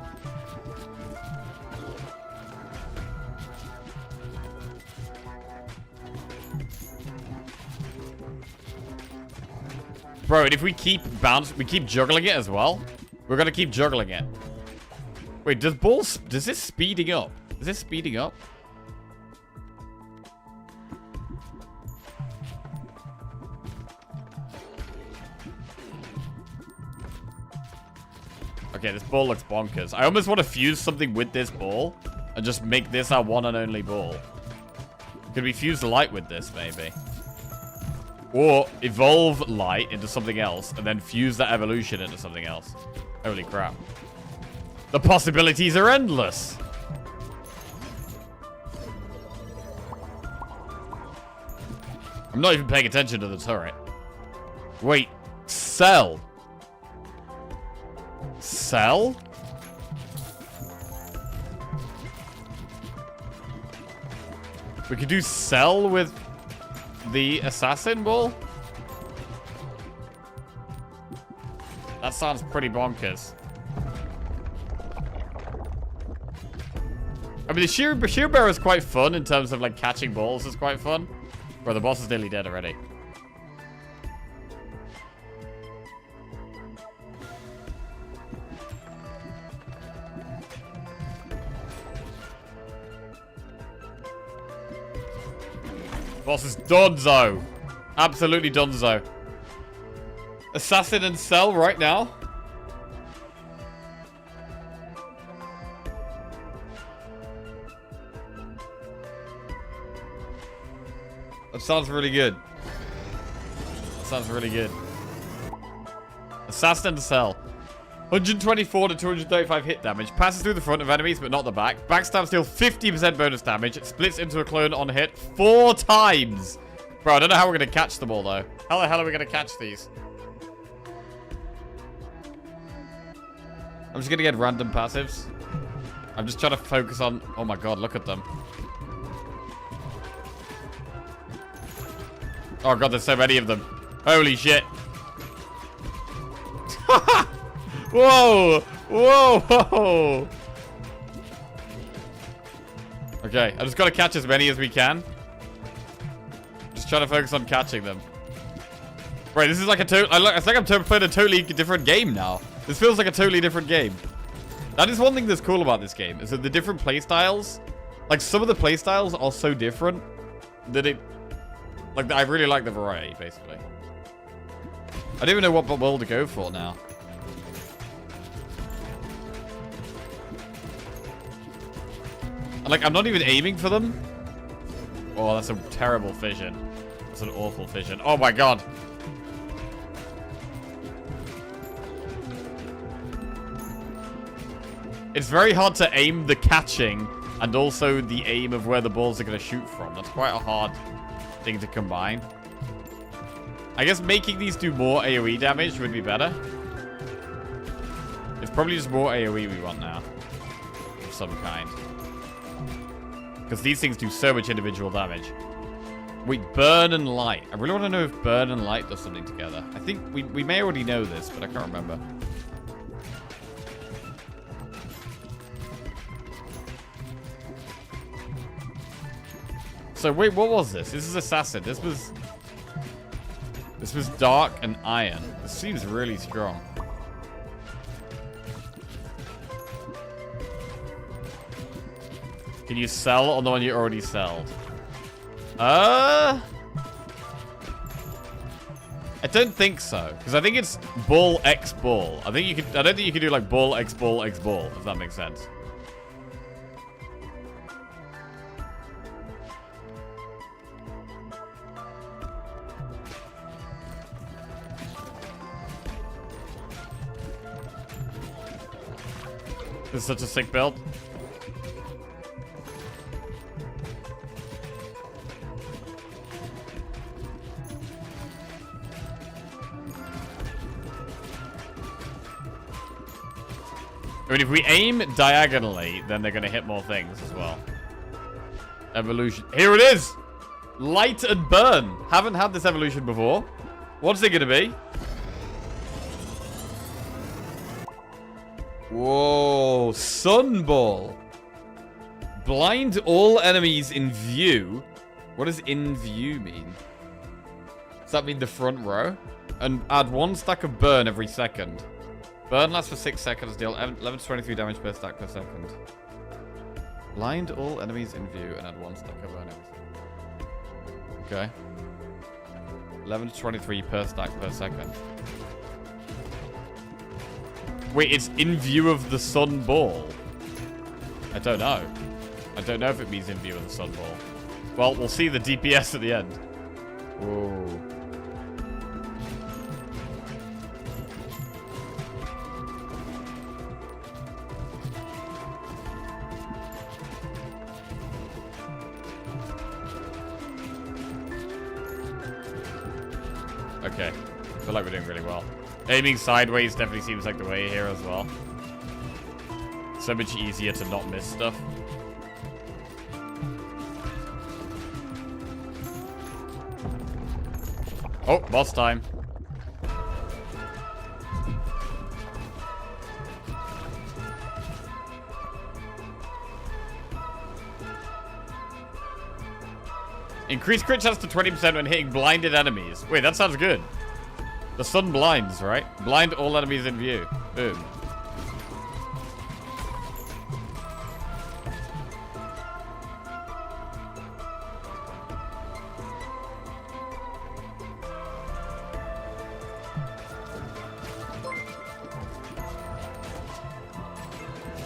Bro, and if we keep juggling it as well. We're gonna keep juggling it. Wait, does this speeding up? Is this speeding up? Okay, this ball looks bonkers. I almost want to fuse something with this ball and just make this our one and only ball. Could we fuse light with this, maybe? Or evolve light into something else and then fuse that evolution into something else. Holy crap. The possibilities are endless. I'm not even paying attention to the turret. Wait, Cell. Cell? We could do Cell with the assassin ball? That sounds pretty bonkers. I mean, the shield bearer is quite fun in terms of, like, catching balls is quite fun. Bro, the boss is nearly dead already. Boss is donezo. Absolutely donezo. Assassin and Cell right now. That sounds really good. That sounds really good. Assassin and Cell. 124 to 235 hit damage. Passes through the front of enemies, but not the back. Backstab deal 50% bonus damage. It splits into a clone on hit 4 times. Bro, I don't know how we're going to catch them all, though. How the hell are we going to catch these? I'm just going to get random passives. I'm just trying to focus on... Oh my god, look at them. Oh god, there's so many of them. Holy shit. Whoa! Whoa! Whoa! Okay, I just gotta catch as many as we can. Just trying to focus on catching them. Right, this is like a it's like I'm playing a totally different game now. This feels like a totally different game. That is one thing that's cool about this game, is that the different playstyles, like some of the playstyles are so different that it, like, I really like the variety, basically. I don't even know what world to go for now. Like, I'm not even aiming for them. Oh, that's a terrible fission. That's an awful fission. Oh my god. It's very hard to aim the catching and also the aim of where the balls are going to shoot from. That's quite a hard thing to combine. I guess making these do more AoE damage would be better. It's probably just more AoE we want now. Of some kind. Because these things do so much individual damage. Wait, Burn and Light. I really want to know if Burn and Light does something together. I think we may already know this, but I can't remember. So wait, what was this? This is Assassin. This was Dark and Iron. This seems really strong. Can you sell on the one you already sold? I don't think so, because I think it's ball x ball. I don't think you can do like ball x ball x ball, if that makes sense. This is such a sick build. I mean, if we aim diagonally, then they're going to hit more things as well. Evolution. Here it is! Light and burn. Haven't had this evolution before. What's it going to be? Whoa. Sunball. Blind all enemies in view. What does in view mean? Does that mean the front row? And add 1 stack of burn every second. Burn lasts for 6 seconds, deal 11 to 23 damage per stack per second. Blind all enemies in view and add 1 stack of burn every second. Okay. 11 to 23 per stack per second. Wait, it's in view of the sun ball? I don't know. I don't know if it means in view of the sun ball. Well, we'll see the DPS at the end. Whoa. Okay, I feel like we're doing really well. Aiming sideways definitely seems like the way here as well. So much easier to not miss stuff. Oh, boss time. Increase crit chance to 20% when hitting blinded enemies. Wait, that sounds good. The sun blinds, right? Blind all enemies in view. Boom.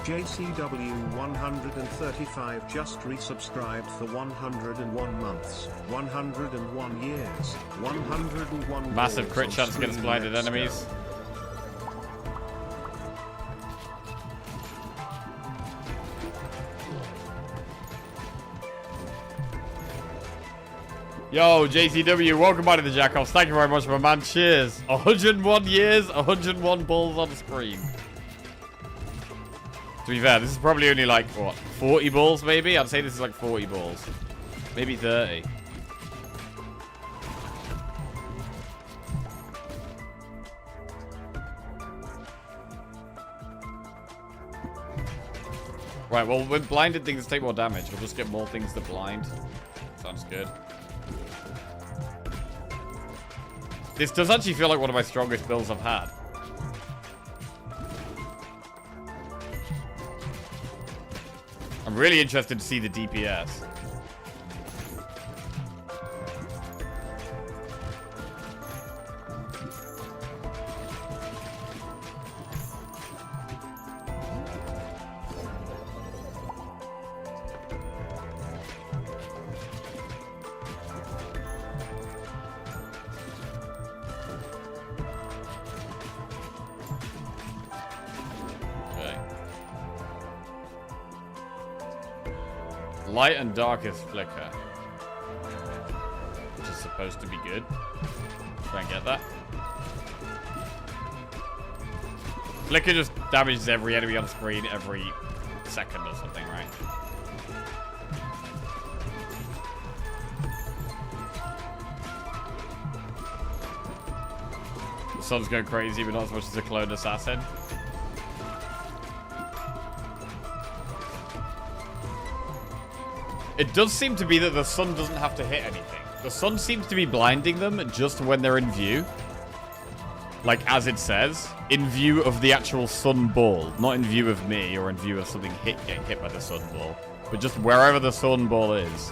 JCW135 just resubscribed for 101 months, 101 years, 101 Massive crit balls chance on against screen. blinded Let's enemies. go. Yo, JCW, welcome back to the Jackoffs. Thank you very much, my man. Cheers. 101 years, 101 balls on the screen. To be fair, this is probably only like, what, 40 balls maybe? I'd say this is like 40 balls. Maybe 30. Right, well, when blinded things take more damage, we'll just get more things that blind. Sounds good. This does actually feel like one of my strongest builds I've had. I'm really interested to see the DPS. Light and darkest flicker. Which is supposed to be good. Try and get that. Flicker just damages every enemy on screen every second or something, right? The sun's going crazy, but not as much as a clone assassin. It does seem to be that the sun doesn't have to hit anything. The sun seems to be blinding them just when they're in view. Like, as it says, in view of the actual sun ball. Not in view of me or in view of something getting hit by the sun ball. But just wherever the sun ball is.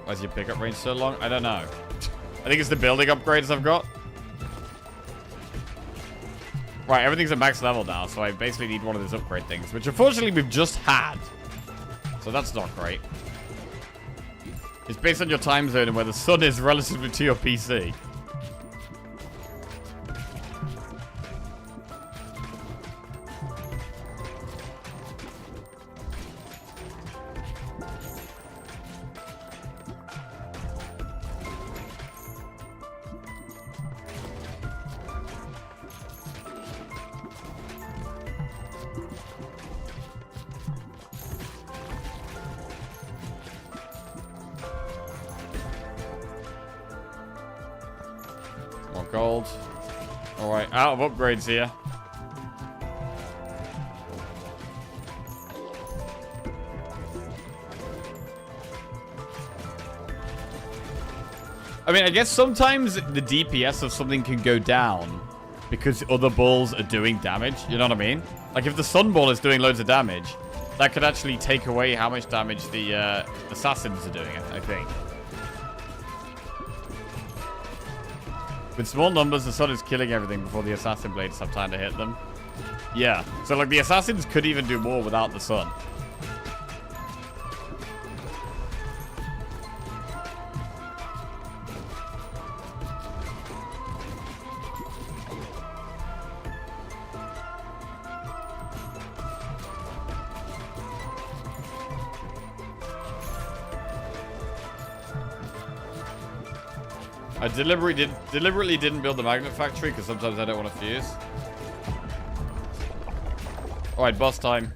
Why is your pickup range so long? I don't know. I think it's the building upgrades I've got. Right, everything's at max level now, so I basically need one of those upgrade things, which unfortunately we've just had. So So that's not great. It's based on your time zone and where the sun is relative to your PC. More gold. Alright, out of upgrades here. I mean, I guess sometimes the DPS of something can go down because other balls are doing damage. You know what I mean? Like, if the sun ball is doing loads of damage, that could actually take away how much damage the assassins are doing, I think. With small numbers, the sun is killing everything before the assassin blades have time to hit them. Yeah, so like the assassins could even do more without the sun. I deliberately didn't build the magnet factory because sometimes I don't want to fuse. Alright, boss time.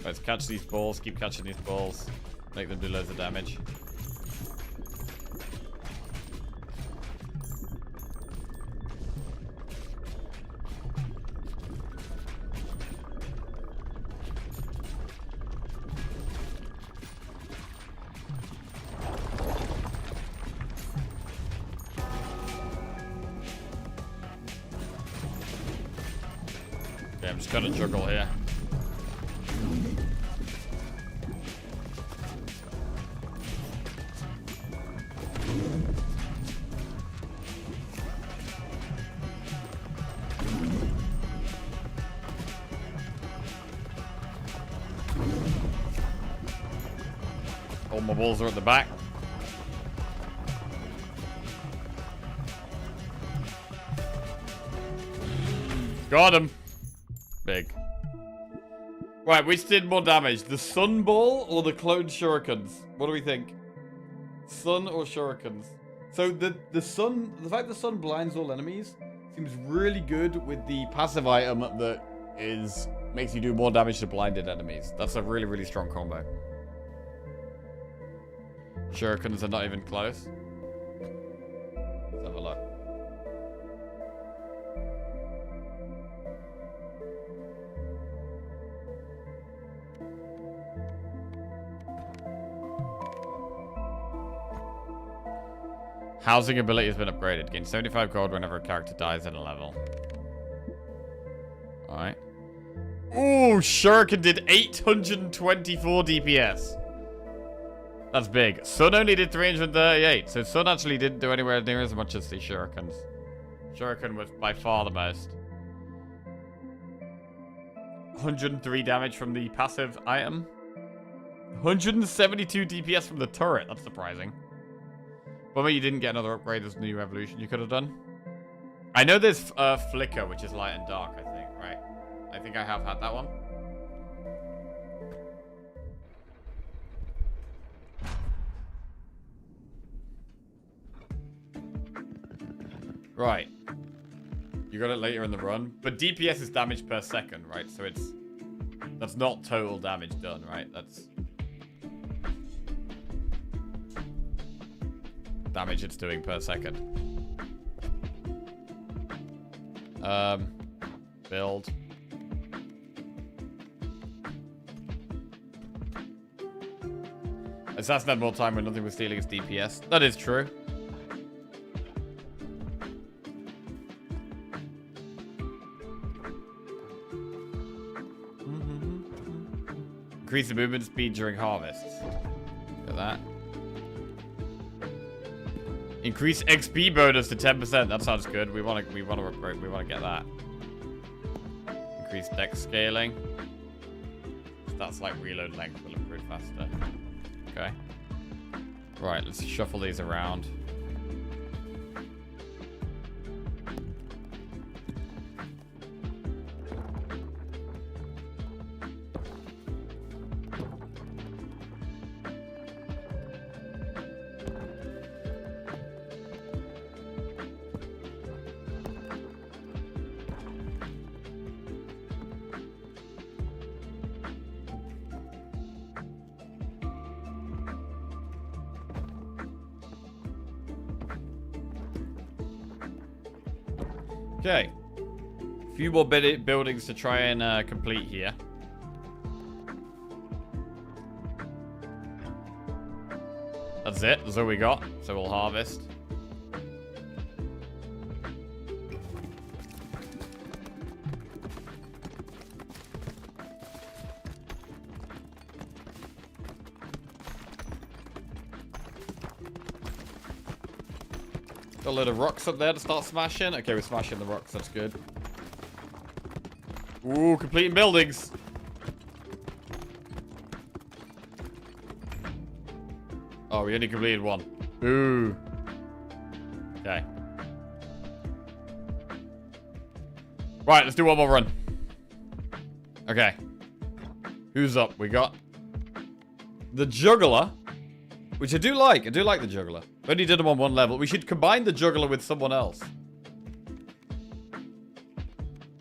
Let's catch these balls, keep catching these balls. Make them do loads of damage. Yeah, I'm just gonna juggle here. All my balls are at the back. Got him. Big. Right, which did more damage? The sun ball or the clone shurikens? What do we think? Sun or shurikens? So the fact the sun blinds all enemies seems really good with the passive item that makes you do more damage to blinded enemies. That's a really, really strong combo. Shurikens are not even close. Let's have a look. Housing ability has been upgraded. Gain 75 gold whenever a character dies in a level. Alright. Ooh, Shuriken did 824 DPS. That's big. Sun only did 338, so Sun actually didn't do anywhere near as much as the Shurikens. Shuriken was by far the most. 103 damage from the passive item. 172 DPS from the turret. That's surprising. But maybe you didn't get another upgrade as new evolution you could have done. I know there's Flicker, which is light and dark, I think, right? I think I have had that one. Right. You got it later in the run. But DPS is damage per second, right? So that's not total damage done, right? That's damage it's doing per second. Build. Assassin had more time when nothing was stealing his DPS. That is true. Increase the movement speed during harvests. Look at that. Increase XP bonus to 10%. That sounds good. We want to get that. Increase dex scaling. That's like reload length will improve faster. Okay. Right, let's shuffle these around. Okay. A few more buildings to try and complete here. That's it. That's all we got. So we'll harvest. Got a load of rocks up there to start smashing. Okay, we're smashing the rocks. That's good. Ooh, completing buildings. Oh, we only completed one. Ooh. Okay. Right, let's do one more run. Okay. Who's up? We got the Juggler, which I do like. I do like the Juggler. Only did them on one level. We should combine the Juggler with someone else.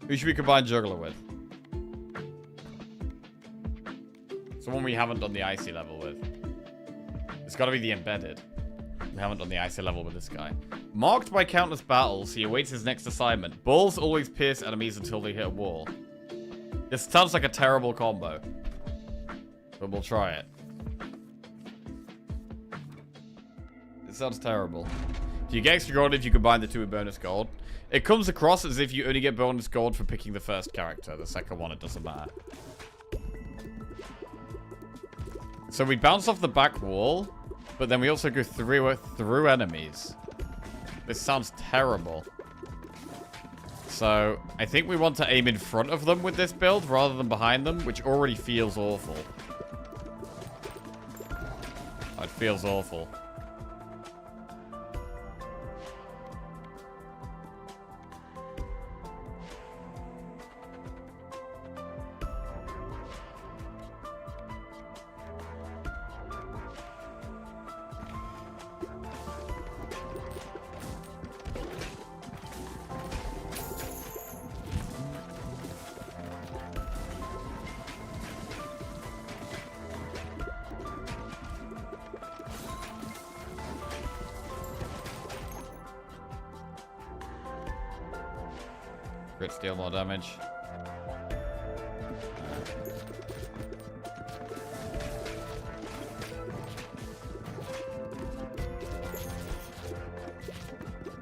Who should we combine Juggler with? Someone we haven't done the Icy level with. It's got to be the Embedded. We haven't done the Icy level with this guy. Marked by countless battles, he awaits his next assignment. Balls always pierce enemies until they hit a wall. This sounds like a terrible combo. But we'll try it. It sounds terrible. Do you get extra gold if you combine the two with bonus gold? It comes across as if you only get bonus gold for picking the first character. The second one, it doesn't matter. So we bounce off the back wall, but then we also go through enemies. This sounds terrible. So I think we want to aim in front of them with this build rather than behind them, which already feels awful. It feels awful. Crit steal more damage.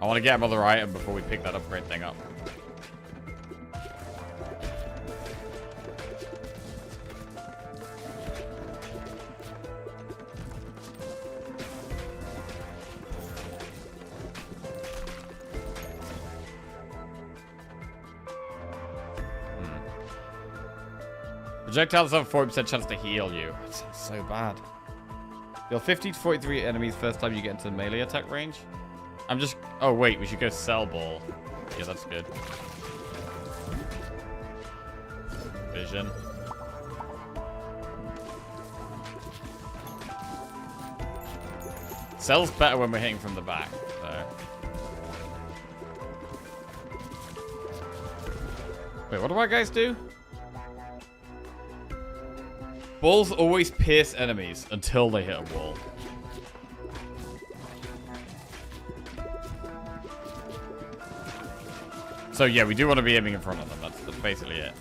I want to get another item before we pick that upgrade thing up. Projectiles have a 40% chance to heal you. That sounds so bad. Deal 50 to 43 enemies first time you get into the melee attack range. I'm just... Oh, wait. We should go Cell Ball. Yeah, that's good. Vision. Cell's better when we're hitting from the back, so... Wait, what do our guys do? Balls always pierce enemies until they hit a wall. So yeah, we do want to be aiming in front of them. That's basically it.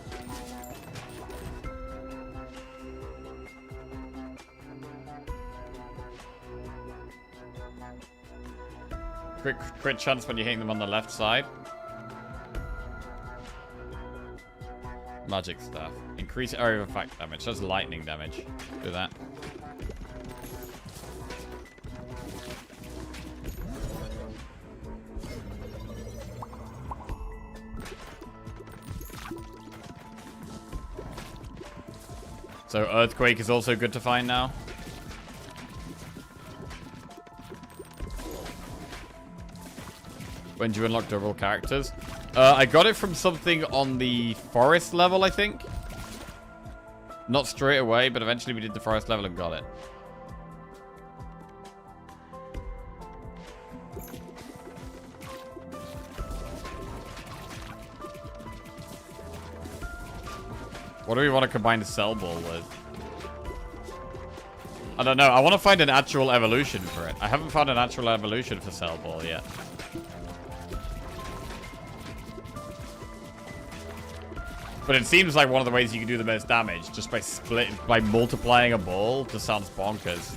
Crit chance when you're hitting them on the left side. Magic stuff. Increase area of effect damage. That's lightning damage. Do that. So Earthquake is also good to find now. When do you unlock double characters? I got it from something on the forest level, I think. Not straight away, but eventually we did the forest level and got it. What do we want to combine the Cell Ball with? I don't know. I want to find an actual evolution for it. I haven't found an actual evolution for Cell Ball yet. But it seems like one of the ways you can do the most damage just by multiplying a ball. Just sounds bonkers.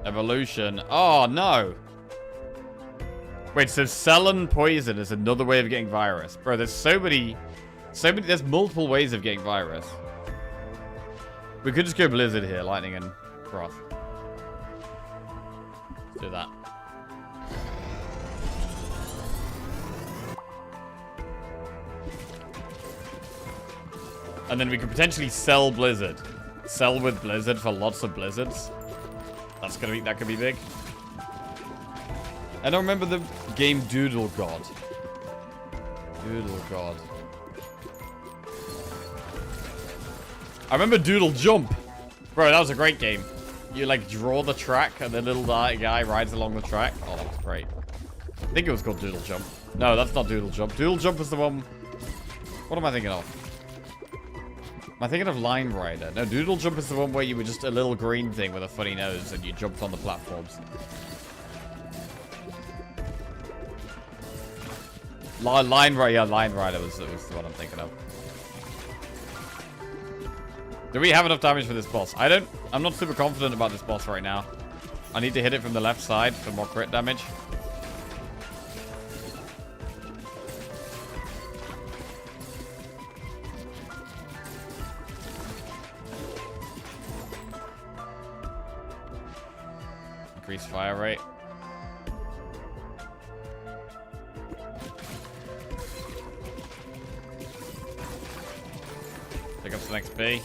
Evolution. Oh, no. Wait, so Cell Poison is another way of getting virus. Bro, there's so many, there's multiple ways of getting virus. We could just go Blizzard here, Lightning and Frost. Let's do that. And then we could potentially sell Blizzard. Sell with Blizzard for lots of Blizzards. That could be big. I don't remember the game Doodle God. Doodle God. I remember Doodle Jump. Bro, that was a great game. You like draw the track and the little guy rides along the track. Oh, that was great. I think it was called Doodle Jump. No, that's not Doodle Jump. Doodle Jump was the one... What am I thinking of? Am I thinking of Line Rider? No, Doodle Jump is the one where you were just a little green thing with a funny nose and you jumped on the platforms. Line Rider was the one I'm thinking of. Do we have enough damage for this boss? I'm not super confident about this boss right now. I need to hit it from the left side for more crit damage. Increase fire rate. Pick up some XP.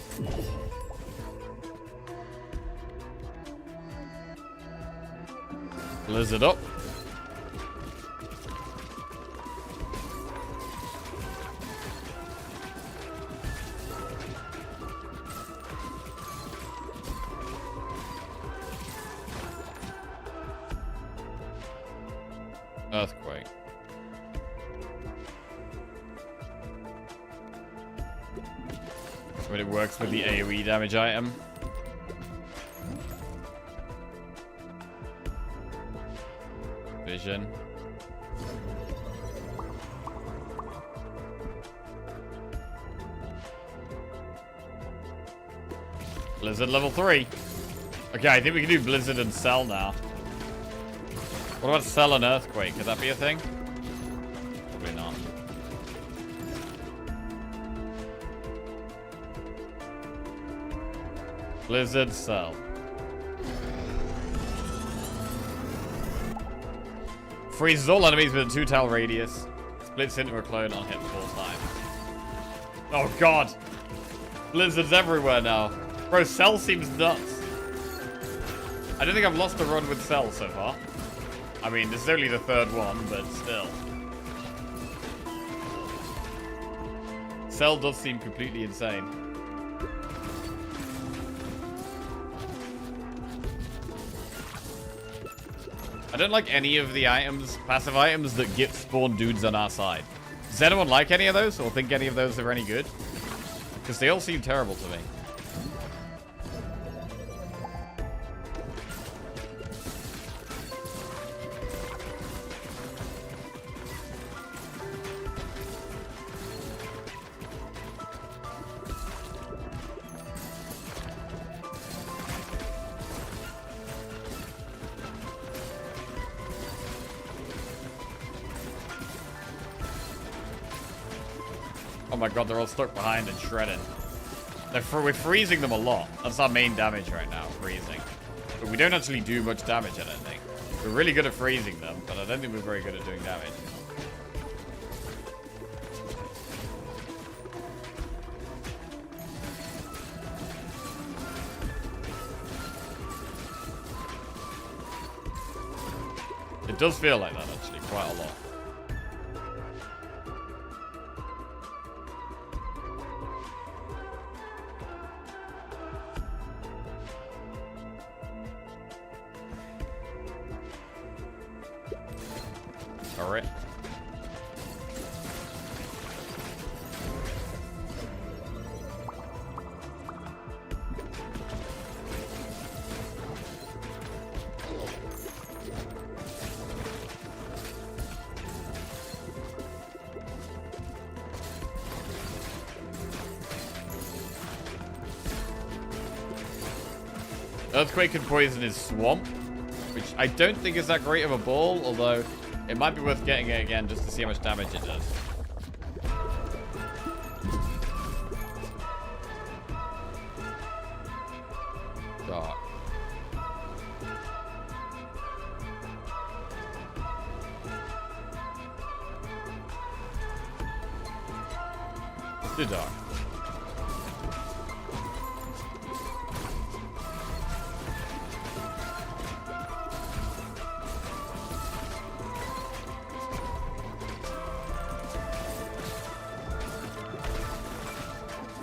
Blizzard up. Earthquake. When it works with the AoE damage item. Vision. Blizzard level 3. Okay, I think we can do Blizzard and Cell now. What about Cell and Earthquake? Could that be a thing? Probably not. Blizzard, Cell. Freezes all enemies with a 2-tile radius. Splits into a clone on hit 4 times. Oh god! Blizzard's everywhere now. Bro, Cell seems nuts. I don't think I've lost a run with Cell so far. I mean, this is only the 3rd one, but still. Cell does seem completely insane. I don't like any of the items, passive items, that get spawn dudes on our side. Does anyone like any of those, or think any of those are any good? Because they all seem terrible to me. my god, they're all stuck behind and shredded. We're freezing them a lot. That's our main damage right now, freezing. But we don't actually do much damage, I don't think. We're really good at freezing them, but I don't think we're very good at doing damage. It does feel like that, actually, quite a lot. Alright. Earthquake and poison is swamp, which I don't think is that great of a ball, although it might be worth getting it again just to see how much damage it does. Dark. Let's do dark.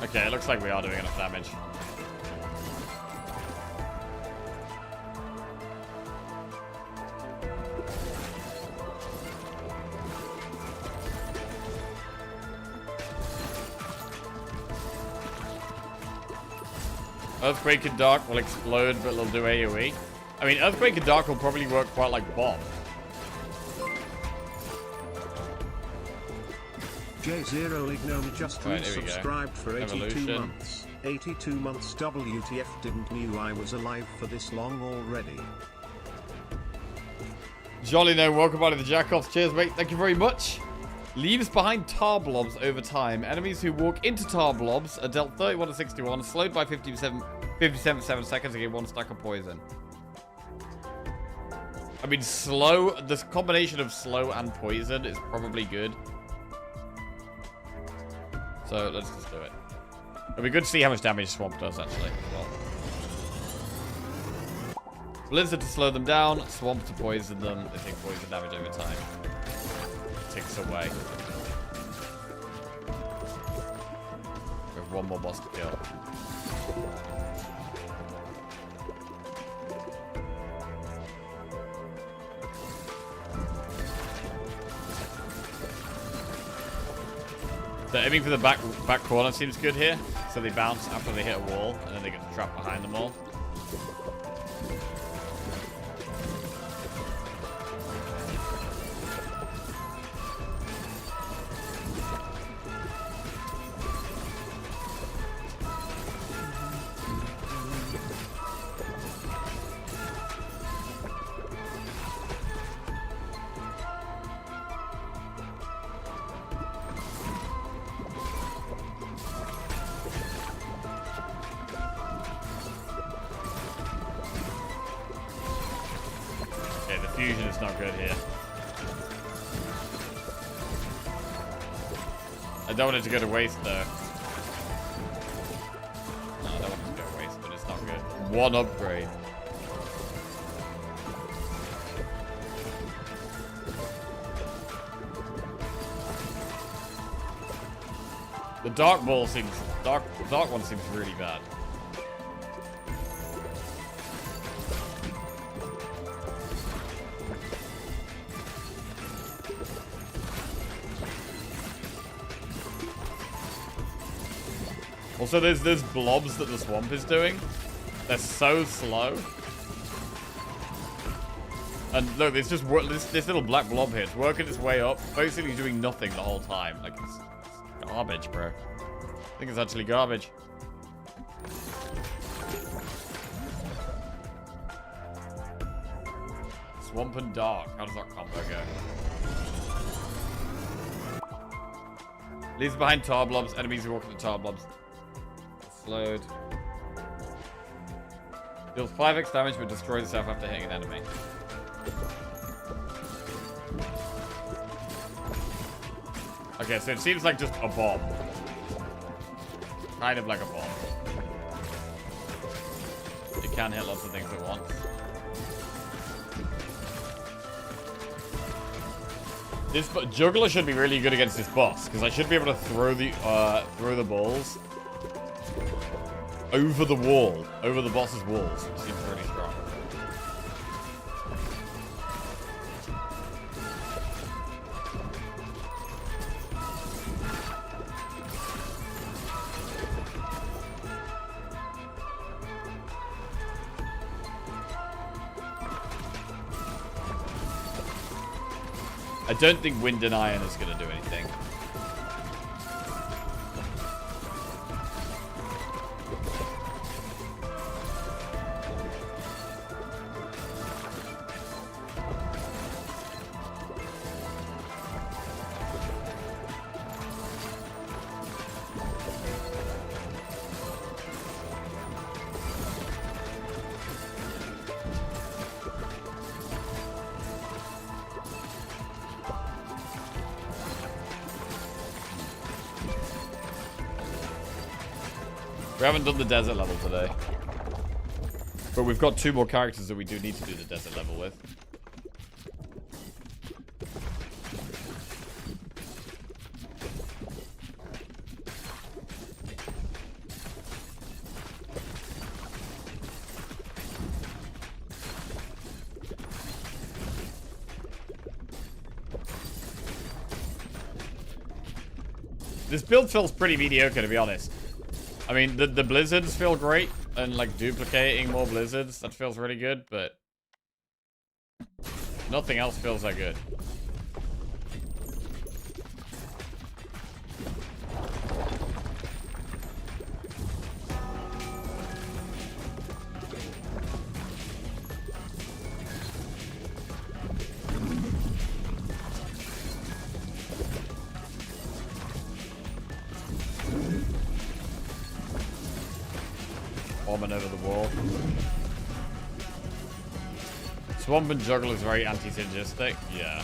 Okay, it looks like we are doing enough damage. Earthquake and Dark will explode, but they'll do AoE. I mean, Earthquake and Dark will probably work quite like Bomb. J0 Lignome just Right, here we go. subscribed for 82 Evolution. months. 82 months WTF, didn't knew I was alive for this long already. Jolly no, welcome back to the Jackoffs. Cheers, mate. Thank you very much. Leaves behind tar blobs over time. Enemies who walk into tar blobs are dealt 31 to 61, slowed by 57 seconds to get 1 stack of poison. I mean, slow, this combination of slow and poison is probably good. So let's just do it. It'll be good to see how much damage Swamp does, actually. Well, Blizzard to slow them down, Swamp to poison them. They take poison damage over time. Ticks away. We have one more boss to kill. So aiming for the back corner seems good here. So they bounce after they hit a wall, and then they get trapped behind them all. Fusion is not good here. I don't want it to go to waste though. No, I don't want it to go to waste, but it's not good. One upgrade. The dark ball seems dark one seems really bad. Also, there's blobs that the swamp is doing. They're so slow. And look, it's just this little black blob here. It's working its way up, basically doing nothing the whole time. Like, it's garbage, bro. I think it's actually garbage. Swamp and dark. How does that combo go? Leaves behind tar blobs. Enemies who walk into tar blobs. Slowed. Deals 5x damage but destroys itself after hitting an enemy. Okay, so it seems like just a bomb. Kind of like a bomb. It can hit lots of things at once. This juggler should be really good against this boss, because I should be able to throw the balls over the wall, over the boss's walls, which seems really strong. I don't think Wind and Iron is going to do anything. We haven't done the desert level today. But we've got 2 more characters that we do need to do the desert level with. This build feels pretty mediocre, to be honest. I mean, the blizzards feel great, and like duplicating more blizzards, that feels really good, but nothing else feels that good. Bombing over the wall. Swamp and Juggle is very anti-synergistic. Yeah.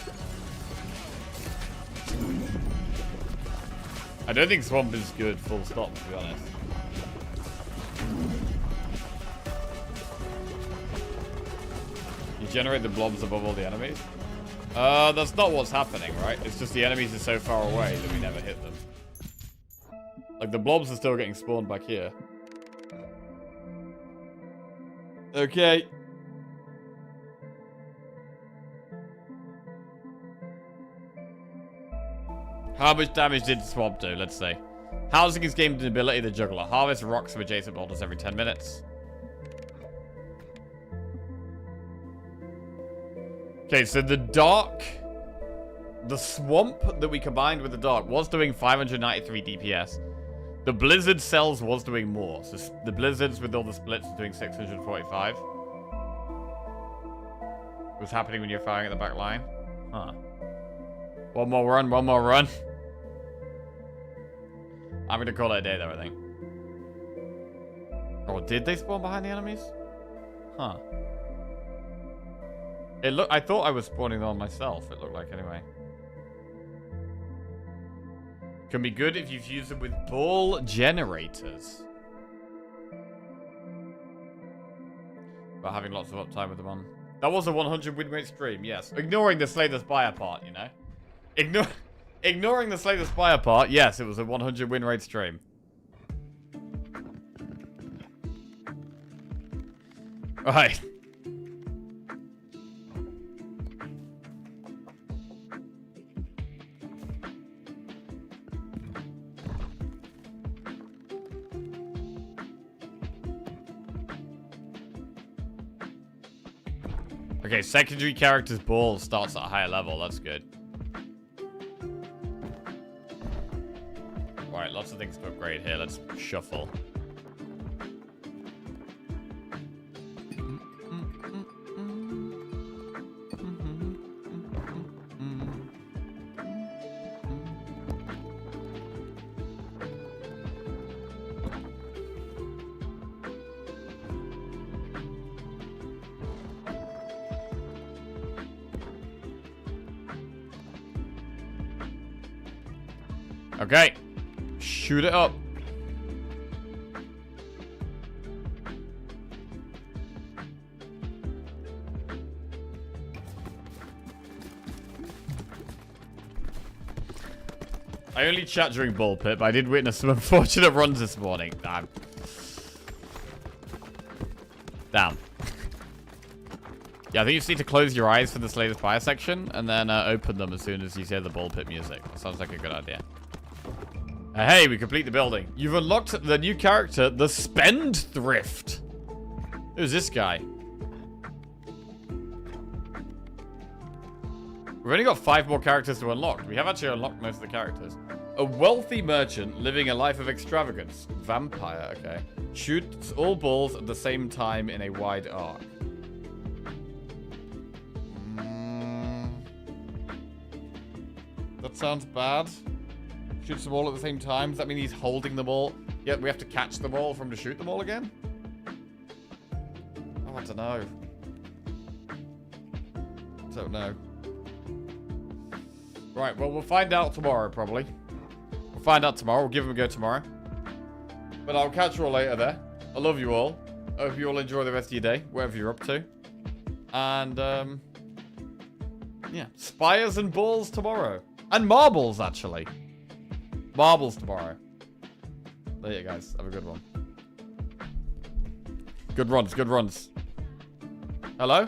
I don't think Swamp is good, full stop, to be honest. You generate the blobs above all the enemies? That's not what's happening, right? It's just the enemies are so far away that we never hit them. Like, the blobs are still getting spawned back here. Okay. How much damage did Swamp do, let's say? Housing is gained an ability to Juggler. Harvest rocks from adjacent boulders every 10 minutes. Okay, so the Swamp that we combined with the Dark was doing 593 DPS. The Blizzard cells was doing more. So the Blizzards with all the splits was doing 645. It was happening when you're firing at the back line. Huh. One more run, one more run. I'm going to call it a day though, I think. Oh, did they spawn behind the enemies? Huh. I thought I was spawning them on myself, it looked like anyway. Can be good if you fuse them with ball generators. But having lots of uptime with them on. That was a 100 win rate stream, yes. Ignoring the Slay the Spire part, you know? Ignoring the Slay the Spire part, yes, it was a 100 win rate stream. Right. Okay, secondary character's ball starts at a higher level. That's good. Alright, lots of things to upgrade here. Let's shuffle. Okay. Shoot it up. I only chat during ball pit, but I did witness some unfortunate runs this morning. Damn. Damn. Yeah, I think you just need to close your eyes for this latest fire section, and then open them as soon as you hear the ball pit music. That sounds like a good idea. Hey, we complete the building. You've unlocked the new character, the Spendthrift. Who's this guy? We've only got 5 more characters to unlock. We have actually unlocked most of the characters. A wealthy merchant living a life of extravagance. Vampire, okay. Shoots all balls at the same time in a wide arc. That sounds bad. Shoots them all at the same time. Does that mean he's holding them all? Yeah, we have to catch them all for him to shoot them all again? Oh, I don't know. Don't know. Right, well, we'll find out tomorrow, probably. We'll find out tomorrow. We'll give him a go tomorrow. But I'll catch you all later there. I love you all. I hope you all enjoy the rest of your day, wherever you're up to. And, yeah. Spires and balls tomorrow. And marbles, actually. Marbles tomorrow. There you go, guys. Have a good one. Good runs, good runs. Hello?